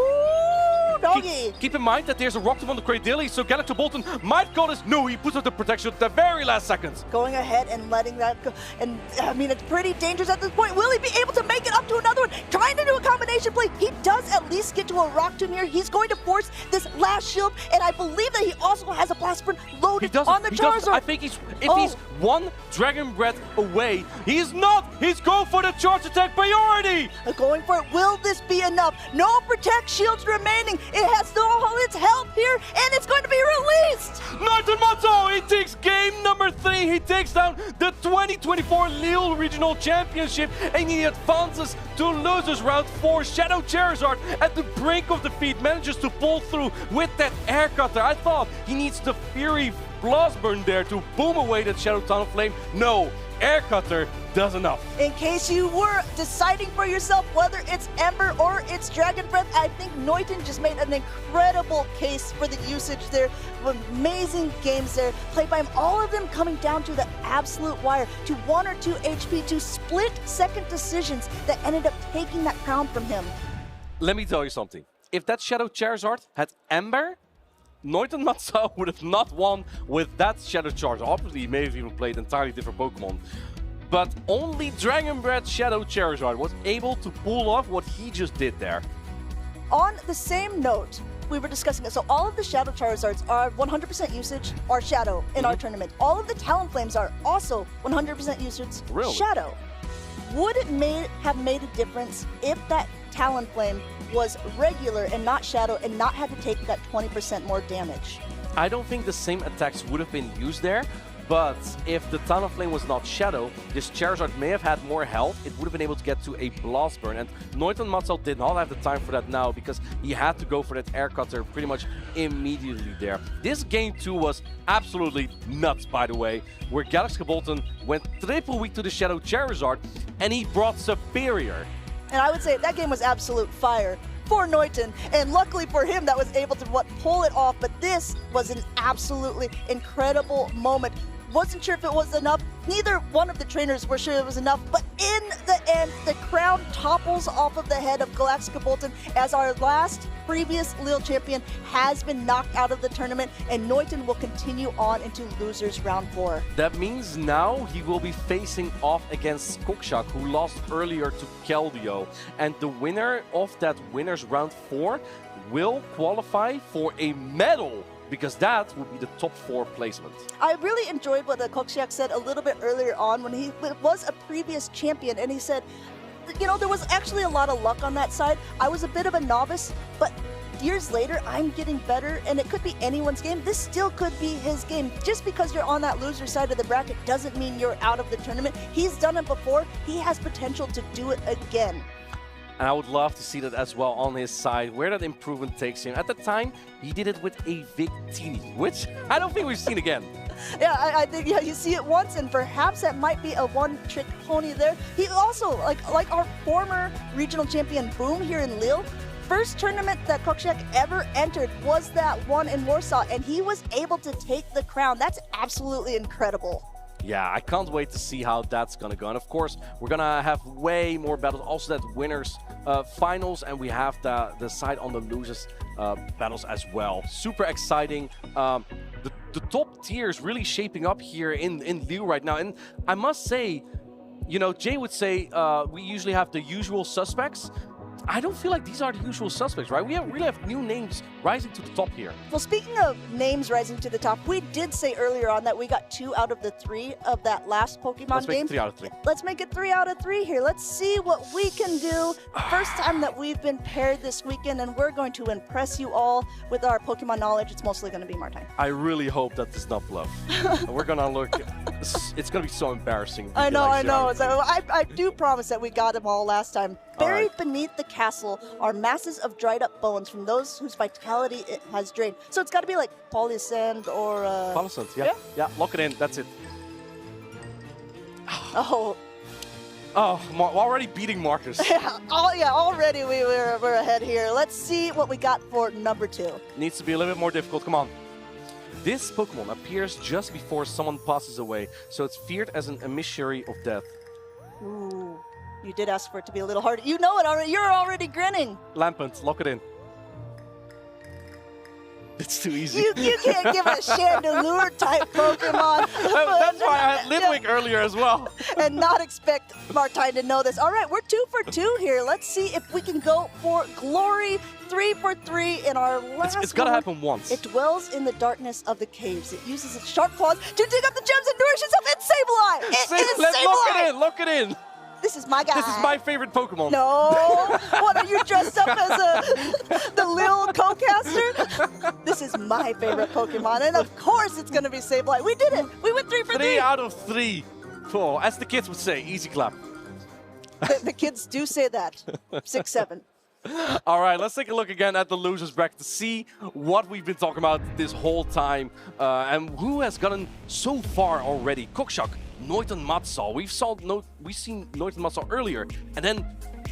doggy. Keep in mind that there's a Rock Tomb on the Cradilly, so Galaxkobolten might go this. No, he puts up the protection at the very last second. Going ahead and letting that go. And I mean, it's pretty dangerous at this point. Will he be able to make it up to another one? Trying to do a combination play. He does at least get to a Rock Tomb here. He's going to force this last shield, and I believe that he also has a Blast Burn loaded on the Charizard. I think he's one Dragon Breath away. He's not. He's going for the charge attack priority. Going for it. Will this be enough? No Protect shields remaining. It has all its health here, and it's going to be released. Niton Matzo, he takes game number 3. He takes down the 2024 Lille Regional Championship, and he advances to losers round 4. Shadow Charizard at the brink of defeat manages to pull through with that air cutter. I thought he needs the Fury Blast Burn there to boom away that Shadow Talonflame. No, air cutter does enough. In case you were deciding for yourself whether it's Ember or it's Dragon Breath, I think Niton just made an incredible case for the usage there. Amazing games there played by him. All of them coming down to the absolute wire, to 1 or 2 HP, to split-second decisions that ended up taking that crown from him. Let me tell you something. If that Shadow Charizard had Ember, Niton Matzo would have not won with that Shadow Charizard. Obviously, he may have even played entirely different Pokemon. But only Dragon Breath Shadow Charizard was able to pull off what he just did there. On the same note, we were discussing it. So all of the Shadow Charizards are 100% usage, are Shadow in our tournament. All of the Talonflames are also 100% usage, Shadow. Would it have made a difference if that Talonflame was regular and not Shadow and not had to take that 20% more damage? I don't think the same attacks would have been used there, but if the Talonflame was not Shadow, this Charizard may have had more health. It would have been able to get to a Blast Burn, and Niton Matzo did not have the time for that now because he had to go for that air cutter pretty much immediately there. This game 2 was absolutely nuts, by the way, where Galaxkobolten went triple weak to the Shadow Charizard, and he brought Superior. And I would say that game was absolute fire for Niton, and luckily for him that was able to pull it off, but this was an absolutely incredible moment. Wasn't sure if it was enough. Neither one of the trainers were sure it was enough, but in the end, the crown topples off of the head of Galaxkobolten as our last previous Lille champion has been knocked out of the tournament, and Niton will continue on into losers round 4. That means now he will be facing off against Cockshack, who lost earlier to Kelio, and the winner of that winners round 4 will qualify for a medal, because that would be the top 4 placement. I really enjoyed what Cockshack said a little bit earlier on when he was a previous champion, and he said, you know, there was actually a lot of luck on that side. I was a bit of a novice, but years later, I'm getting better, and it could be anyone's game. This still could be his game. Just because you're on that loser side of the bracket doesn't mean you're out of the tournament. He's done it before. He has potential to do it again. And I would love to see that as well on his side, where that improvement takes him. At the time, he did it with a Victini, which I don't think we've seen again. Yeah, I think you see it once, and perhaps that might be a one-trick pony there. He also, like our former regional champion Boom here in Lille, first tournament that Cockshack ever entered was that one in Warsaw, and he was able to take the crown. That's absolutely incredible. Yeah, I can't wait to see how that's going to go. And of course, we're going to have way more battles. Also that winners finals, and we have the side on the losers battles as well. Super exciting. The top tier is really shaping up here in Lille right now. And I must say, you know, Jay would say we usually have the usual suspects. I don't feel like these are the usual suspects, right? We really have new names rising to the top here. Well, speaking of names rising to the top, we did say earlier on that we got 2 out of the 3 of that last Pokemon Let's game. make it 3 out of 3. Let's make it 3 out of 3 here. Let's see what we can do. First time that we've been paired this weekend, and we're going to impress you all with our Pokemon knowledge. It's mostly going to be Martine. I really hope that is not bluff. We're gonna look. It's gonna be so embarrassing. I know. So I do promise that we got them all last time. Buried beneath the castle are masses of dried up bones from those whose vitality it has drained. So it's got to be like Polysand or... Polysand, yeah. Lock it in, that's it. Oh. Oh, we're already beating Marcus. Already we're ahead here. Let's see what we got for number 2. Needs to be a little bit more difficult, come on. This Pokemon appears just before someone passes away, so it's feared as an emissary of death. Ooh, you did ask for it to be a little harder. You know it already. You're already grinning. Lampent, lock it in. It's too easy. You can't give a Chandelure type Pokemon. That's why I had Litwick earlier as well. And not expect Martine to know this. All right, we're 2 for 2 here. Let's see if we can go for glory. 3 for 3 in our last It's gotta happen once. It dwells in the darkness of the caves. It uses its sharp claws to dig up the gems and nourish itself. It's Sableye! It is Let's Sableye! lock it in. This is my guy. This is my favorite Pokemon. No! What, are you dressed up as the Lille co-caster? This is my favorite Pokemon, and of course it's going to be Sableye. We did it! We went 3 for 3! 3 out of 3. Oh, as the kids would say, easy clap. The kids do say that. 6, 7. All right, let's take a look again at the losers bracket to see what we've been talking about this whole time and who has gotten so far already. Cockshack, Niton Matsal. We've seen Niton Matsal earlier, and then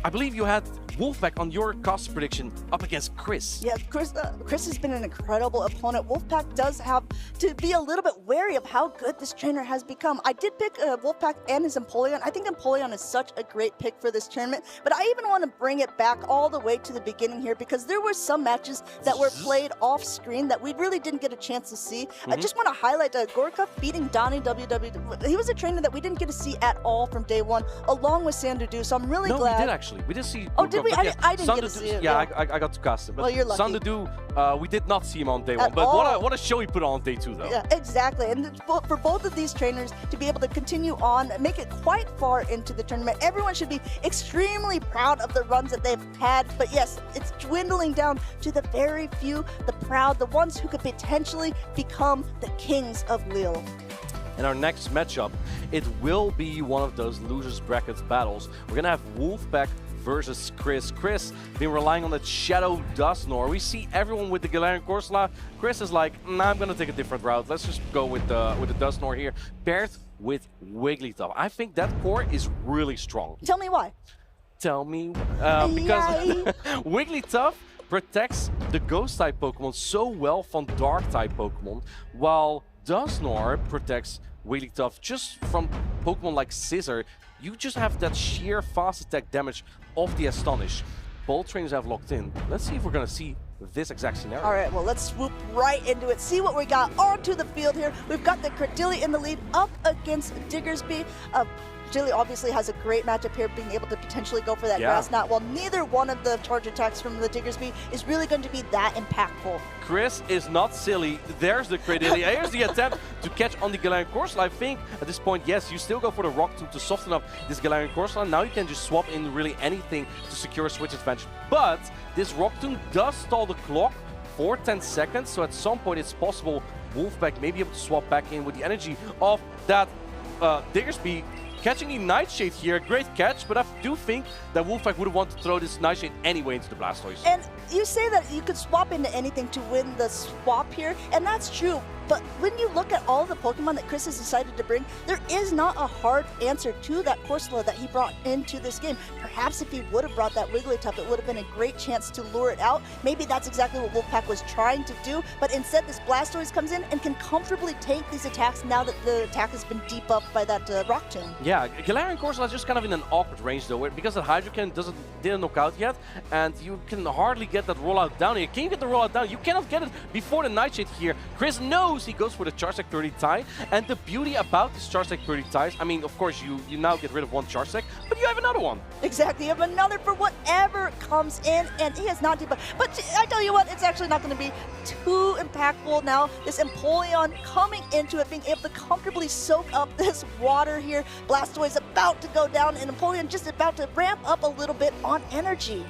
I believe you had Wolfpack on your cost prediction up against Chris. Yeah, Chris has been an incredible opponent. Wolfpack does have to be a little bit wary of how good this trainer has become. I did pick Wolfpack and his Empoleon. I think Empoleon is such a great pick for this tournament, but I even want to bring it back all the way to the beginning here because there were some matches that were played off screen that we really didn't get a chance to see. I just want to highlight Gorka beating Donnie WW. He was a trainer that we didn't get to see at all from day one, along with Sandudu, so I'm really glad. No, we did actually. We did see. Oh, did we? I didn't get to see it. Yeah, I got to cast it. But well, you're lucky. Sandudu, we did not see him on day 1. But what a show he put on day 2, though. Yeah, exactly. And for both of these trainers to be able to continue on, make it quite far into the tournament, everyone should be extremely proud of the runs that they've had. But yes, it's dwindling down to the very few, the proud, the ones who could potentially become the kings of Lille. In our next matchup, it will be one of those losers brackets battles. We're going to have Wolfpack versus Chris. Chris been relying on that Shadow Dusknoir. We see everyone with the Galarian Corsola. Chris is like, nah, I'm going to take a different route. Let's just go with the Dusknoir here, paired with Wigglytuff. I think that core is really strong. Tell me why. Tell me. Because Wigglytuff protects the Ghost-type Pokemon so well from Dark-type Pokemon, while Dusknoir protects Wigglytuff just from Pokemon like Scizor. You just have that sheer fast attack damage of the Astonish. Both trainers have locked in. Let's see if we're going to see this exact scenario. All right, well, let's swoop right into it. See what we got onto the field here. We've got the Credilli in the lead up against Diggersby. Credilli obviously has a great matchup here, being able to potentially go for that Grass Knot, while neither one of the charge attacks from the Diggersby is really going to be that impactful. Chris is not silly. There's the Credilli. Here's the attempt to catch on the Galarian Corsola. I think at this point, yes, you still go for the Rock Tomb to soften up this Galarian Corsola. Now you can just swap in really anything to secure a switch advantage. But this Rock Tomb does stall the clock for 10 seconds, so at some point it's possible Wolfpack may be able to swap back in with the energy of that Diggersby. Catching the Nightshade here, great catch, but I do think that Wolfpack would want to throw this Nightshade anyway into the Blastoise. And you say that you could swap into anything to win the swap here, and that's true. But when you look at all the Pokemon that Chris has decided to bring, there is not a hard answer to that Corsola that he brought into this game. Perhaps if he would have brought that Wigglytuff, it would have been a great chance to lure it out. Maybe that's exactly what Wolfpack was trying to do, but instead this Blastoise comes in and can comfortably take these attacks now that the attack has been debuffed by that Rock Tomb. Yeah, Galarian Corsola is just kind of in an awkward range though, because the Hydrokin didn't knock out yet, and you can hardly get that rollout down here. Can you get the rollout down? You cannot get it before the Nightshade here. Chris knows knows he goes for the Charge Deck 30 tie. And the beauty about this Charge Deck 30 ties, I mean, of course, you now get rid of one Charge Deck, but you have another one. Exactly, you have another for whatever comes in, and he has not debuffed. But I tell you what, it's actually not going to be too impactful now. This Empoleon coming into it, being able to comfortably soak up this water here. Blastoise about to go down, and Empoleon just about to ramp up a little bit on energy.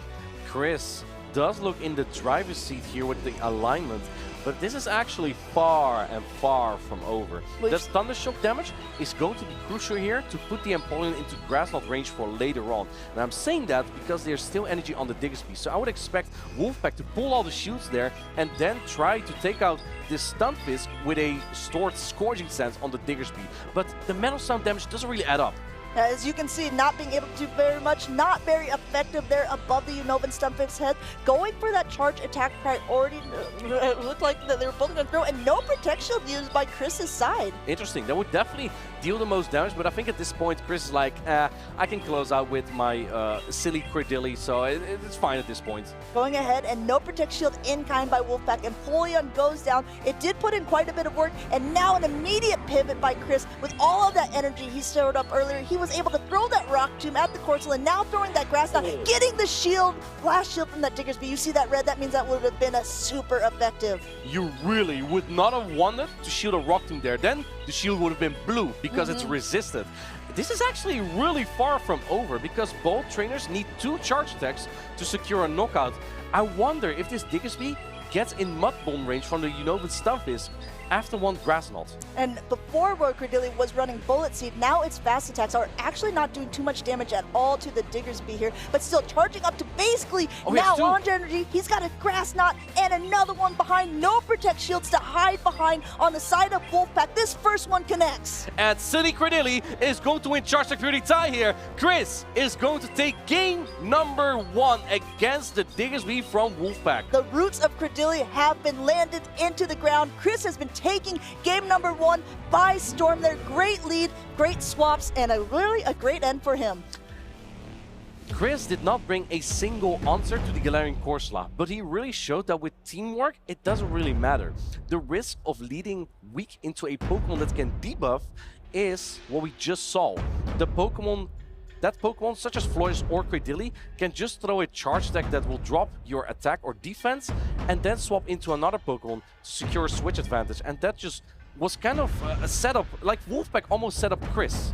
Chris does look in the driver's seat here with the alignment, but this is actually far and far from over. That Thundershock damage is going to be crucial here to put the Empoleon into Grass Knot range for later on. And I'm saying that because there's still energy on the Diggersby, so I would expect Wolfpack to pull all the shields there and then try to take out this Stunfisk with a stored Scourging Sense on the Diggersby. But the Metal Sound damage doesn't really add up. As you can see, not being able to do very much, not very effective there above the Unova Stunfisk's head. Going for that charge attack priority, it looked like that they were both going to throw, and no protection used by Chris's side. Interesting, that would definitely deal the most damage, but I think at this point Chris is like, I can close out with my silly Credilli, so it's fine at this point. Going ahead, and no Protect Shield in kind by Wolfpack, and Empoleon goes down. It did put in quite a bit of work, and now an immediate pivot by Chris. With all of that energy he stored up earlier, he was able to throw that Rock Tomb at the Corsola, and now throwing that Grass Knot, getting the shield, blast shield from that Diggersby. You see that red? That means that would have been a super effective. You really would not have wanted to shield a Rock Tomb there. Then the shield would have been blue because it's resisted. This is actually really far from over because both trainers need 2 charge attacks to secure a knockout. I wonder if this Diggersby gets in Mud Bomb range from the Unova Stunfisk after one Grass Knot. And before where Credilli was running Bullet Seed, now its fast attacks are actually not doing too much damage at all to the Diggersby here, but still charging up to basically now launch energy. He's got a Grass Knot and another one behind. No Protect Shields to hide behind on the side of Wolfpack. This first one connects. And Silly Credilli is going to win Charge Deck 30 tie here. Chris is going to take game number 1 against the Diggersby from Wolfpack. The roots of Credilli have been landed into the ground. Chris has been taking game number 1 by storm. Their great lead, great swaps, and really a great end for him. Chris did not bring a single answer to the Galarian Corsola, but he really showed that with teamwork, it doesn't really matter. The risk of leading weak into a Pokemon that can debuff is what we just saw. That Pokemon, such as Flores or Credilli, can just throw a charge deck that will drop your attack or defense and then swap into another Pokemon to secure a switch advantage. And that just was kind of a setup, like Wolfpack almost set up Chris.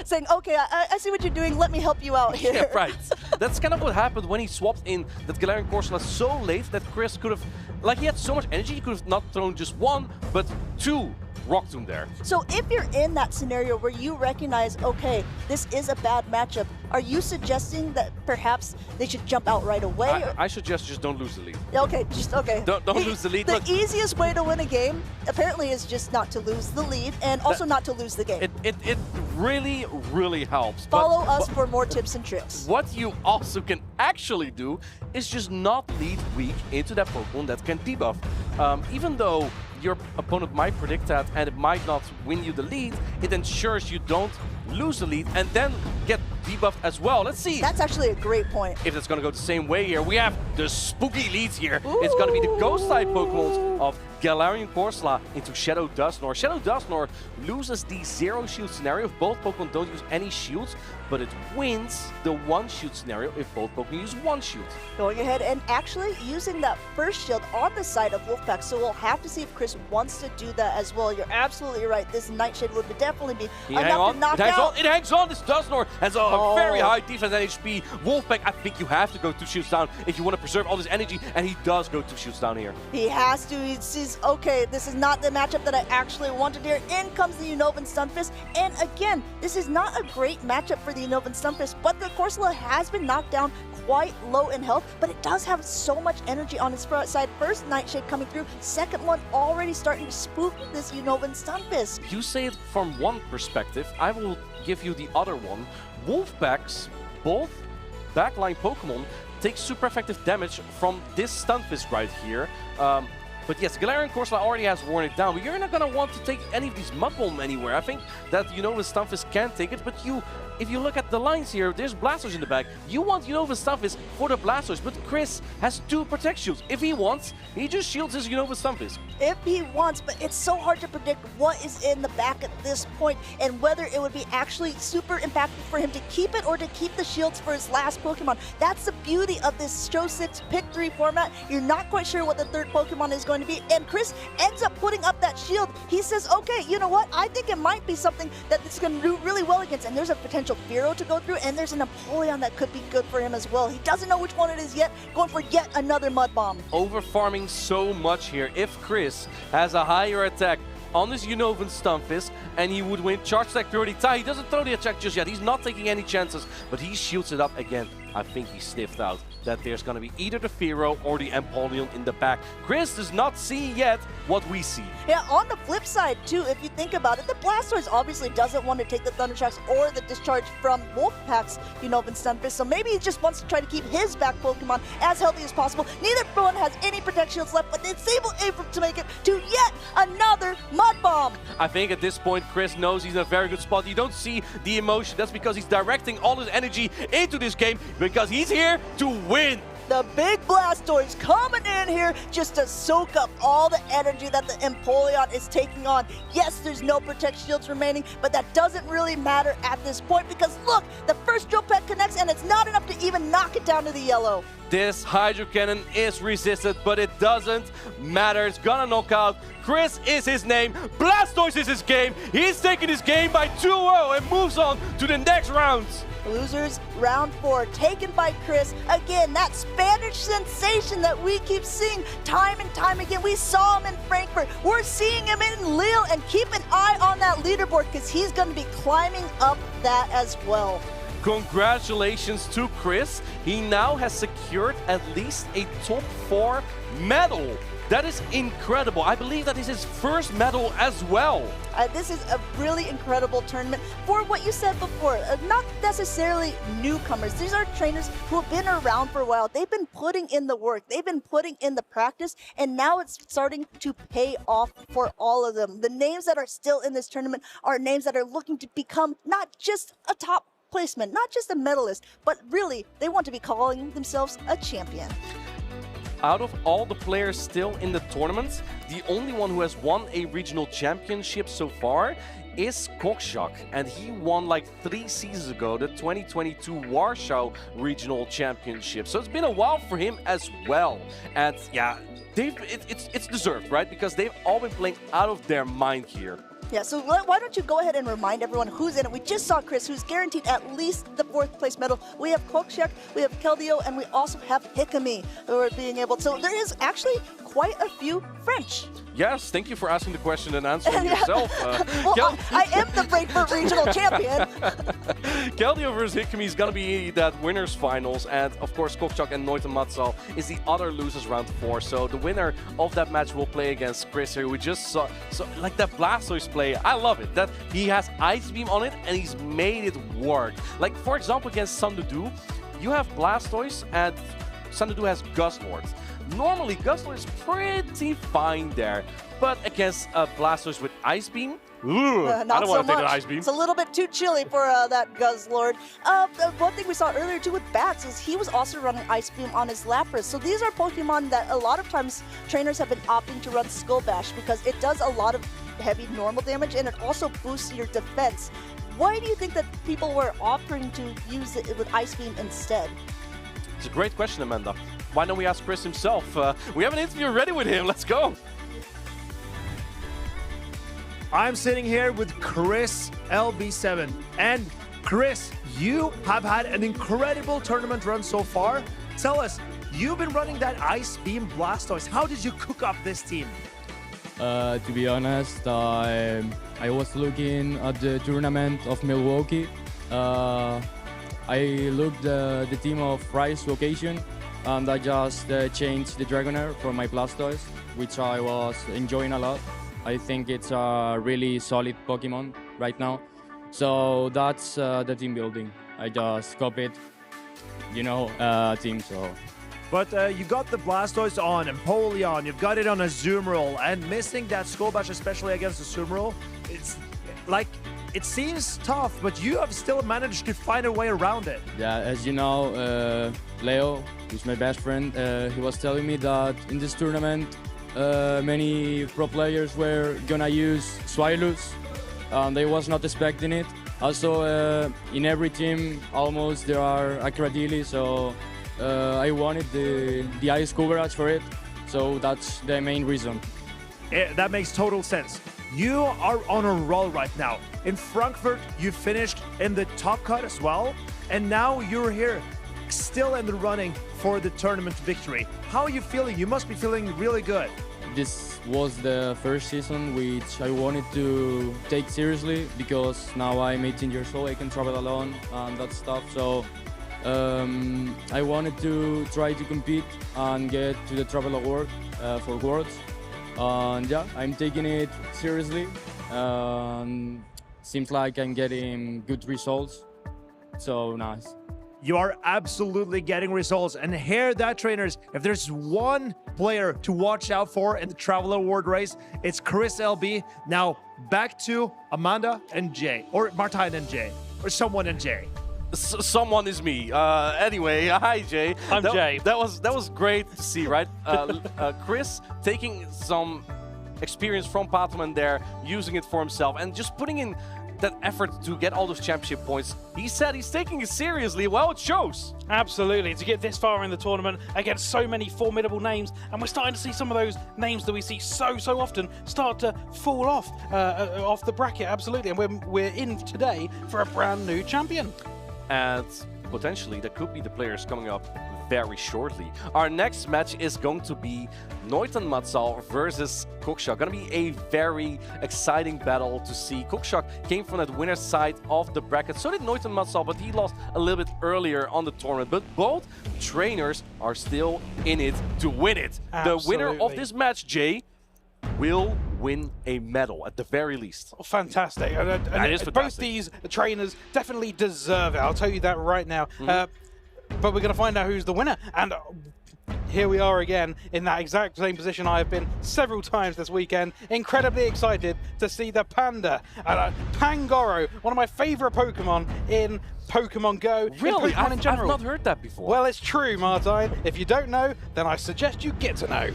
Saying, okay, I see what you're doing, let me help you out here. Yeah, right. That's kind of what happened when he swapped in that Galarian Corsola so late that Chris could have, like he had so much energy, he could have not thrown just 1, but 2 Rock Tomb there. So if you're in that scenario where you recognize, okay, this is a bad matchup, are you suggesting that perhaps they should jump out right away? I suggest just don't lose the lead. Okay, okay. Don't lose the lead. The easiest way to win a game, apparently, is just not to lose the lead and also not to lose the game. It really, really helps. Follow us for more tips and tricks. What you also can actually do is just not lead weak into that Pokemon that can debuff. Even though your opponent might predict that and it might not win you the lead, it ensures you don't lose the lead and then get debuffed as well. Let's see. That's actually a great point. If it's going to go the same way here, we have the spooky leads here. Ooh. It's going to be the ghost type Pokemon of Galarian Corsola into Shadow Dusknoir. Shadow Dusknoir loses the 0 shield scenario if both Pokemon don't use any shields, but it wins the 1 shield scenario if both Pokemon use 1 shield. Going ahead and actually using that first shield on the side of Wolfpack, so we'll have to see if Chris wants to do that as well. You're absolutely right. This Nightshade would definitely be enough to knock out. It hangs on. This Dusknoir has a very high defense and HP. Wolfpack, I think you have to go 2 shields down if you want to preserve all this energy, and he does go 2 shields down here. He has to. He sees, okay, this is not the matchup that I actually wanted here. In comes the Unovan Stunfisk, and again, this is not a great matchup for the Unovan Stunfisk, but the Corsola has been knocked down quite low in health, but it does have so much energy on its front side. First Nightshade coming through, second one already starting to spook this Unovan Stunfisk. You say it from one perspective, I will give you the other one. Wolfpack's both backline Pokemon take super effective damage from this Stunfisk right here. But yes, Galarian Corsola already has worn it down, but you're not going to want to take any of these Mud Bomb anywhere. I think that, you know, the Stunfisk can take it, but you if you look at the lines here, there's Blastoise in the back. You want Unova Stunfisk for the Blastoise, but Chris has 2 Protect Shields. If he wants, he just shields his Unova Stunfisk. If he wants, but it's so hard to predict what is in the back at this point and whether it would be actually super impactful for him to keep it or to keep the shields for his last Pokemon. That's the beauty of this Show 6 Pick 3 format. You're not quite sure what the third Pokemon is going to be, and Chris ends up putting up that shield. He says, okay, you know what? I think it might be something that it's going to do really well against, and there's a potential Fearow to go through, and there's an Empoleon that could be good for him as well. He doesn't know which one it is yet, going for yet another Mud Bomb. Over farming so much here. If Chris has a higher attack on his Unovan Stunfisk and he would win Charge Attack 30 tie, he doesn't throw the attack just yet. He's not taking any chances, but he shields it up again. I think he sniffed out that there's going to be either the Fearow or the Empoleon in the back. Chris does not see yet what we see. Yeah, on the flip side, too, if you think about it, the Blastoise obviously doesn't want to take the Thunder Shocks or the discharge from Wolfpack's Unovan Stunfisk, so maybe he just wants to try to keep his back Pokemon as healthy as possible. Neither one has any Protect Shields left, but it's able to make it to yet another Mud Bomb. I think at this point, Chris knows he's in a very good spot. You don't see the emotion. That's because he's directing all his energy into this game because he's here to win. The big Blastoise coming in here just to soak up all the energy that the Empoleon is taking on. Yes, there's no Protect Shields remaining, but that doesn't really matter at this point because look, the first Drill Peck connects and it's not enough to even knock it down to the yellow. This Hydro Cannon is resisted, but it doesn't matter. It's gonna knock out. Chris is his name. Blastoise is his game. He's taking his game by 2-0 and moves on to the next round. Losers, round 4, taken by Chris. Again, that Spanish sensation that we keep seeing time and time again. We saw him in Frankfurt. We're seeing him in Lille, and keep an eye on that leaderboard because he's going to be climbing up that as well. Congratulations to Chris. He now has secured at least a top 4 medal. That is incredible. I believe that is his first medal as well. This is a really incredible tournament for what you said before. Not necessarily newcomers. These are trainers who have been around for a while. They've been putting in the work. They've been putting in the practice, and now it's starting to pay off for all of them. The names that are still in this tournament are names that are looking to become not just a top placement, not just a medalist, but really they want to be calling themselves a champion. Out of all the players still in the tournament, the only one who has won a regional championship so far is Cockshack, and he won like 3 seasons ago the 2022 Warsaw Regional Championship. So it's been a while for him as well. And yeah, it's deserved, right? Because they've all been playing out of their mind here. Yeah, so why don't you go ahead and remind everyone who's in it. We just saw Chris, who's guaranteed at least the 4th place medal. We have Cockshack, we have Kelio, and we also have Hikami, who are being able to. So there is actually quite a few French. Yes, thank you for asking the question and answering yourself. Well, I am the Frankfurt Regional Champion. Kelio versus Hikami is going to be that winners finals, and of course Cockshack and Niton Matsal is the other losers round 4. So the winner of that match will play against Chris here. We just saw like that Blastoise play. I love it that he has Ice Beam on it and he's made it work. Like for example against Sandudu, you have Blastoise and Sandudu has Guzzlord. Normally, Guzzlord is pretty fine there, but against Blastoise with Ice Beam, I don't want to take an Ice Beam. It's a little bit too chilly for that Guzzlord. One thing we saw earlier too with Bats is he was also running Ice Beam on his Lapras. So these are Pokemon that a lot of times trainers have been opting to run Skull Bash because it does a lot of heavy normal damage and it also boosts your defense. Why do you think that people were offering to use it with Ice Beam instead? It's a great question, Amanda. Why don't we ask Chris himself? We have an interview ready with him. Let's go. I'm sitting here with Chris LB7. And Chris, you have had an incredible tournament run so far. Tell us, you've been running that Ice Beam Blastoise. How did you cook up this team? To be honest, I was looking at the tournament of Milwaukee. I looked at the team of Rice Vocation, and I just changed the Dragonair for my Blastoise, which I was enjoying a lot. I think it's a really solid Pokemon right now. So that's the team building. I just copied, team, so. But you got the Blastoise on Empoleon, you've got it on Azumarill, and missing that Skull Bash, especially against Azumarill, it's like it seems tough, but you have still managed to find a way around it. Yeah, as you know, Leo, who's my best friend, he was telling me that in this tournament, many pro players were gonna use Swilus, and they was not expecting it. Also, in every team, almost there are Akradili, so I wanted the ice coverage for it, so that's the main reason. That makes total sense. You are on a roll right now. In Frankfurt, you finished in the top cut as well, and now you're here, still in the running for the tournament victory. How are you feeling? You must be feeling really good. This was the first season which I wanted to take seriously, because now I'm 18 years old, I can travel alone and that stuff. So I wanted to try to compete and get to the Travel Award for Worlds. And yeah, I'm taking it seriously. Seems like I'm getting good results. So nice. You are absolutely getting results. And hear that, trainers, if there's one player to watch out for in the Travel Award race, it's Chris LB. Now back to Amanda and Jay, or Martijn and Jay, or someone and Jay. Someone is me. Anyway, hi Jay. I'm Jay. That was great to see, right? Chris taking some experience from Patman there, using it for himself, and just putting in that effort to get all those championship points. He said he's taking it seriously. Well, it shows. Absolutely. To get this far in the tournament against so many formidable names, and we're starting to see some of those names that we see so often start to fall off the bracket. Absolutely. And we're in today for a brand new champion. And potentially that could be the players coming up very shortly. Our next match is going to be Niton Matsal versus Cockshack. Gonna be a very exciting battle to see. Cockshack came from that winner's side of the bracket. So did Niton Matsal, but he lost a little bit earlier on the tournament. But both trainers are still in it to win it. Absolutely. The winner of this match, Jay, will win a medal at the very least. Oh, fantastic. And that is fantastic. Both these trainers definitely deserve it. I'll tell you that right now. But we're going to find out who's the winner. And here we are again in that exact same position I have been several times this weekend. Incredibly excited to see the Panda. Pangoro, one of my favorite Pokemon in Pokemon GO. Really? Pokemon in general. I've not heard that before. Well, it's true, Martijn. If you don't know, then I suggest you get to know.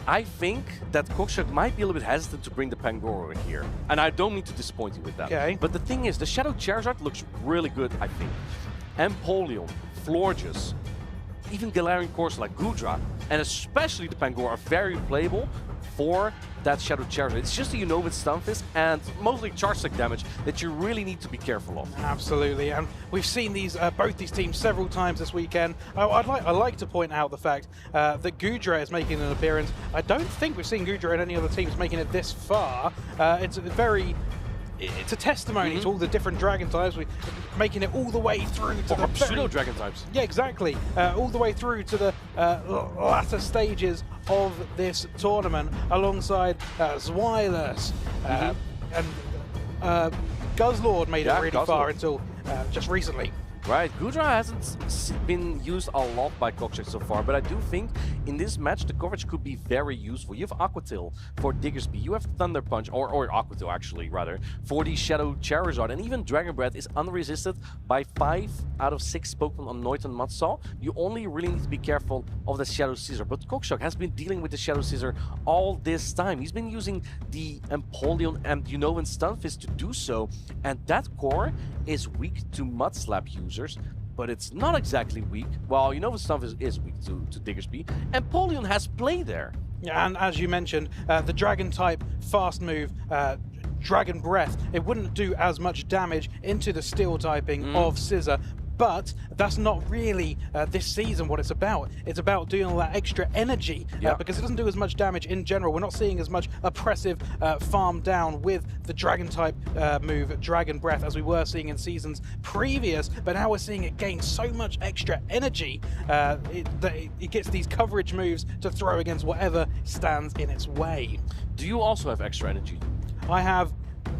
I think that Cockshack might be a little bit hesitant to bring the Pangoro in here. And I don't mean to disappoint you with that. Okay. But the thing is, the Shadow Charizard looks really good, I think. Empoleon, Florges, even Galarian Course like Goodra, and especially the Pangoro are very playable for that Shadow Charizard. It's just that you know with Stunfisk and mostly charge stick damage that you really need to be careful of. Absolutely, and we've seen these both these teams several times this weekend. I'd like to point out the fact that Goodra is making an appearance. I don't think we've seen Goodra in any other teams making it this far. It's a testimony to all the different dragon types. We're making it all the way through to the pseudo dragon types. Yeah, exactly. All the way through to the latter stages of this tournament, alongside Zwilus and Guzzlord made it really far until just recently. Right, Goodra hasn't been used a lot by Cockshack so far, but I do think in this match the coverage could be very useful. You have Aquatail for Diggersby, you have Thunder Punch, or Aquatail actually, rather, for the Shadow Charizard, and even Dragon Breath is unresisted by 5 out of 6 Pokemon on Niton Matsal. You only really need to be careful of the Shadow Scissor, but Cockshack has been dealing with the Shadow Scissor all this time. He's been using the Empoleon and Unova and Stunfisk to do so, and that core is weak to Mudslap users. But it's not exactly weak. Well, you know what Stunfisk is weak to Diggersby. And Empoleon has play there. Yeah, and as you mentioned, the Dragon type fast move, Dragon Breath, it wouldn't do as much damage into the Steel typing of Scissor. But that's not really this season what it's about. It's about doing all that extra energy because it doesn't do as much damage in general. We're not seeing as much oppressive farm down with the Dragon type move, Dragon Breath, as we were seeing in seasons previous. But now we're seeing it gain so much extra energy that it gets these coverage moves to throw against whatever stands in its way. Do you also have extra energy? I have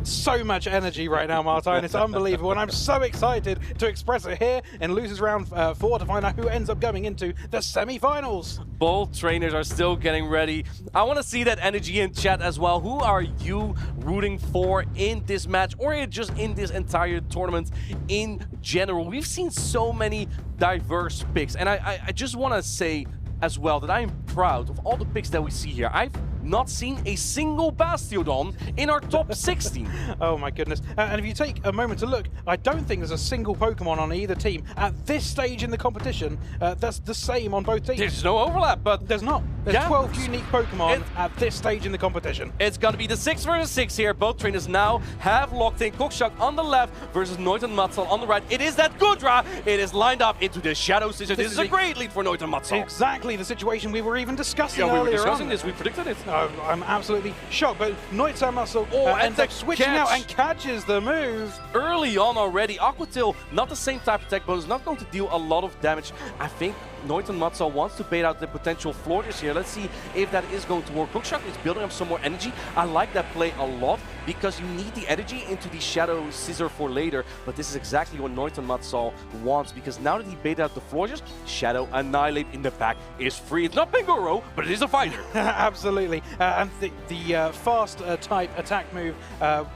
so much energy right now, Martin. It's unbelievable, and I'm so excited to express it here in Losers Round 4 to find out who ends up going into the semi-finals. Both trainers are still getting ready. I want to see that energy in chat as well. Who are you rooting for in this match, or just in this entire tournament in general? We've seen so many diverse picks, and I just want to say as well that I am proud of all the picks that we see here. I've not seen a single Bastiodon in our top 16. Oh my goodness. And if you take a moment to look, I don't think there's a single Pokemon on either team at this stage in the competition that's the same on both teams. There's no overlap, but... There's not. There's 12 unique Pokemon at this stage in the competition. It's gonna be the 6 versus 6 here. Both trainers now have locked in. Cockshack on the left versus Niton Matsal on the right. It is that Goodra. It is lined up into the Shadow Scissors. This is a great lead for Niton Matsal. Exactly the situation we were even discussing earlier. Yeah, we were discussing this. We predicted it. I'm absolutely shocked, but Niton Matsal ends up switching out and catches the move. Early on already, Aquatil, not the same type of tech bonus, not going to deal a lot of damage. I think Niton Matsal wants to bait out the potential floaters here. Let's see if that is going to work. Cockshack is building up some more energy. I like that play a lot because you need the energy into the Shadow Scissor for later. But this is exactly what Niton Matsal wants, because now that he baited out the floaters, Shadow Annihilate in the back is free. It's not Pingoro, but it is a fighter. Absolutely. And the fast type attack move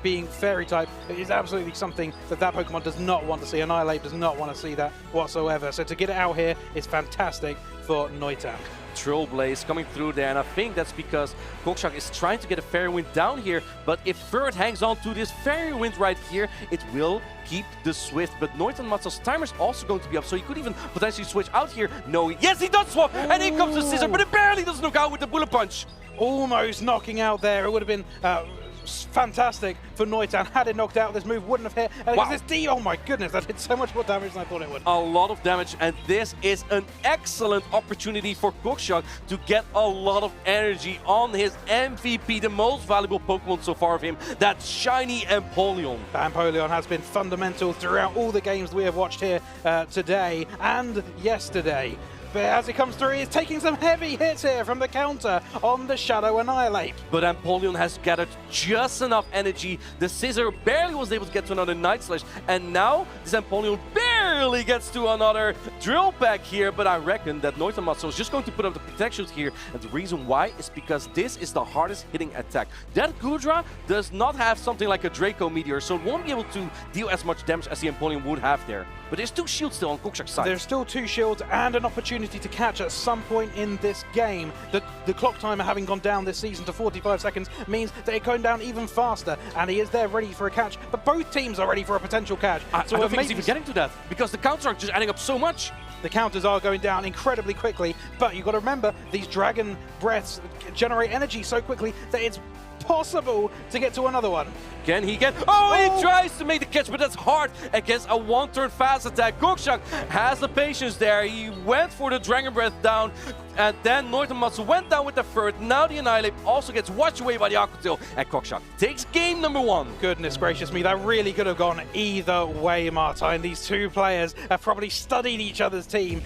being Fairy type is absolutely something that Pokemon does not want to see. Annihilate does not want to see that whatsoever. So to get it out here is fantastic for Niton. Trailblaze coming through there, and I think that's because Cockshack is trying to get a Fairy Wind down here, but if Furret hangs on to this Fairy Wind right here, it will keep the Swift. But Niton Matsal's timer is also going to be up, so he could even potentially switch out here. No, yes, he does swap, and here comes the Scissor, but it barely doesn't knock out with the Bullet Punch. Almost knocking out there. It would have been fantastic for Niton. Had it knocked out, this move wouldn't have hit. And this D, oh my goodness, that did so much more damage than I thought it would. A lot of damage, and this is an excellent opportunity for Cockshack to get a lot of energy on his MVP, the most valuable Pokemon so far of him, that shiny Empoleon. Empoleon has been fundamental throughout all the games we have watched here today and yesterday. But as it comes through, he's taking some heavy hits here from the counter on the Shadow Annihilate. But Empoleon has gathered just enough energy. The Scissor barely was able to get to another Night Slash, and now this Empoleon barely gets to another Drill Pack here. But I reckon that Niton Matsal is just going to put up the protection here, and the reason why is because this is the hardest hitting attack. That Goodra does not have something like a Draco Meteor, so it won't be able to deal as much damage as the Empoleon would have there. But there's 2 shields still on Cockshack's side. There's still 2 shields and an opportunity to catch at some point in this game. The clock timer having gone down this season to 45 seconds means that it's going down even faster, and he is there ready for a catch. But both teams are ready for a potential catch. I don't think he's even getting to that, because the counters are just adding up so much. The counters are going down incredibly quickly, but you've got to remember, these Dragon Breaths generate energy so quickly that it's possible to get to another one. Can he get... Oh, he tries to make the catch, but that's hard against a one-turn fast attack. Cockshack has the patience there. He went for the Dragon Breath down, and then Niton Matsal went down with the Furret. Now the Annihilate also gets washed away by the Aquatil, and Cockshack takes game number 1. Goodness gracious me, that really could have gone either way, Martin. These two players have probably studied each other's team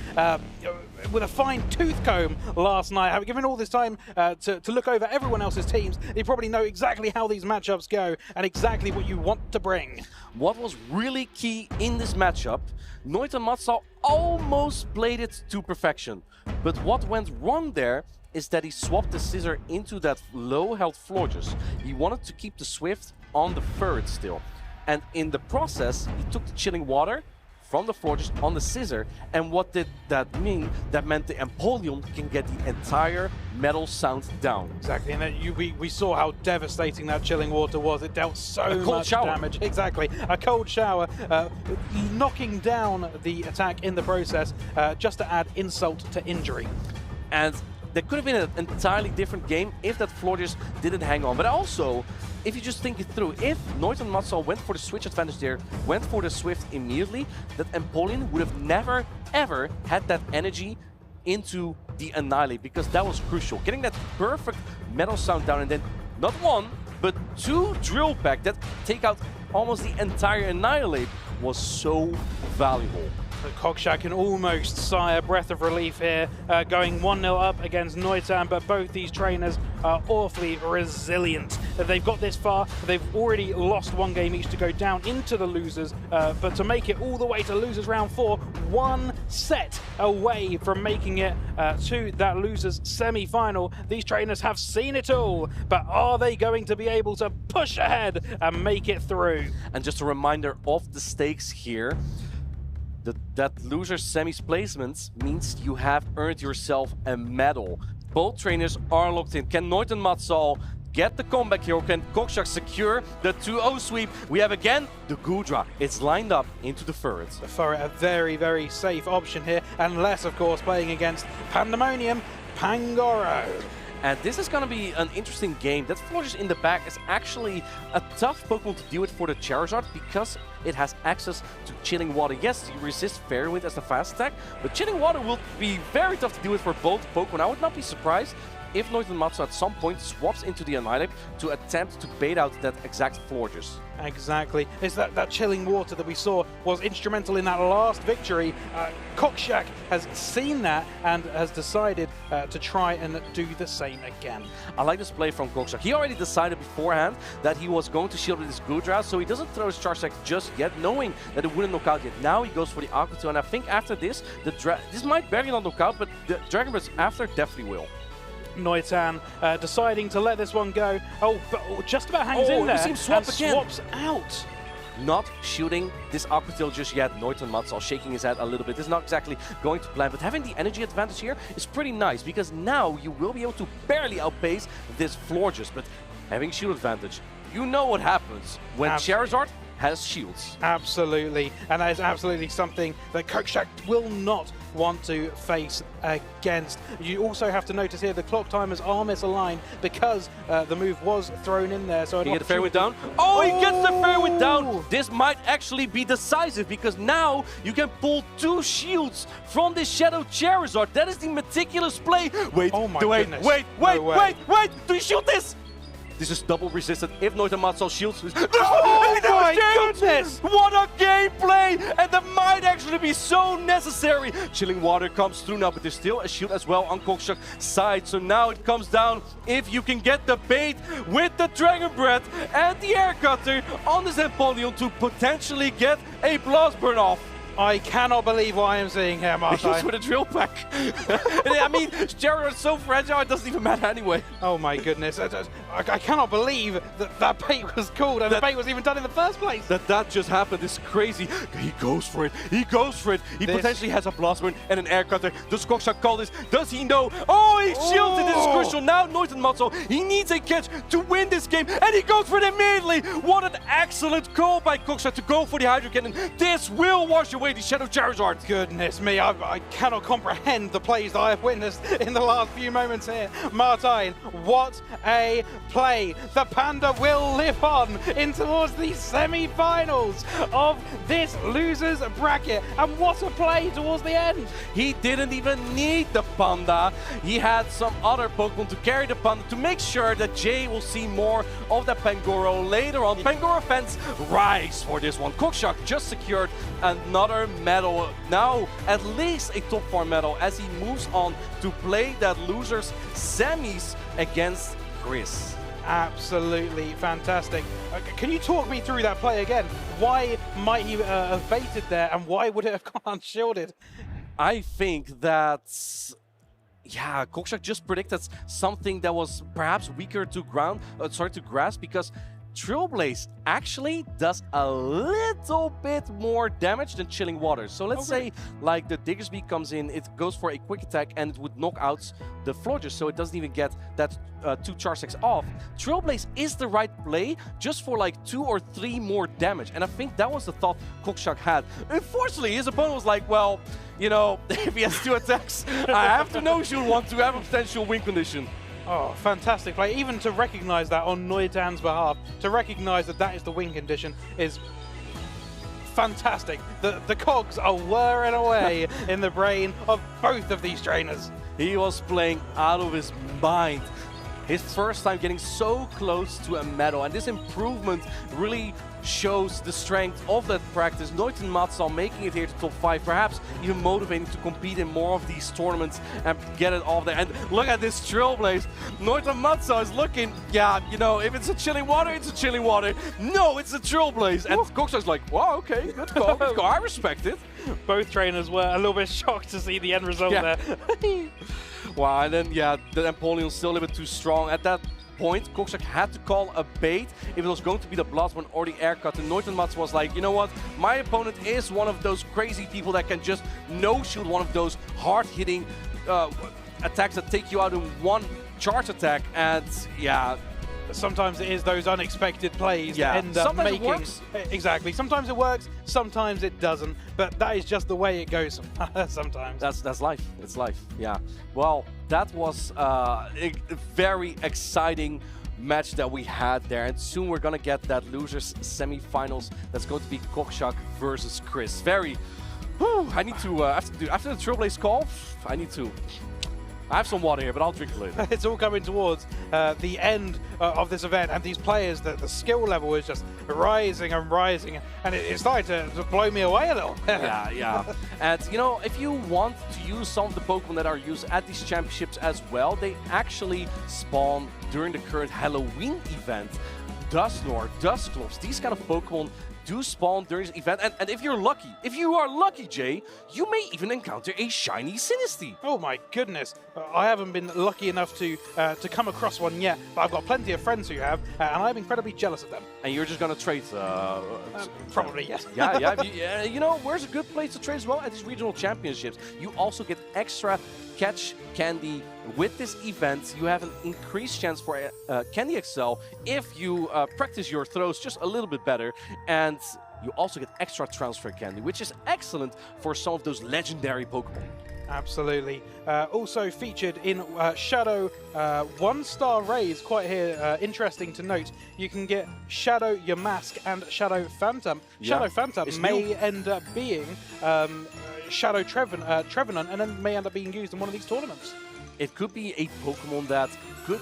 with a fine-tooth comb last night. Having given all this time to look over everyone else's teams, they probably know exactly how these matchups go and exactly what you want to bring. What was really key in this matchup, Niton Matsal almost played it to perfection. But what went wrong there is that he swapped the Scissor into that low health Florges. He wanted to keep the Swift on the Furret still. And in the process, he took the Chilling Water from the Florges on the Scissor, and what did that mean? That meant the Empoleon can get the entire Metal Sound down. Exactly, and then we saw how devastating that Chilling Water was. It dealt so much damage. Exactly, a cold shower, knocking down the attack in the process, just to add insult to injury. And there could have been an entirely different game if that Florges didn't hang on. But also, if you just think it through, if Niton Matsal went for the switch advantage there, went for the Swift immediately, that Empoleon would have never, ever had that energy into the Annihilate, because that was crucial. Getting that perfect Metal Sound down, and then not 1, but 2 Drill Pack that take out almost the entire Annihilate was so valuable. Cockshack can almost sigh a breath of relief here, going 1-0 up against Niton, but both these trainers are awfully resilient. that they've got this far. They've already lost one game each to go down into the losers, but to make it all the way to losers round 4, one set away from making it to that losers semi-final. These trainers have seen it all, but are they going to be able to push ahead and make it through? And just a reminder of the stakes here. That loser semis placements means you have earned yourself a medal. Both trainers are locked in. Can Niton Matsal get the comeback here? Can Cockshack secure the 2-0 sweep? We have again the Gudra. It's lined up into the Furret. The Furret, a very, very safe option here, unless, of course, playing against Pandemonium Pangoro. And this is going to be an interesting game. That Florges in the back is actually a tough Pokemon to deal with for the Charizard because it has access to Chilling Water. Yes, you resist Fairy Wind as the fast attack, but Chilling Water will be very tough to deal with for both Pokemon. I would not be surprised if Niton Matsu at some point swaps into the Annihilate to attempt to bait out that exact Florges. Exactly. It's that Chilling Water that we saw was instrumental in that last victory. Cockshack has seen that and has decided to try and do the same again. I like this play from Cockshack. He already decided beforehand that he was going to shield with his Gudra, so he doesn't throw his Charge Attack just yet, knowing that it wouldn't knock out yet. Now he goes for the Aqua Tail, and I think after this, this might barely not knock out, but the Dragon Breath after definitely will. Niton deciding to let this one go. Oh, but just about hangs in there and swaps out. Not shooting this Aqua Tail just yet. Niton Matsal shaking his head a little bit. This is not exactly going to plan, but having the energy advantage here is pretty nice because now you will be able to barely outpace this Florges. But having shield advantage, you know what happens when Charizard has shields. Absolutely, and that is absolutely something that Cockshack will not want to face against. You also have to notice here the clock timers are misaligned because the move was thrown in there. So he get the Fairy Wind down. Oh, he gets the Fairy Wind down. This might actually be decisive because now you can pull 2 shields from this Shadow Charizard. That is the meticulous play. Wait, oh my goodness. wait, do you shoot this? This is double resisted if Niton Matsal shields. Oh my goodness! What a gameplay! And that might actually be so necessary. Chilling Water comes through now, but there's still a shield as well on Cockshack's side. So now it comes down if you can get the bait with the Dragon Breath and the Air Cutter on the Empoleon to potentially get a Blast Burn off. I cannot believe what I am seeing here, Martin. He's with a drill pack. I mean, Charizard's so fragile, it doesn't even matter anyway. Oh my goodness. I cannot believe that bait was called and the bait was even done in the first place. That just happened is crazy. He goes for it. He goes for it. He potentially has a Blast Burn and an Air Cutter. Does Cockshack call this? Does he know? Oh, he shielded. This is crucial. Now Niton Matsal, he needs a catch to win this game, and he goes for it immediately. What an excellent call by Cockshack to go for the Hydro Cannon. This will wash away the Shadow Charizard. Goodness me, I cannot comprehend the plays that I have witnessed in the last few moments here. Martin, what a play. The Panda will live on in towards the semi-finals of this losers bracket. And what a play towards the end. He didn't even need the Panda. He had some other Pokemon to carry the Panda to make sure that Jay will see more of the Pangoro later on. Pangoro fans rise for this one. Cockshack just secured another medal. Now at least a top 4 medal as he moves on to play that losers semis against Chris. Absolutely fantastic. Can you talk me through that play again? Why might he have baited there and why would it have gone unshielded? I think that Cockshack just predicted something that was perhaps weaker to grasp because Trailblaze actually does a little bit more damage than Chilling Water. So let's say like the Diggersby comes in, it goes for a quick attack and it would knock out the Florges, so it doesn't even get that 2 Charge Attacks off. Trailblaze is the right play just for like 2 or 3 more damage, and I think that was the thought Cockshack had. Unfortunately, his opponent was like, well, you know, if he has 2 attacks, I have to no-shield 1 to have a potential win condition. Oh, fantastic play. Even to recognize that on Niton's behalf, to recognize that that is the win condition is fantastic. The cogs are whirring away in the brain of both of these trainers. He was playing out of his mind. His first time getting so close to a medal, and this improvement really shows the strength of that practice. Niton Matsal making it here to top 5, perhaps even motivating to compete in more of these tournaments and get it off there. And look at this Trailblaze. Niton Matsal is looking, yeah, you know, if it's a chilly water, it's a chilly water. No, it's a Trailblaze. And Cockshack's like, wow, okay, good call, good call. I respect it. Both trainers were a little bit shocked to see the end result there. Wow, and then, yeah, the Empoleon's still a little bit too strong. At that point, Cockshack had to call a bait if it was going to be the Bloodborne or the air cut. And Niton Mats was like, you know what, my opponent is one of those crazy people that can just no-shield one of those hard-hitting attacks that take you out in one charge attack. And yeah, sometimes it is those unexpected plays that end up sometimes making... it works. Exactly. Sometimes it works, sometimes it doesn't. But that is just the way it goes sometimes. That's life. It's life, yeah. Well, that was a very exciting match that we had there. And soon we're going to get that losers semi-finals. That's going to be Cockshack versus Chris. Very... Whew, I need to... after the Trailblaze call, I have some water here, but I'll drink it later. It's all coming towards the end of this event, and these players, the skill level is just rising and rising, and it's starting to blow me away a little. Yeah. And, you know, if you want to use some of the Pokemon that are used at these championships as well, they actually spawn during the current Halloween event. Dusknoir, Dusclops, these kind of Pokemon do spawn during this event, and if you're lucky, if you are lucky, Jay, you may even encounter a shiny Sinistea. Oh my goodness, I haven't been lucky enough to come across one yet, but I've got plenty of friends who have, and I'm incredibly jealous of them. And you're just gonna trade? Probably, yes. Yeah. You know, where's a good place to trade as well? At these regional championships. You also get extra catch candy with this event. You have an increased chance for Candy Excel if you practice your throws just a little bit better, and you also get extra transfer candy, which is excellent for some of those legendary Pokemon. Absolutely. Also featured in Shadow 1-star raids, quite here interesting to note. You can get Shadow Yamask and Shadow Phantom. Yeah, Shadow Phantom may end up being Shadow Trevenant, and then may end up being used in one of these tournaments. It could be a Pokemon that could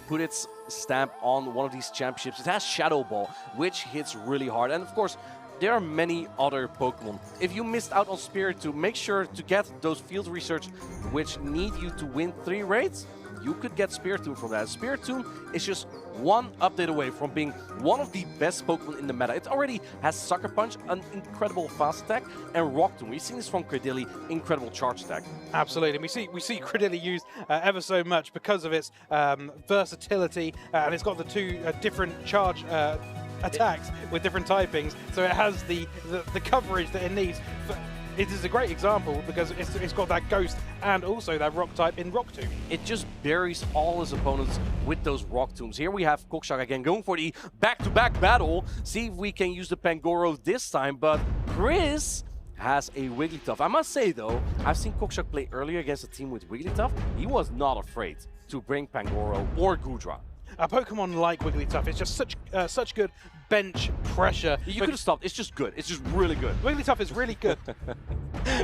put its stamp on one of these championships. It has Shadow Ball, which hits really hard. And of course, there are many other Pokemon. If you missed out on Spiritomb, make sure to get those field research which need you to win 3 raids. You could get Spiritomb from that. Spiritomb is just one update away from being one of the best Pokemon in the meta. It already has Sucker Punch, an incredible fast attack, and Rock Tomb. We've seen this from Credilli, incredible charge attack. Absolutely. We see Credilli used ever so much because of its versatility, and it's got the 2 different charge attacks with different typings, so it has the coverage that it needs. It is a great example because it's got that Ghost and also that Rock type in Rock Tomb. It just buries all his opponents with those Rock Tombs. Here we have Cockshack again going for the back-to-back battle. See if we can use the Pangoro this time, but Chris has a Wigglytuff. I must say though, I've seen Cockshack play earlier against a team with Wigglytuff. He was not afraid to bring Pangoro or Goodra. A Pokemon like Wigglytuff is just such good bench pressure. You could have stopped. It's just good. It's just really good. Wigglytuff is really good.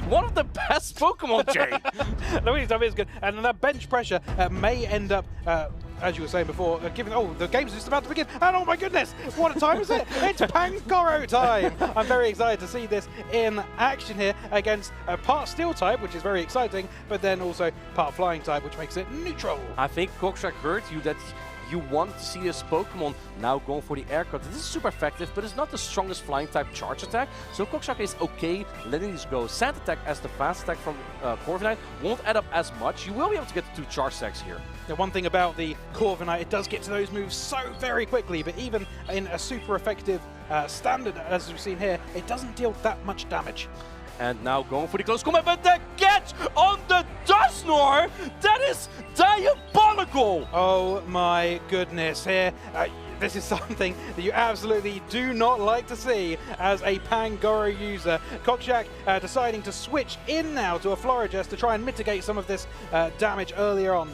One of the best Pokemon, Jay. The Wigglytuff is good, and that bench pressure may end up, as you were saying before, giving. Oh, the game's just about to begin, and oh my goodness, what time is it? It's Pangoro time. I'm very excited to see this in action here against part Steel type, which is very exciting, but then also part Flying type, which makes it neutral. I think Cockshack heard you that you want to see this Pokemon now going for the air cut. This is super effective, but it's not the strongest flying type charge attack. So Cockshack is okay letting this go. Sand attack as the fast attack from Corviknight won't add up as much. You will be able to get the 2 charge stacks here. The one thing about the Corviknight, it does get to those moves so very quickly, but even in a super effective standard, as we've seen here, it doesn't deal that much damage. And now going for the close combat, but the catch on the Dusknoir, that is diabolical! Oh my goodness, here, this is something that you absolutely do not like to see as a Pangoro user. Cockshack deciding to switch in now to a Florges to try and mitigate some of this damage earlier on.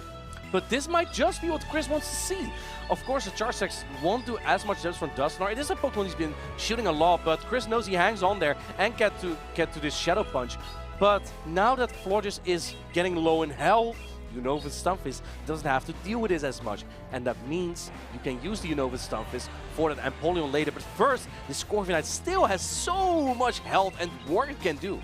But this might just be what Chris wants to see. Of course, the charge stacks won't do as much damage from Dusknoir. It is a Pokemon he's been shooting a lot, but Chris knows he hangs on there and get to this Shadow Punch. But now that Florges is getting low in health, Unova Stunfisk doesn't have to deal with this as much. And that means you can use the Unova Stunfisk for that Empoleon later. But first, this Corviknight still has so much health and work it can do.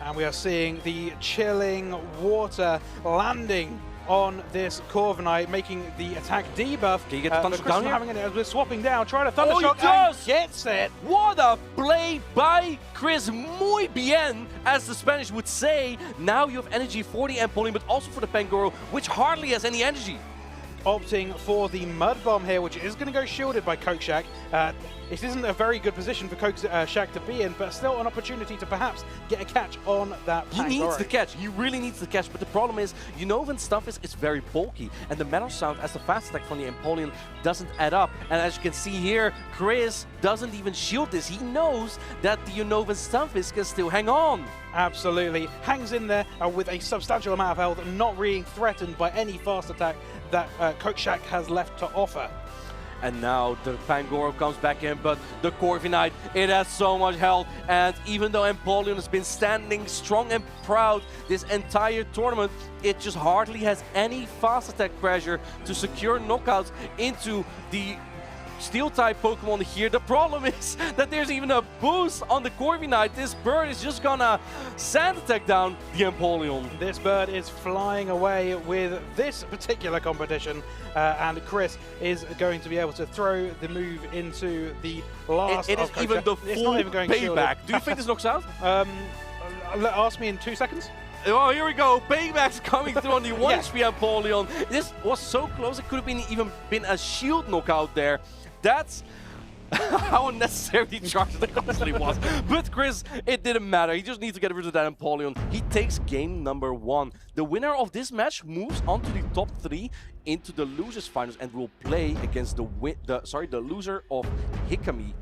And we are seeing the chilling water landing on this Corviknight, making the attack debuff. Can you get the Thunder Shock down here? We're swapping down, trying to Thunder Shock, he does! and gets it! What a play by Chris, muy bien, as the Spanish would say. Now you have energy for the Empoleon, but also for the Pangoro, which hardly has any energy. Opting for the Mud Bomb here, which is going to go shielded by Cockshack. It isn't a very good position for Cockshack to be in, but still an opportunity to perhaps get a catch on that Pangoro. He needs the catch. He really needs the catch. But the problem is, Unova Stunfisk is very bulky, and the Metal Sound as the fast attack from the Empoleon doesn't add up. And as you can see here, Chris doesn't even shield this. He knows that the Unova Stunfisk can still hang on. Absolutely. Hangs in there with a substantial amount of health, not being threatened by any fast attack that Cockshack has left to offer. And now the Pangoro comes back in, but the Corviknight, it has so much health. And even though Empoleon has been standing strong and proud this entire tournament, it just hardly has any fast attack pressure to secure knockouts into the Steel-type Pokemon here. The problem is that there's even a boost on the Corviknight. This bird is just gonna sand attack down the Empoleon. This bird is flying away with this particular competition, and Chris is going to be able to throw the move into the last. It is even the full payback. Do you think this knocks out? Ask me in 2 seconds. Oh, here we go. Payback's coming through on the 1 HP Empoleon. This was so close. It could have even been a shield knockout there. That's how unnecessarily charged it honestly was. But Chris, it didn't matter. He just needs to get rid of that Empoleon. He takes game number 1. The winner of this match moves on to the top 3 into the losers finals and will play against the loser of Hikami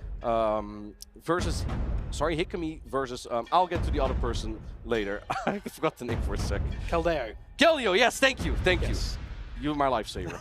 Hikami versus I'll get to the other person later. I forgot the name for a sec. Kelio, yes, thank you. You're my lifesaver.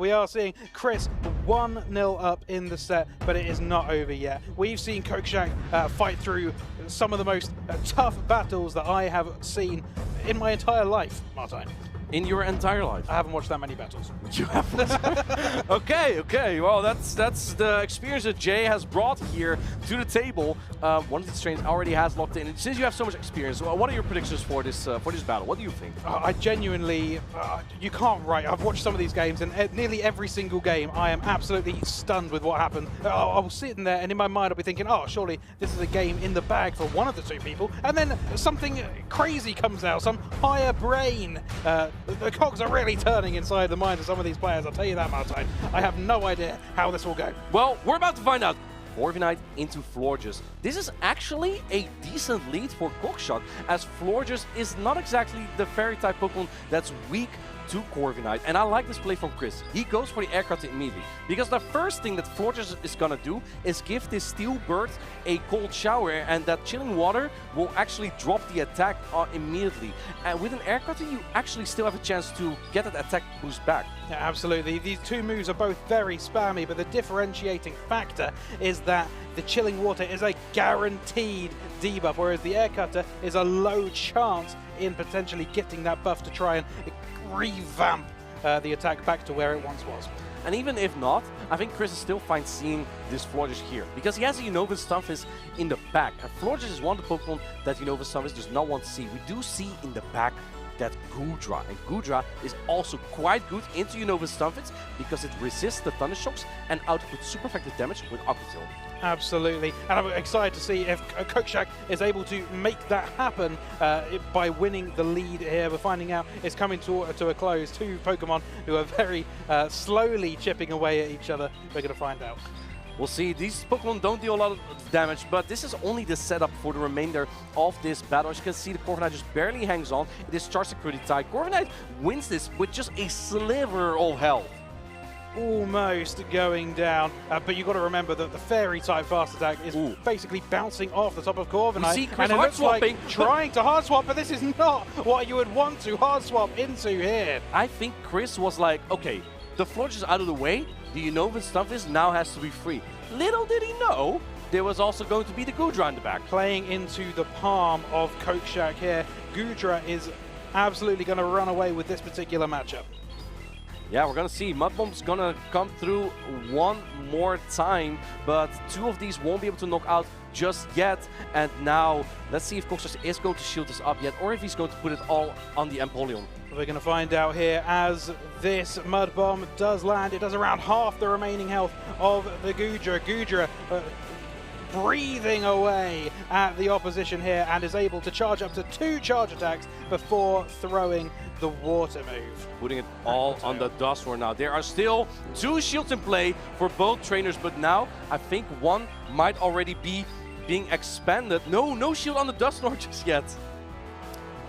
We are seeing Chris 1-0 up in the set, but it is not over yet. We've seen Cockshack fight through some of the most tough battles that I have seen in my entire life, Martijn. In your entire life? I haven't watched that many battles. You haven't? Okay. Well, that's the experience that Jay has brought here to the table. One of these trains already has locked in. And since you have so much experience, what are your predictions for this battle? What do you think? I genuinely, you can't write. I've watched some of these games, and nearly every single game, I am absolutely stunned with what happened. I'll sit in there, and in my mind, I'll be thinking, oh, surely this is a game in the bag for one of the two people. And then something crazy comes out, some higher brain. The cogs are really turning inside the mind of some of these players, I'll tell you that, Martijn. I have no idea how this will go. Well, we're about to find out. Corviknight into Florges. This is actually a decent lead for Cockshack, as Florges is not exactly the fairy-type Pokemon that's weak to Corviknight. And I like this play from Chris. He goes for the Air Cut immediately, because the first thing that Florges is gonna do is give this Steel Bird a cold shower, and that chilling water will actually drop the attack immediately. And with an Air Cut, you actually still have a chance to get that attack boost back. Yeah, absolutely. These two moves are both very spammy, but the differentiating factor is that the chilling water is a guaranteed debuff, whereas the Air Cutter is a low chance in potentially getting that buff to try and revamp the attack back to where it once was. And even if not, I think Chris is still fine seeing this Florges here, because he has a Unova Stunfisk in the back. And Florges is one of the Pokemon that Unova Stunfisk does not want to see. We do see in the back that Goodra, and Goodra is also quite good into Unova Stunfisk because it resists the Thunder Shocks and outputs super effective damage with Aqua Tail. Absolutely, and I'm excited to see if Cockshack is able to make that happen by winning the lead here. We're finding out it's coming to a close. Two Pokemon who are very slowly chipping away at each other. We're going to find out. We'll see. These Pokemon don't deal a lot of damage, but this is only the setup for the remainder of this battle. As you can see, the Corviknight just barely hangs on. It is charged pretty tight. Corviknight wins this with just a sliver of health. Almost going down, but you've got to remember that the fairy-type fast attack is basically bouncing off the top of Corviknight. See Chris and it looks hard-swapping. like trying to hard-swap, but this is not what you would want to hard-swap into here. I think Chris was like, okay, the Florges is out of the way, the Unova Stunfisk now has to be free. Little did he know, there was also going to be the Goodra in the back. Playing into the palm of Cockshack here, Goodra is absolutely going to run away with this particular matchup. Yeah, we're gonna see. Mudbomb's gonna come through one more time, but two of these won't be able to knock out just yet. And now, let's see if Cockshack is going to shield this up yet, or if he's going to put it all on the Empoleon. We're going to find out here as this Mud Bomb does land. It does around half the remaining health of the Goodra. Goodra breathing away at the opposition here and is able to charge up to 2 charge attacks before throwing the water move. Putting it all on the Dusknoir now. There are still 2 shields in play for both trainers, but now I think one might already be being expanded. No shield on the Dusknoir just yet.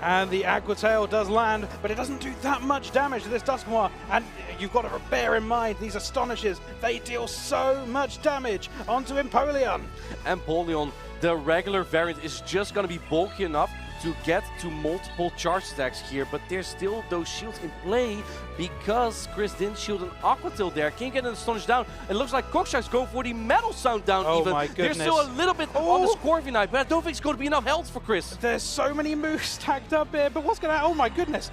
And the Aqua Tail does land, but it doesn't do that much damage to this Dusknoir. And you've got to bear in mind, these Astonishes, they deal so much damage onto Empoleon. Empoleon, the regular variant, is just going to be bulky enough to get to multiple charge attacks here, but there's still those shields in play because Chris didn't shield an Aqua Tail there. Can't get an Astonish down. It looks like Cockshack's going for the Metal Sound down even. My goodness. There's still a little bit on the Scorpion, but I don't think it's going to be enough health for Chris. There's so many moves stacked up here, but what's going to happen? Oh my goodness.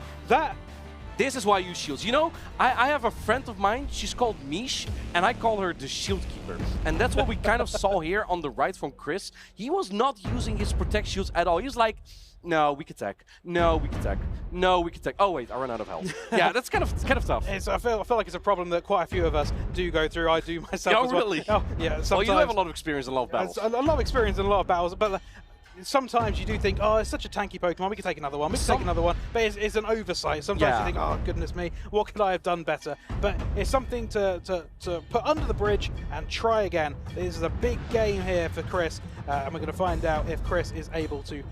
This is why I use shields. You know, I have a friend of mine, she's called Mish, and I call her the Shield Keeper. And that's what we kind of saw here on the right from Chris. He was not using his Protect shields at all. He was like, no, we can attack. No, we can attack. No, we can attack. Oh wait, I ran out of health. Yeah, that's kind of tough. I feel like it's a problem that quite a few of us do go through. I do myself as well. Really? Oh, yeah, sometimes. Well, you have a lot of experience in a lot of battles. A lot of experience in a lot of battles, but sometimes you do think, oh, it's such a tanky Pokemon, we can take another one, take another one, but it's an oversight. Sometimes you think, oh, goodness me, what could I have done better? But it's something to put under the bridge and try again. This is a big game here for Chris, and we're going to find out if Chris is able to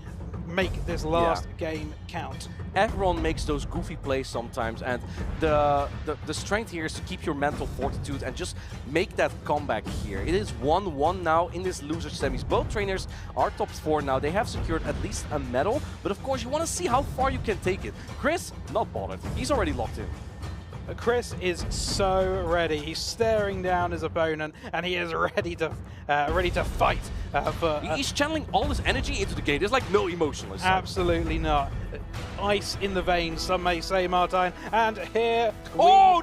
make this last game count. Everyone makes those goofy plays sometimes, and the strength here is to keep your mental fortitude and just make that comeback here. It is 1-1 now in this loser semis. Both trainers are top 4 now. They have secured at least a medal, but of course you want to see how far you can take it. Chris, not bothered. He's already locked in. Chris is so ready. He's staring down his opponent, and he is ready to fight. He's channeling all his energy into the game. There's like no emotion. Absolutely not. Ice in the veins, some may say, Martijn. And here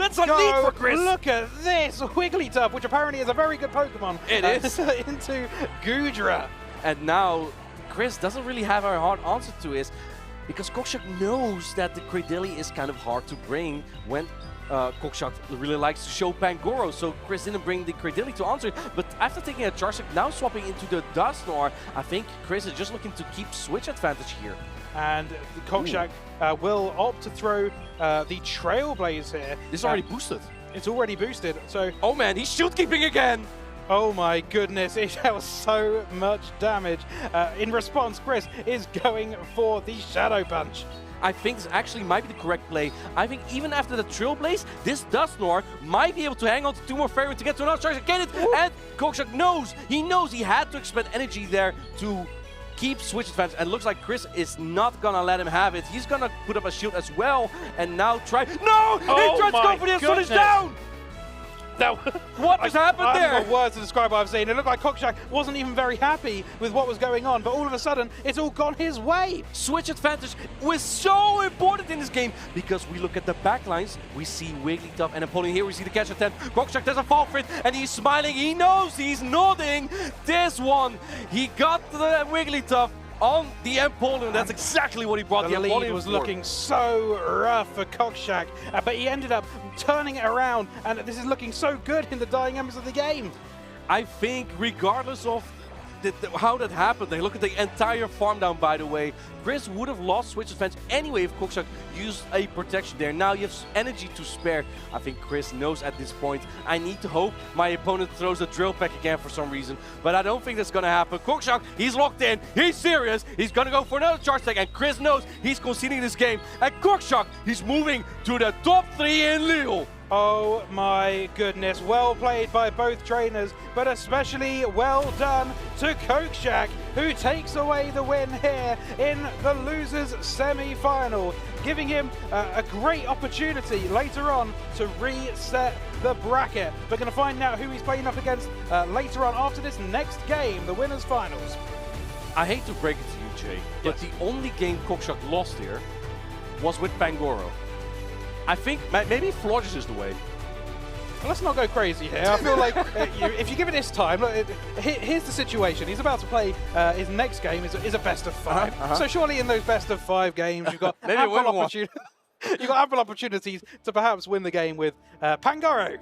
that's a lead for Chris. Look at this Wigglytuff, which apparently is a very good Pokemon. It is. Into Goodra. And now Chris doesn't really have a hard answer to this, because Cockshack knows that the Cradily is kind of hard to bring when Cockshack really likes to show Pangoro, so Chris didn't bring the Cradily to answer it. But after taking a Charge Stick, now swapping into the Dusknoir, I think Chris is just looking to keep switch advantage here. And Cockshack will opt to throw the Trailblaze here. This is already boosted. It's already boosted, so... Oh man, he's shield keeping again! Oh my goodness, it dealt so much damage. In response, Chris is going for the Shadow Punch. I think this actually might be the correct play. I think even after the Trailblaze, this Dusknoir might be able to hang on to 2 more Fairy to get to another charge. Get it! Ooh. And Cockshack knows he had to expend energy there to keep switch advantage. And it looks like Chris is not gonna let him have it. He's gonna put up a shield as well. And now try. No! He tried to go for the Astonish down! What just happened there? I haven't got words to describe what I've seen. It looked like Cockshack wasn't even very happy with what was going on, but all of a sudden, it's all gone his way. Switch advantage was so important in this game, because we look at the backlines, we see Wigglytuff and Empoleon. Here we see the catch attempt. Cockshack doesn't fall for it, and he's smiling. He knows, he's nodding. This one, he got the Wigglytuff on the Empoleon. That's exactly what he brought the Empoleon lead was looking so rough for Cockshack, but he ended up turning it around, and this is looking so good in the dying embers of the game. I think regardless of how that happened, they look at the entire farm down, by the way. Chris would have lost switch advantage anyway if Cockshack used a protection there. Now you have energy to spare. I think Chris knows at this point, I need to hope my opponent throws a drill pack again for some reason, but I don't think that's gonna happen. Cockshack, he's locked in, he's serious, he's gonna go for another charge tag, and Chris knows he's conceding this game. And Cockshack, he's moving to the top 3 in Lille. Oh my goodness, well played by both trainers, but especially well done to Cockshack, who takes away the win here in the losers semi-final, giving him a great opportunity later on to reset the bracket. We're going to find out who he's playing up against later on after this next game, the winners finals. I hate to break it to you, Jay, but the only game Cockshack lost here was with Pangoro. I think maybe Florges is the way. Well, let's not go crazy here. I feel like if you give it this time, look, here's the situation. He's about to play his next game is a best of 5. So surely in those best of 5 games, you've got you've got ample opportunities to perhaps win the game with Pangoro.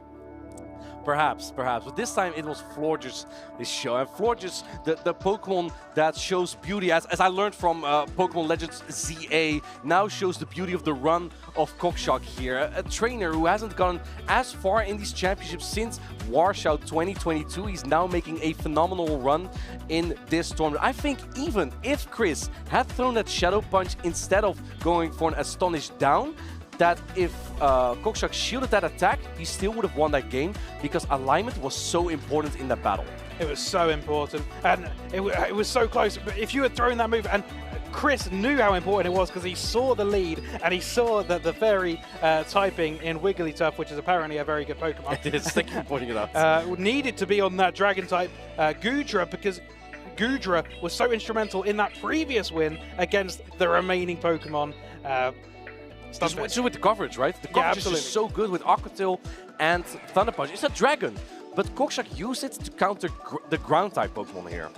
Perhaps. But this time it was Florges this show. And Florges, the Pokemon that shows beauty, as I learned from Pokemon Legends ZA, now shows the beauty of the run of Cockshack here. A trainer who hasn't gone as far in these championships since Warsaw 2022. He's now making a phenomenal run in this tournament. I think even if Chris had thrown that Shadow Punch instead of going for an Astonish down, that if Cockshack shielded that attack, he still would have won that game because alignment was so important in that battle. It was so important, and it was so close. But if you had thrown that move, and Chris knew how important it was because he saw the lead and he saw that the fairy typing in Wigglytuff, which is apparently a very good Pokemon. It is, thank you for pointing it out. Needed to be on that Dragon type Goodra because Goodra was so instrumental in that previous win against the remaining Pokemon. Just with the coverage, right? The coverage is just so good with Aqua Tail and Thunder Punch. It's a dragon, but Cockshack used it to counter the ground type Pokemon here.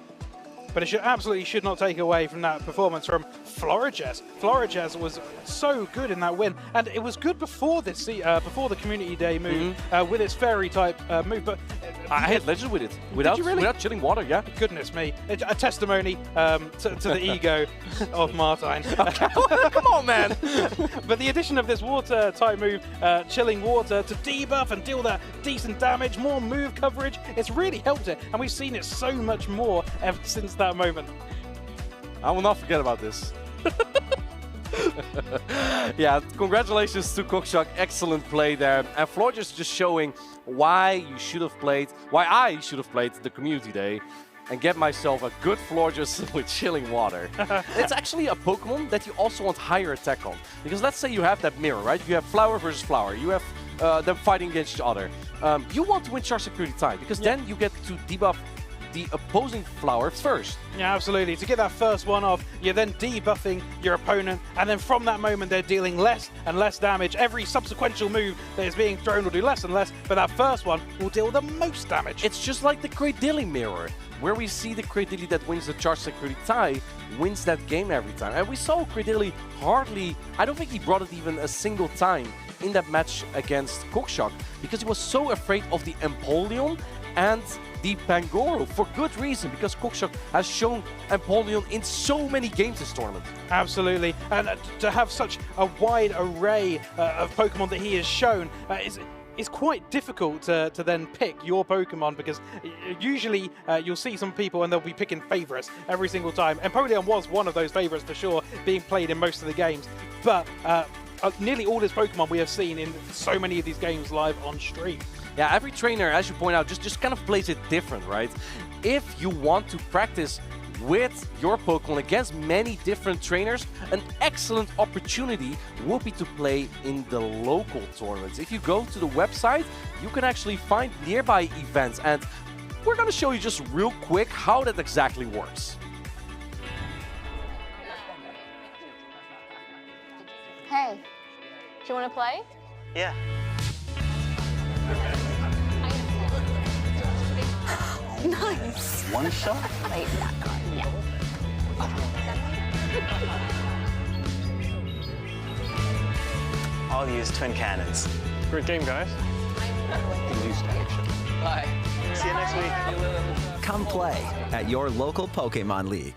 But it absolutely should not take away from that performance from Florges. Florges was so good in that win, and it was good before this before the Community Day move with its fairy type move. But I had Legend with it without chilling water. Yeah. Goodness me, a testimony to the ego of Martine. Come on, man. But the addition of this water type move, chilling water, to debuff and deal that decent damage, more move coverage, it's really helped it, and we've seen it so much more ever since that moment. I will not forget about this. Yeah, congratulations to Cockshack. Excellent play there. And Florges just showing why I should have played the Community Day and get myself a good Florges with chilling water. It's actually a Pokemon that you also want higher attack on. Because let's say you have that mirror, right? You have flower versus flower. You have them fighting against each other. You want to win Charge Security Tie because then you get to debuff the opposing flower first. Yeah, absolutely. To get that first one off, you're then debuffing your opponent, and then from that moment they're dealing less and less damage. Every subsequential move that is being thrown will do less and less, but that first one will deal the most damage. It's just like the Cradilly mirror, where we see the Cradilly that wins the Charge Security Tie wins that game every time. And we saw Cradilly hardly, I don't think he brought it even a single time in that match against Cockshack because he was so afraid of the Empoleon and the Pangoro, for good reason, because Cockshack has shown Empoleon in so many games this tournament. Absolutely, and to have such a wide array of Pokemon that he has shown is quite difficult to then pick your Pokemon, because usually you'll see some people and they'll be picking favorites every single time. Empoleon was one of those favorites for sure, being played in most of the games, but nearly all his Pokemon we have seen in so many of these games live on stream. Yeah, every trainer, as you point out, just kind of plays it different, right? If you want to practice with your Pokemon against many different trainers, an excellent opportunity would be to play in the local tournaments. If you go to the website, you can actually find nearby events, and we're going to show you just real quick how that exactly works. Hey, do you want to play? Yeah. Nice. One shot? Wait, that card. Yeah. I'll use twin cannons. Great game, guys. Bye. See you next week. Come play at your local Pokémon League.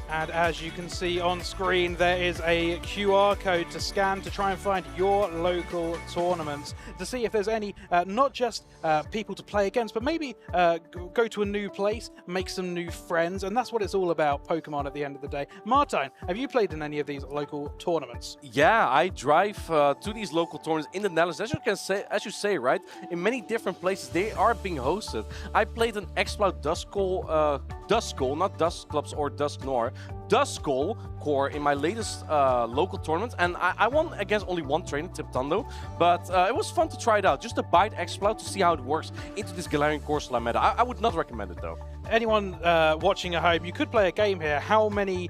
And as you can see on screen, there is a QR code to scan to try and find your local tournaments to see if there's any, not just people to play against, but maybe go to a new place, make some new friends, and that's what it's all about, Pokemon at the end of the day. Martine, have you played in any of these local tournaments? Yeah, I drive to these local tournaments in the Netherlands, as you say, right? In many different places, they are being hosted. I played an Exploud Duskull, not Dusclops or Dusknoir, Duskull core in my latest local tournament, and I won against only one trainer, Tiptondo, but it was fun to try it out, just to bite Exploud to see how it works into this Galarian Corsola meta. I would not recommend it though. Anyone watching at home, you could play a game here. How many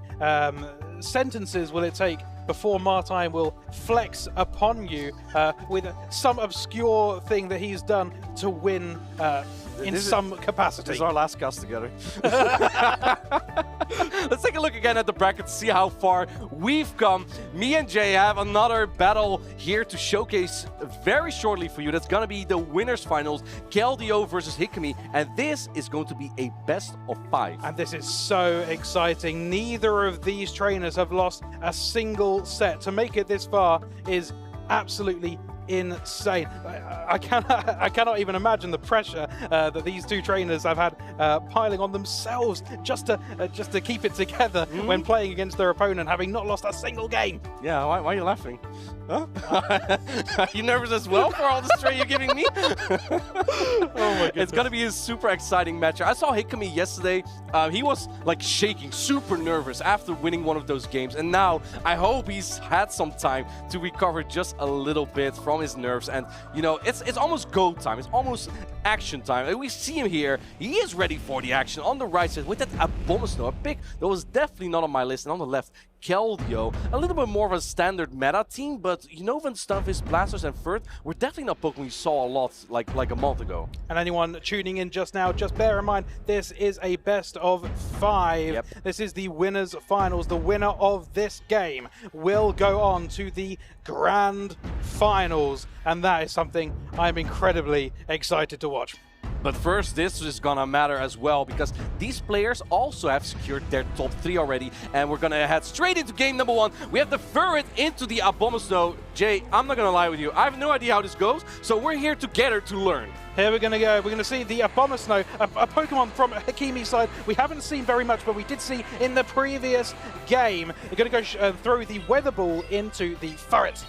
sentences will it take before Martijn will flex upon you with some obscure thing that he's done to win in some capacity? This is our last cast together. Let's take a look again at the bracket to see how far we've come. Me and Jay have another battle here to showcase very shortly for you. That's going to be the winners finals, Kelio versus Hikami, and this is going to be a best of 5. And this is so exciting. Neither of these trainers have lost a single set. To make it this far is absolutely insane. I cannot even imagine the pressure that these two trainers have had piling on themselves just to keep it together when playing against their opponent, having not lost a single game. Yeah, why are you laughing? Huh? Are you nervous as well for all the straight you're giving me? Oh my goodness. It's gonna be a super exciting match. I saw Hikami yesterday. He was like shaking, super nervous after winning one of those games, and now I hope he's had some time to recover just a little bit from his nerves. And you know, it's almost go time. It's almost action time. And we see him here. He is ready for the action on the right side with that Abomasnow, a pick that was definitely not on my list. And on the left, Kelio, a little bit more of a standard meta team, but you know, when Stunfisk, Blasters, and Furt were definitely not Pokemon we saw a lot like a month ago. And anyone tuning in just now, just bear in mind, this is a best of 5. Yep. This is the winners finals. The winner of this game will go on to the grand finals, and that is something I'm incredibly excited to watch. But first, this is gonna matter as well, because these players also have secured their top 3 already, and we're gonna head straight into game number 1. We have the Furret into the Abomasnow. Jay, I'm not gonna lie with you, I have no idea how this goes, so we're here together to learn. Here we're going to go. We're going to see the Abomasnow, a Pokemon from Hikami's side. We haven't seen very much, but we did see in the previous game. We're going to go throw the Weather Ball into the Furret.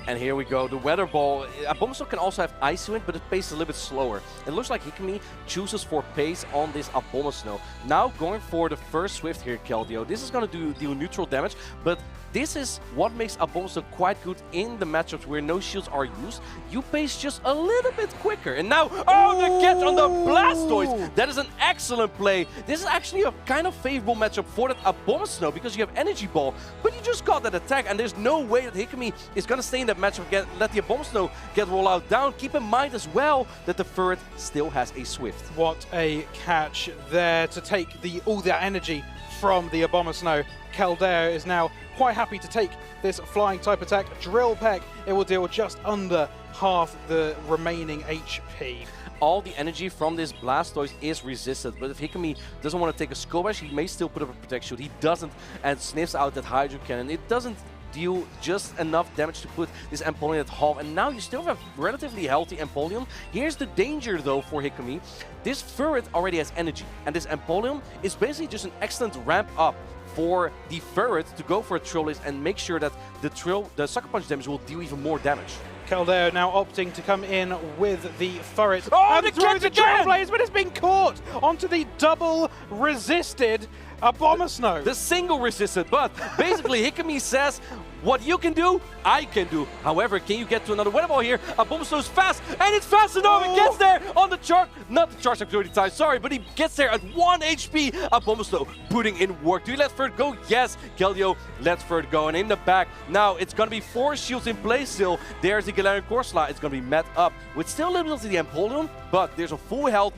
And here we go, the Weather Ball. Abomasnow can also have Ice Wind, but it pace a little bit slower. It looks like Hikami chooses for pace on this Abomasnow. Now going for the first Swift here, Kelio. This is going to do neutral damage, but this is what makes Abomasnow quite good in the matchups where no shields are used. You pace just a little bit quicker. And now, oh, the catch on the Blastoise! That is an excellent play. This is actually a kind of favorable matchup for that Abomasnow because you have Energy Ball, but you just got that attack, and there's no way that Hikami is going to stay in that matchup again. Let the Abomasnow get rolled out down. Keep in mind as well that the Furret still has a Swift. What a catch there to take all that energy from the Abomasnow. Keldeo is now quite happy to take this flying type attack. Drill Peck, it will deal just under half the remaining HP. All the energy from this Blastoise is resisted, but if Hikami doesn't want to take a Skull Bash, he may still put up a Protect Shield. He doesn't, and sniffs out that Hydro Cannon. It doesn't deal just enough damage to put this Empoleon at half, and now you still have relatively healthy Empoleon. Here's the danger though for Hikami. This Furret already has energy, and this Empoleon is basically just an excellent ramp up for the Furret to go for a Trill Blast and make sure that the Sucker Punch damage will deal even more damage. Keldeo now opting to come in with the Furret. Oh, and the through catch the again! Drill Blaze, but it's been caught onto the double resisted Abomasnow. The single resisted, but basically Hikami says, what you can do, I can do. However, can you get to another Weather Ball here? Abomasnow is fast, and it's fast enough. It gets there on the charge. Not the charge like 30 times, sorry, but he gets there at 1 HP. Abomasnow putting in work. Do you let Furt go? Yes. Kelio lets Furt go, and in the back, now it's going to be 4 shields in place still. There's the Galarian Corsola. It's going to be met up with still a little bit of the Empoleon, but there's a full health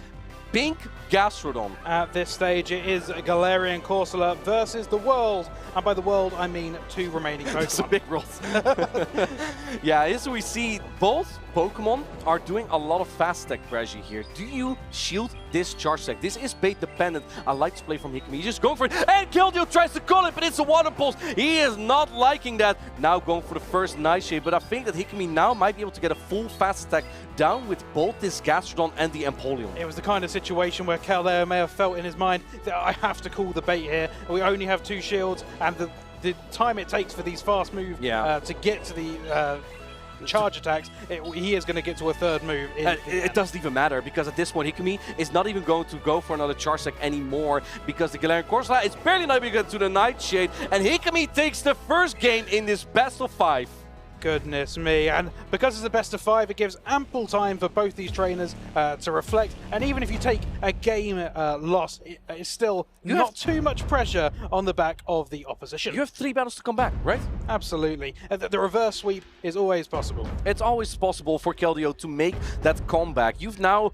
Pink Gastrodon. At this stage, it is Galarian Corsola versus the world. And by the world, I mean 2 remaining Pokemon. It's a big roll. Yeah, as we see, both Pokemon are doing a lot of fast attack pressure here. Do you shield this charge attack? This is bait dependent. I like to play from Hikami. He's just going for it. And Keldeo tries to call it, but it's a Water Pulse. He is not liking that. Now going for the first Nightshade, but I think that Hikami now might be able to get a full fast attack down with both this Gastrodon and the Empoleon. It was the kind of situation where Keldeo may have felt in his mind that I have to call the bait here. We only have 2 shields, and the time it takes for these fast moves to get to the charge attacks, he is going to get to a 3rd move. It doesn't even matter, because at this point Hikami is not even going to go for another charge attack anymore, because the Galarian Corsola is barely not even getting to the Nightshade, and Hikami takes the first game in this best of 5. Goodness me, and because it's a best of 5, it gives ample time for both these trainers to reflect, and even if you take a game loss, it's still not too much pressure on the back of the opposition. You have 3 battles to come back, right? Absolutely. The reverse sweep is always possible. It's always possible for Kelio to make that comeback. You've now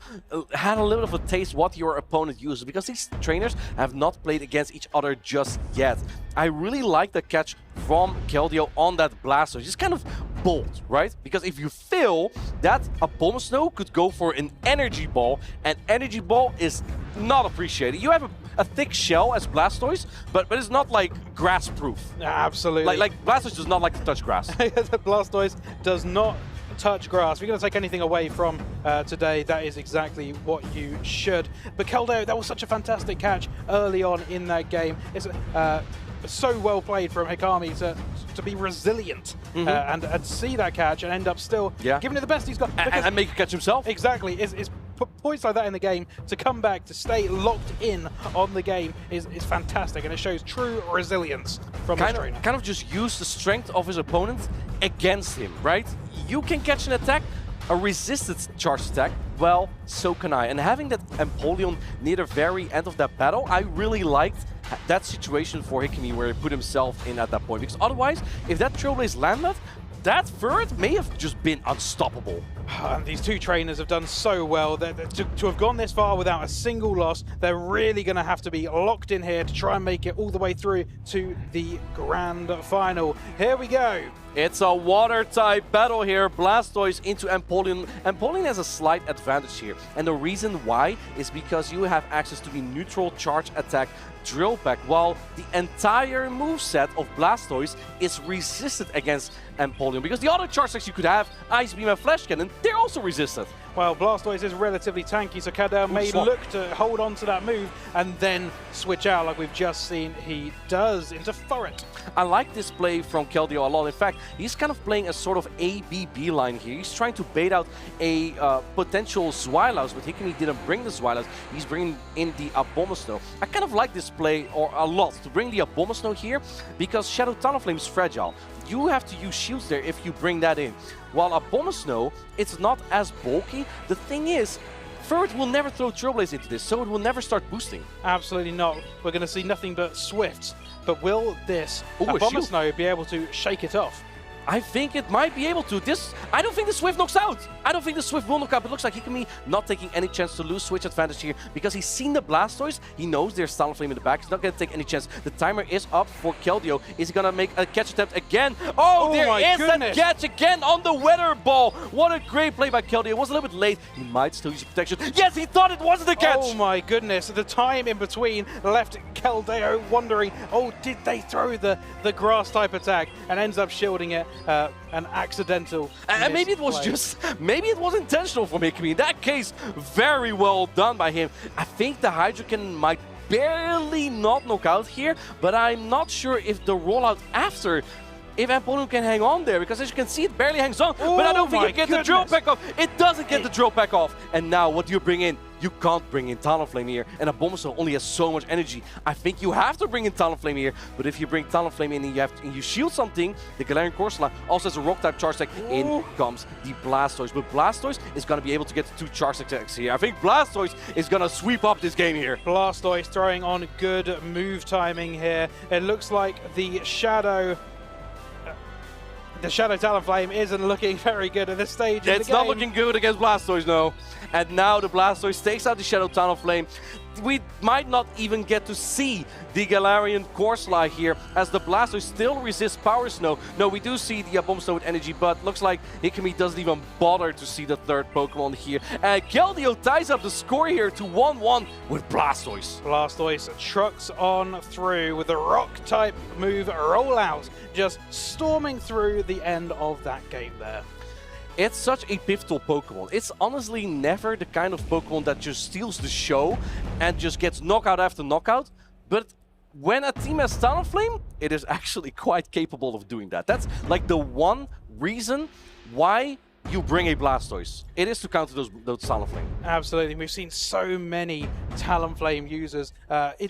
had a little bit of a taste what your opponent uses, because these trainers have not played against each other just yet. I really like the catch from Kelio on that Blastoise. Just kind of bold, right? Because if you fail, that Abomasnow could go for an Energy Ball, and Energy Ball is not appreciated. You have a thick shell as Blastoise, but it's not like grass-proof. Absolutely. Like Blastoise does not like to touch grass. Blastoise does not touch grass. If you're going to take anything away from today, that is exactly what you should. But Keldo, that was such a fantastic catch early on in that game. It's so well played from Hikami to be resilient and see that catch and end up still giving it the best he's got. And make a catch himself. Exactly. It's points like that in the game, to come back, to stay locked in on the game is fantastic, and it shows true resilience from this trainer. Kind of just use the strength of his opponent against him, right? You can catch an attack, a resisted charge attack, well, so can I. And having that Empoleon near the very end of that battle, I really liked that situation for Hikami where he put himself in at that point. Because otherwise, if that Trailblaze landed, that third may have just been unstoppable. And these two trainers have done so well. To have gone this far without a single loss, they're really going to have to be locked in here to try and make it all the way through to the grand final. Here we go. It's a water-type battle here. Blastoise into Empoleon. Empoleon has a slight advantage here. And the reason why is because you have access to the neutral charge attack Drill Peck, while the entire moveset of Blastoise is resisted against Empoleon. Because the other charge attacks you could have, Ice Beam and Flash Cannon, they're also resisted. Well, Blastoise is relatively tanky, so Kadel may look to hold on to that move and then switch out like we've just seen he does into Furret. I like this play from Kelio a lot. In fact, he's kind of playing a sort of ABB line here. He's trying to bait out a potential Zweilous, but Hikami didn't bring the Zweilous. He's bringing in the Abomasnow. I kind of like this play a lot, to bring the Abomasnow here, because Shadow Talonflame is fragile. You have to use shields there if you bring that in. While Abomasnow, it's not as bulky. The thing is, Furret will never throw Trailblaze into this, so it will never start boosting. Absolutely not. We're going to see nothing but Swifts. But will this Abomasnow be able to shake it off? I think it might be able to. I don't think the Swift knocks out. I don't think the Swift will knock out. But it looks like Hikami not taking any chance to lose switch advantage here, because he's seen the Blastoise. He knows there's Talonflame in the back. He's not going to take any chance. The timer is up for Kelio. Is he going to make a catch attempt again? Oh, there is that catch again on the Weather Ball. What a great play by Kelio. It was a little bit late. He might still use protection. Yes, he thought it wasn't a catch. Oh my goodness. The time in between left Keldeo wondering, oh, did they throw the grass type attack, and ends up shielding it. An accidental and maybe it was maybe it was intentional for Hikami. In that case, very well done by him. I think the Hydro Cannon might barely not knock out here, but I'm not sure if the rollout after, if Empoleon can hang on there, because as you can see, it barely hangs on. But I don't think you get the Drill Peck off. It doesn't get the Drill Peck off. And now, what do you bring in? You can't bring in Talonflame here, and Abomasnow only has so much energy. I think you have to bring in Talonflame here, but if you bring Talonflame in and you shield something, the Galarian Corsola also has a Rock-type charge attack. In comes the Blastoise, but Blastoise is going to be able to get the 2 charge attacks here. I think Blastoise is going to sweep up this game here. Blastoise throwing on good move timing here. It looks like the Shadow Talonflame isn't looking very good at this stage of the game. It's not looking good against Blastoise, no. And now the Blastoise takes out the Shadow Talonflame. We might not even get to see the Galarian Corsola here, as the Blastoise still resists Power Snow. No, we do see the Abomasnow with energy, but looks like Hikami doesn't even bother to see the third Pokemon here. And Kelio ties up the score here to 1-1 with Blastoise. Blastoise trucks on through with the Rock-type move rollout, just storming through the end of that game there. It's such a pivotal Pokemon. It's honestly never the kind of Pokemon that just steals the show and just gets knockout after knockout. But when a team has Talonflame, it is actually quite capable of doing that. That's like the one reason why you bring a Blastoise. It is to counter those Talonflame. Absolutely. We've seen so many Talonflame users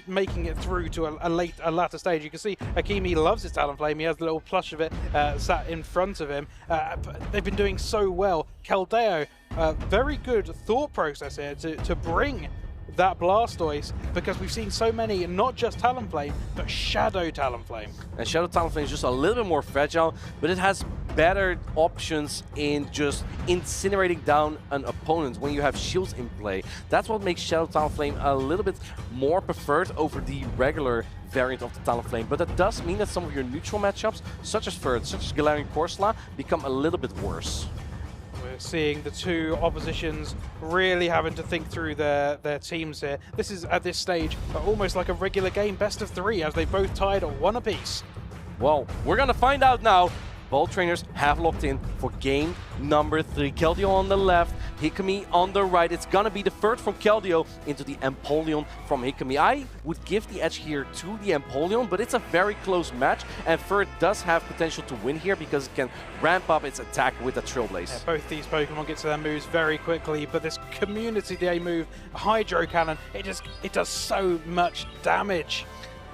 making it through to a latter stage. You can see Hikami loves his Talonflame. He has the little plush of it sat in front of him. They've been doing so well. Keldeo, very good thought process here to bring that Blastoise, because we've seen so many, not just Talonflame, but Shadow Talonflame. And Shadow Talonflame is just a little bit more fragile, but it has better options in just incinerating down an opponent when you have shields in play. That's what makes Shadow Talonflame a little bit more preferred over the regular variant of the Talonflame. But that does mean that some of your neutral matchups, such as Ferd, such as Galarian Corsola, become a little bit worse. We're seeing the two oppositions really having to think through their teams here. This is, at this stage, almost like a regular game, best of 3, as they both tied at 1 apiece. Well, we're gonna find out now. Both trainers have locked in for game number 3. Keldeo on the left, Hikami on the right. It's gonna be the third from Keldeo into the Empoleon from Hikami. I would give the edge here to the Empoleon, but it's a very close match, and Ferd does have potential to win here because it can ramp up its attack with the Trailblaze. Yeah, both these Pokemon get to their moves very quickly, but this Community Day move, Hydro Cannon, it does so much damage.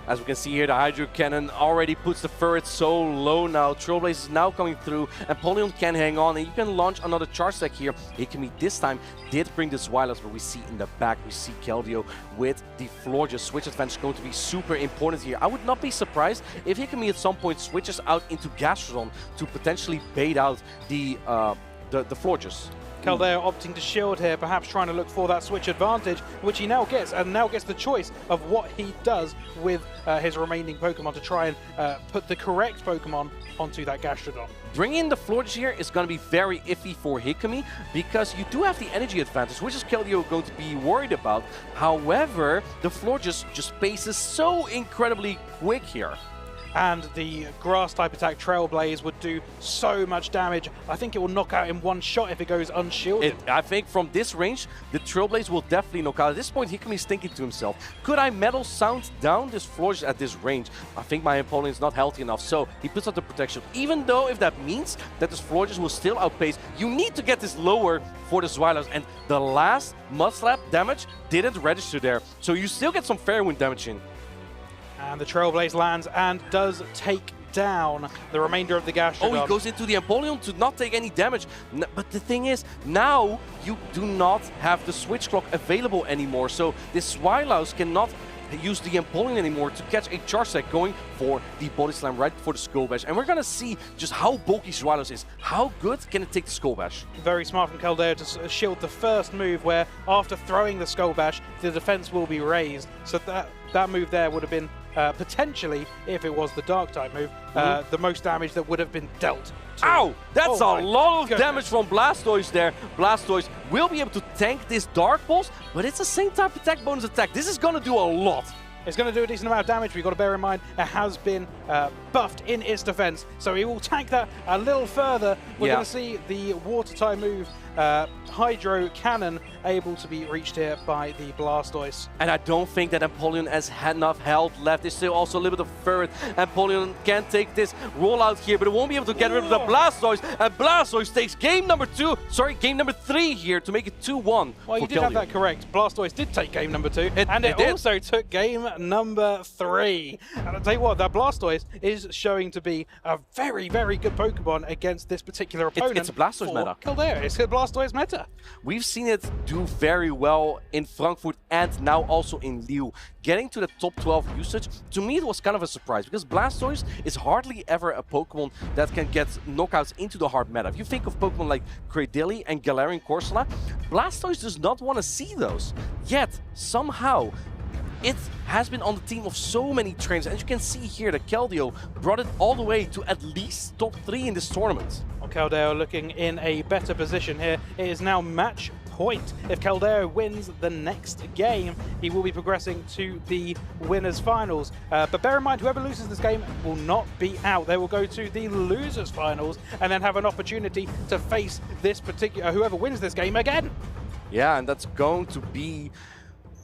As we can see here, the Hydro Cannon already puts the Furret so low now. Trailblaze is now coming through, and Empoleon can hang on, and you can launch another charge deck here. Hikami this time did bring the Zweilous, but we see in the back, we see Keldeo with the Florges. Switch advantage going to be super important here. I would not be surprised if Hikami at some point switches out into Gastrodon to potentially bait out the Florges. Keldeo opting to shield here, perhaps trying to look for that switch advantage, which he now gets, and now gets the choice of what he does with his remaining Pokemon to try and put the correct Pokemon onto that Gastrodon. Bringing in the Florges here is going to be very iffy for Hikami, because you do have the energy advantage, which is Keldeo going to be worried about. However, the Florges just paces so incredibly quick here. And the grass-type attack Trailblaze would do so much damage. I think it will knock out in one shot if it goes unshielded. I think from this range, the Trailblaze will definitely knock out. At this point, Hikami's thinking to himself, could I Metal Sound down this Florges at this range? I think my opponent is not healthy enough, so he puts out the protection. Even though if that means that this Florges will still outpace, you need to get this lower for the Zweilous. And the last Mud Slap damage didn't register there, so you still get some fair wind damage in. And the Trailblaze lands and does take down the remainder of the Gastrodon. Oh, he goes into the Empoleon to not take any damage. But the thing is, now you do not have the Switch Clock available anymore. So this Zweilous cannot use the Empoleon anymore to catch a charge set going for the Body Slam right before the Skull Bash. And we're going to see just how bulky Zweilous is. How good can it take the Skull Bash? Very smart from Keldeo to shield the first move, where after throwing the Skull Bash, the defense will be raised. So that move there would have been potentially, if it was the Dark-type move, the most damage that would have been dealt to. Ow! That's a lot of damage from Blastoise there. Blastoise will be able to tank this Dark Pulse, but it's the same type of attack bonus attack. This is going to do a lot. It's going to do a decent amount of damage, but you've got to bear in mind it has been buffed in its defense, so he will tank that a little further. We're going to see the Water-type move, Hydro Cannon, able to be reached here by the Blastoise. And I don't think that Empoleon has enough health left. There's still also a little bit of Ferret. Empoleon can take this rollout here, but it won't be able to get rid of the Blastoise. And Blastoise takes game number 3 here to make it 2-1. Well, you did have that correct. Blastoise did take game number 2, and it also took game number 3. And I'll tell you what, that Blastoise is showing to be a very, very good Pokemon against this particular opponent. It's a Blastoise meta. Keldeo. It's a Blastoise meta. We've seen it do very well in Frankfurt and now also in Lille. Getting to the top 12 usage, to me it was kind of a surprise, because Blastoise is hardly ever a Pokemon that can get knockouts into the hard meta. If you think of Pokemon like Cradily and Galarian Corsola, Blastoise does not want to see those. Yet, somehow, it has been on the team of so many trainers, and you can see here that Keldeo brought it all the way to at least top 3 in this tournament. Well, Keldeo looking in a better position here. It is now match point. If Keldeo wins the next game, he will be progressing to the winners finals. But bear in mind, whoever loses this game will not be out. They will go to the losers finals and then have an opportunity to face this particular, whoever wins this game again. Yeah, and that's going to be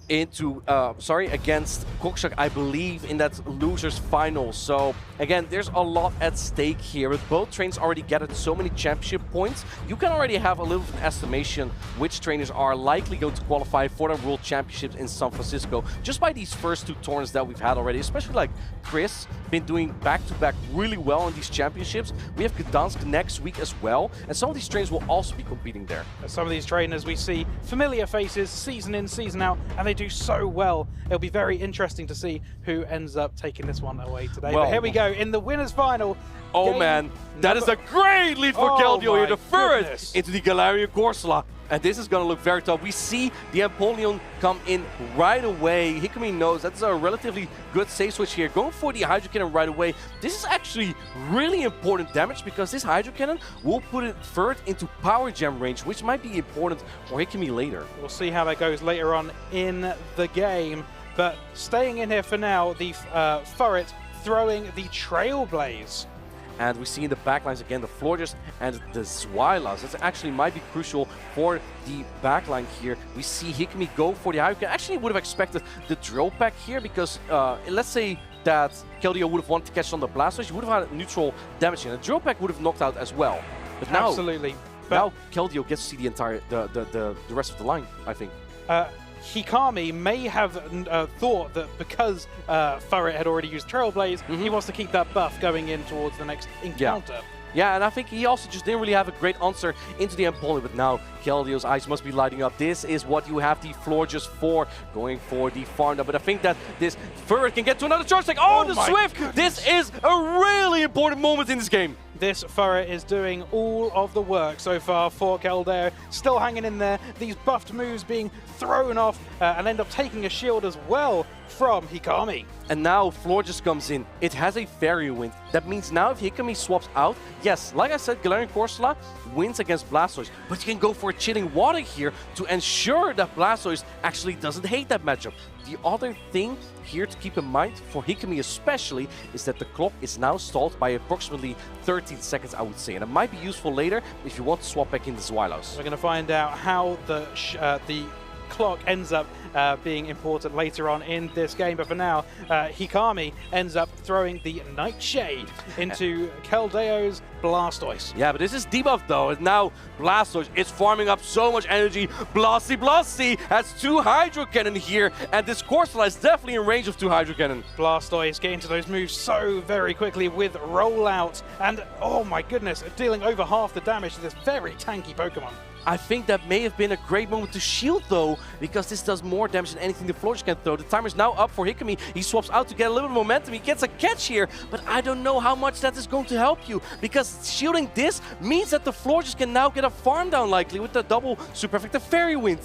into, against Cockshack, I believe, in that losers final. So again, there's a lot at stake here. With both trainers already gathered so many championship points, you can already have a little estimation which trainers are likely going to qualify for the World Championships in San Francisco, just by these first 2 tournaments that we've had already, especially like Chris, been doing back-to-back really well in these championships. We have Gdansk next week as well, and some of these trainers will also be competing there. Some of these trainers, we see familiar faces season in, season out, and they do so well. It'll be very interesting to see who ends up taking this one away today. Well, but here we go in the winners final. Oh man, that is a great lead for Kelio here. The first into the Galaxkobolten. And this is going to look very tough. We see the Empoleon come in right away. Hikami knows that's a relatively good save switch here. Going for the Hydro Cannon right away. This is actually really important damage because this Hydro Cannon will put it further into Power Gem range, which might be important for Hikami later. We'll see how that goes later on in the game. But staying in here for now, the Furret throwing the Trailblaze. And we see in the backlines again the Florges and the Zwylas. That actually might be crucial for the backline here. We see Hikami go for the Hydro. Actually would have expected the Drill Pack here because let's say that Kelio would have wanted to catch on the Blastoise, he would have had neutral damage and the Drill Pack would have knocked out as well. But now, absolutely. Now Kelio gets to see the entire the rest of the line, I think. Hikami may have thought that because Furret had already used Trailblaze, he wants to keep that buff going in towards the next encounter. Yeah, and I think he also just didn't really have a great answer into the Empoleon, but now Kelio's eyes must be lighting up. This is what you have the Florges for, going for the farm down. But I think that this Furret can get to another charge. Like, oh the Swift! Goodness. This is a really important moment in this game. This Furret is doing all of the work so far for Keldeo. Still hanging in there. These buffed moves being thrown off and end up taking a shield as well from Hikami. And now Florges comes in. It has a Fairy Wind. That means now if Hikami swaps out, yes, like I said, Galaxkobolten wins against Blastoise, but you can go for a Chilling Water here to ensure that Blastoise actually doesn't hate that matchup. The other thing here to keep in mind, for Hikami especially, is that the clock is now stalled by approximately 13 seconds, I would say. And it might be useful later if you want to swap back in the Zwylos. We're going to find out how the clock ends up being important later on in this game. But for now, Hikami ends up throwing the Nightshade into Keldeo's Blastoise. Yeah, but this is debuff though. And now Blastoise is farming up so much energy. Blasty has 2 Hydro Cannon here, and this Corsola is definitely in range of 2 Hydro Cannon. Blastoise getting to those moves so very quickly with rollout, and oh my goodness, dealing over half the damage to this very tanky Pokemon. I think that may have been a great moment to shield though, because this does more damage than anything the Florges can throw. The timer's now up for Hikami. He swaps out to get a little bit of momentum. He gets a catch here, but I don't know how much that is going to help you, because shielding this means that the Florges can now get a farm down likely with the double super effective Fairy Wind.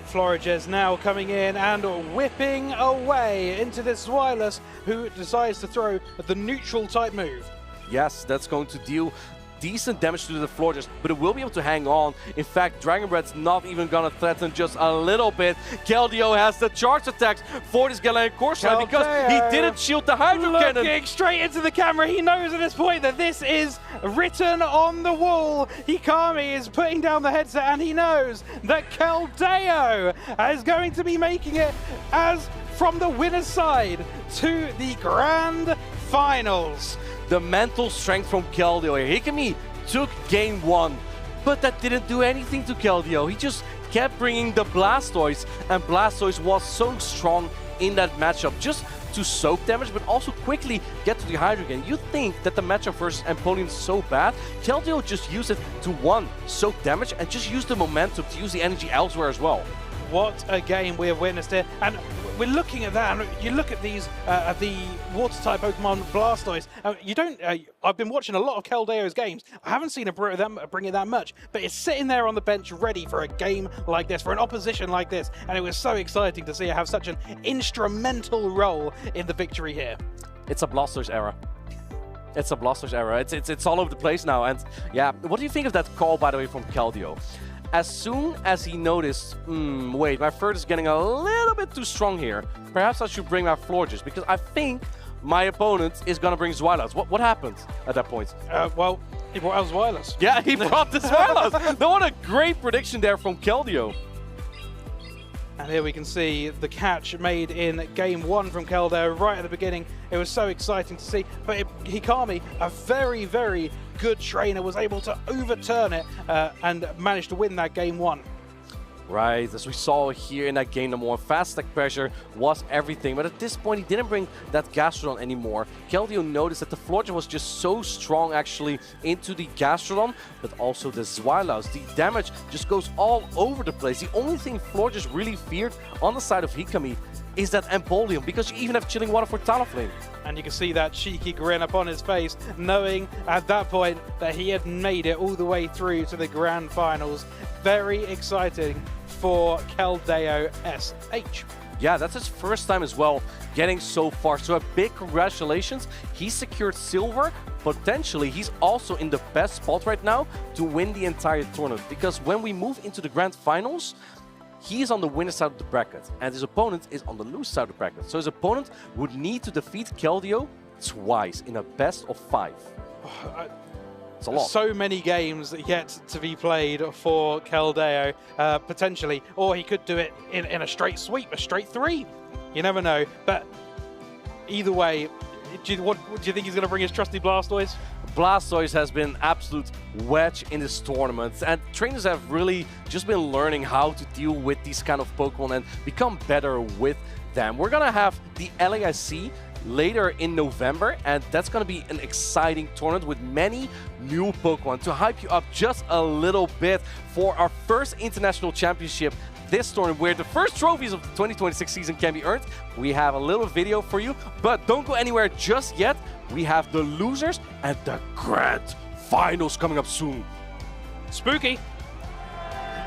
Florges now coming in and whipping away into this Zwylas, who decides to throw the neutral type move. Yes, that's going to deal decent damage to the Florges, but it will be able to hang on. In fact, Dragon Breath's not even gonna threaten just a little bit. Keldeo has the charge attacks for this Galaxkobolten because he didn't shield the Hydro Cannon. Looking straight into the camera, he knows at this point that this is written on the wall. Hikami is putting down the headset and he knows that Keldeo is going to be making it as from the winner's side to the grand finals. The mental strength from Keldeo here. Hikami took game 1, but that didn't do anything to Keldeo. He just kept bringing the Blastoise, and Blastoise was so strong in that matchup, just to soak damage, but also quickly get to the Hydro Cannon. You think that the matchup versus Empoleon is so bad, Keldeo just used it to, 1, soak damage, and just use the momentum to use the energy elsewhere as well. What a game we have witnessed here, and we're looking at that, and you look at these, the Water-type Pokemon Blastoise, you don't, I've been watching a lot of Keldeo's games, I haven't seen it bring it that much, but it's sitting there on the bench ready for a game like this, for an opposition like this, and it was so exciting to see it have such an instrumental role in the victory here. It's a Blastoise era. It's a Blastoise era. It's all over the place now, and yeah, what do you think of that call, by the way, from Keldeo? As soon as he noticed, wait, my Furret is getting a little bit too strong here. Perhaps I should bring my Florges, because I think my opponent is going to bring Zwylas. What happened at that point? Well, he brought out Zwylas. Yeah, he brought the Zwylas. What a great prediction there from Keldeo. And here we can see the catch made in game 1 from Kelio right at the beginning. It was so exciting to see. But Hikami, a very, very good trainer, was able to overturn it and managed to win that game 1. Right, as we saw here in that game number 1, fast stack pressure was everything, but at this point he didn't bring that Gastrodon anymore. Kelio noticed that the Florges was just so strong actually into the Gastrodon, but also the Zweilous. The damage just goes all over the place. The only thing Florges really feared on the side of Hikami is that Empoleon, because you even have Chilling Water for Talonflame. And you can see that cheeky grin upon his face, knowing at that point that he had made it all the way through to the grand finals. Very exciting for Keldeo SH. Yeah, that's his first time as well getting so far. So a big congratulations. He secured silver. Potentially, he's also in the best spot right now to win the entire tournament. Because when we move into the grand finals, he's on the winner side of the bracket, and his opponent is on the loser side of the bracket. So his opponent would need to defeat Keldeo twice in a best of 5. It's a lot. So many games yet to be played for Keldeo, potentially. Or he could do it in a straight sweep, a straight 3. You never know. But either way, do you think he's going to bring his trusty Blastoise? Blastoise has been absolute wedge in this tournament, and trainers have really just been learning how to deal with these kind of Pokemon and become better with them. We're gonna have the LAIC later in November, and that's gonna be an exciting tournament with many new Pokemon. To hype you up just a little bit for our first international championship this tournament, where the first trophies of the 2026 season can be earned, we have a little video for you, but don't go anywhere just yet. We have the losers and the grand finals coming up soon. Spooky.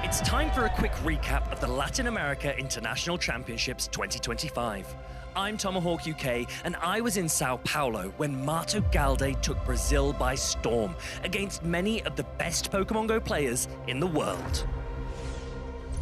It's time for a quick recap of the Latin America International Championships 2025. I'm Tomahawk UK, and I was in Sao Paulo when Mato Galde took Brazil by storm against many of the best Pokémon GO players in the world.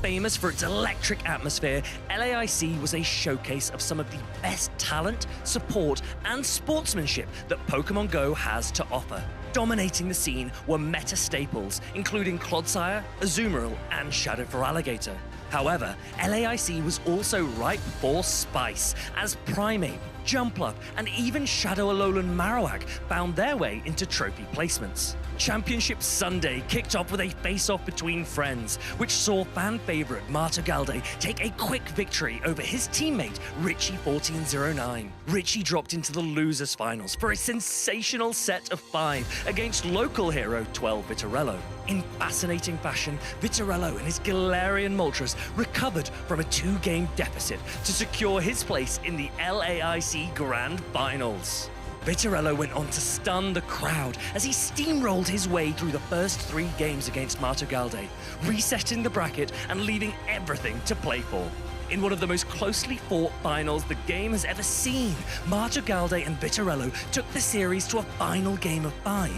Famous for its electric atmosphere, LAIC was a showcase of some of the best talent, support, and sportsmanship that Pokémon GO has to offer. Dominating the scene were meta staples, including Clodsire, Azumarill, and Shadow for Alligator. However, LAIC was also ripe for spice, as Primeape, Jumpluff, and even Shadow Alolan Marowak found their way into trophy placements. Championship Sunday kicked off with a face-off between friends, which saw fan favourite Mato Galde take a quick victory over his teammate Richie1409. Richie dropped into the losers finals for a sensational set of 5 against local hero 12 Vitarello. In fascinating fashion, Vitarello and his Galarian Moltres recovered from a 2-game deficit to secure his place in the LAIC Grand Finals. Vitarello went on to stun the crowd as he steamrolled his way through the first 3 games against Mato Galde, resetting the bracket and leaving everything to play for. In one of the most closely fought finals the game has ever seen, Mato Galde and Vitarello took the series to a final game of 5.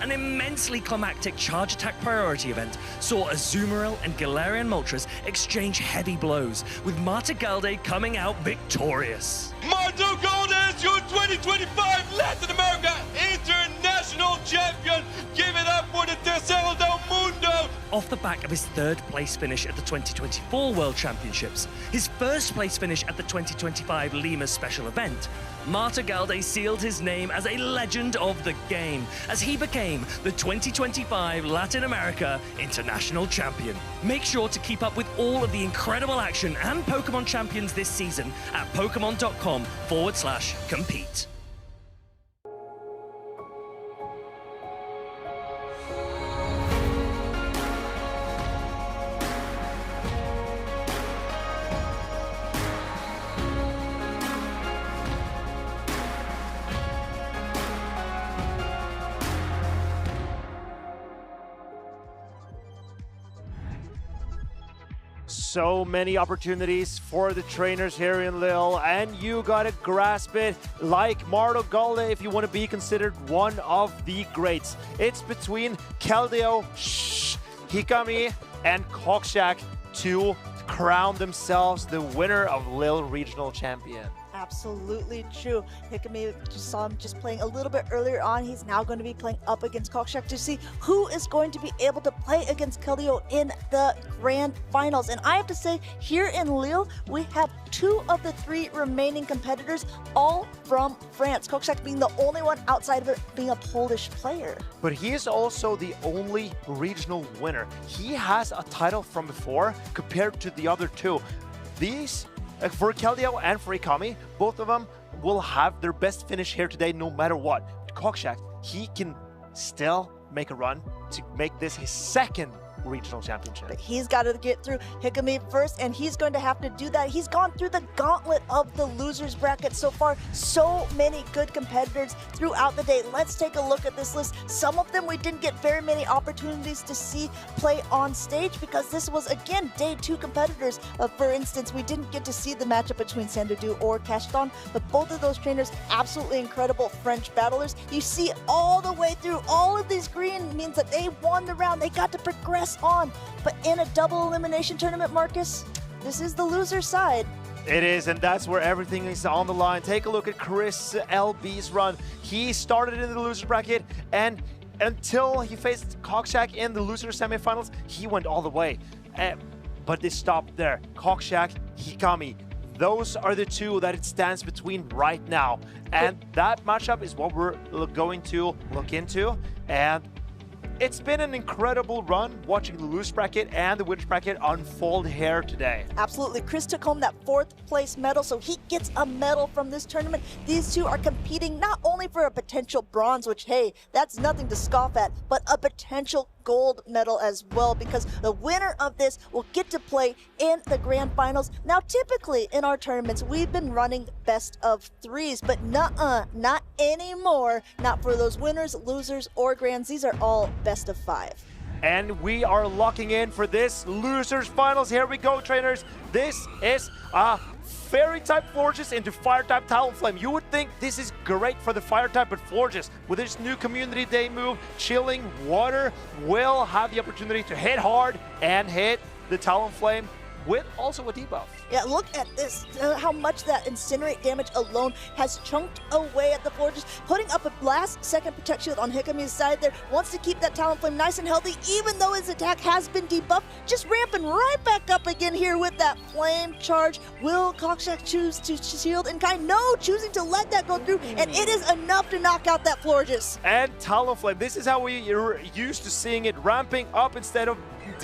An immensely climactic charge attack priority event saw Azumarill and Galarian Moltres exchange heavy blows, with Mato Galde coming out victorious. Mato Galde is your 2025 Latin America International Champion! Give it up for the Tercero del Mundo! Off the back of his 3rd place finish at the 2024 World Championships, his 1st place finish at the 2025 Lima Special Event, Mato Galde sealed his name as a legend of the game, as he became the 2025 Latin America International Champion. Make sure to keep up with all of the incredible action and Pokemon champions this season at Pokemon.com/compete. So many opportunities for the trainers here in Lille, and you gotta grasp it like Mato Galde if you want to be considered one of the greats. It's between Keldeo, Hikami, and Cockshack to crown themselves the winner of Lille Regional Champion. Absolutely true. Hikami just saw him just playing a little bit earlier on. He's now going to be playing up against Cockshack to see who is going to be able to play against Kelio in the grand finals. And I have to say, here in Lille, we have 2 of the 3 remaining competitors, all from France. Cockshack being the only one outside of it being a Polish player. But he is also the only regional winner. He has a title from before compared to the other 2. These, for Kelio and for Hikami, both of them will have their best finish here today no matter what. Cockshack, he can still make a run to make this his 2nd regional championship. But he's got to get through Hikami first, and he's going to have to do that. He's gone through the gauntlet of the losers bracket so far. So many good competitors throughout the day. Let's take a look at this list. Some of them we didn't get very many opportunities to see play on stage because this was, again, day 2 competitors. For instance, we didn't get to see the matchup between Sandudu or Cashton, but both of those trainers, absolutely incredible French battlers. You see all the way through. All of these green means that they won the round. They got to progress on. But in a double elimination tournament, Marcus, this is the loser side. It is, and that's where everything is on the line. Take a look at Chris LB's run. He started in the loser bracket, and until he faced Cockshack in the loser semifinals, he went all the way. But they stopped there. Cockshack, Hikami, those are the 2 that it stands between right now. And that matchup is what we're going to look into. And it's been an incredible run watching the loose bracket and the winners bracket unfold here today. Absolutely. Chris took home that 4th place medal, so he gets a medal from this tournament. These 2 are competing not only for a potential bronze, which, hey, that's nothing to scoff at, but a potential gold medal as well, because the winner of this will get to play in the grand finals. Now, typically in our tournaments, we've been running best of 3s, but not anymore. Not for those winners, losers, or grands. These are all best of 5. And we are locking in for this losers finals. Here we go, trainers. This is Fairy type Forges into Fire type Talonflame. You would think this is great for the Fire type, but Forges, with this new Community Day move, Chilling Water, will have the opportunity to hit hard and hit the Talonflame with also a debuff. Yeah, look at this, how much that Incinerate damage alone has chunked away at the Forges, putting up a last second Protect Shield on Hikami's side there. Wants to keep that Talonflame nice and healthy, even though his attack has been debuffed. Just ramping right back up again here with that Flame Charge. Will Cockshack choose to shield in kind? No, choosing to let that go through, and it is enough to knock out that Forges. And Talonflame, this is how we're used to seeing it, ramping up instead of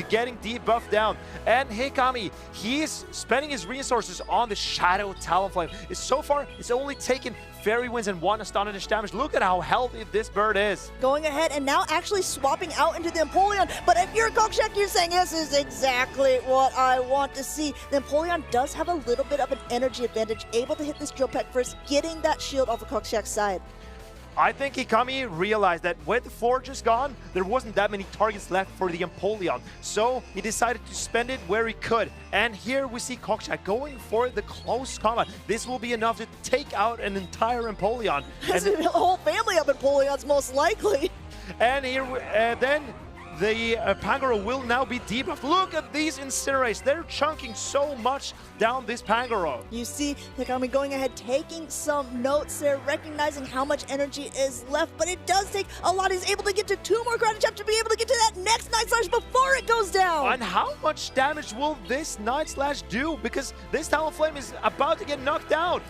getting debuffed down. And Hikami, he's spending his resources on the Shadow Talonflame. So far, it's only taken Fairy Winds and 1 Astonish damage. Look at how healthy this bird is. Going ahead and now actually swapping out into the Empoleon. But if you're Cockshack, you're saying this is exactly what I want to see. The Empoleon does have a little bit of an energy advantage, able to hit this drill peck first, getting that shield off of Cockshack's side. I think Hikami realized that with Forges gone, there wasn't that many targets left for the Empoleon. So he decided to spend it where he could. And here we see Cockshack going for the close combat. This will be enough to take out an entire Empoleon. That's a whole family of Empoleons, most likely. And here, then the Pangoro will now be debuffed. Look at these Incinerates. They're chunking so much down this Pangoro. You see Hikami going ahead, taking some notes there, recognizing how much energy is left, but it does take a lot. He's able to get to 2 more Grounded Jab to be able to get to that next Night Slash before it goes down. And how much damage will this Night Slash do? Because this Talonflame is about to get knocked down.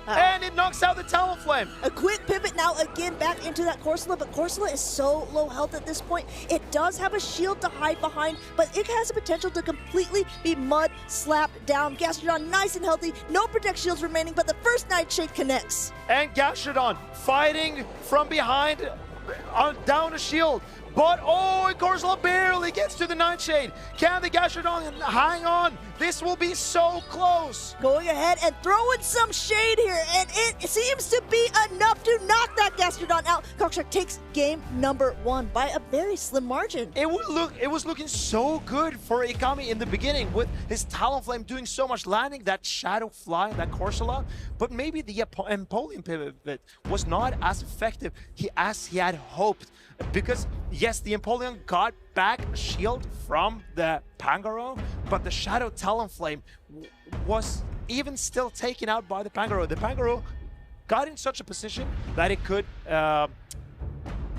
And it knocks out the Talonflame. A quick pivot now again back into that Corsola, but Corsola is so low health at this point. It does have a shield to hide behind, but it has the potential to completely be mud slapped down. Gastrodon nice and healthy, no Protect Shields remaining, but the first Nightshade connects. And Gastrodon fighting from behind down a shield. But, oh, Corsola barely gets to the Nightshade. Can the Gastrodon hang on? This will be so close. Going ahead and throwing some shade here, and it seems to be enough to knock that Gastrodon out. Cockshack takes game number 1 by a very slim margin. It was looking so good for Hikami in the beginning with his Talonflame doing so much, landing that Shadow Fly, that Corsola. But maybe the Empoleon pivot was not as effective as he had hoped. Because, yes, the Empoleon got back a shield from the Pangoro, but the Shadow Talonflame was even still taken out by the Pangoro. The Pangoro got in such a position that it could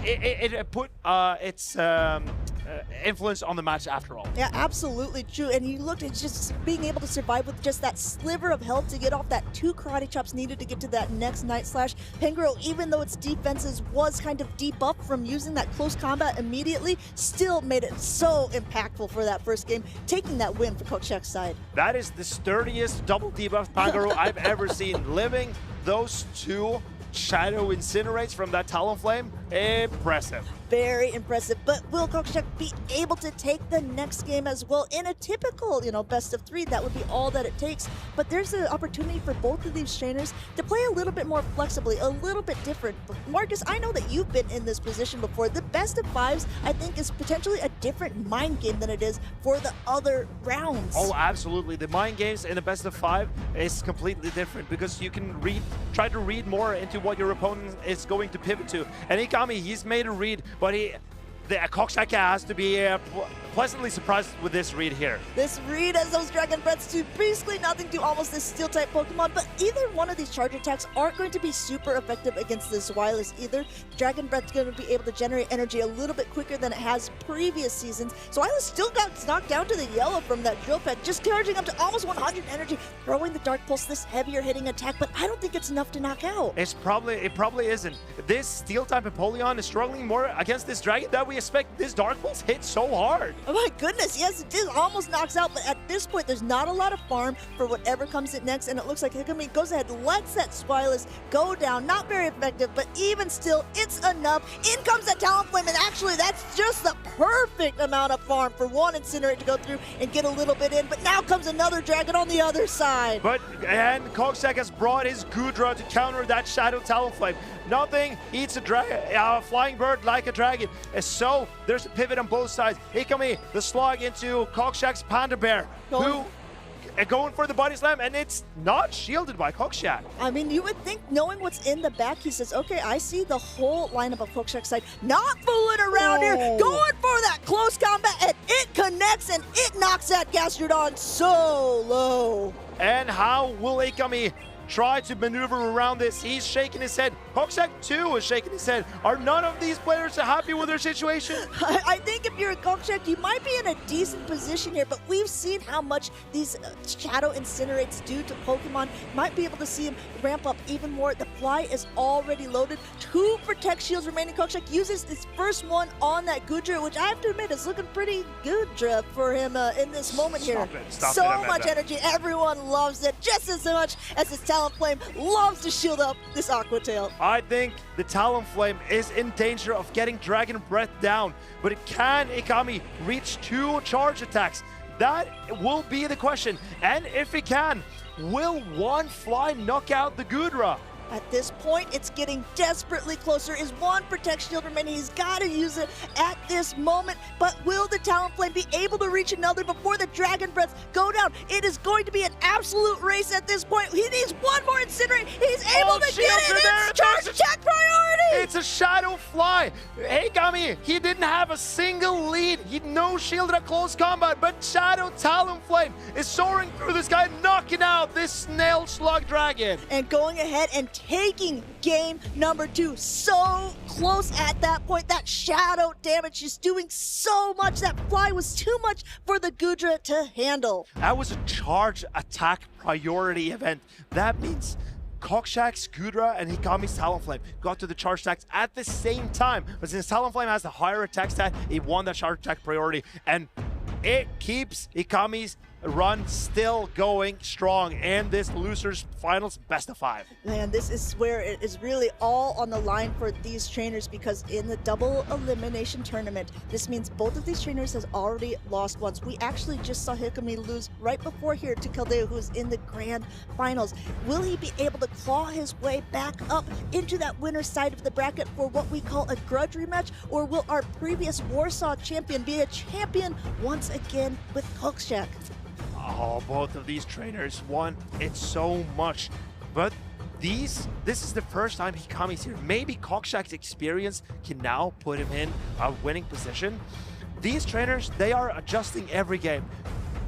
it put its influence on the match after all. Yeah, absolutely true. And you looked at just being able to survive with just that sliver of health to get off that 2 karate chops needed to get to that next Night Slash. Pangoro, even though its defenses was kind of debuffed from using that close combat immediately, still made it so impactful for that first game, taking that win for Cockshack's side. That is the sturdiest double debuff Pangoro I've ever seen. Living those 2 Shadow Incinerates from that Talonflame, impressive. Very impressive, but will Cockshack be able to take the next game as well in a typical, best of 3? That would be all that it takes. But there's an opportunity for both of these trainers to play a little bit more flexibly, a little bit different. But Marcus, I know that you've been in this position before. The best of 5s, I think, is potentially a different mind game than it is for the other rounds. Oh, absolutely. The mind games in the best of 5 is completely different because you can try to read more into what your opponent is going to pivot to. And Hikami, he's made a read, but the Cockshack has to be pleasantly surprised with this read here. This read as those Dragon Breaths do basically nothing to almost this Steel-type Pokemon, but either one of these charge attacks aren't going to be super effective against this Zweilous either. Dragon Breath's going to be able to generate energy a little bit quicker than it has previous seasons. Zweilous still got knocked down to the yellow from that Drill Peck, just charging up to almost 100 energy, throwing the Dark Pulse, this heavier hitting attack, but I don't think it's enough to knock out. It probably isn't. This Steel-type Empoleon is struggling more against this Dragon that we expect this Dark Pulse hit so hard. Oh my goodness, yes, it did almost knocks out, but at this point, there's not a lot of farm for whatever comes in next, and it looks like Hikami goes ahead, lets that Zweilous go down. Not very effective, but even still, it's enough. In comes that Talonflame, and actually, that's just the perfect amount of farm for one Incinerate to go through and get a little bit in, but now comes another Dragon on the other side. And Cockshack has brought his Gudra to counter that Shadow Talonflame. Nothing eats a flying bird like a dragon. So there's a pivot on both sides. Hikami, the slug into Cockshack's Panda Bear, who going for the body slam, and it's not shielded by Cockshack. I mean, you would think, knowing what's in the back, he says, okay, I see the whole lineup of Cockshack's side. Not fooling around here, going for that close combat, and it connects, and it knocks that Gastrodon so low. And how will Hikami try to maneuver around this? He's shaking his head. Cockshack too is shaking his head. Are none of these players happy with their situation? I think if you're a Cockshack, you might be in a decent position here, but we've seen how much these Shadow Incinerates do to Pokemon. Might be able to see him ramp up even more. The Fly is already loaded. 2 Protect Shields remaining. Cockshack uses his first one on that Gudra, which I have to admit is looking pretty good for him in this moment here. So much energy. Everyone loves it just as much as his Talonflame loves to shield up this Aqua Tail. I think the Talonflame is in danger of getting Dragon Breath down, but can Hikami reach 2 charge attacks? That will be the question. And if he can, will one Fly knock out the Gudra? At this point, it's getting desperately closer. Is 1 Protect Shield remaining? He's got to use it at this moment. But will the Talonflame be able to reach another before the Dragon Breaths go down? It is going to be an absolute race at this point. He needs 1 more Incinerate. He's able to get it. It's charge attack priority. It's a Shadow Fly. Hikami, he didn't have a single lead. He no shielded at close combat, but Shadow Talonflame is soaring through this guy, knocking out this Snail Slug Dragon. And going ahead and taking game number 2. So close at that point. That shadow damage is doing so much. That Fly was too much for the Gudra to handle. That was a charge attack priority event. That means Cockshack's Gudra and Hikami's Talonflame got to the charge attacks at the same time. But since Talonflame has the higher attack stat, he won that charge attack priority. And it keeps Hikami's run still going strong in this losers finals best of 5. Man, this is where it is really all on the line for these trainers, because in the double elimination tournament, this means both of these trainers has already lost once. We actually just saw Hikami lose right before here to Kelio, who's in the grand finals. Will he be able to claw his way back up into that winner's side of the bracket for what we call a grudge rematch, or will our previous Warsaw champion be a champion once again with Cockshack? Oh, both of these trainers want it so much, but this is the first time Hikami's here. Maybe Cockshack's experience can now put him in a winning position. These trainers, they are adjusting every game.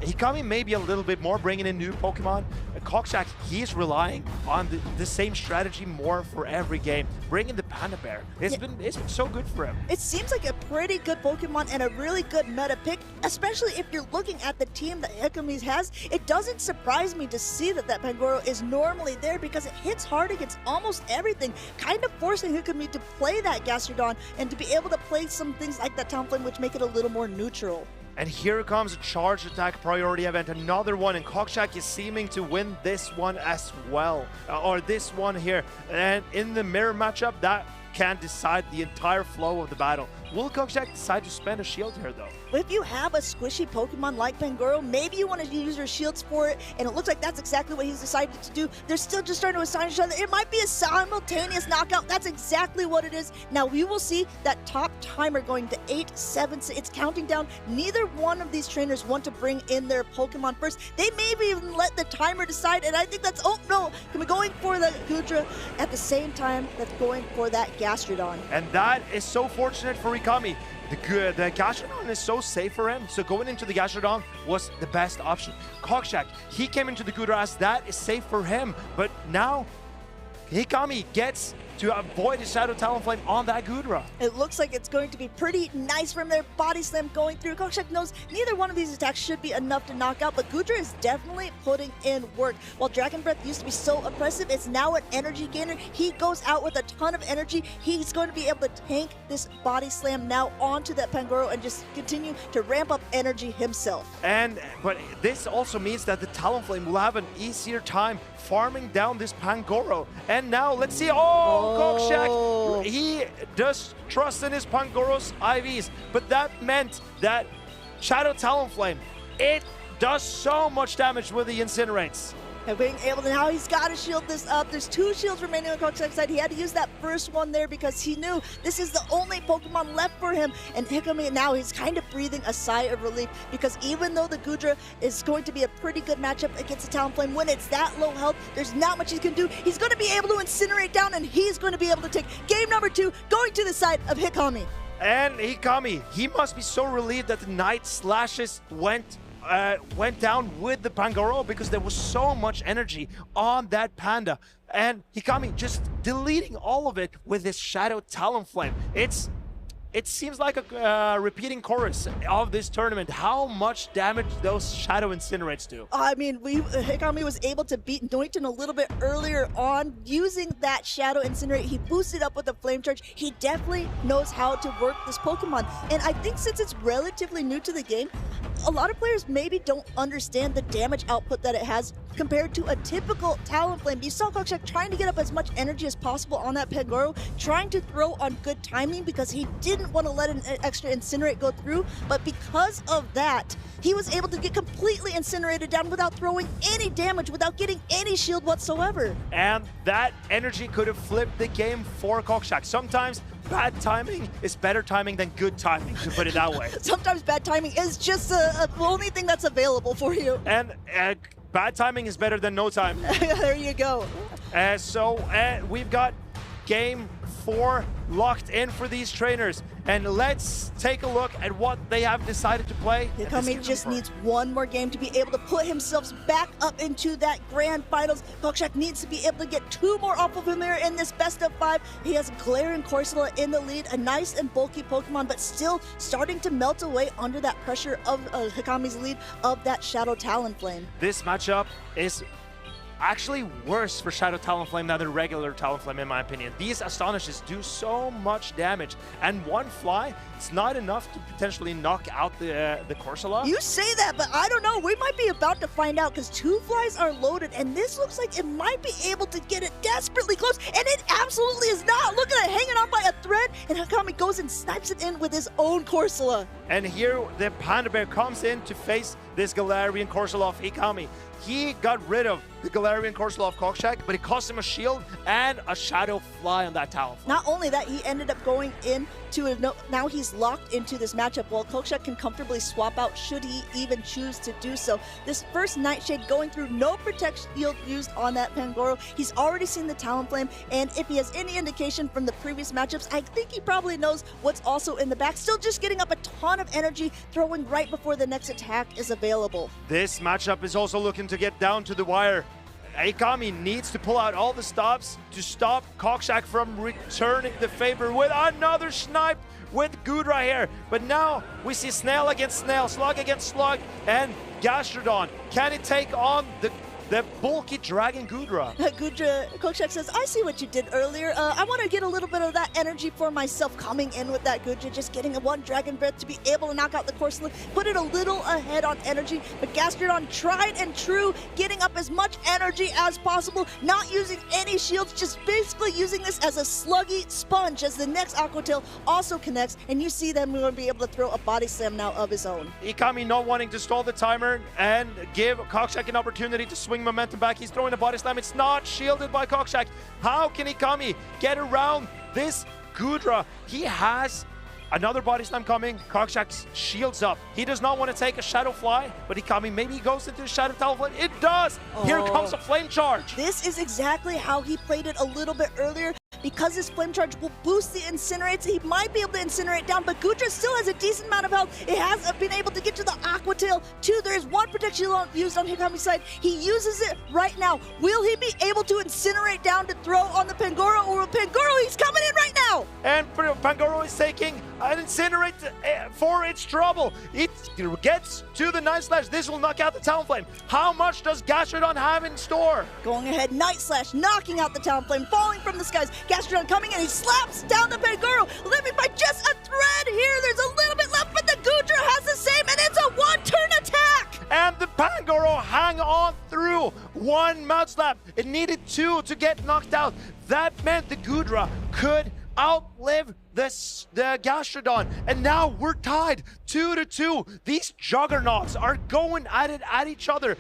Hikami maybe a little bit more, bringing in new Pokemon. Cockshack, he's relying on the same strategy more for every game. Bringing the Panda Bear, it's been so good for him. It seems like a pretty good Pokemon and a really good meta pick, especially if you're looking at the team that Hikami has. It doesn't surprise me to see that Pangoro is normally there because it hits hard against almost everything, kind of forcing Hikami to play that Gastrodon and to be able to play some things like that Talonflame, which make it a little more neutral. And here comes a charge attack priority event, another one, and Cockshack is seeming to win this one as well, or this one here. And in the mirror matchup, that can decide the entire flow of the battle. Will Cockshack decide to spend a shield here, though? If you have a squishy Pokemon like Pangoro, maybe you want to use your shields for it, and it looks like that's exactly what he's decided to do. They're still just trying to assign each other. It might be a simultaneous knockout. That's exactly what it is. Now, we will see that top timer going to 8, 7, it's counting down. Neither one of these trainers want to bring in their Pokemon first. They maybe even let the timer decide, and I think that's, oh no, can we going for the Gudra at the same time that's going for that Gastrodon. And that is so fortunate for Hikami. The Gastrodon is so safe for him, so going into the Gastrodon was the best option. Cockshack, he came into the Gudra as that is safe for him, but now Hikami gets to avoid his Shadow Talonflame on that Gudra. It looks like it's going to be pretty nice from their Body Slam going through. Cockshack knows neither one of these attacks should be enough to knock out, but Gudra is definitely putting in work. While Dragon Breath used to be so oppressive, it's now an energy gainer. He goes out with a ton of energy. He's going to be able to tank this Body Slam now onto that Pangoro and just continue to ramp up energy himself. But this also means that the Talonflame will have an easier time farming down this Pangoro. And now let's see, Cockshack, he does trust in his Pangoro's IVs, but that meant that Shadow Talonflame, it does so much damage with the Incinerates. And being able to, now he's got to shield this up. There's 2 shields remaining on Cockshack's side. He had to use that first one there because he knew this is the only Pokemon left for him. And Hikami, now he's kind of breathing a sigh of relief because even though the Gudra is going to be a pretty good matchup against the Talonflame, when it's that low health, there's not much he can do. He's going to be able to incinerate down, and he's going to be able to take game number 2, going to the side of Hikami. And Hikami, he must be so relieved that the Night Slashes went down with the Pangoro because there was so much energy on that Panda. And Hikami just deleting all of it with his Shadow Talonflame. It seems like a repeating chorus of this tournament, how much damage those Shadow Incinerates do. I mean, Hikami was able to beat Niton a little bit earlier on using that Shadow Incinerate. He boosted up with a Flame Charge. He definitely knows how to work this Pokemon. And I think since it's relatively new to the game, a lot of players maybe don't understand the damage output that it has compared to a typical Talonflame. You saw Cockshack trying to get up as much energy as possible on that Pangoro, trying to throw on good timing because he didn't want to let an extra Incinerate go through, but because of that, he was able to get completely incinerated down without throwing any damage, without getting any shield whatsoever. And that energy could have flipped the game for Cockshack. Sometimes bad timing is better timing than good timing, to put it that way. Sometimes bad timing is just the only thing that's available for you. And bad timing is better than no time. There you go. So we've got game 4 locked in for these trainers. And let's take a look at what they have decided to play. Hikami just needs one more game to be able to put himself back up into that grand finals. Cockshack needs to be able to get 2 more off of him here in this best of 5. He has Galarian Corsola in the lead, a nice and bulky Pokemon, but still starting to melt away under that pressure of Hikami's lead of that Shadow Talonflame. This matchup is actually worse for Shadow Talonflame than the regular Talonflame, in my opinion. These Astonishes do so much damage, and one fly, it's not enough to potentially knock out the Corsola. You say that, but I don't know. We might be about to find out because 2 flies are loaded, and this looks like it might be able to get it desperately close, and it absolutely is not. Look at it, hanging on by a thread, and Hikami goes and snipes it in with his own Corsola. And here the Panda Bear comes in to face this Galarian Corsola of Hikami. He got rid of the Galarian Corsola of Cockshack, but it cost him a shield and a Shadow Fly on that Talonflame. Not only that, he ended up going into now he's locked into this matchup while Cockshack can comfortably swap out should he even choose to do so. This first Nightshade going through, no Protect Shield used on that Pangoro. He's already seen the Talonflame, and if he has any indication from the previous matchups, I think he probably knows what's also in the back. Still just getting up a ton of energy, throwing right before the next attack is available. available. This matchup is also looking to get down to the wire. Hikami needs to pull out all the stops to stop Cockshack from returning the favor with another snipe with Gudra here. But now we see Snail against Snail, Slug against Slug, and Gastrodon. Can it take on the bulky Dragon Gudra? Cockshack says, I see what you did earlier. I want to get a little bit of that energy for myself coming in with that Gudra, just getting a one Dragon Breath to be able to knock out the Corsola, put it a little ahead on energy. But Gastrodon tried and true, getting up as much energy as possible, not using any shields, just basically using this as a sluggy sponge as the next Aqua Tail also connects, and you see them going to be able to throw a body slam now of his own. Hikami not wanting to stall the timer and give Cockshack an opportunity to swing momentum back. He's throwing a body slam. It's not shielded by Cockshack. How can Hikami get around this Gudra? He has another body slam coming. Cockshack shields up. He does not want to take a Shadow Fly, but Hikami maybe goes into the Shadow Talonflame. It does! Here comes a Flame Charge. This is exactly how he played it a little bit earlier. Because his Flame Charge will boost the Incinerates, he might be able to incinerate down, but Gudra still has a decent amount of health. It has been able to get to the Aqua Tail, too. There is one protection used on Hikami's side. He uses it right now. Will he be able to incinerate down to throw on the Pangoro, or Pangoro, he's coming in right now! And Pangoro is taking an Incinerate for its trouble. It gets to the Night Slash. This will knock out the Talonflame. How much does Gastrodon have in store? Going ahead, Night Slash, knocking out the Talonflame, falling from the skies. Gastrodon coming in, he slaps down the Pangoro, living by just a thread here. There's a little bit left, but the Gudra has the same, and it's a one-turn attack! And the Pangoro hang on through one Mud Slap. It needed two to get knocked out. That meant the Gudra could outlive the Gastrodon, and now we're tied 2-2. These juggernauts are going at it at each other.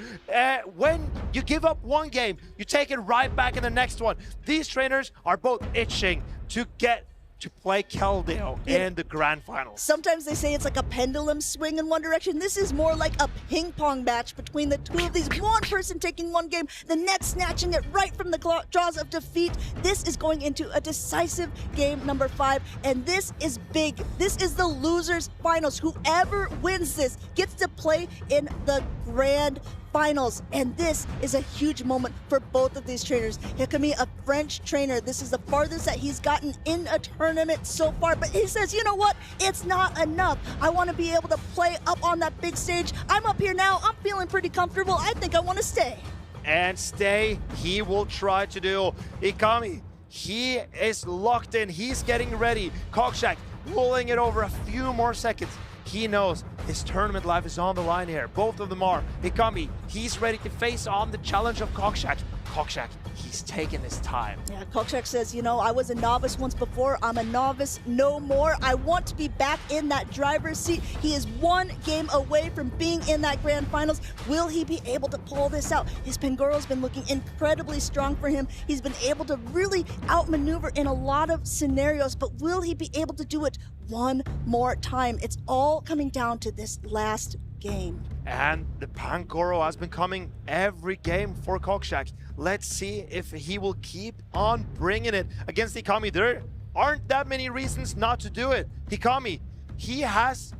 When you give up one game, you take it right back in the next one. These trainers are both itching to get to play Keldeo in the grand finals. Sometimes they say it's like a pendulum swing in one direction. This is more like a ping pong match between the two of these. One person taking one game, the next snatching it right from the jaws of defeat. This is going into a decisive game number 5, and this is big. This is the losers finals. Whoever wins this gets to play in the grand finals, and this is a huge moment for both of these trainers. Hikami, a French trainer, this is the farthest that he's gotten in a tournament so far, but he says, you know what, it's not enough. I want to be able to play up on that big stage. I'm up here now, I'm feeling pretty comfortable. I think I want to stay. And stay, he will try to do. Hikami, he is locked in, he's getting ready. Cockshack pulling it over a few more seconds. He knows his tournament life is on the line here. Both of them are. Hikami, he's ready to face on the challenge of Cockshack. Cockshack, he's taking his time. Yeah, Cockshack says, you know, I was a novice once before. I'm a novice no more. I want to be back in that driver's seat. He is one game away from being in that grand finals. Will he be able to pull this out? His Pangoro's been looking incredibly strong for him. He's been able to really outmaneuver in a lot of scenarios, but will he be able to do it one more time? It's all coming down to this last game. And the Pangoro has been coming every game for Cockshack. Let's see if he will keep on bringing it against Hikami. There aren't that many reasons not to do it. Hikami, he has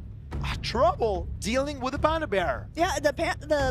trouble dealing with the Panda Bear. Yeah, the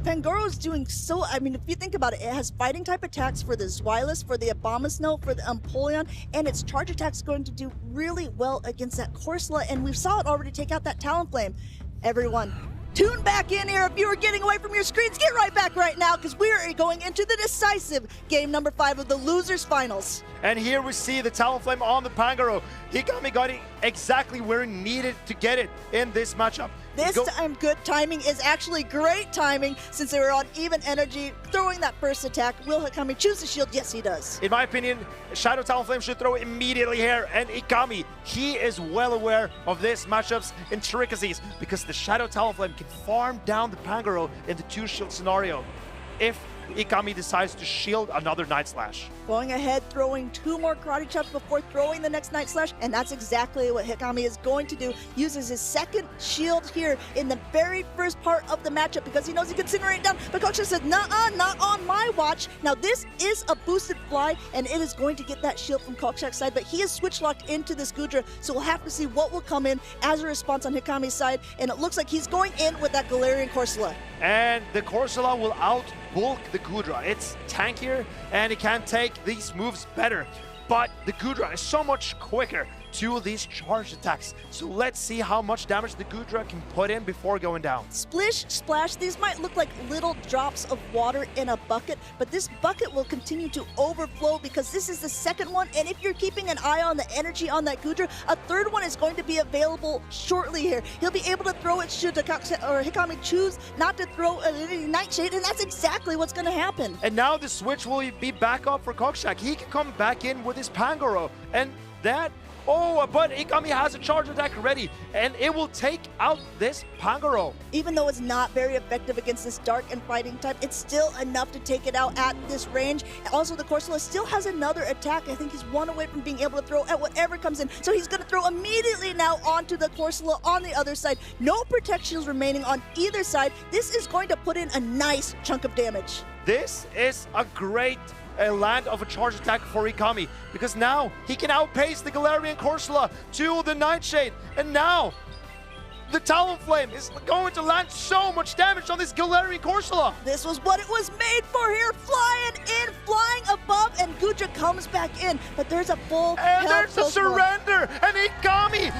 Pangoro's doing so, I mean, if you think about it, it has fighting type attacks for the Zweilous, for the Abomasnow, for the Empoleon, and its charge attack's going to do really well against that Corsola, and we saw it already take out that Talonflame. Everyone, tune back in here. If you were getting away from your screens, get right back right now, because we are going into the decisive game number 5 of the losers finals. And here we see the Talonflame on the Pangoro. Hikami got it exactly where he needed to get it in this matchup. This time, good timing is actually great timing since they were on even energy, throwing that first attack. Will Hikami choose the shield? Yes, he does. In my opinion, Shadow Talonflame should throw immediately here, and Hikami, he is well aware of this matchup's intricacies because the Shadow Talonflame can farm down the Pangoro in the 2-shield scenario. If Hikami decides to shield another Night Slash. Going ahead, throwing 2 more Karate Chops before throwing the next Night Slash, and that's exactly what Hikami is going to do. Uses his second shield here in the very first part of the matchup because he knows he can incinerate down, but Cockshack said, "Nuh-uh, not on my watch." Now this is a boosted fly, and it is going to get that shield from Cockshack's side, but he is switch locked into this Gudra, so we'll have to see what will come in as a response on Hikami's side, and it looks like he's going in with that Galarian Corsola. And the Corsola will out-bulk the Gudra. It's tankier, and it can take these moves better. But the Gudra is so much quicker to these charge attacks. So let's see how much damage the Gudra can put in before going down. Splish, splash, these might look like little drops of water in a bucket, but this bucket will continue to overflow because this is the second one, and if you're keeping an eye on the energy on that Gudra, a third one is going to be available shortly here. He'll be able to throw it should Hikami choose not to throw a Nightshade, and that's exactly what's going to happen. And now the switch will be back up for Cockshack. He can come back in with his Pangoro, and that... Oh, but Hikami has a charge attack ready, and it will take out this Pangoro. Even though it's not very effective against this dark and fighting type, it's still enough to take it out at this range. Also, the Corsola still has another attack. I think he's 1 away from being able to throw at whatever comes in. So he's going to throw immediately now onto the Corsola on the other side. No protections remaining on either side. This is going to put in a nice chunk of damage. This is a great land of a charge attack for Hikami, because now he can outpace the Galarian Corsola to the Nightshade, and now the Talonflame is going to land so much damage on this Galarian Corsola. This was what it was made for here, flying in, flying above, and Gudra comes back in, but there's a full and there's a surrender, and Hikami,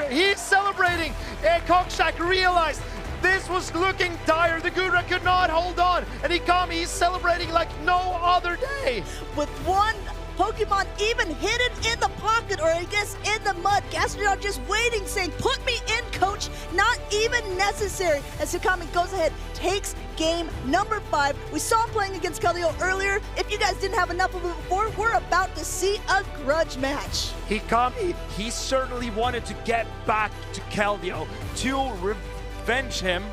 he's celebrating, and Cockshack realized this was looking dire. The Gudra could not hold on, and Hikami is celebrating like no other day. With one Pokemon even hidden in the pocket, or I guess in the mud, Gastrodon just waiting, saying, "Put me in, coach." Not even necessary, as Hikami goes ahead, takes game number 5. We saw him playing against Kelio earlier. If you guys didn't have enough of it before, we're about to see a grudge match. Hikami, he certainly wanted to get back to Kelio to revenge him,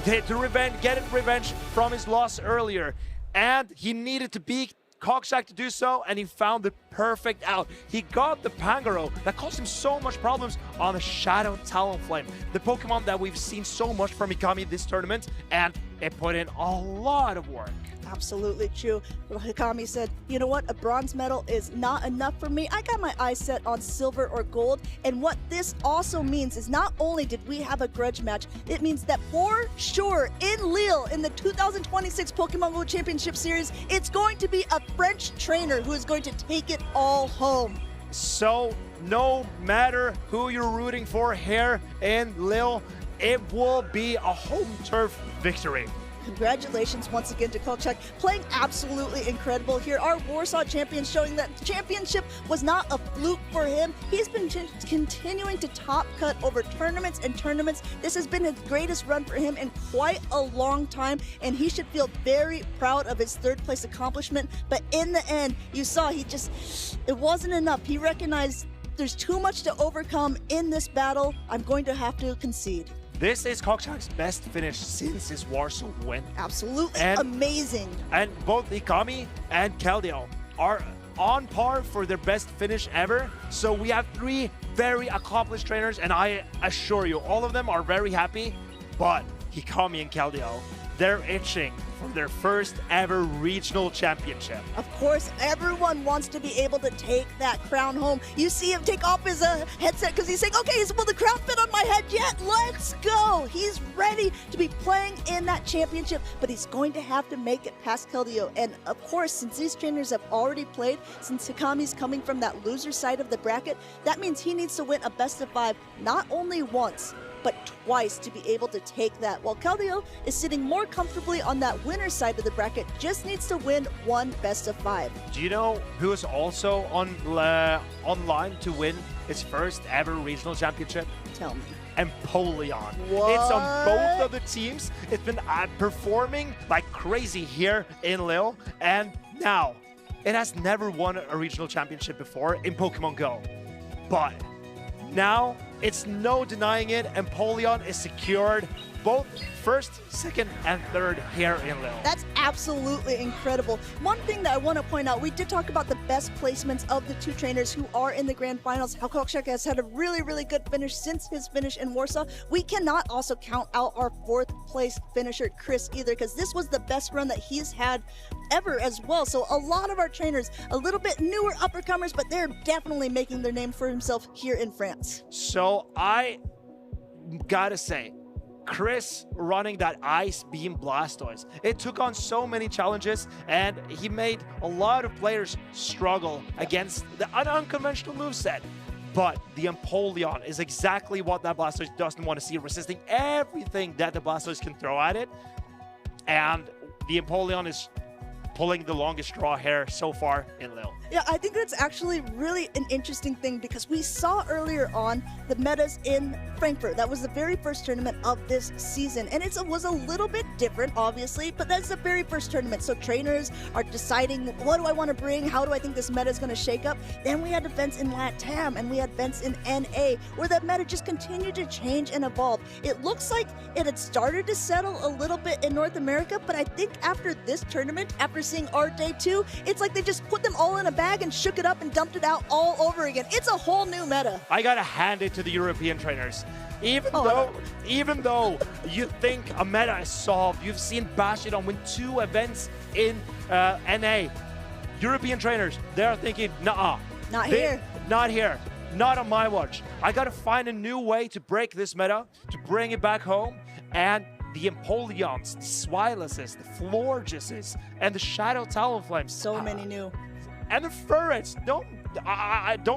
get revenge from his loss earlier, and he needed to beat Cockshack to do so, and he found the perfect out. He got the Pangoro that caused him so much problems on the Shadow Talonflame, the Pokemon that we've seen so much from Hikami this tournament, and it put in a lot of work. Absolutely true. Well, Hikami said, "You know what? A bronze medal is not enough for me. I got my eyes set on silver or gold." And what this also means is not only did we have a grudge match, it means that for sure in Lille, in the 2026 Pokémon GO Championship Series, it's going to be a French trainer who is going to take it all home. So no matter who you're rooting for here in Lille, it will be a home turf victory. Congratulations once again to Cockshack, playing absolutely incredible here. Our Warsaw champion showing that the championship was not a fluke for him. He's been continuing to top cut over tournaments and tournaments. This has been his greatest run for him in quite a long time, and he should feel very proud of his 3rd place accomplishment. But in the end, you saw it wasn't enough. He recognized there's too much to overcome in this battle. I'm going to have to concede. This is Cockshack's best finish since his Warsaw win. Absolutely amazing. And both Hikami and Kelio are on par for their best finish ever. So we have 3 very accomplished trainers, and I assure you, all of them are very happy. But Hikami and Kelio, they're itching for their first ever regional championship. Of course, everyone wants to be able to take that crown home. You see him take off his headset because he's saying, "Okay, will the crown fit on my head yet? Let's go." He's ready to be playing in that championship, but he's going to have to make it past Kelio. And of course, since these trainers have already played, since Hikami's coming from that loser side of the bracket, that means he needs to win a best of 5, not only once, but twice to be able to take that. While Kelio is sitting more comfortably on that winner's side of the bracket, just needs to win 1 best of 5. Do you know who is also online to win his first ever regional championship? Tell me. Empoleon. What? It's on both of the teams. It's been performing like crazy here in Lille, and now it has never won a regional championship before in Pokemon GO. But now it's no denying it, Empoleon is secured both first, second, and third here in Lille. That's absolutely incredible. One thing that I want to point out, we did talk about the best placements of the two trainers who are in the grand finals. How Cockshack has had a really, really good finish since his finish in Warsaw. We cannot also count out our fourth place finisher, Chris, either, because this was the best run that he's had ever as well. So a lot of our trainers, a little bit newer uppercomers, but they're definitely making their name for himself here in France. So I gotta say, Chris running that Ice Beam Blastoise, it took on so many challenges and he made a lot of players struggle against the unconventional moveset. But the Empoleon is exactly what that Blastoise doesn't want to see, resisting everything that the Blastoise can throw at it. And the Empoleon is pulling the longest straw here so far in Lille. Yeah, I think that's actually really an interesting thing because we saw earlier on the metas in Frankfurt. That was the very first tournament of this season. And it was a little bit different, obviously, but that's the very first tournament. So trainers are deciding, what do I want to bring? How do I think this meta is going to shake up? Then we had events in LATAM and we had events in NA where that meta just continued to change and evolve. It looks like it had started to settle a little bit in North America, but I think after this tournament, after seeing our day 2, it's like they just put them all in a bag and shook it up and dumped it out all over again. It's a whole new meta. I gotta hand it to the European trainers. Even though you think a meta is solved, you've seen Bashidon win 2 events in NA. European trainers, they're thinking, nah. Not here. Not here. Not on my watch. I gotta find a new way to break this meta, to bring it back home, and the Empoleons, the Swiluses, the Florges, and the Shadow Talonflames. So many new. And the Furrets. Don't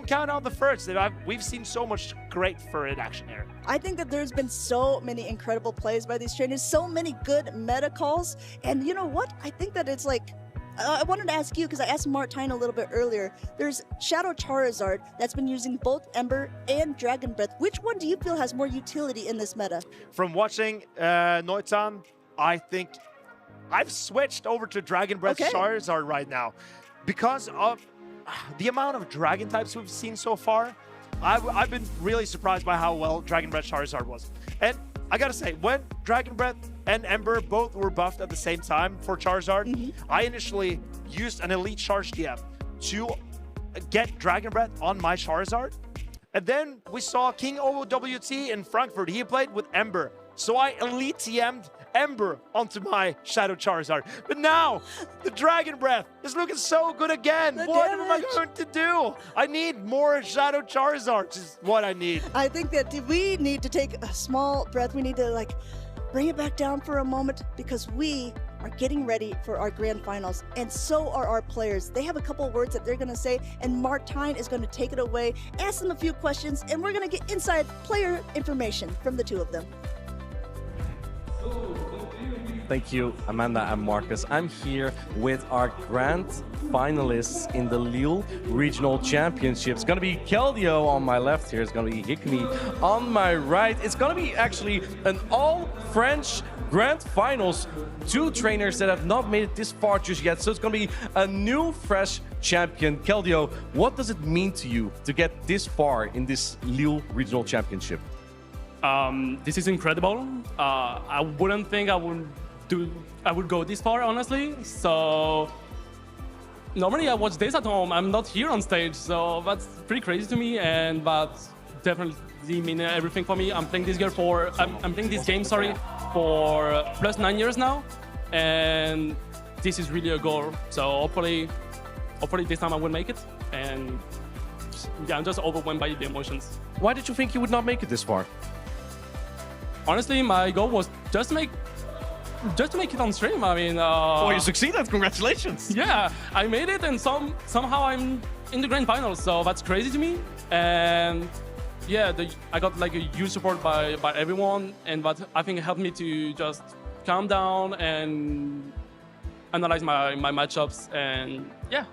count out the Furrets. We've seen so much great Furret action here. I think that there's been so many incredible plays by these trainers, so many good meta calls. And you know what? I think that it's like, I wanted to ask you, because I asked Martine a little bit earlier. There's Shadow Charizard that's been using both Ember and Dragon Breath. Which one do you feel has more utility in this meta? From watching Niton, I think I've switched over to Dragon Breath Charizard right now. Because of the amount of Dragon types we've seen so far, I've been really surprised by how well Dragon Breath Charizard was. And I gotta say, when Dragon Breath and Ember both were buffed at the same time for Charizard, I initially used an Elite Charge DM to get Dragon Breath on my Charizard. And then we saw King OWT in Frankfurt. He played with Ember. So I Elite TM'd Ember onto my Shadow Charizard. But now, the Dragon Breath is looking so good again. What am I going to do? I need more Shadow Charizards is what I need. I think that we need to take a small breath. We need to bring it back down for a moment because we are getting ready for our grand finals, and so are our players. They have a couple words that they're going to say, and Martine is going to take it away, ask them a few questions, and we're going to get inside player information from the two of them. Thank you, Amanda and Marcus. I'm here with our grand finalists in the Lille Regional Championships. It's going to be Kelio on my left here. It's going to be Hikami on my right. It's going to be actually an all-French grand finals. 2 trainers that have not made it this far just yet. So it's going to be a new, fresh champion. Kelio, what does it mean to you to get this far in this Lille Regional Championship? This is incredible. I wouldn't think I would go this far, honestly. So normally I watch this at home. I'm not here on stage, so that's pretty crazy to me. And but definitely mean everything for me. I'm playing this game for I'm playing this game, for plus 9 years now, and this is really a goal. So hopefully this time I will make it. And yeah, I'm just overwhelmed by the emotions. Why did you think you would not make it this far? Honestly, my goal was just to make it on stream. I mean, oh, you succeeded! Congratulations! Yeah, I made it, and somehow I'm in the grand finals. So that's crazy to me. And yeah, I got like a huge support by everyone, and that I think helped me to just calm down and analyze my matchups. And yeah.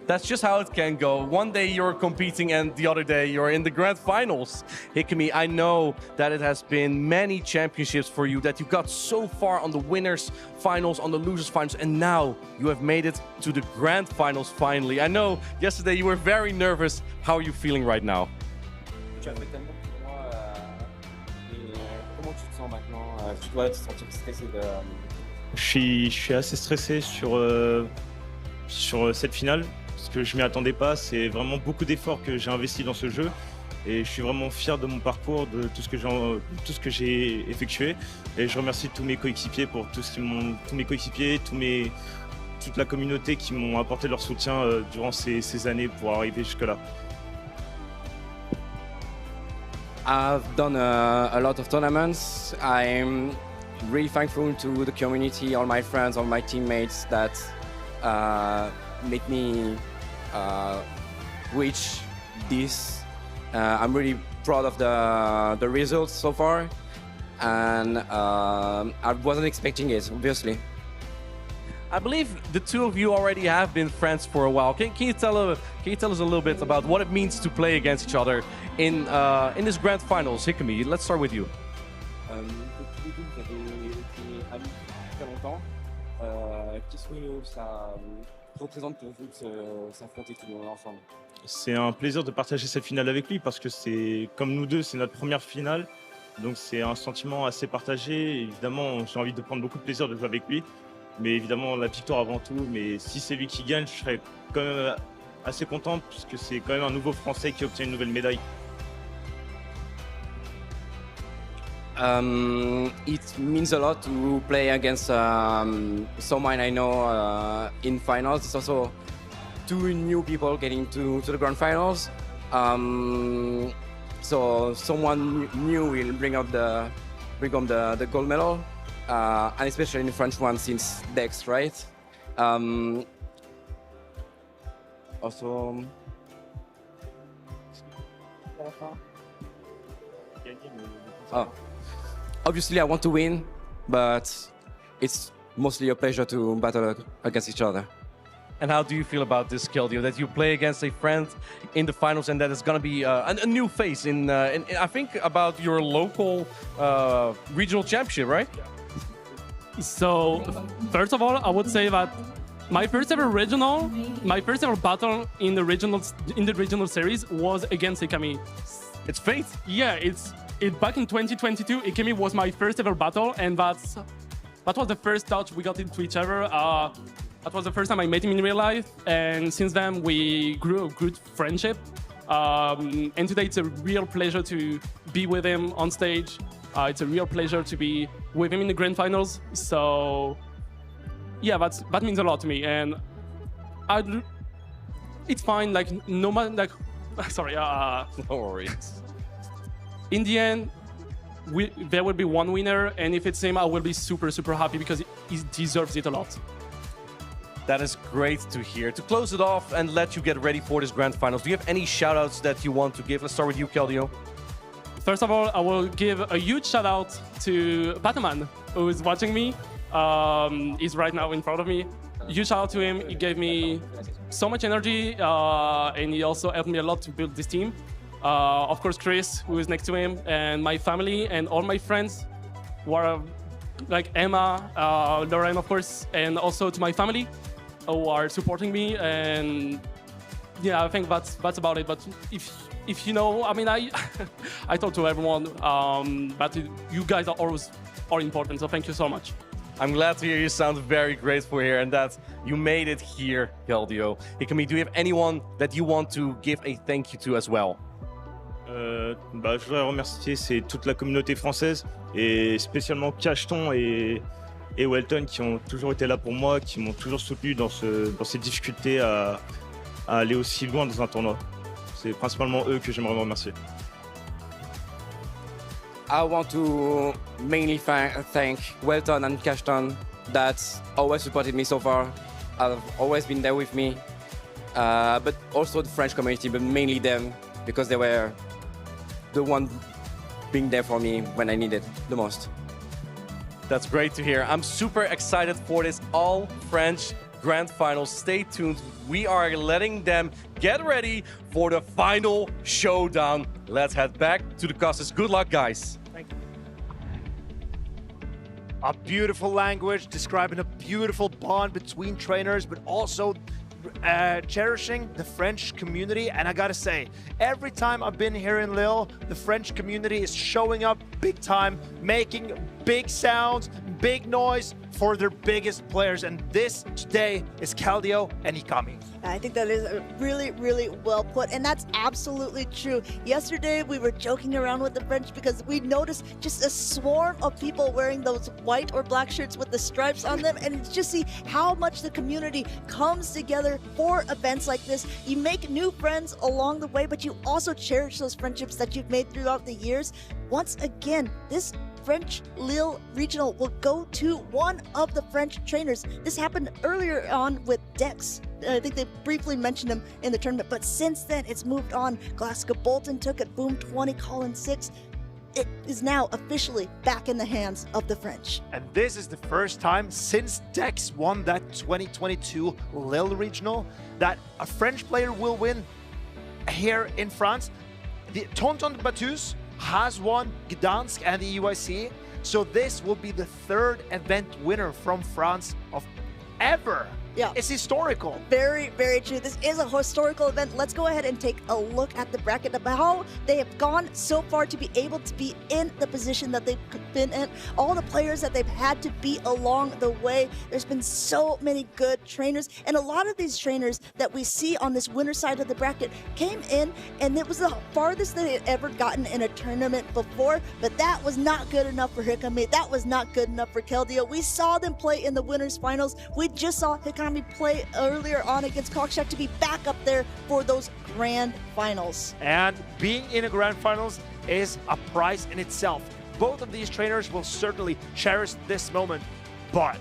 That's just how it can go. One day you're competing and the other day you're in the grand finals. Hikami, I know that it has been many championships for you, that you got so far on the winners finals, on the losers finals, and now you have made it to the grand finals finally. I know yesterday you were very nervous. How are you feeling right now? Tu as fait tellement pour moi. Comment tu te sens maintenant? Tu dois te sentir stressé de... Je suis assez stressé sur cette finale parce que je m'y attendais pas. C'est vraiment beaucoup d'efforts que j'ai investi dans ce jeu et je suis vraiment fier de mon parcours, de tout ce que j'ai effectué. Et je remercie tous mes coéquipiers pour tous mes coéquipiers, toute la communauté qui m'ont apporté leur soutien durant ces années pour arriver jusque-là. I've done a lot of tournaments. I'm really thankful to the community, all my friends, all my teammates that make me reach this. I'm really proud of the results so far, and I wasn't expecting it, obviously. I believe the two of you already have been friends for a while. Can you tell us a little bit about what it means to play against each other in this grand finals? Hikami, let's start with you. Tous les deux, vous avez été amis depuis très longtemps. Qu'est-ce que ça représente pour vous de s'affronter tous ensemble? C'est un plaisir de partager cette finale avec lui parce que c'est comme nous deux, c'est notre première finale. Donc c'est un sentiment assez partagé. Évidemment, j'ai envie de prendre beaucoup de plaisir de jouer avec lui. Mais évidemment, la victoire avant tout. Mais si c'est lui qui gagne, je serais quand même assez content puisque c'est quand même un nouveau Français qui obtient une nouvelle médaille. It means a lot to play against someone I know in finals. It's also two new people getting to the grand finals. So someone new will bring home the gold medal, and especially in the French one since Dex, right? Also. Obviously, I want to win, but it's mostly a pleasure to battle against each other. And how do you feel about this, Kelio, that you play against a friend in the finals and that it's going to be a new face in I think, about your local regional championship, right? So, first of all, I would say that my first ever battle in the regional series was against Hikami. It's fate. Yeah, back in 2022, Hikami was my first ever battle, and that was the first touch we got into each other. That was the first time I met him in real life, and since then we grew a good friendship. And today it's a real pleasure to be with him on stage. It's a real pleasure to be with him in the grand finals. So yeah, that means a lot to me, and it's fine. Like no matter, like sorry. No worries. In the end, there will be one winner, and if it's him, I will be super, super happy because he deserves it a lot. That is great to hear. To close it off and let you get ready for this grand finals, do you have any shout-outs that you want to give? Let's start with you, Kelio. First of all, I will give a huge shout-out to Batman, who is watching me. He's right now in front of me. Huge shout-out to him. He gave me so much energy, and he also helped me a lot to build this team. Of course, Chris, who is next to him, and my family, and all my friends, who are like Emma, Lauren, of course, and also to my family, who are supporting me. And yeah, I think that's about it. But if you know, I mean, I talk to everyone, but you guys are important. So thank you so much. I'm glad to hear you sound very grateful here and that you made it here, Kelio. Hikami, do you have anyone that you want to give a thank you to as well? Je voudrais remercier toute la communauté française et spécialement Cacheton et Welton qui ont toujours été là pour moi, qui m'ont toujours soutenu dans ces difficultés à aller aussi loin dans un tournoi. C'est principalement eux que j'aimerais remercier. I want to mainly thank Welton and Cacheton that always supported me so far. Have always been there with me, but also the French community, but mainly them because they were the one being there for me when I needed the most. That's great to hear. I'm super excited for this all-French grand final. Stay tuned. We are letting them get ready for the final showdown. Let's head back to the casters. Good luck, guys. Thank you. A beautiful language describing a beautiful bond between trainers, but also cherishing the French community, and I gotta say, every time I've been here in Lille, the French community is showing up big time, making big sounds, big noise for their biggest players, and this today is Kelio and Hikami. I think that is really, really well put, and that's absolutely true. Yesterday, we were joking around with the French because we noticed just a swarm of people wearing those white or black shirts with the stripes on them, and just see how much the community comes together for events like this. You make new friends along the way, but you also cherish those friendships that you've made throughout the years. Once again, this French Lille Regional will go to one of the French trainers. This happened earlier on with Dex. I think they briefly mentioned him in the tournament, but since then it's moved on. Galaxkobolten took it, Boom 20, Colin 6. It is now officially back in the hands of the French. And this is the first time since Dex won that 2022 Lille Regional that a French player will win here in France. The Tonton Batus has won Gdansk and the UIC, so this will be the third event winner from France of ever. Yeah. It's historical. Very, very true. This is a historical event. Let's go ahead and take a look at the bracket of how they have gone so far to be able to be in the position that they've been in. All the players that they've had to beat along the way. There's been so many good trainers, and a lot of these trainers that we see on this winner side of the bracket came in, and it was the farthest they had ever gotten in a tournament before, but that was not good enough for Hikami. That was not good enough for Kelio. We saw them play in the winners finals. We just saw Hikami play earlier on against Cockshack to be back up there for those grand finals. And being in a grand finals is a prize in itself. Both of these trainers will certainly cherish this moment, but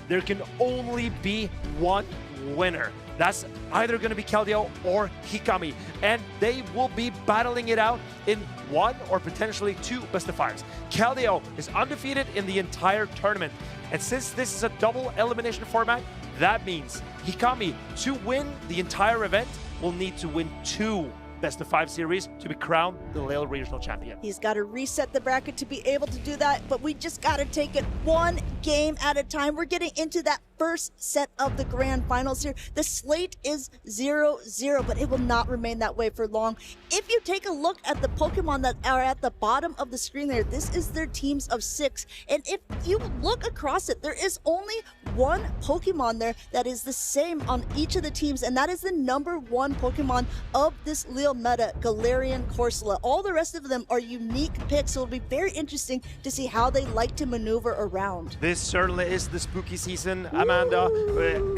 there can only be one winner. That's either going to be Kelio or Hikami, and they will be battling it out in one or potentially two best of fives. Kelio is undefeated in the entire tournament, and since this is a double elimination format, that means Hikami, to win the entire event, will need to win two best of five series to be crowned the Lille Regional Champion. He's got to reset the bracket to be able to do that, but we just got to take it one game at a time. We're getting into that first set of the grand finals here. The slate is 0-0, but it will not remain that way for long. If you take a look at the Pokemon that are at the bottom of the screen there, this is their teams of 6. And if you look across it, there is only one Pokemon there that is the same on each of the teams, and that is the #1 Pokemon of this Lille meta, Galarian Corsola. All the rest of them are unique picks, so it'll be very interesting to see how they like to maneuver around. This certainly is the spooky season, Amanda.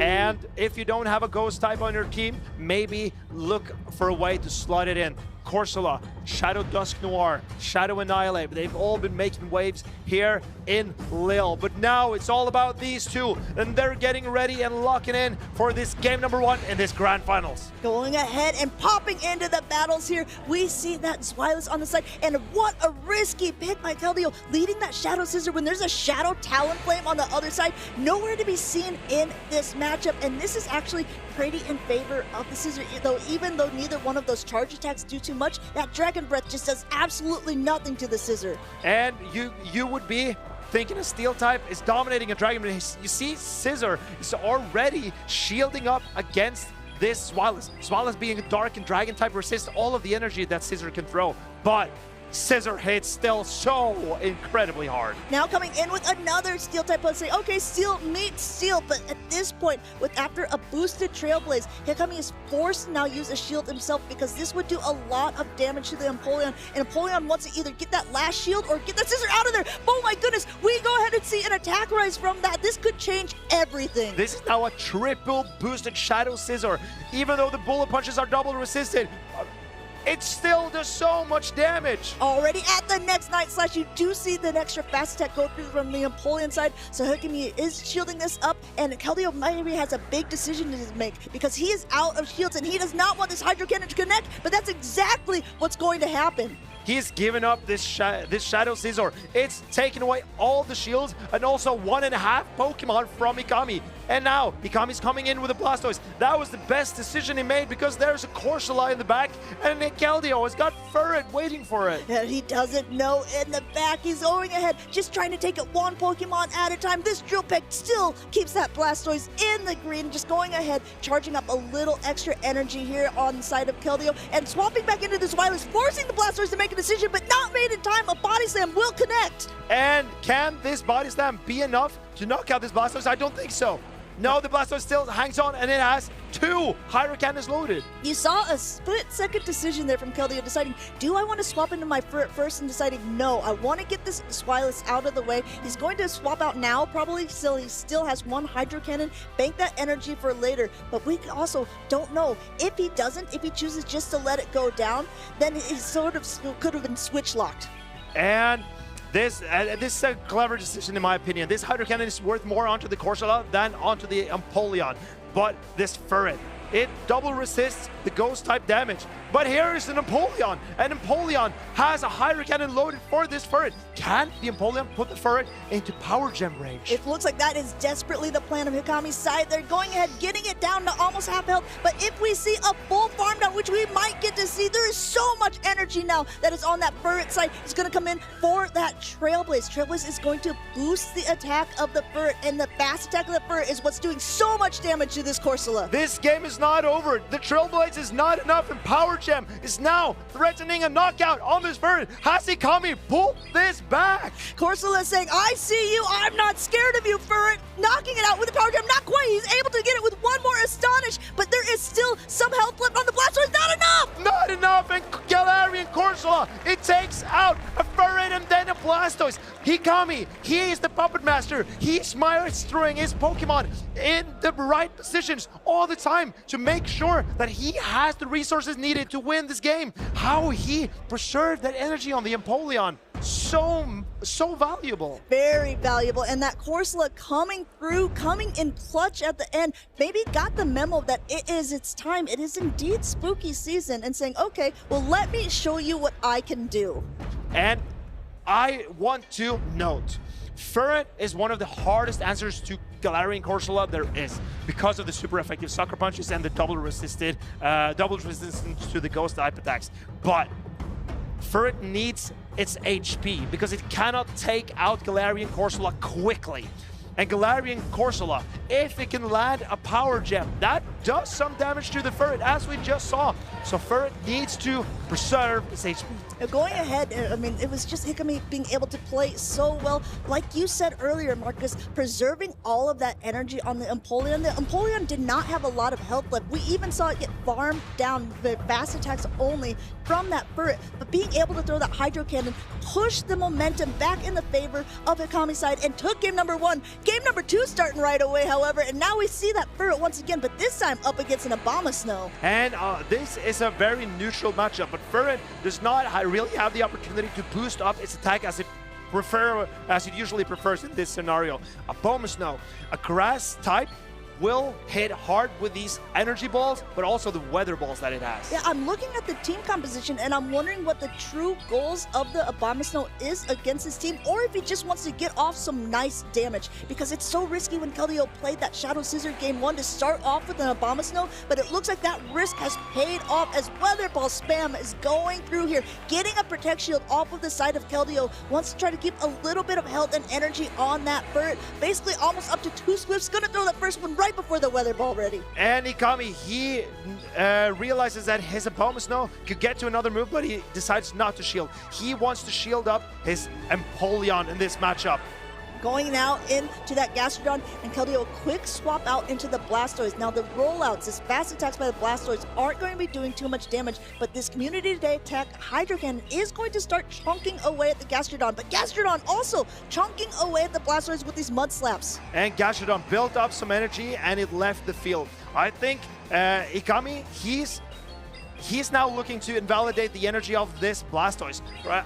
And if you don't have a ghost type on your team, maybe look for a way to slot it in. Corsola, Shadow Dusk Noir, Shadow Annihilate, they've all been making waves here in Lille. But now it's all about these two, and they're getting ready and locking in for this game #1 in this grand finals. Going ahead and popping into the battles here, we see that Zweilous on the side, and what a risky pick by Kelio, leading that Shadow Scissor when there's a Shadow Talonflame on the other side. Nowhere to be seen in this matchup, and this is actually pretty in favor of the Scissor, though even though neither one of those charge attacks do too much, that Dragon Breath just does absolutely nothing to the Scissor. And you would be thinking a Steel type is dominating a Dragon Breath. You see Scissor is already shielding up against this Zweilous. Zweilous being a Dark and Dragon type resists all of the energy that Scissor can throw, but Scissor hits still so incredibly hard. Now coming in with another Steel type, let's say, okay, Steel meets Steel, but at this point, after a boosted Trailblaze, Hikami is forced to now use a shield himself because this would do a lot of damage to the Empoleon, and Empoleon wants to either get that last shield or get that Scissor out of there. Oh my goodness, we go ahead and see an attack rise from that. This could change everything. This is now a triple boosted Shadow Scissor. Even though the bullet punches are double resisted, it still does so much damage. Already at the next Night Slash, you do see the extra fast attack go through from the Empoleon side, so Hikami is shielding this up, and Kelio maybe has a big decision to make because he is out of shields and he does not want this Hydro Cannon to connect, but that's exactly what's going to happen. He's given up this Shadow Scizor. It's taken away all the shields and also 1.5 Pokemon from Hikami. And now Hikami's coming in with a Blastoise. That was the best decision he made because there's a Corsola in the back and Kelio has got Furret waiting for it. And he doesn't know in the back. He's going ahead, just trying to take it one Pokemon at a time. This Drill Peck still keeps that Blastoise in the green, just going ahead, charging up a little extra energy here on the side of Kelio and swapping back into this Wireless, forcing the Blastoise to make a decision, but not made in time. A Body Slam will connect. And can this Body Slam be enough to knock out this Blastoise? I don't think so. No, the Blastoise still hangs on, and it has 2 Hydro Cannons loaded. You saw a split-second decision there from Kelio, deciding, do I want to swap into my Furret first, and deciding, no, I want to get this Swilus out of the way. He's going to swap out now, probably, so he still has 1 Hydro Cannon, bank that energy for later, but we also don't know. If he doesn't, if he chooses just to let it go down, then he sort of could have been switch-locked. And this is a clever decision in my opinion. This Hydro Cannon is worth more onto the Corsola than onto the Empoleon. But this Furret, it double resists the ghost type damage. But here is an Empoleon, and Empoleon has a Hydro Cannon loaded for this Furret. Can the Empoleon put the Furret into Power Gem range? It looks like that is desperately the plan of Hikami's side. They're going ahead, getting it down to almost half health. But if we see a full farm down, which we might get to see, there is so much energy now that is on that Furret side. It's going to come in for that Trailblaze. Trailblaze is going to boost the attack of the Furret, and the fast attack of the Furret is what's doing so much damage to this Corsola. This game is not over. The Trailblaze is not enough, and Power Gem is now threatening a knockout on this Furret. Has Hikami pulled this back? Corsola is saying, I see you, I'm not scared of you, Furret. Knocking it out with the Power Gem, not quite. He's able to get it with 1 more Astonish, but there is still some health left on the Blastoise. Not enough! Not enough, and Galarian Corsola, it takes out a Furret and then a Blastoise. Hikami, he is the puppet master. He's maestering his Pokemon in the right positions all the time to make sure that he has the resources needed to win this game. How he preserved that energy on the Empoleon. So valuable. Very valuable. And that Corsola coming through, coming in clutch at the end, maybe got the memo that it is its time. It is indeed spooky season, and saying, okay, well, let me show you what I can do. And I want to note, Furret is one of the hardest answers to Galarian Corsola there is because of the super effective Sucker Punches and the double resistance to the Ghost type attacks. But Furret needs its HP because it cannot take out Galarian Corsola quickly. And Galarian Corsola, if it can land a Power Gem, that does some damage to the Furret, as we just saw. So Furret needs to preserve its HP. Going ahead, I mean, it was just Hikami being able to play so well. Like you said earlier, Marcus, preserving all of that energy on the Empoleon. The Empoleon did not have a lot of health left. We even saw it get farmed down the fast attacks only from that Furret. But being able to throw that Hydro Cannon pushed the momentum back in the favor of Hikami's side and took game number 1. Game number 2 starting right away, however, and now we see that Furret once again, but this time up against an Abomasnow. And this is a very neutral matchup, but Furret does not really have the opportunity to boost up its attack as it usually prefers in this scenario. Abomasnow, a grass type, will hit hard with these energy balls, but also the weather balls that it has. Yeah, I'm looking at the team composition and I'm wondering what the true goals of the Abomasnow is against his team, or if he just wants to get off some nice damage, because it's so risky when Kelio played that Shadow Scissor game 1 to start off with an Abomasnow, but it looks like that risk has paid off as Weather Ball spam is going through here, getting a Protect Shield off of the side of Kelio, wants to try to keep a little bit of health and energy on that Furret, basically almost up to 2 Swifts, gonna throw that first one right before the Weather Ball ready. And Hikami, he realizes that his Abomasnow could get to another move, but he decides not to shield. He wants to shield up his Empoleon in this matchup. Going now into that Gastrodon, and Kelio a quick swap out into the Blastoise. Now the rollouts, his fast attacks by the Blastoise aren't going to be doing too much damage, but this Community Day attack Hydro Cannon is going to start chunking away at the Gastrodon, but Gastrodon also chunking away at the Blastoise with these Mud Slaps. And Gastrodon built up some energy and it left the field. I think Hikami, he's he's now looking to invalidate the energy of this Blastoise.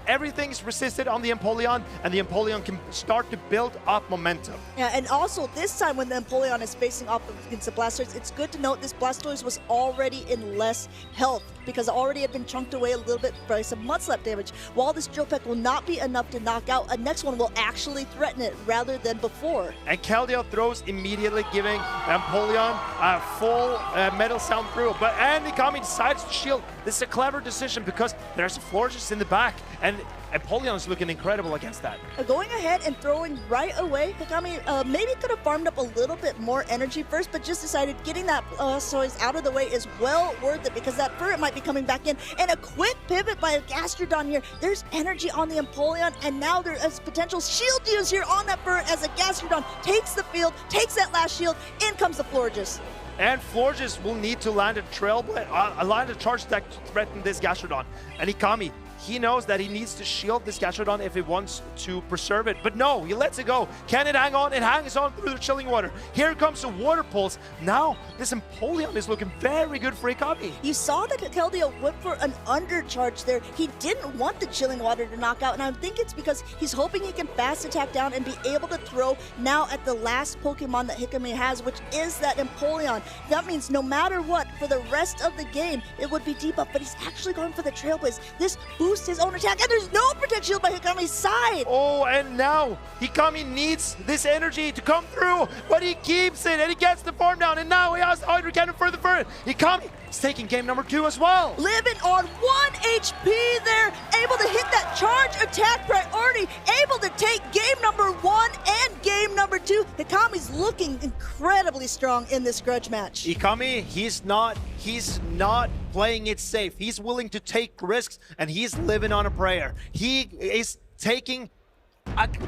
Everything's resisted on the Empoleon, and the Empoleon can start to build up momentum. Yeah, and also this time when the Empoleon is facing off against the Blastoise, it's good to note this Blastoise was already in less health because it already had been chunked away a little bit by some Mudslap damage. While this Drill Peck will not be enough to knock out, a next one will actually threaten it rather than before. And Kelio throws immediately, giving Empoleon a full Metal Sound through. But Hikami decides to shield. This is a clever decision because there's a Florges in the back, and Empoleon is looking incredible against that. Going ahead and throwing right away, Hikami maybe could have farmed up a little bit more energy first, but just decided getting that Blastoise out of the way is well worth it because that Furret might be coming back in. And a quick pivot by a Gastrodon here. There's energy on the Empoleon, and now there is potential shield use here on that Furret as a Gastrodon takes the field, takes that last shield. In comes the Florges. And Florges will need to land a charge attack to threaten this Gastrodon. And Hikami, he knows that he needs to shield this Gastrodon if he wants to preserve it. But no, he lets it go. Can it hang on? It hangs on through the Chilling Water. Here comes the Water Pulse. Now, this Empoleon is looking very good for Hikami. You saw that Kelio went for an undercharge there. He didn't want the Chilling Water to knock out, and I think it's because he's hoping he can fast attack down and be able to throw now at the last Pokemon that Hikami has, which is that Empoleon. That means no matter what, for the rest of the game, it would be debuff, but he's actually going for the Trailblaze. This boosts his own attack, and there's no Protect Shield by Hikami's side. Oh, and now Hikami needs this energy to come through, but he keeps it, and he gets the farm down, and now he has the Hydro Cannon for the Furret. Hikami is taking game number 2 as well. Living on 1 HP there, able to hit that charge attack priority, able to take game number 1 and game number 2. Hikami's looking incredibly strong in this grudge match. Hikami, he's not playing it safe. He's willing to take risks, and he's living on a prayer. He is taking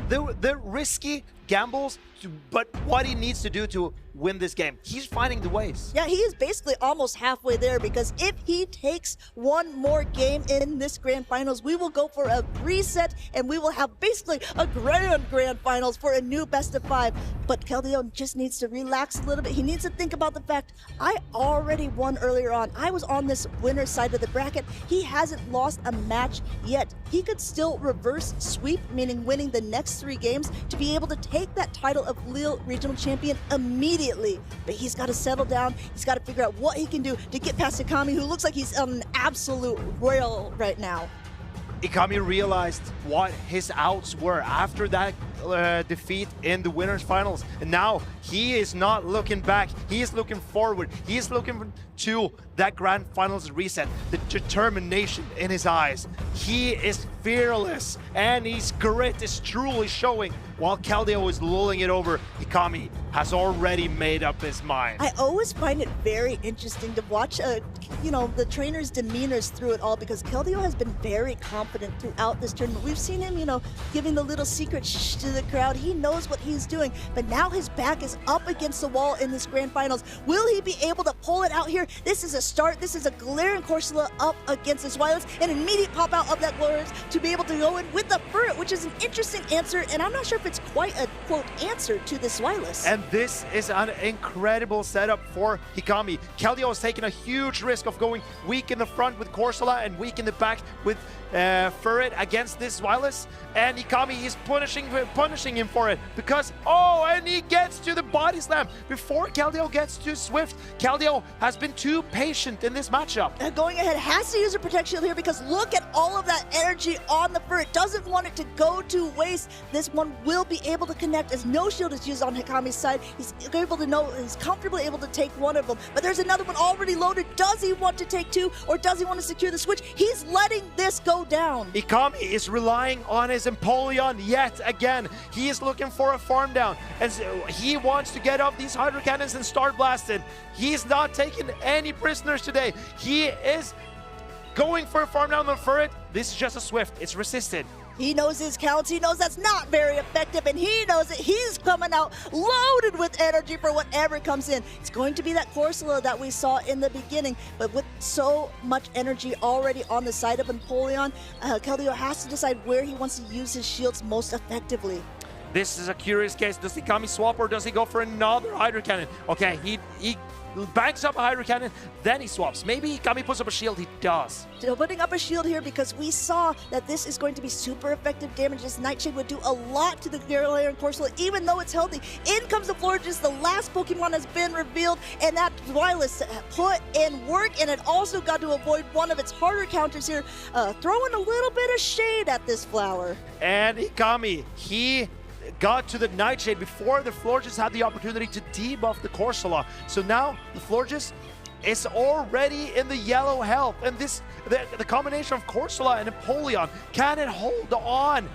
the risky gambles, but what he needs to do to win this game. He's finding the ways. Yeah, he is basically almost halfway there because if he takes one more game in this grand finals, we will go for a reset and we will have basically a grand finals for a new best of 5. But Kelio just needs to relax a little bit. He needs to think about the fact, I already won earlier on. I was on this winner's side of the bracket. He hasn't lost a match yet. He could still reverse sweep, meaning winning the next 3 games to be able to take that title of Lille Regional Champion immediately. But he's got to settle down. He's got to figure out what he can do to get past Hikami, who looks like he's on an absolute rail right now. Hikami realized what his outs were after that defeat in the winners finals, and now he is not looking back. He is looking forward. He is looking to that grand finals reset. The determination in his eyes. He is fearless, and his grit is truly showing. While Kelio is lulling it over, Hikami has already made up his mind. I always find it very interesting to watch, the trainer's demeanors through it all, because Kelio has been very confident throughout this tournament. We've seen him, giving the little secret shh to the crowd. He knows what he's doing, but now his back is up against the wall in this grand finals. Will he be able to pull it out here? This is a start. This is a glaring Corsola up against his Wireless, an immediate pop out of that Glorious to be able to go in with the Furret, which is an interesting answer, and I'm not sure if it's quite a quote answer to this Wireless. And this is an incredible setup for Hikami. Kelio has taken a huge risk of going weak in the front with Corsola and weak in the back with Furret against this Wireless, and Hikami is punishing him for it because, and he gets to the body slam before Kelio gets to Swift. Kelio has been too patient in this matchup. Going ahead, has to use a Protect Shield here because look at all of that energy on the Furret. Doesn't want it to go to waste. This one will be able to connect as no shield is used on Hikami's side. He's able to know, he's comfortably able to take one of them, but there's another one already loaded. Does he want to take 2, or does he want to secure the switch? He's letting this go down. Hikami is relying on his Empoleon yet again. He is looking for a farm down, and so he wants to get off these Hydro Cannons and start blasting. He's not taking any prisoners today. He is going for a farm down on Furret. This is just a Swift. It's resisted. He knows his counts. He knows that's not very effective, and he knows that he's coming out loaded with energy for whatever comes in. It's going to be that Corsola that we saw in the beginning, but with so much energy already on the side of Empoleon, Kelio has to decide where he wants to use his shields most effectively. This is a curious case. Does Hikami swap, or does he go for another Hydro Cannon? Okay, he banks up a Hydro Cannon, then he swaps. Maybe Hikami puts up a shield, he does. So putting up a shield here because we saw that this is going to be super effective damage. This Nightshade would do a lot to the Galarian Corsola, even though it's healthy. In comes the Florges, the last Pokemon has been revealed, and that Wireless put in work, and it also got to avoid one of its harder counters here, throwing a little bit of shade at this flower. And Hikami, he got to the Nightshade before the Florges had the opportunity to debuff the Corsola. So now the Florges is already in the yellow health, and this the combination of Corsola and Empoleon, can it hold on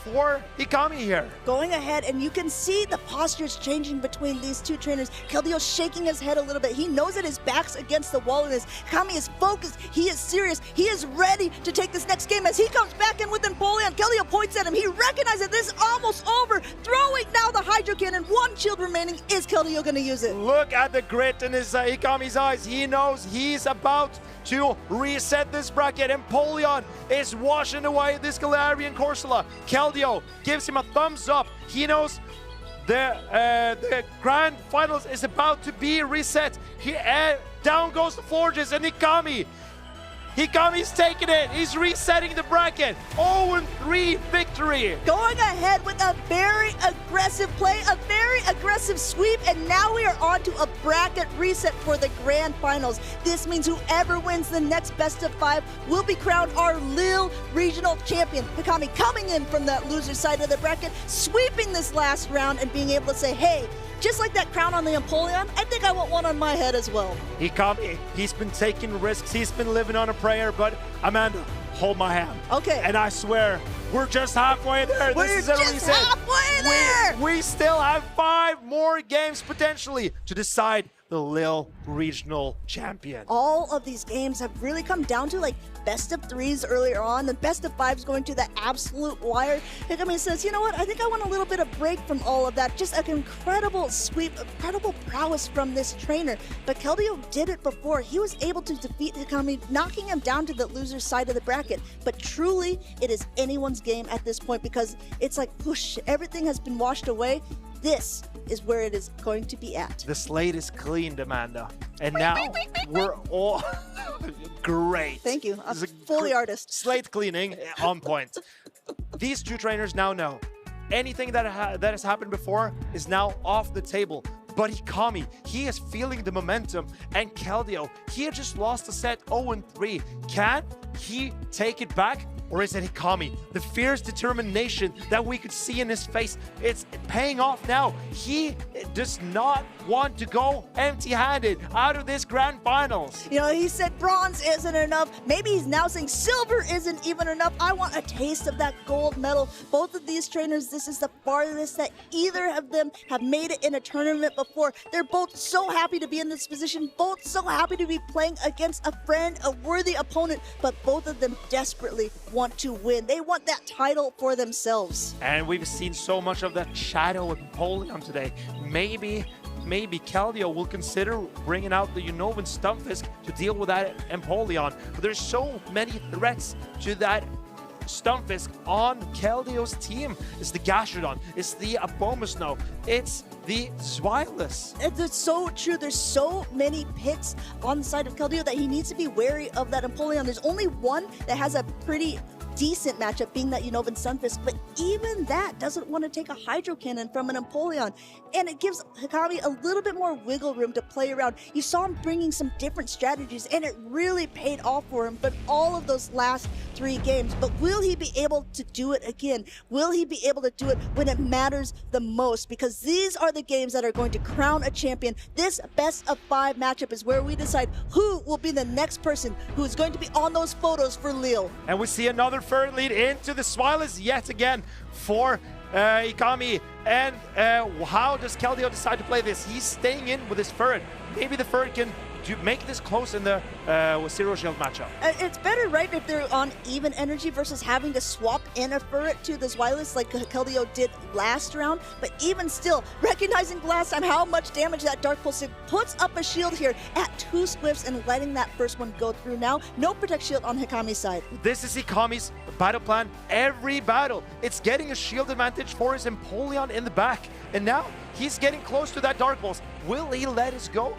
for Hikami here? Going ahead, and you can see the postures changing between these two trainers. Kelio's shaking his head a little bit. He knows that his back's against the wall, and Hikami is focused. He is serious. He is ready to take this next game as he comes back in with Empoleon. Kelio points at him. He recognizes this is almost over. Throwing now the Hydro Cannon. One shield remaining. Is Kelio going to use it? Look at the grit in his Hikami's eyes. He knows he's about to reset this bracket. Empoleon is washing away this Galarian Corsola. Kelio gives him a thumbs up. He knows the grand finals is about to be reset. Down goes the Florges and Hikami. Hikami's taking it. He's resetting the bracket. 0-3 victory. Going ahead with a very aggressive play, a very aggressive sweep, and now we are on to a bracket reset for the grand finals. This means whoever wins the next best of 5 will be crowned our Lille Regional Champion. Hikami coming in from that loser side of the bracket, sweeping this last round and being able to say, hey, just like that crown on the Empoleon, I think I want one on my head as well. Hikami, he's been taking risks. He's been living on a prayer, but Amanda, hold my hand. Okay. And I swear, we're just halfway there. We're this is just halfway there. We still have 5 more games potentially to decide the Lille Regional Champion. All of these games have really come down to like best of 3s earlier on, the best of 5s going to the absolute wire. Hikami says, you know what, I think I want a little bit of break from all of that. Just an incredible sweep, incredible prowess from this trainer. But Kelio did it before. He was able to defeat Hikami, knocking him down to the loser's side of the bracket. But truly, it is anyone's game at this point because it's like, whoosh, everything has been washed away. This is where it is going to be at. The slate is cleaned, Amanda. And now we're all great. Thank you. I'm fully artist. Slate cleaning on point. These two trainers now know anything that has happened before is now off the table. But Hikami, he is feeling the momentum. And Kelio, he had just lost a set 0-3. Can he take it back? Or is it Hikami? The fierce determination that we could see in his face, it's paying off now. He does not want to go empty-handed out of this grand finals. You know, he said bronze isn't enough. Maybe he's now saying silver isn't even enough. I want a taste of that gold medal. Both of these trainers, this is the farthest that either of them have made it in a tournament before. They're both so happy to be in this position, both so happy to be playing against a friend, a worthy opponent, but both of them desperately want to win. They want that title for themselves. And we've seen so much of that shadow of Empoleon today. Maybe Kelio will consider bringing out the Unnovan Stunfisk to deal with that Empoleon. But there's so many threats to that Stunfisk on Kelio's team. It's the Gastrodon, it's the Abomasnow, it's the Zweilous. It's so true. There's so many picks on the side of Kelio that he needs to be wary of that Empoleon. There's only one that has a pretty decent matchup, being that Unnovan Stunfisk, but even that doesn't want to take a Hydro Cannon from an Empoleon, and it gives Hikami a little bit more wiggle room to play around. You saw him bringing some different strategies, and it really paid off for him, but all of those last 3 games. But will he be able to do it again? Will he be able to do it when it matters the most? Because these are the games that are going to crown a champion. This best of 5 matchup is where we decide who will be the next person who is going to be on those photos for Lille. And we see another third lead into the Zweilous yet again for Hikami. And how does Kelio decide to play this? He's staying in with his third. Maybe the third can make this close in the Zero Shield matchup. It's better, right, if they're on even energy versus having to swap in a Furret to the Zweilous like Kelio did last round. But even still, recognizing last time how much damage that Dark Pulse puts up a shield here at 2 Swifts and letting that first one go through now. No Protect Shield on Hikami's side. This is Hikami's battle plan every battle. It's getting a shield advantage for his Empoleon in the back. And now he's getting close to that Dark Pulse. Will he let it go?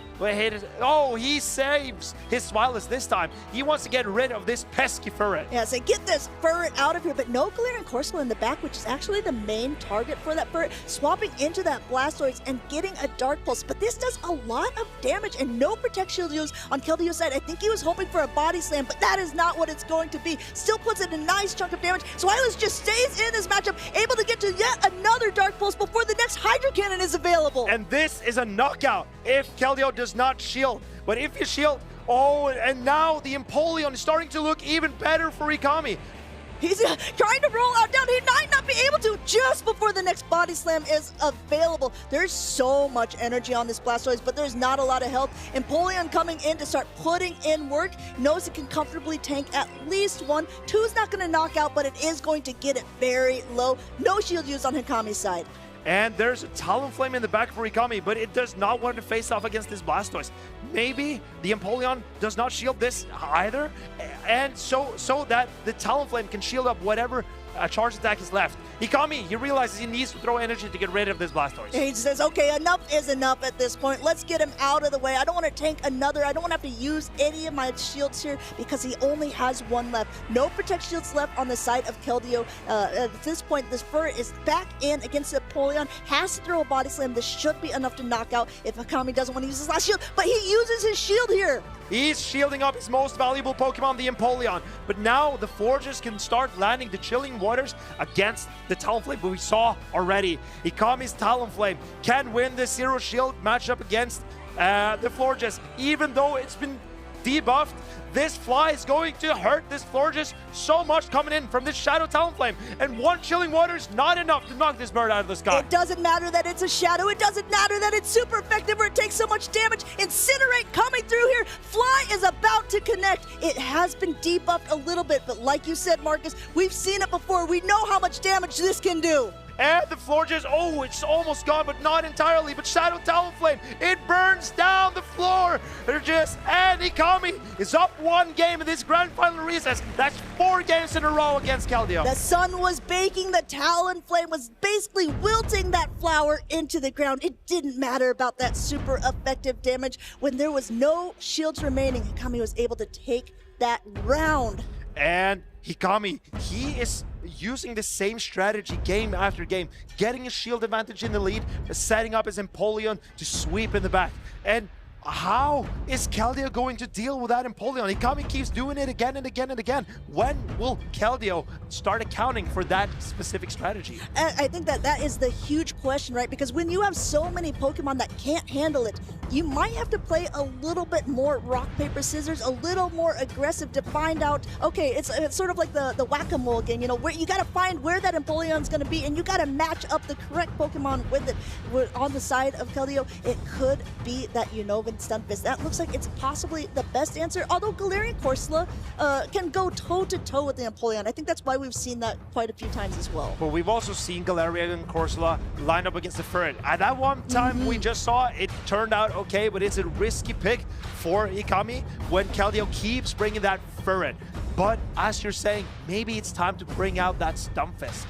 Oh, he saves his Swilus this time. He wants to get rid of this pesky Furret. Yeah, so get this Furret out of here, but no Galarian Corsola in the back, which is actually the main target for that Furret, swapping into that Blastoise and getting a Dark Pulse. But this does a lot of damage and no Protect Shield use on Keldio's side. I think he was hoping for a Body Slam, but that is not what it's going to be. Still puts in a nice chunk of damage. Swilus just stays in this matchup, able to get to yet another Dark Pulse before the next Hydro Cannon is available. And this is a knockout if Kelio does not shield. But if you shield, oh, and now the Empoleon is starting to look even better for Hikami. He's trying to roll out down. He might not be able to just before the next Body Slam is available. There's so much energy on this Blastoise, but there's not a lot of health. Empoleon coming in to start putting in work. Knows it can comfortably tank at least one. Two's not going to knock out, but it is going to get it very low. No shield use on Hikami's side. And there's a Talonflame in the back for Hikami, but it does not want to face off against this Blastoise. Maybe the Empoleon does not shield this either, and so that the Talonflame can shield up whatever charge attack is left. Hikami, he realizes he needs to throw energy to get rid of this Blastoise. He says, okay, enough is enough at this point. Let's get him out of the way. I don't want to tank another. I don't want to have to use any of my shields here because he only has one left. No Protect Shields left on the side of Keldeo. At this point, this Furret is back in against Empoleon. Has to throw a Body Slam. This should be enough to knock out if Hikami doesn't want to use his last shield, but he uses his shield here. He's shielding up his most valuable Pokemon, the Empoleon. But now the Forges can start landing the Chilling Waters against the Talonflame, but we saw already Hikami's Talonflame can win the Zero Shield matchup against the Forges. Even though it's been debuffed, this fly is going to hurt this Florges so much coming in from this Shadow Talonflame. And one Chilling Water is not enough to knock this bird out of the sky. It doesn't matter that it's a Shadow. It doesn't matter that it's super effective or it takes so much damage. Incinerate coming through here. Fly is about to connect. It has been debuffed a little bit, but like you said, Marcus, we've seen it before. We know how much damage this can do. And the Florges, oh, it's almost gone, but not entirely. But Shadow Talonflame, it burns down the floor. They're just, and Hikami is up one game in this grand final recess. That's 4 games in a row against Keldeo. The sun was baking. The Talonflame was basically wilting that flower into the ground. It didn't matter about that super effective damage. When there was no shields remaining, Hikami was able to take that round. And Hikami, he is using the same strategy game after game, getting a shield advantage in the lead, setting up his Empoleon to sweep in the back. And how is Keldeo going to deal with that Empoleon? Hikami keeps doing it again and again and again. When will Keldeo start accounting for that specific strategy? I think that is the huge question, right? Because when you have so many Pokemon that can't handle it, you might have to play a little bit more rock, paper, scissors, a little more aggressive to find out, okay, it's sort of like the whack-a-mole game, you know, where you got to find where that Empoleon's going to be, and you got to match up the correct Pokemon with it. On the side of Keldeo, it could be that Unova Stunfisk. That looks like it's possibly the best answer, although Galarian Corsola can go toe-to-toe with the Empoleon. I think that's why we've seen that quite a few times as well. But we've also seen Galarian Corsola line up against the Furret. At that one time we just saw, it turned out okay, but it's a risky pick for Hikami when Keldeo keeps bringing that Furret. But as you're saying, maybe it's time to bring out that Stunfisk.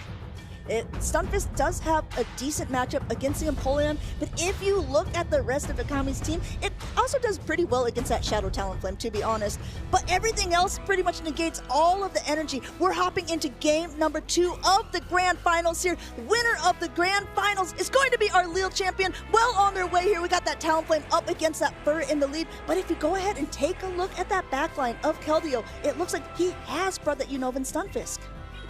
Stunfisk does have a decent matchup against the Empoleon, but if you look at the rest of Hikami's team, it also does pretty well against that Shadow Talonflame, to be honest. But everything else pretty much negates all of the energy. We're hopping into game number 2 of the Grand Finals here. The winner of the Grand Finals is going to be our Lille champion. Well on their way here. We got that Talonflame up against that Furret in the lead. But if you go ahead and take a look at that backline of Keldeo, it looks like he has brought that Unovan Stunfisk.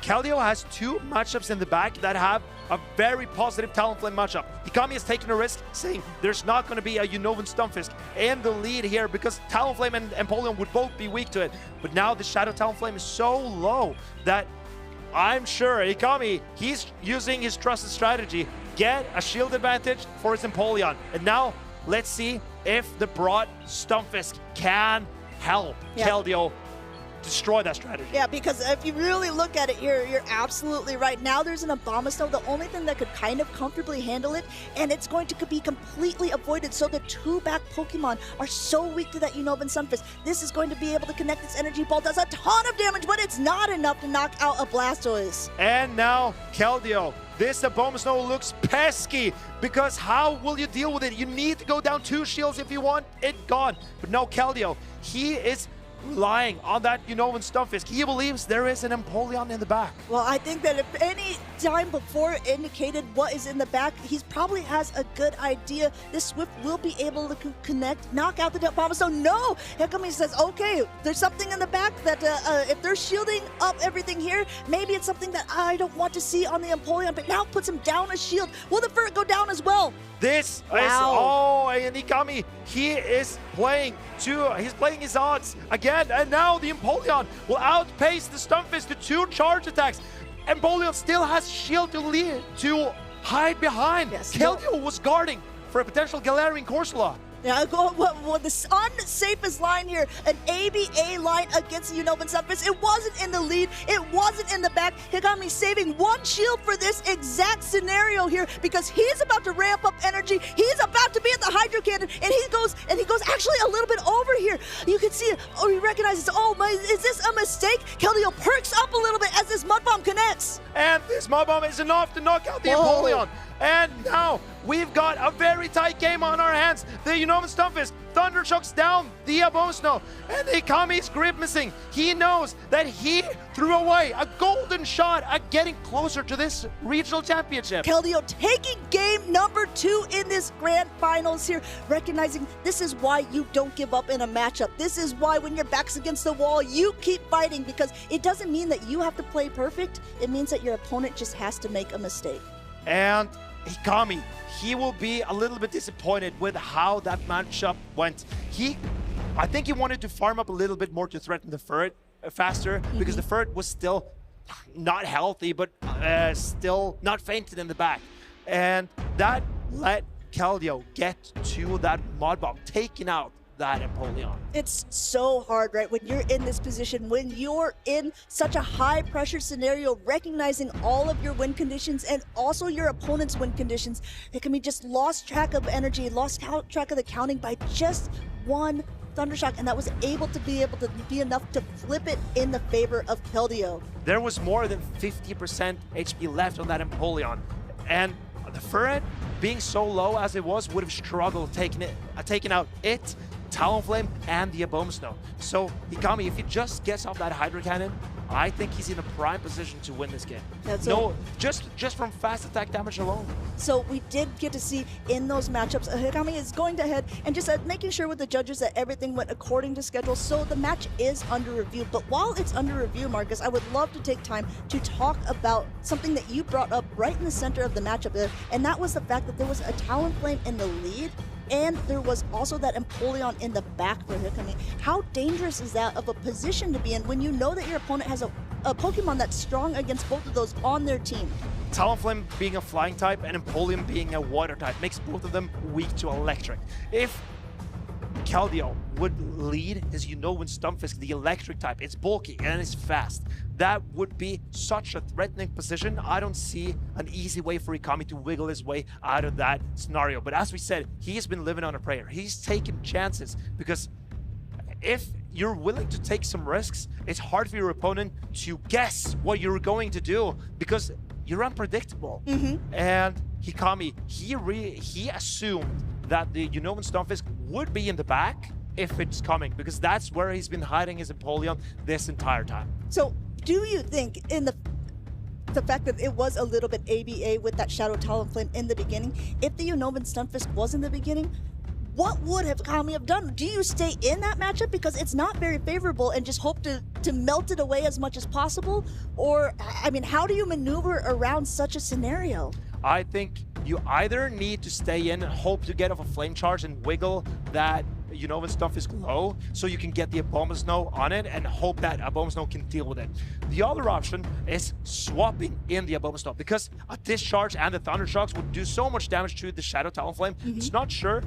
Keldeo has 2 matchups in the back that have a very positive Talonflame matchup. Hikami has taken a risk, saying there's not going to be a Unovan Stunfisk in the lead here because Talonflame and Empoleon would both be weak to it. But now the Shadow Talonflame is so low that I'm sure Hikami, he's using his trusted strategy, get a shield advantage for his Empoleon. And now let's see if the broad Stunfisk can help Keldeo destroy that strategy. Yeah, because if you really look at it here, you're absolutely right. Now there's an Abomasnow, the only thing that could kind of comfortably handle it, and it's going to be completely avoided. So the 2 back Pokemon are so weak to that Unovan Stunfisk. This is going to be able to connect this energy ball, does a ton of damage, but it's not enough to knock out a Blastoise. And now Keldeo, this Abomasnow looks pesky, because how will you deal with it? You need to go down 2 shields if you want it gone. But no, Kelio, he is relying on that Unova Stunfisk. He believes there is an Empoleon in the back. Well, I think that if any time before indicated what is in the back, he probably has a good idea. This Swift will be able to connect, knock out the Abomasnow. No! Hikami says, okay, there's something in the back that if they're shielding up everything here, maybe it's something that I don't want to see on the Empoleon, but now puts him down a shield. Will the Ferret go down as well? This is, and Hikami, he is playing he's playing his odds again, and now the Empoleon will outpace the Stunfisk to 2 charge attacks. Empoleon still has shield to hide behind. Yes, Kelio was guarding for a potential Galarian Corsola. Yeah, well, the unsafest line here, an ABA line against the Unova Stunfisk. It wasn't in the lead, it wasn't in the back. Hikami saving 1 shield for this exact scenario here, because he's about to ramp up energy. He's about to be at the Hydro Cannon, and he goes actually a little bit over here. You can see it. Oh, he recognizes, oh my, is this a mistake? Kelio perks up a little bit as this Mud Bomb connects. And this Mud Bomb is enough to knock out the Empoleon. And now we've got a very tight game on our hands. The Unova Stunfisk Thundershocks down the Abomasnow, and Hikami's grip missing. He knows that he threw away a golden shot at getting closer to this regional championship. Kelio taking game number 2 in this grand finals here, recognizing this is why you don't give up in a matchup. This is why when your back's against the wall, you keep fighting, because it doesn't mean that you have to play perfect. It means that your opponent just has to make a mistake. And Hikami, he will be a little bit disappointed with how that matchup went. I think he wanted to farm up a little bit more to threaten the Ferret faster, because the Ferret was still not healthy, but still not fainted in the back. And that let Kelio get to that Mud Bomb, taking out that Empoleon. It's so hard, right? When you're in this position, when you're in such a high pressure scenario, recognizing all of your win conditions and also your opponent's win conditions. Hikami just lost track of energy, lost track of the counting by just 1 Thundershock, and that was able to be enough to flip it in the favor of Kelio. There was more than 50% HP left on that Empoleon, and the Ferret, being so low as it was, would have struggled taking out it, Talonflame, and the Abomasnow. So Hikami, if he just gets off that Hydro Cannon, I think he's in a prime position to win this game. Just from fast attack damage alone. So we did get to see in those matchups, Hikami is going ahead and just making sure with the judges that everything went according to schedule. So the match is under review. But while it's under review, Marcus, I would love to take time to talk about something that you brought up right in the center of the matchup there, and that was the fact that there was a Talonflame in the lead, and there was also that Empoleon in the back for Hikami. How dangerous is that of a position to be in when you know that your opponent has a Pokemon that's strong against both of those on their team? Talonflame being a flying type and Empoleon being a water type makes both of them weak to electric. If Kelio would lead his Unova Stunfisk, the electric type, it's bulky and it's fast. That would be such a threatening position. I don't see an easy way for Hikami to wiggle his way out of that scenario. But as we said, he's been living on a prayer. He's taking chances, because if you're willing to take some risks, it's hard for your opponent to guess what you're going to do, because you're unpredictable. And Hikami, he assumed that the Unova Stunfisk would be in the back if it's coming, because that's where he's been hiding his Empoleon this entire time. So do you think, in the fact that it was a little bit ABA with that Shadow Talonflame in the beginning, if the Unova Stunfisk was in the beginning, what would Hikami have done? Do you stay in that matchup because it's not very favorable and just hope to melt it away as much as possible? Or, I mean, how do you maneuver around such a scenario? I think you either need to stay in and hope to get off a flame charge and wiggle that Unova Stunfisk low, so you can get the Abomasnow on it and hope that Abomasnow can deal with it. The other option is swapping in the Abomasnow, because a discharge and the Thundershocks would do so much damage to the Shadow Talonflame. It's not sure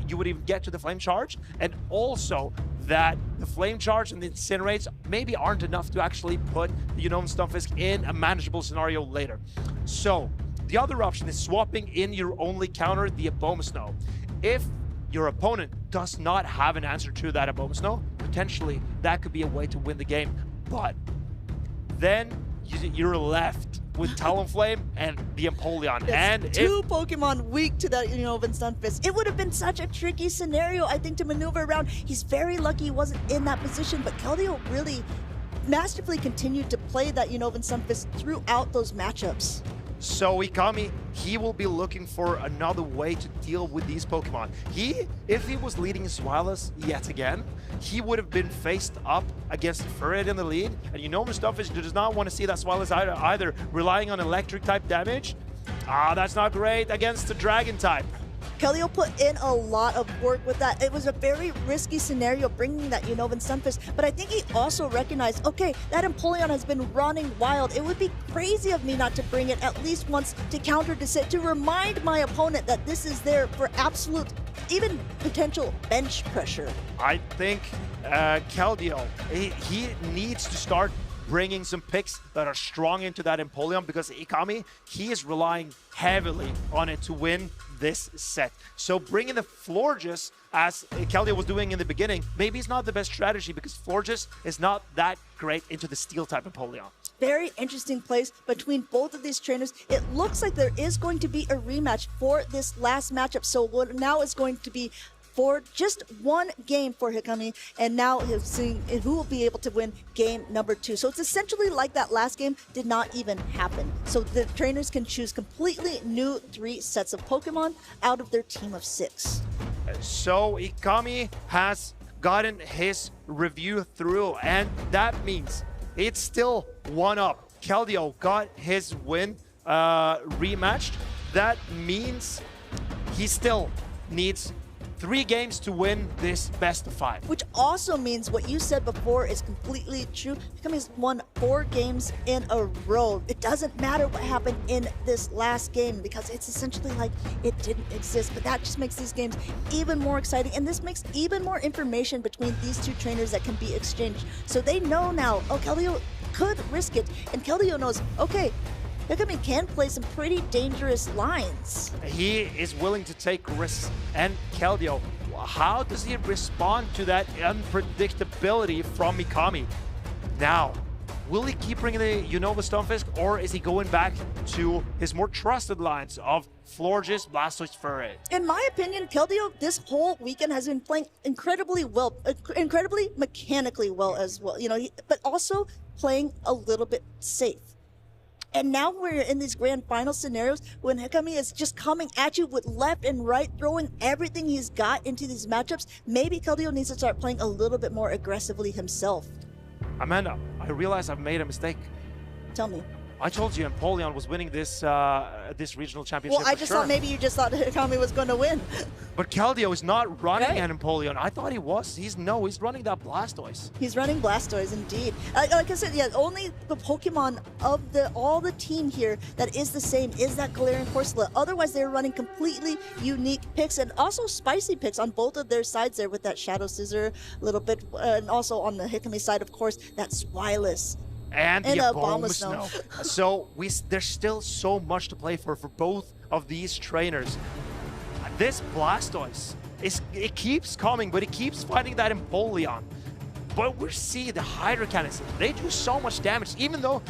you would even get to the flame charge, and also that the flame charge and the incinerates maybe aren't enough to actually put the Unova Stunfisk in a manageable scenario later. So the other option is swapping in your only counter, the Abomasnow. If your opponent does not have an answer to that Abomasnow, potentially that could be a way to win the game. But then you're left with Talonflame and the Empoleon. Yes, And two Pokemon weak to that Unova Stunfisk. It would have been such a tricky scenario, I think, to maneuver around. He's very lucky he wasn't in that position, but Kelio really masterfully continued to play that Unova Stunfisk throughout those matchups. So Hikami, he will be looking for another way to deal with these Pokemon. If he was leading Swallows yet again, he would have been faced up against Furret in the lead. And Unova Stunfisk does not want to see that Swallows either relying on electric type damage. That's not great against the Dragon type. Kelio put in a lot of work with that. It was a very risky scenario bringing that Unova Stunfisk, but I think he also recognized, okay, that Empoleon has been running wild. It would be crazy of me not to bring it at least once to counter to remind my opponent that this is there for absolute, even potential bench pressure. I think Kelio, he needs to start bringing some picks that are strong into that Empoleon, because Hikami, he is relying heavily on it to win this set. So bringing the Florges, as Kelio was doing in the beginning, maybe it's not the best strategy, because Florges is not that great into the Steel type Empoleon. Very interesting place between both of these trainers. It looks like there is going to be a rematch for this last matchup. So what now is going to be for just one game for Hikami, and now he's seeing who will be able to win game number 2. So it's essentially like that last game did not even happen. So the trainers can choose completely new 3 sets of Pokemon out of their team of 6. So Hikami has gotten his review through, and that means it's still 1-up. Kelio got his win rematched. That means he still needs 3 games to win this best of 5. Which also means what you said before is completely true. Hikami's won 4 games in a row. It doesn't matter what happened in this last game, because it's essentially like it didn't exist. But that just makes these games even more exciting. And this makes even more information between these 2 trainers that can be exchanged. So they know now, oh, Kelio could risk it. And Kelio knows, okay, Hikami can play some pretty dangerous lines. He is willing to take risks. And Kelio, how does he respond to that unpredictability from Hikami? Now, will he keep bringing the Unova Stunfisk, or is he going back to his more trusted lines of Florges, Blastoise, Furret? In my opinion, Kelio this whole weekend has been playing incredibly well, incredibly mechanically well as well, but also playing a little bit safe. And now we're in these grand final scenarios when Hikami is just coming at you with left and right, throwing everything he's got into these matchups. Maybe Kelio needs to start playing a little bit more aggressively himself. Amanda, I realize I've made a mistake. Tell me. I told you Empoleon was winning this this regional championship. Well, I just thought maybe you just thought Hikami was going to win. But Kelio is not running an Empoleon. I thought he was. He's running that Blastoise. He's running Blastoise, indeed. Like I said, yeah, only the Pokemon of all the team here that is the same is that Galarian Corsola. Otherwise, they're running completely unique picks, and also spicy picks on both of their sides there with that Shadow Scissor a little bit, and also on the Hikami side, of course, that Swilus. And the Abomasnow. So there's still so much to play for both of these trainers. This Blastoise, it keeps coming, but it keeps fighting that Empoleon. But we see the Hydro Cannons, they do so much damage. Even though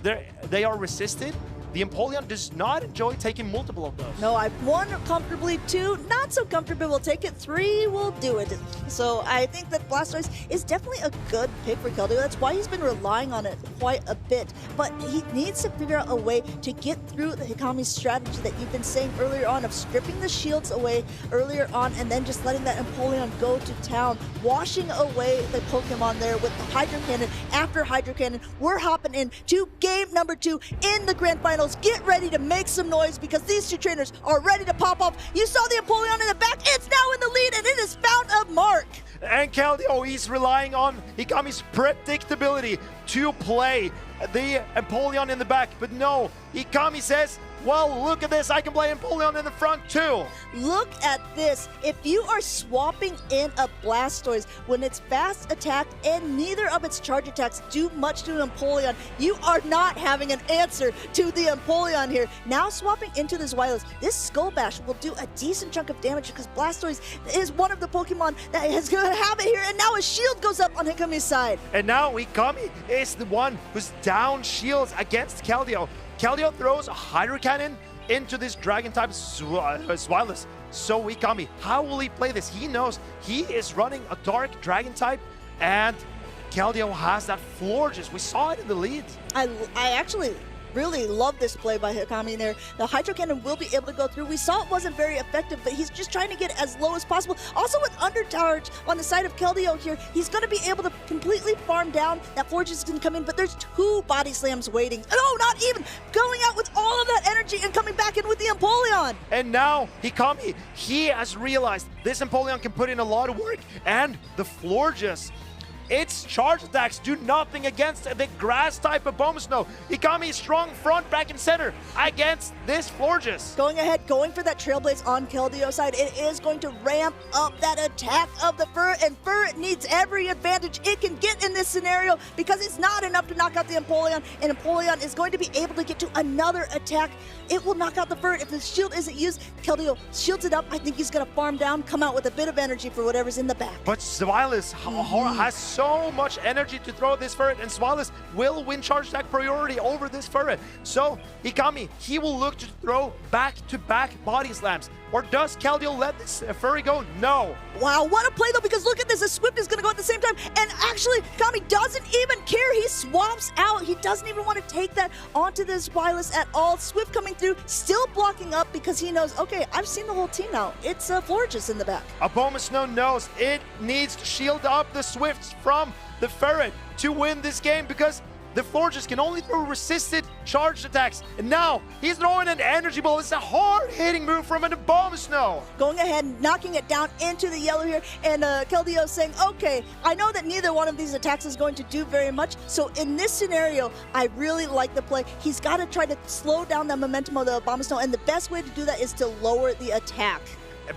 they are resisted, the Empoleon does not enjoy taking multiple of those. No, I've won comfortably, 2 not so comfortably. We'll take it, 3 will do it. So I think that Blastoise is definitely a good pick for Kelio. That's why he's been relying on it quite a bit. But he needs to figure out a way to get through the Hikami strategy that you've been saying earlier on of stripping the shields away earlier on and then just letting that Empoleon go to town, washing away the Pokemon there with the Hydro Cannon after Hydro Cannon. We're hopping in to game number 2 in the grand final. Get ready to make some noise, because these 2 trainers are ready to pop off. You saw the Empoleon in the back. It's now in the lead, and it has found a mark. And Kelio, he's relying on Hikami's predictability to play the Empoleon in the back. But no, Hikami says, well, look at this. I can play Empoleon in the front too. Look at this. If you are swapping in a Blastoise when it's fast attack and neither of its charge attacks do much to an Empoleon, you are not having an answer to the Empoleon here. Now swapping into this Swilus, this Skull Bash will do a decent chunk of damage because Blastoise is one of the Pokemon that is going to have it here, and now a shield goes up on Hikami's side. And now Hikami is the one who's down shields against Kelio. Kelio throws a Hydro Cannon into this Dragon-type Swilus. So Hikami, how will he play this? He knows he is running a Dark Dragon-type, and Kelio has that Florges. We saw it in the lead. I actually really love this play by Hikami there. The Hydro Cannon will be able to go through. We saw it wasn't very effective, but he's just trying to get as low as possible. Also with Undercharge on the side of Kelio here, he's going to be able to completely farm down. That Forge is going to come in, but there's 2 body slams waiting. No, not even! Going out with all of that energy and coming back in with the Empoleon. And now Hikami, he has realized this Empoleon can put in a lot of work, and the Florges, its charge attacks do nothing against the grass type of Abomasnow. Hikami strong front, back, and center against this Florges. Going ahead, going for that Trailblaze on Keldio's side. It is going to ramp up that attack of the Ferret, and Ferret needs every advantage it can get in this scenario because it's not enough to knock out the Empoleon, and Empoleon is going to be able to get to another attack. It will knock out the Ferret. If the shield isn't used, Kelio shields it up. I think he's going to farm down, come out with a bit of energy for whatever's in the back. But Swilus has so much energy to throw this Ferret, and Swilus will win charge attack priority over this Ferret. So Hikami, he will look to throw back-to-back body slams. Or does Kelio let this Furry go? No. Wow, what a play though, because look at this, the Swift is going to go at the same time, and actually Hikami doesn't even care. He swaps out. He doesn't even want to take that onto this Swilus at all. Swift coming through, still blocking up because he knows, okay, I've seen the whole team now. It's Florges in the back. Abomasnow knows it needs to shield up the Swifts from the Ferret to win this game because the Florges can only throw resisted charged attacks. And now he's throwing an Energy Ball. It's a hard-hitting move from an Abomasnow. Going ahead and knocking it down into the yellow here. And Keldio saying, okay, I know that neither one of these attacks is going to do very much. So in this scenario, I really like the play. He's got to try to slow down the momentum of the Abomasnow. And the best way to do that is to lower the attack.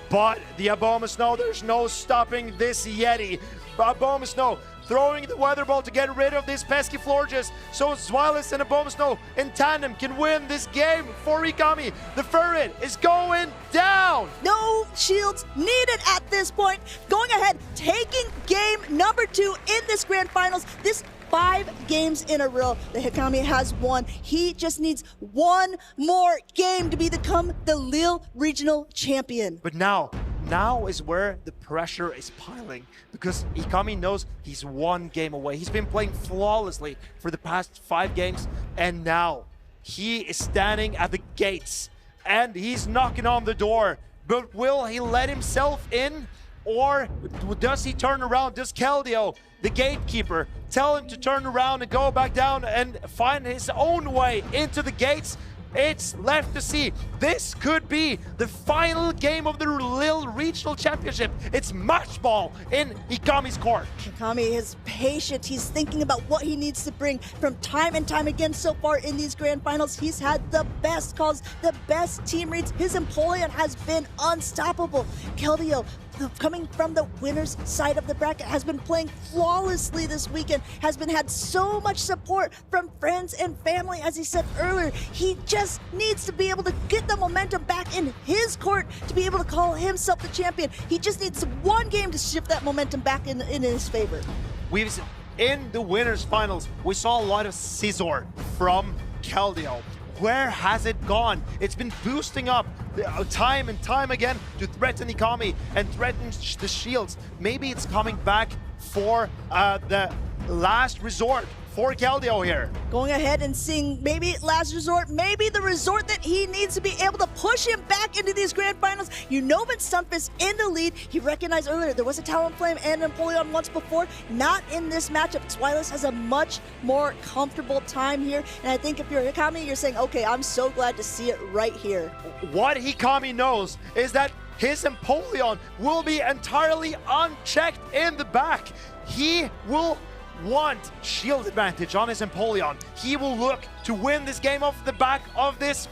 But the Abomasnow, there's no stopping this Yeti. Abomasnow throwing the Weather Ball to get rid of this pesky Florges, so Swilus and Abomasnow in tandem can win this game for Hikami. The Ferret is going down. No shields needed at this point. Going ahead, taking game number 2 in this grand finals. This 5 games in a row that Hikami has won. He just needs one more game to become the Lille Regional Champion. But now is where the pressure is piling because Hikami knows he's 1 game away. He's been playing flawlessly for the past 5 games, and now he is standing at the gates and he's knocking on the door. But will he let himself in, or does he turn around? Does Keldio, the gatekeeper, tell him to turn around and go back down and find his own way into the gates? It's left to see. This could be the final game of the Lille Regional Championship. It's match ball in Hikami's court. Hikami is patient. He's thinking about what he needs to bring from time and time again so far in these grand finals. He's had the best calls, the best team reads. His Empoleon has been unstoppable. Keldio, coming from the winner's side of the bracket, has been playing flawlessly this weekend, has had so much support from friends and family. As he said earlier, he just needs to be able to get the momentum back in his court to be able to call himself the champion. He just needs 1 game to shift that momentum back in his favor. In the winners finals, we saw a lot of Scizor from Keldio. Where has it gone? It's been boosting up time and time again to threaten Hikami and threaten the shields. Maybe it's coming back for the last resort for Keldio here. Going ahead and seeing maybe last resort, maybe the resort that he needs to be able to push him back into these grand finals. Unova Stunfisk in the lead. He recognized earlier there was a Talonflame and Empoleon once before. Not in this matchup. Swilus has a much more comfortable time here. And I think if you're Hikami, you're saying, okay, I'm so glad to see it right here. What Hikami knows is that his Empoleon will be entirely unchecked in the back. He will want shield advantage on his Empoleon. He will look to win this game off the back of this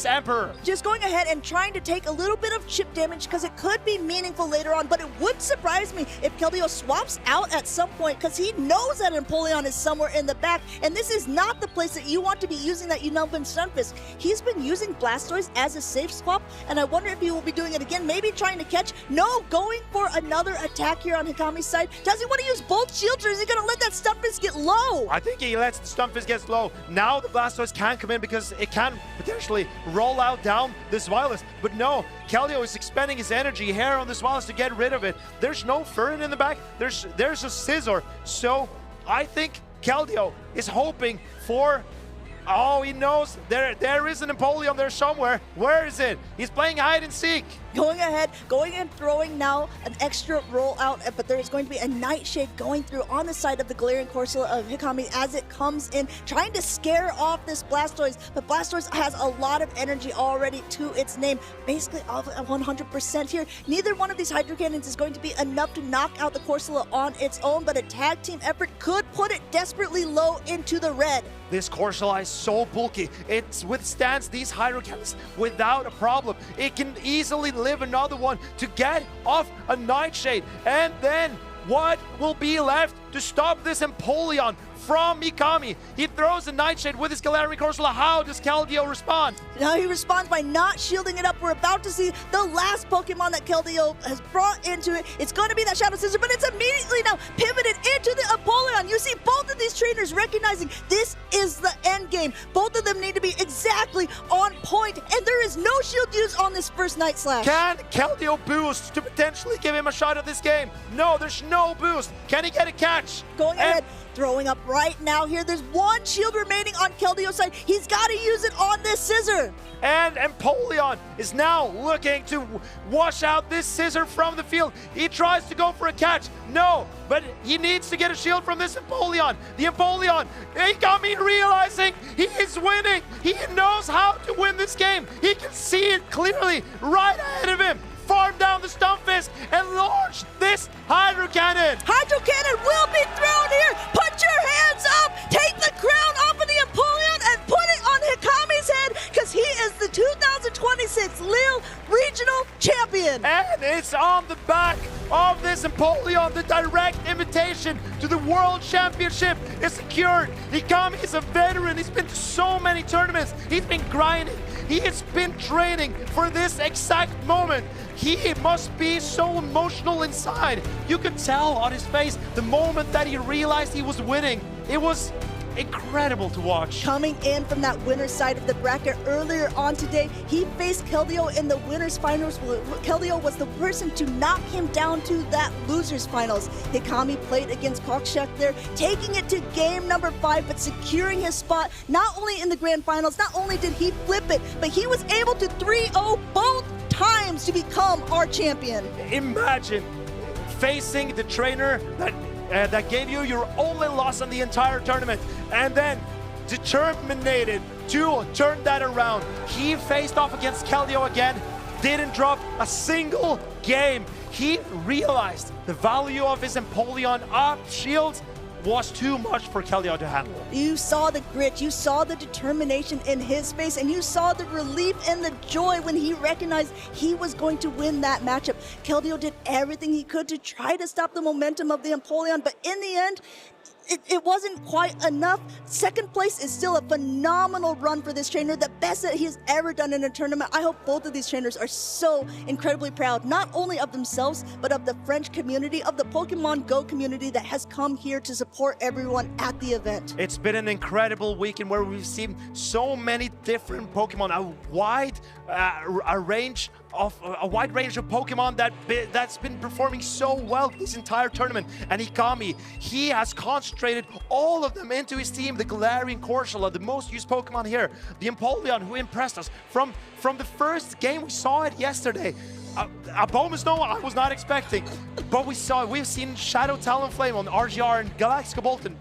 Emperor. Just going ahead and trying to take a little bit of chip damage because it could be meaningful later on, but it would surprise me if Keldio swaps out at some point because he knows that Empoleon is somewhere in the back, and this is not the place that you want to be using that Unova Stunfisk. He's been using Blastoise as a safe swap, and I wonder if he will be doing it again, maybe trying to catch. No, going for another attack here on Hikami's side. Does he want to use both shields, or is he going to let that Stunfisk get low? I think he lets the Stunfisk get low. Now now the Blastoise can come in because it can potentially roll out down this Wireless. But no, Kelio is expending his energy here on this Wireless to get rid of it. There's no Furrin in the back. There's a Scizor. So I think Kelio is hoping for... Oh, he knows there is an Empoleon there somewhere. Where is it? He's playing hide and seek. Going ahead, going and throwing now an extra rollout, but there is going to be a Nightshade going through on the side of the Galarian Corsola of Hikami as it comes in, trying to scare off this Blastoise. But Blastoise has a lot of energy already to its name, basically off at 100% here. Neither one of these Hydro Cannons is going to be enough to knock out the Corsola on its own, but a tag team effort could put it desperately low into the red. This Corsola is so bulky. It withstands these Hydro Cannons without a problem. It can easily live another one to get off a Nightshade. And then what will be left to stop this Empoleon from Hikami? He throws a Nightshade with his Galarian Corsola. How does Keldeo respond? Now he responds by not shielding it up. We're about to see the last Pokemon that Keldeo has brought into it. It's going to be that Shadow Scissor, but it's immediately now pivoted into the Empoleon. You see both of these trainers recognizing this is the end game. Both of them need to be exactly on point, and there is no shield use on this first Night Slash. Can Keldeo boost to potentially give him a shot at this game? No, there's no boost. Can he get a catch? Going ahead, throwing up right now here. There's one shield remaining on Keldeo's side. He's got to use it on this Scissor. And Empoleon is now looking to wash out this Scissor from the field. He tries to go for a catch. No, but he needs to get a shield from this Empoleon. The Empoleon, Hikami realizing he is winning. He knows how to win this game. He can see it clearly right ahead of him. Farm down the Stunfisk and launch this Hydro Cannon. Hydro Cannon will be thrown here. Put your hands up. Take the crown off of the Empoleon and put it on Hikami's head because he is the 2026 Lille Regional Champion. And it's on the back of this Empoleon. The direct invitation to the World Championship is secured. Hikami is a veteran. He's been to so many tournaments. He's been grinding. He has been training for this exact moment. He must be so emotional inside. You could tell on his face the moment that he realized he was winning. It was incredible to watch. Coming in from that winner's side of the bracket earlier on today, he faced Keldeo in the winner's finals. Keldeo was the person to knock him down to that loser's finals. Hikami played against Cockshack there, taking it to game number 5, but securing his spot not only in the grand finals, not only did he flip it, but he was able to 3-0 both times to become our champion. Imagine facing the trainer that gave you your only loss on the entire tournament, and then determined to turn that around. He faced off against Kelio again, didn't drop a single game. He realized the value of his Empoleon up shields was too much for Kelio to handle. You saw the grit, you saw the determination in his face, and you saw the relief and the joy when he recognized he was going to win that matchup. Keldeo did everything he could to try to stop the momentum of the Empoleon, but in the end, it wasn't quite enough. Second place is still a phenomenal run for this trainer, the best that he's ever done in a tournament. I hope both of these trainers are so incredibly proud, not only of themselves, but of the French community, of the Pokemon GO community that has come here to support everyone at the event. It's been an incredible weekend where we've seen so many different Pokemon, a wide range of Pokemon that's been performing so well this entire tournament. And Hikami, he has concentrated all of them into his team. The Galarian Corsola, the most used Pokemon here. The Empoleon, who impressed us from the first game. We saw it yesterday. A Bowman Snow I was not expecting, but we've seen Shadow Talonflame on RGR and Galaxkobolten.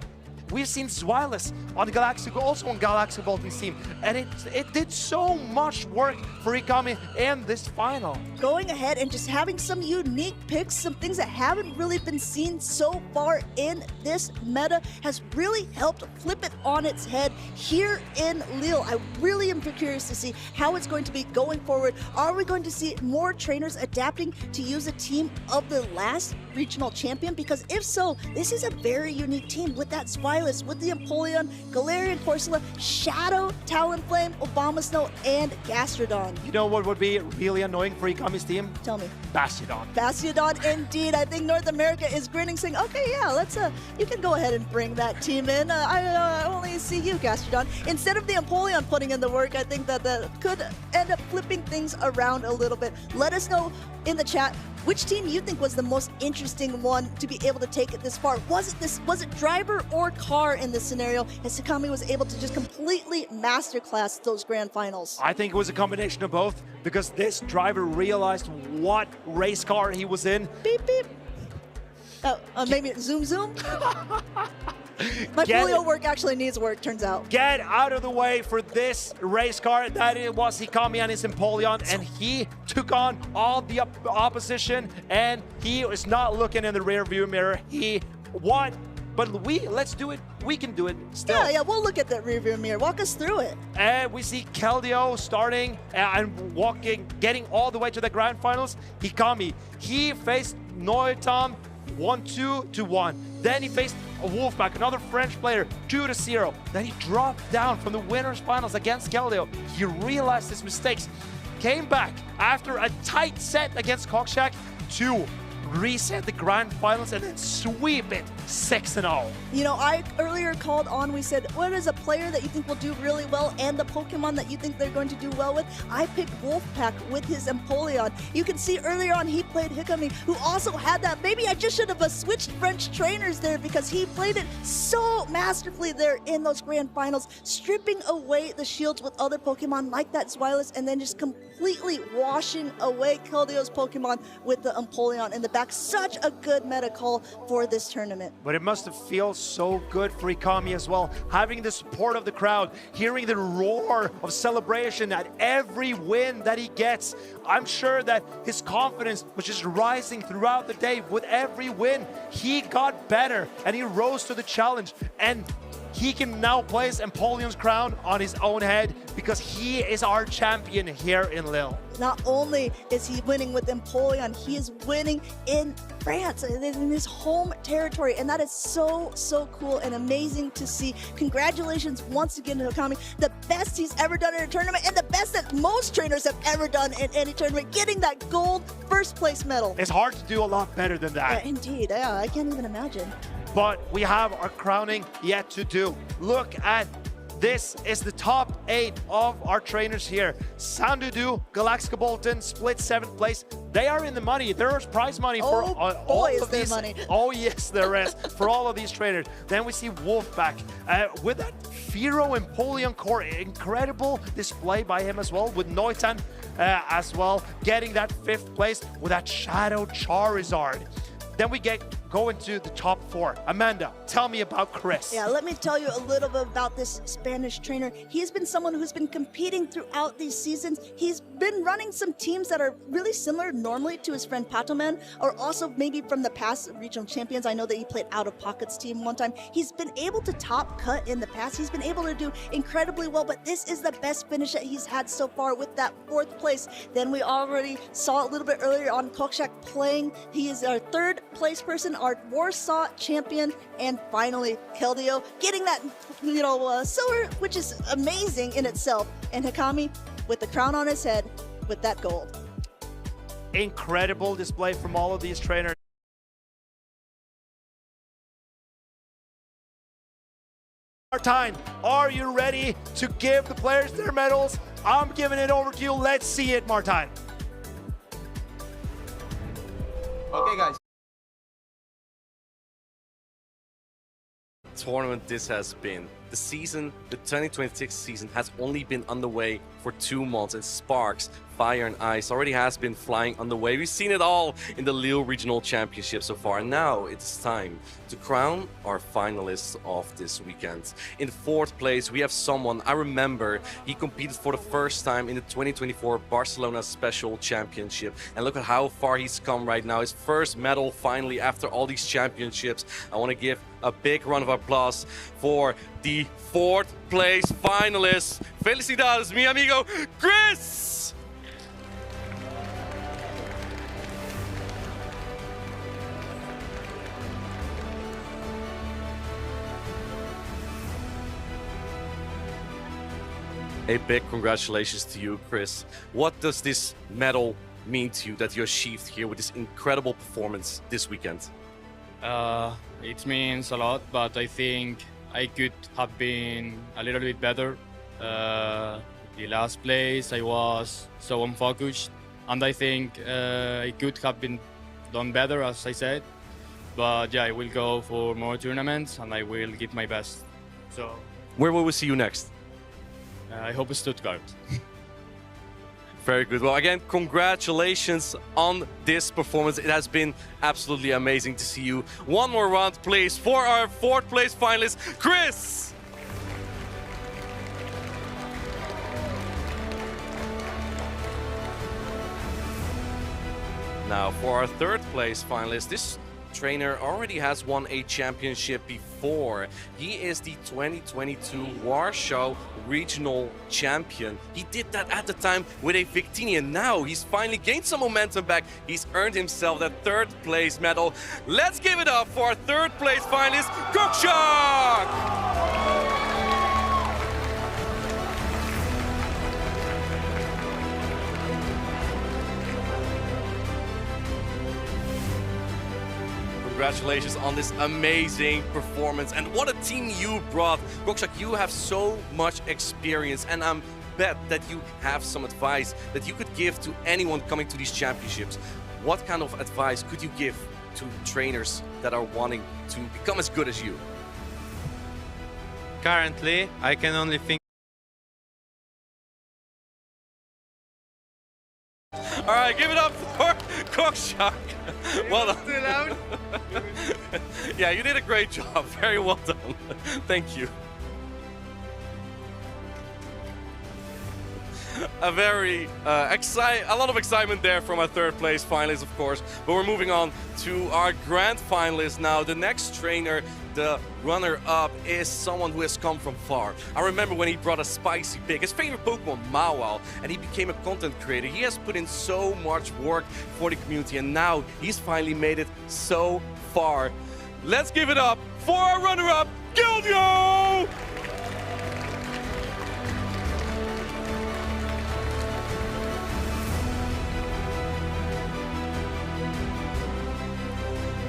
We've seen Zweilous on also on Galaxkobolten's team, and it did so much work for Hikami in this final. Going ahead and just having some unique picks, some things that haven't really been seen so far in this meta has really helped flip it on its head here in Lille. I really am curious to see how it's going to be going forward. Are we going to see more trainers adapting to use a team of the last regional champion? Because if so, this is a very unique team with that Zweilous Zweilous with the Empoleon, Galarian Corsola, Shadow, Talonflame, Obama and Gastrodon. You know what would be really annoying for Hikami's team? Tell me. Bastiodon. Bastiodon, indeed. I think North America is grinning, saying, okay, yeah, let's, you can go ahead and bring that team in. I only see you, Gastrodon. Instead of the Empoleon putting in the work, I think that could end up flipping things around a little bit. Let us know in the chat which team you think was the most interesting one to be able to take it this far. Was it driver or car in this scenario, as Hikami was able to just completely masterclass those grand finals? I think it was a combination of both, because this driver realized what race car he was in. Beep, beep. Maybe zoom, zoom. My polio work actually needs work, turns out. Get out of the way for this race car. That it was Hikami and his Empoleon, and he took on all the opposition, and he is not looking in the rear view mirror. He won, but let's do it. We can do it still. Yeah, we'll look at that rear view mirror. Walk us through it. And we see Kelio starting and getting all the way to the grand finals. Hikami, he faced Niton 1-2 to 1. Then he faced a Wolfpack, another French player, 2-0. Then he dropped down from the winners finals against Kelio. He realized his mistakes, came back after a tight set against Cockshack to reset the grand finals and then sweep it 6-0. You know, I earlier called on, we said, what is a player that you think will do really well and the Pokemon that you think they're going to do well with? I picked Wolfpack with his Empoleon. You can see earlier on he played Hikami, who also had that. Maybe I just should have switched French trainers there, because he played it so masterfully there in those grand finals, stripping away the shields with other Pokemon like that Zweilous, and then just completely washing away Keldio's Pokemon with the Empoleon in the back. Such a good meta call for this tournament. But it must have felt so good for Hikami as well, having the support of the crowd, hearing the roar of celebration at every win that he gets. I'm sure that his confidence was just rising throughout the day. With every win, he got better and he rose to the challenge. And he can now place Empoleon's crown on his own head, because he is our champion here in Lille. Not only is he winning with Empoleon, he is winning in France, in his home territory, and that is so, so cool and amazing to see. Congratulations once again to Hikami, the best he's ever done in a tournament, and the best that most trainers have ever done in any tournament, getting that gold first place medal. It's hard to do a lot better than that. Yeah, indeed, yeah, I can't even imagine. But we have our crowning yet to do. Look at this is the top 8 of our trainers here. Sandudu, Galaxkobolten, split 7th place. They are in the money. There is prize money for all of these. Money. Oh yes, there is for all of these trainers. Then we see Wolfpack with that Firo Empoleon core. Incredible display by him as well, with Niton as well getting that 5th place with that Shadow Charizard. Then we go into the top 4. Amanda, tell me about Chris. Yeah, let me tell you a little bit about this Spanish trainer. He's been someone who's been competing throughout these seasons. He's been running some teams that are really similar normally to his friend Patoman, or also maybe from the past regional champions. I know that he played Out of Pocket's team one time. He's been able to top cut in the past. He's been able to do incredibly well, but this is the best finish that he's had so far with that 4th place. Then we already saw a little bit earlier on Cockshack playing. He is our 3rd place person, our Warsaw champion, and finally Kelio getting that, silver, which is amazing in itself. And Hikami with the crown on his head with that gold. Incredible display from all of these trainers. Martijn, are you ready to give the players their medals? I'm giving it over to you. Let's see it, Martijn. Okay, guys. Tournament this has been. The 2026 season has only been underway for 2 months, and sparks, fire and ice already has been flying on the way. We've seen it all in the Lille Regional Championships so far, and now it's time to crown our finalists of this weekend. In 4th place, we have someone I remember. He competed for the first time in the 2024 Barcelona Special Championship, and look at how far he's come right now. His first medal finally after all these championships. I want to give a big round of applause for the 4th place finalist. Felicidades, mi amigo, Chris! A big congratulations to you, Chris. What does this medal mean to you that you achieved here with this incredible performance this weekend? It means a lot, but I think I could have been a little bit better. The last place I was so unfocused, and I think I could have been done better, as I said. But yeah, I will go for more tournaments and I will give my best. So where will we see you next? I hope Stuttgart. Very good. Well, again, congratulations on this performance. It has been absolutely amazing to see you. One more round, please, for our 4th place finalist, Chris. Now, for our 3rd place finalist, this trainer already has won a championship before. He is the 2022 Warsaw Regional Champion. He did that at the time with a Victini, and now he's finally gained some momentum back. He's earned himself that 3rd place medal. Let's give it up for our 3rd place finalist, Cockshack! Congratulations on this amazing performance, and what a team you brought. Cockshack, you have so much experience, and I'm bet that you have some advice that you could give to anyone coming to these championships. What kind of advice could you give to trainers that are wanting to become as good as you? Currently, I can only think. All right, give it up for Cockshack. Well done. Too loud? Yeah, you did a great job. Very well done. Thank you. A lot of excitement there from our 3rd place finalists, of course. But we're moving on to our grand finalists now. The next trainer, the runner-up, is someone who has come from far. I remember when he brought a spicy pig, his favorite Pokemon, Mawile, and he became a content creator. He has put in so much work for the community, and now he's finally made it so far. Let's give it up for our runner-up, Kelio!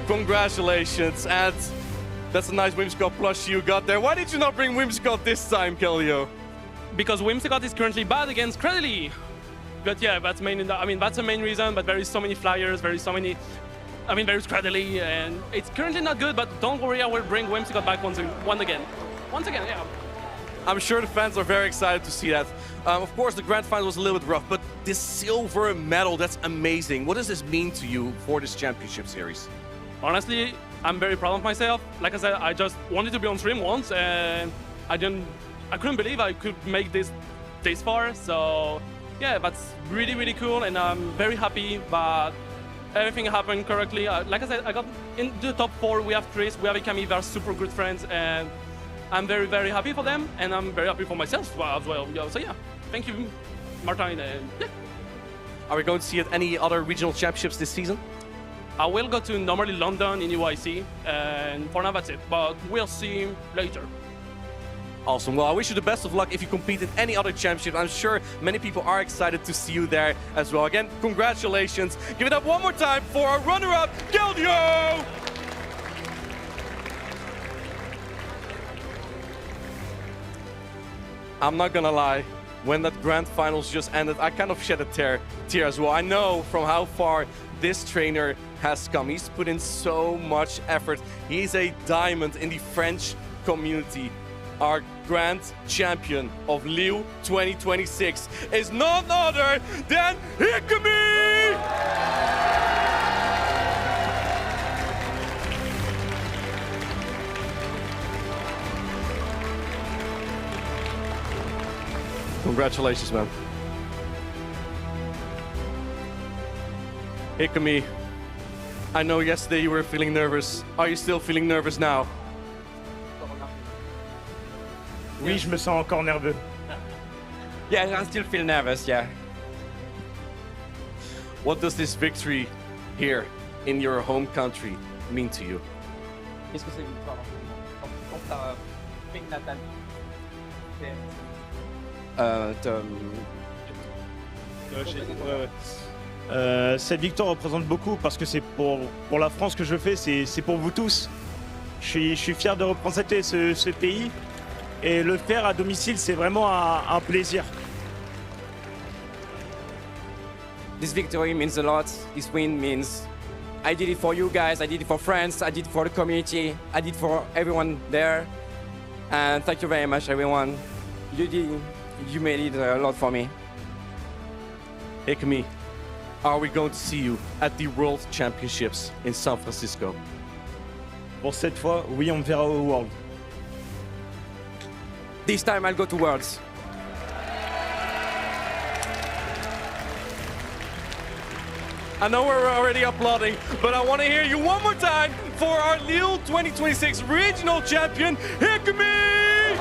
Congratulations, and that's a nice Whimsicott plush you got there. Why did you not bring Whimsicott this time, Kelio? Because Whimsicott is currently bad against Credily. But yeah, that's that's the main reason, but there is so many flyers, there's Credily, and it's currently not good, but don't worry, I will bring Whimsicott back once again. Once again, yeah. I'm sure the fans are very excited to see that. Of course, the grand final was a little bit rough, but this silver medal, that's amazing. What does this mean to you for this championship series? Honestly, I'm very proud of myself. Like I said, I just wanted to be on stream once, and I couldn't believe I could make this far. So yeah, that's really, really cool, and I'm very happy. But everything happened correctly. Like I said, I got in the top 4. We have Chris, we have Hikami. They're super good friends, and I'm very, very happy for them, and I'm very happy for myself as well. So yeah, thank you, Martin. Yeah. Are we going to see at any other regional championships this season? I will go to normally London in UIC, and for now that's it, but we'll see later. Awesome. Well, I wish you the best of luck if you compete in any other championship. I'm sure many people are excited to see you there as well. Again, congratulations. Give it up one more time for our runner-up, Kelio! I'm not gonna lie, when that grand finals just ended, I kind of shed a tear as well. I know from how far this trainer has come. He's put in so much effort. He's a diamond in the French community. Our grand champion of Lille 2026 is none other than Hikami! Congratulations, man. Hikami, I know yesterday you were feeling nervous. Are you still feeling nervous now? Oui, je me sens encore nerveux. Yeah, I still feel nervous, yeah. What does this victory here in your home country mean to you? Qu'est-ce que c'est une victoire dans ta pays natale? Cette victoire représente beaucoup parce que c'est pour la France que je fais, c'est pour vous tous. Je suis fier de représenter ce pays et le faire à domicile, c'est vraiment un plaisir. This victory means a lot. This win means I did it for you guys, I did it for France, I did it for the community, I did it for everyone there. And thank you very much, everyone. You made it a lot for me. Hikami, are we going to see you at the World Championships in San Francisco? Pour cette fois, oui, on me verra au World. This time I'll go to Worlds. I know we're already applauding, but I want to hear you one more time for our Lille 2026 Regional Champion, Hikami!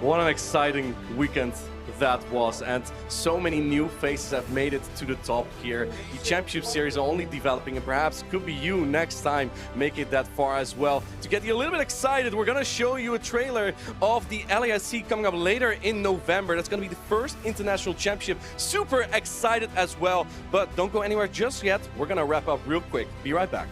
What an exciting weekend that was, and so many new faces have made it to the top here. The Championship Series are only developing, and perhaps could be you next time make it that far as well. To get you a little bit excited, we're gonna show you a trailer of the LASC coming up later in November. That's gonna be the first international championship. Super excited as well, but don't go anywhere just yet. We're gonna wrap up real quick. Be right back.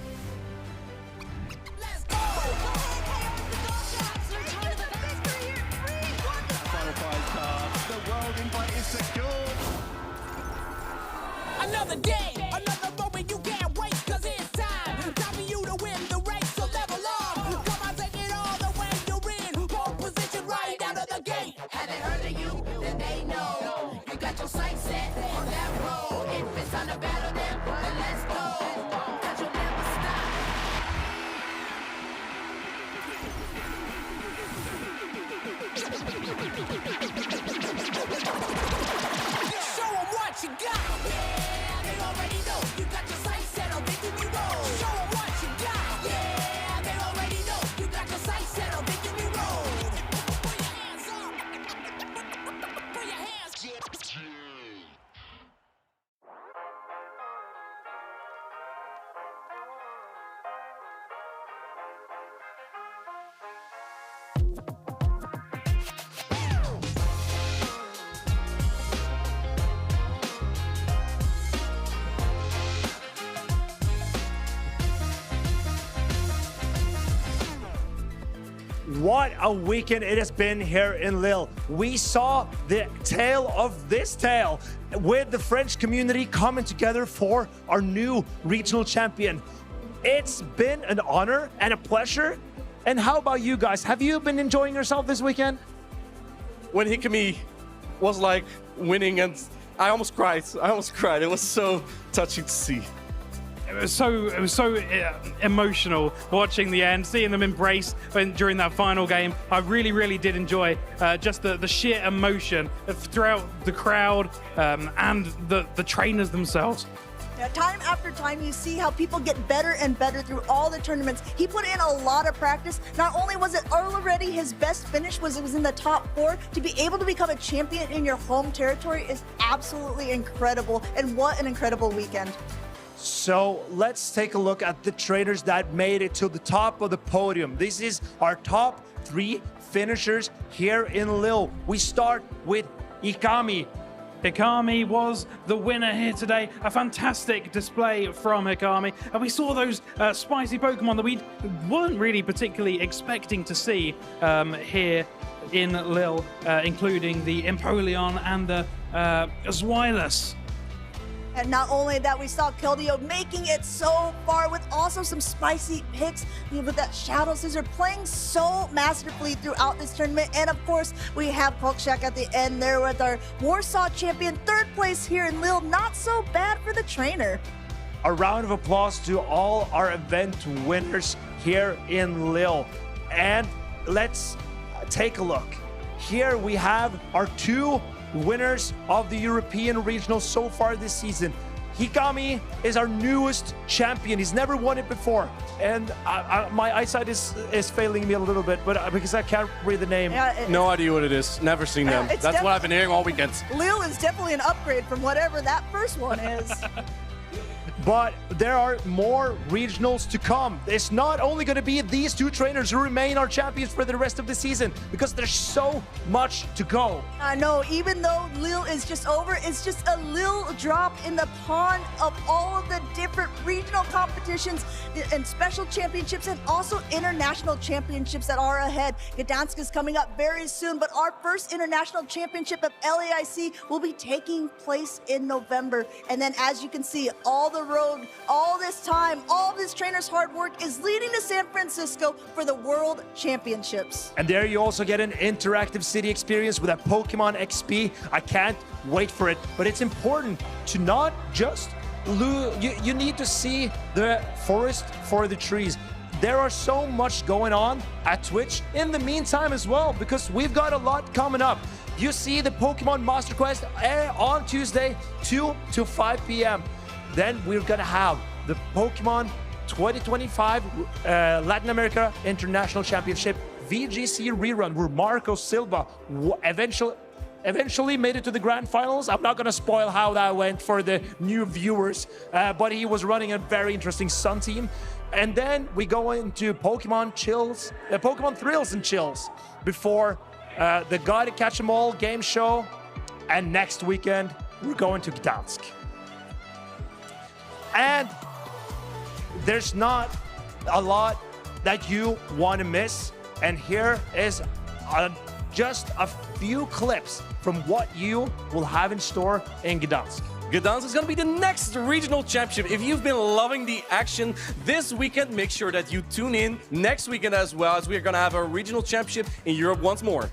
Another day, another moment, you can't wait, cause it's time for you to win the race, so level up. Come on, take it all the way you're in pole position right out of the gate. Have they heard of you? Then they know. You got your sights set on that road. If it's time to battle them, then let's go. Cause you'll never stop. Show them what you got. What a weekend it has been here in Lille. We saw the tale of this tale with the French community coming together for our new regional champion. It's been an honor and a pleasure. And how about you guys? Have you been enjoying yourself this weekend? When Hikami was like winning, and I almost cried. It was so touching to see. It was so emotional watching the end, seeing them embrace during that final game. I really did enjoy just the sheer emotion throughout the crowd and the trainers themselves. Yeah, time after time, you see how people get better and better through all the tournaments. He put in a lot of practice. Not only was it already his best finish, it was in the top 4. To be able to become a champion in your home territory is absolutely incredible. And what an incredible weekend. So let's take a look at the trainers that made it to the top of the podium. This is our top 3 finishers here in Lille. We start with Hikami. Hikami was the winner here today. A fantastic display from Hikami. And we saw those spicy Pokemon that we weren't really particularly expecting to see here in Lille, including the Empoleon and the Zweilous. And not only that, we saw Kelio making it so far with also some spicy picks with that Shadow Scissor playing so masterfully throughout this tournament. And of course, we have Cockshack at the end there with our Warsaw champion, 3rd place here in Lille. Not so bad for the trainer. A round of applause to all our event winners here in Lille. And let's take a look. Here we have our 2 winners of the European Regional so far this season. Hikami is our newest champion. He's never won it before. And my eyesight is failing me a little bit, but because I can't read the name. No idea what it is. Never seen them. That's what I've been hearing all weekend. Lille is definitely an upgrade from whatever that first one is. But there are more regionals to come. It's not only going to be these two trainers who remain our champions for the rest of the season, because there's so much to go. I know, even though Lille is just over, it's just a little drop in the pond of all of the different regional competitions and special championships and also international championships that are ahead. Gdansk is coming up very soon, but our first international championship of LAIC will be taking place in November. And then as you can see, all the road, all this time, all this trainer's hard work is leading to San Francisco for the World Championships. And there you also get an interactive city experience with a Pokemon XP. I can't wait for it, but it's important to not just you need to see the forest for the trees. There are so much going on at Twitch in the meantime as well, because we've got a lot coming up. You see the Pokemon Master Quest on Tuesday, 2 to 5 p.m. Then we're gonna have the Pokemon 2025 Latin America International Championship VGC rerun, where Marco Silva eventually made it to the grand finals. I'm not gonna spoil how that went for the new viewers, but he was running a very interesting Sun team. And then we go into Pokemon Thrills and Chills before the Gotta Catch 'Em All game show. And next weekend, we're going to Gdansk. And there's not a lot that you want to miss. And here is just a few clips from what you will have in store in Gdansk. Gdansk is going to be the next regional championship. If you've been loving the action this weekend, make sure that you tune in next weekend as well, as we're going to have a regional championship in Europe once more.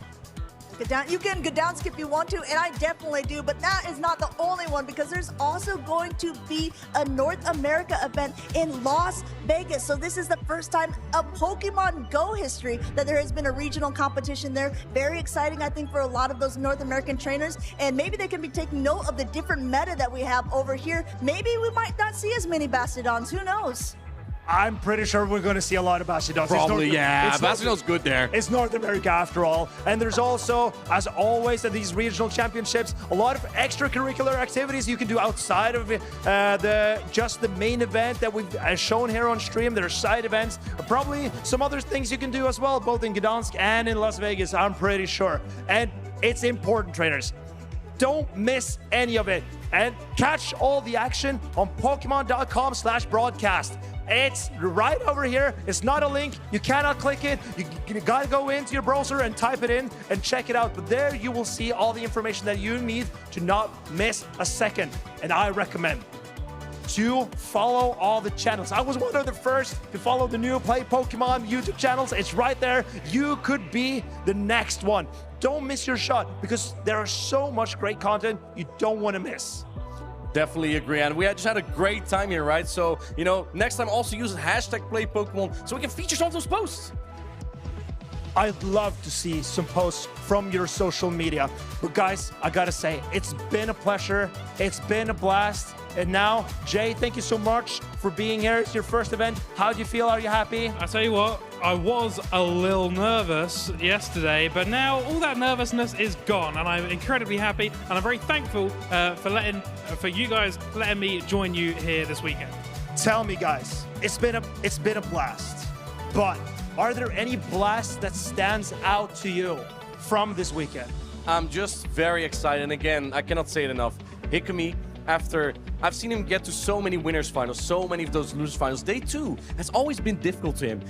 You can Gdansk if you want to, and I definitely do, but that is not the only one, because there's also going to be a North America event in Las Vegas. So this is the first time of Pokemon GO history that there has been a regional competition there. Very exciting, I think, for a lot of those North American trainers, and maybe they can be taking note of the different meta that we have over here. Maybe we might not see as many Bastiodons, who knows? I'm pretty sure we're going to see a lot of Bastiodons. Probably, yeah. Bastiodon's good there. It's North America after all. And there's also, as always at these regional championships, a lot of extracurricular activities you can do outside of just the main event that we've shown here on stream. There are side events, probably some other things you can do as well, both in Gdansk and in Las Vegas, I'm pretty sure. And it's important, trainers. Don't miss any of it. And catch all the action on Pokemon.com/broadcast. It's right over here. It's not a link. You cannot click it. You gotta go into your browser and type it in and check it out. But there you will see all the information that you need to not miss a second. And I recommend to follow all the channels. I was one of the first to follow the new Play Pokemon YouTube channels. It's right there. You could be the next one. Don't miss your shot, because there is so much great content you don't want to miss. Definitely agree, and we just had a great time here, right? So, next time also use #PlayPokemon so we can feature some of those posts. I'd love to see some posts from your social media. But guys, I gotta say, it's been a pleasure. It's been a blast. And now, Jay, thank you so much for being here. It's your first event. How do you feel? Are you happy? I tell you what, I was a little nervous yesterday, but now all that nervousness is gone, and I'm incredibly happy, and I'm very thankful for you guys letting me join you here this weekend. Tell me, guys, it's been a blast. But are there any blasts that stands out to you from this weekend? I'm just very excited, and again, I cannot say it enough. Hikami, after I've seen him get to so many winners finals, so many of those losers finals, day 2 has always been difficult to him.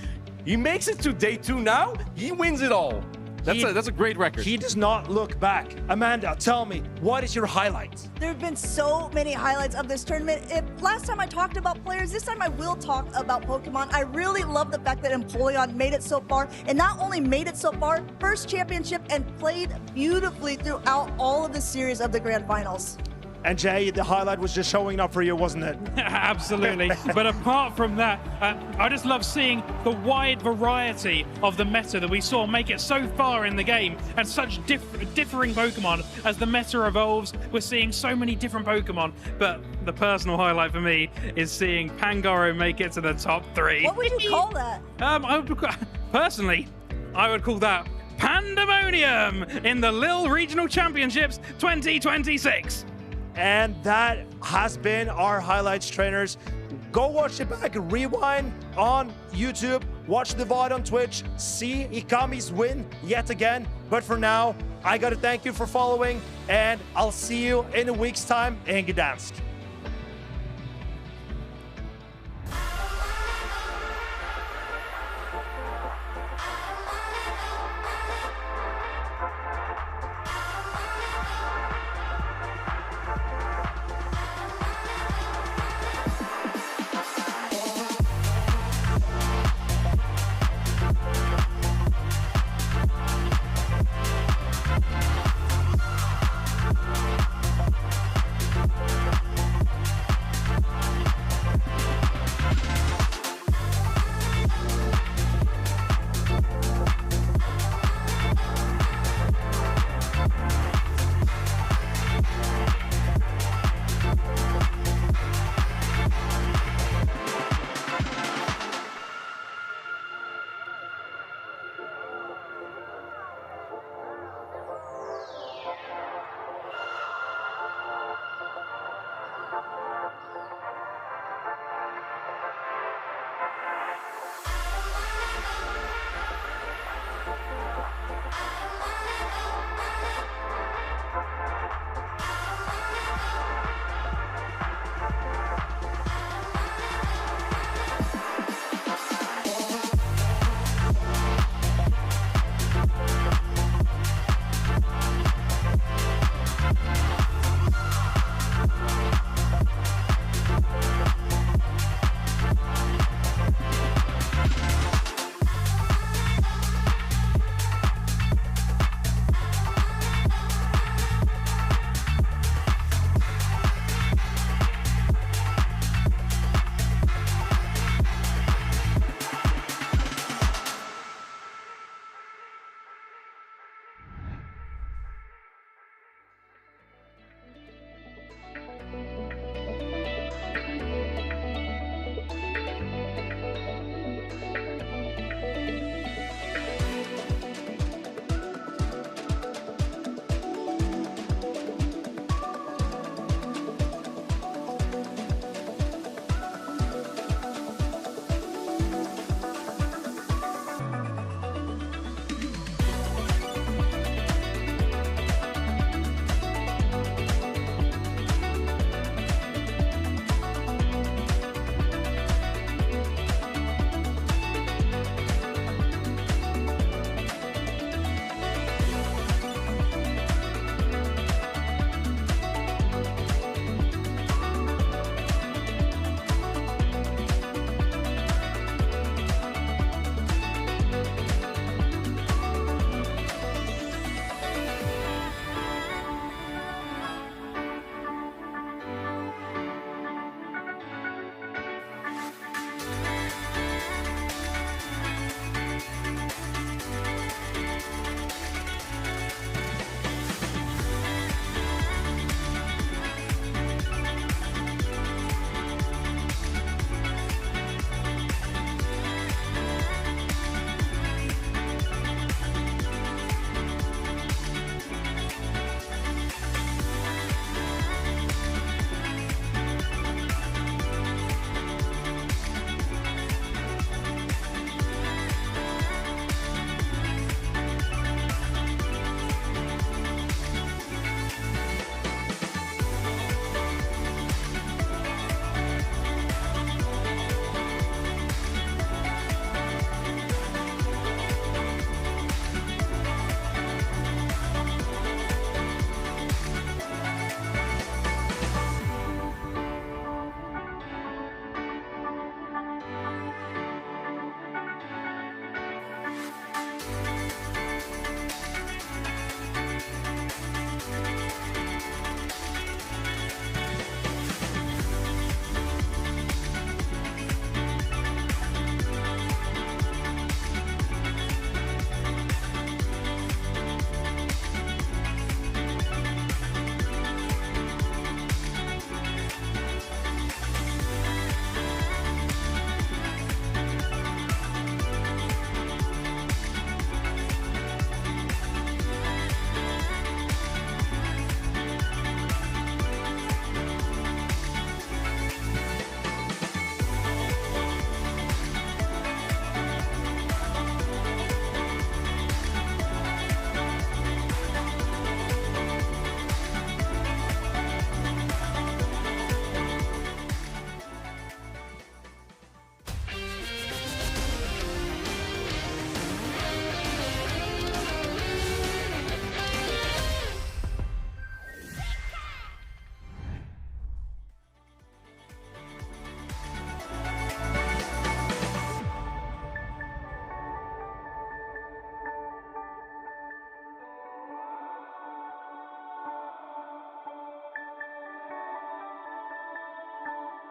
He makes it to day 2 now, he wins it all. That's a great record. He does not look back. Amanda, tell me, what is your highlight? There have been so many highlights of this tournament. Last time I talked about players, this time I will talk about Pokemon. I really love the fact that Empoleon made it so far, and not only made it so far, first championship, and played beautifully throughout all of the series of the grand finals. And Jay, the highlight was just showing up for you, wasn't it? Absolutely. But apart from that, I just love seeing the wide variety of the meta that we saw make it so far in the game, and such differing Pokemon as the meta evolves. We're seeing so many different Pokemon, but the personal highlight for me is seeing Pangoro make it to the top 3. What would you call that? Personally, I would call that Pandemonium in the Lille Regional Championships 2026. And that has been our highlights, trainers. Go watch it back, rewind on YouTube, watch the VOD on Twitch, see Hikami's win yet again. But for now, I gotta thank you for following, and I'll see you in a week's time in Gdansk.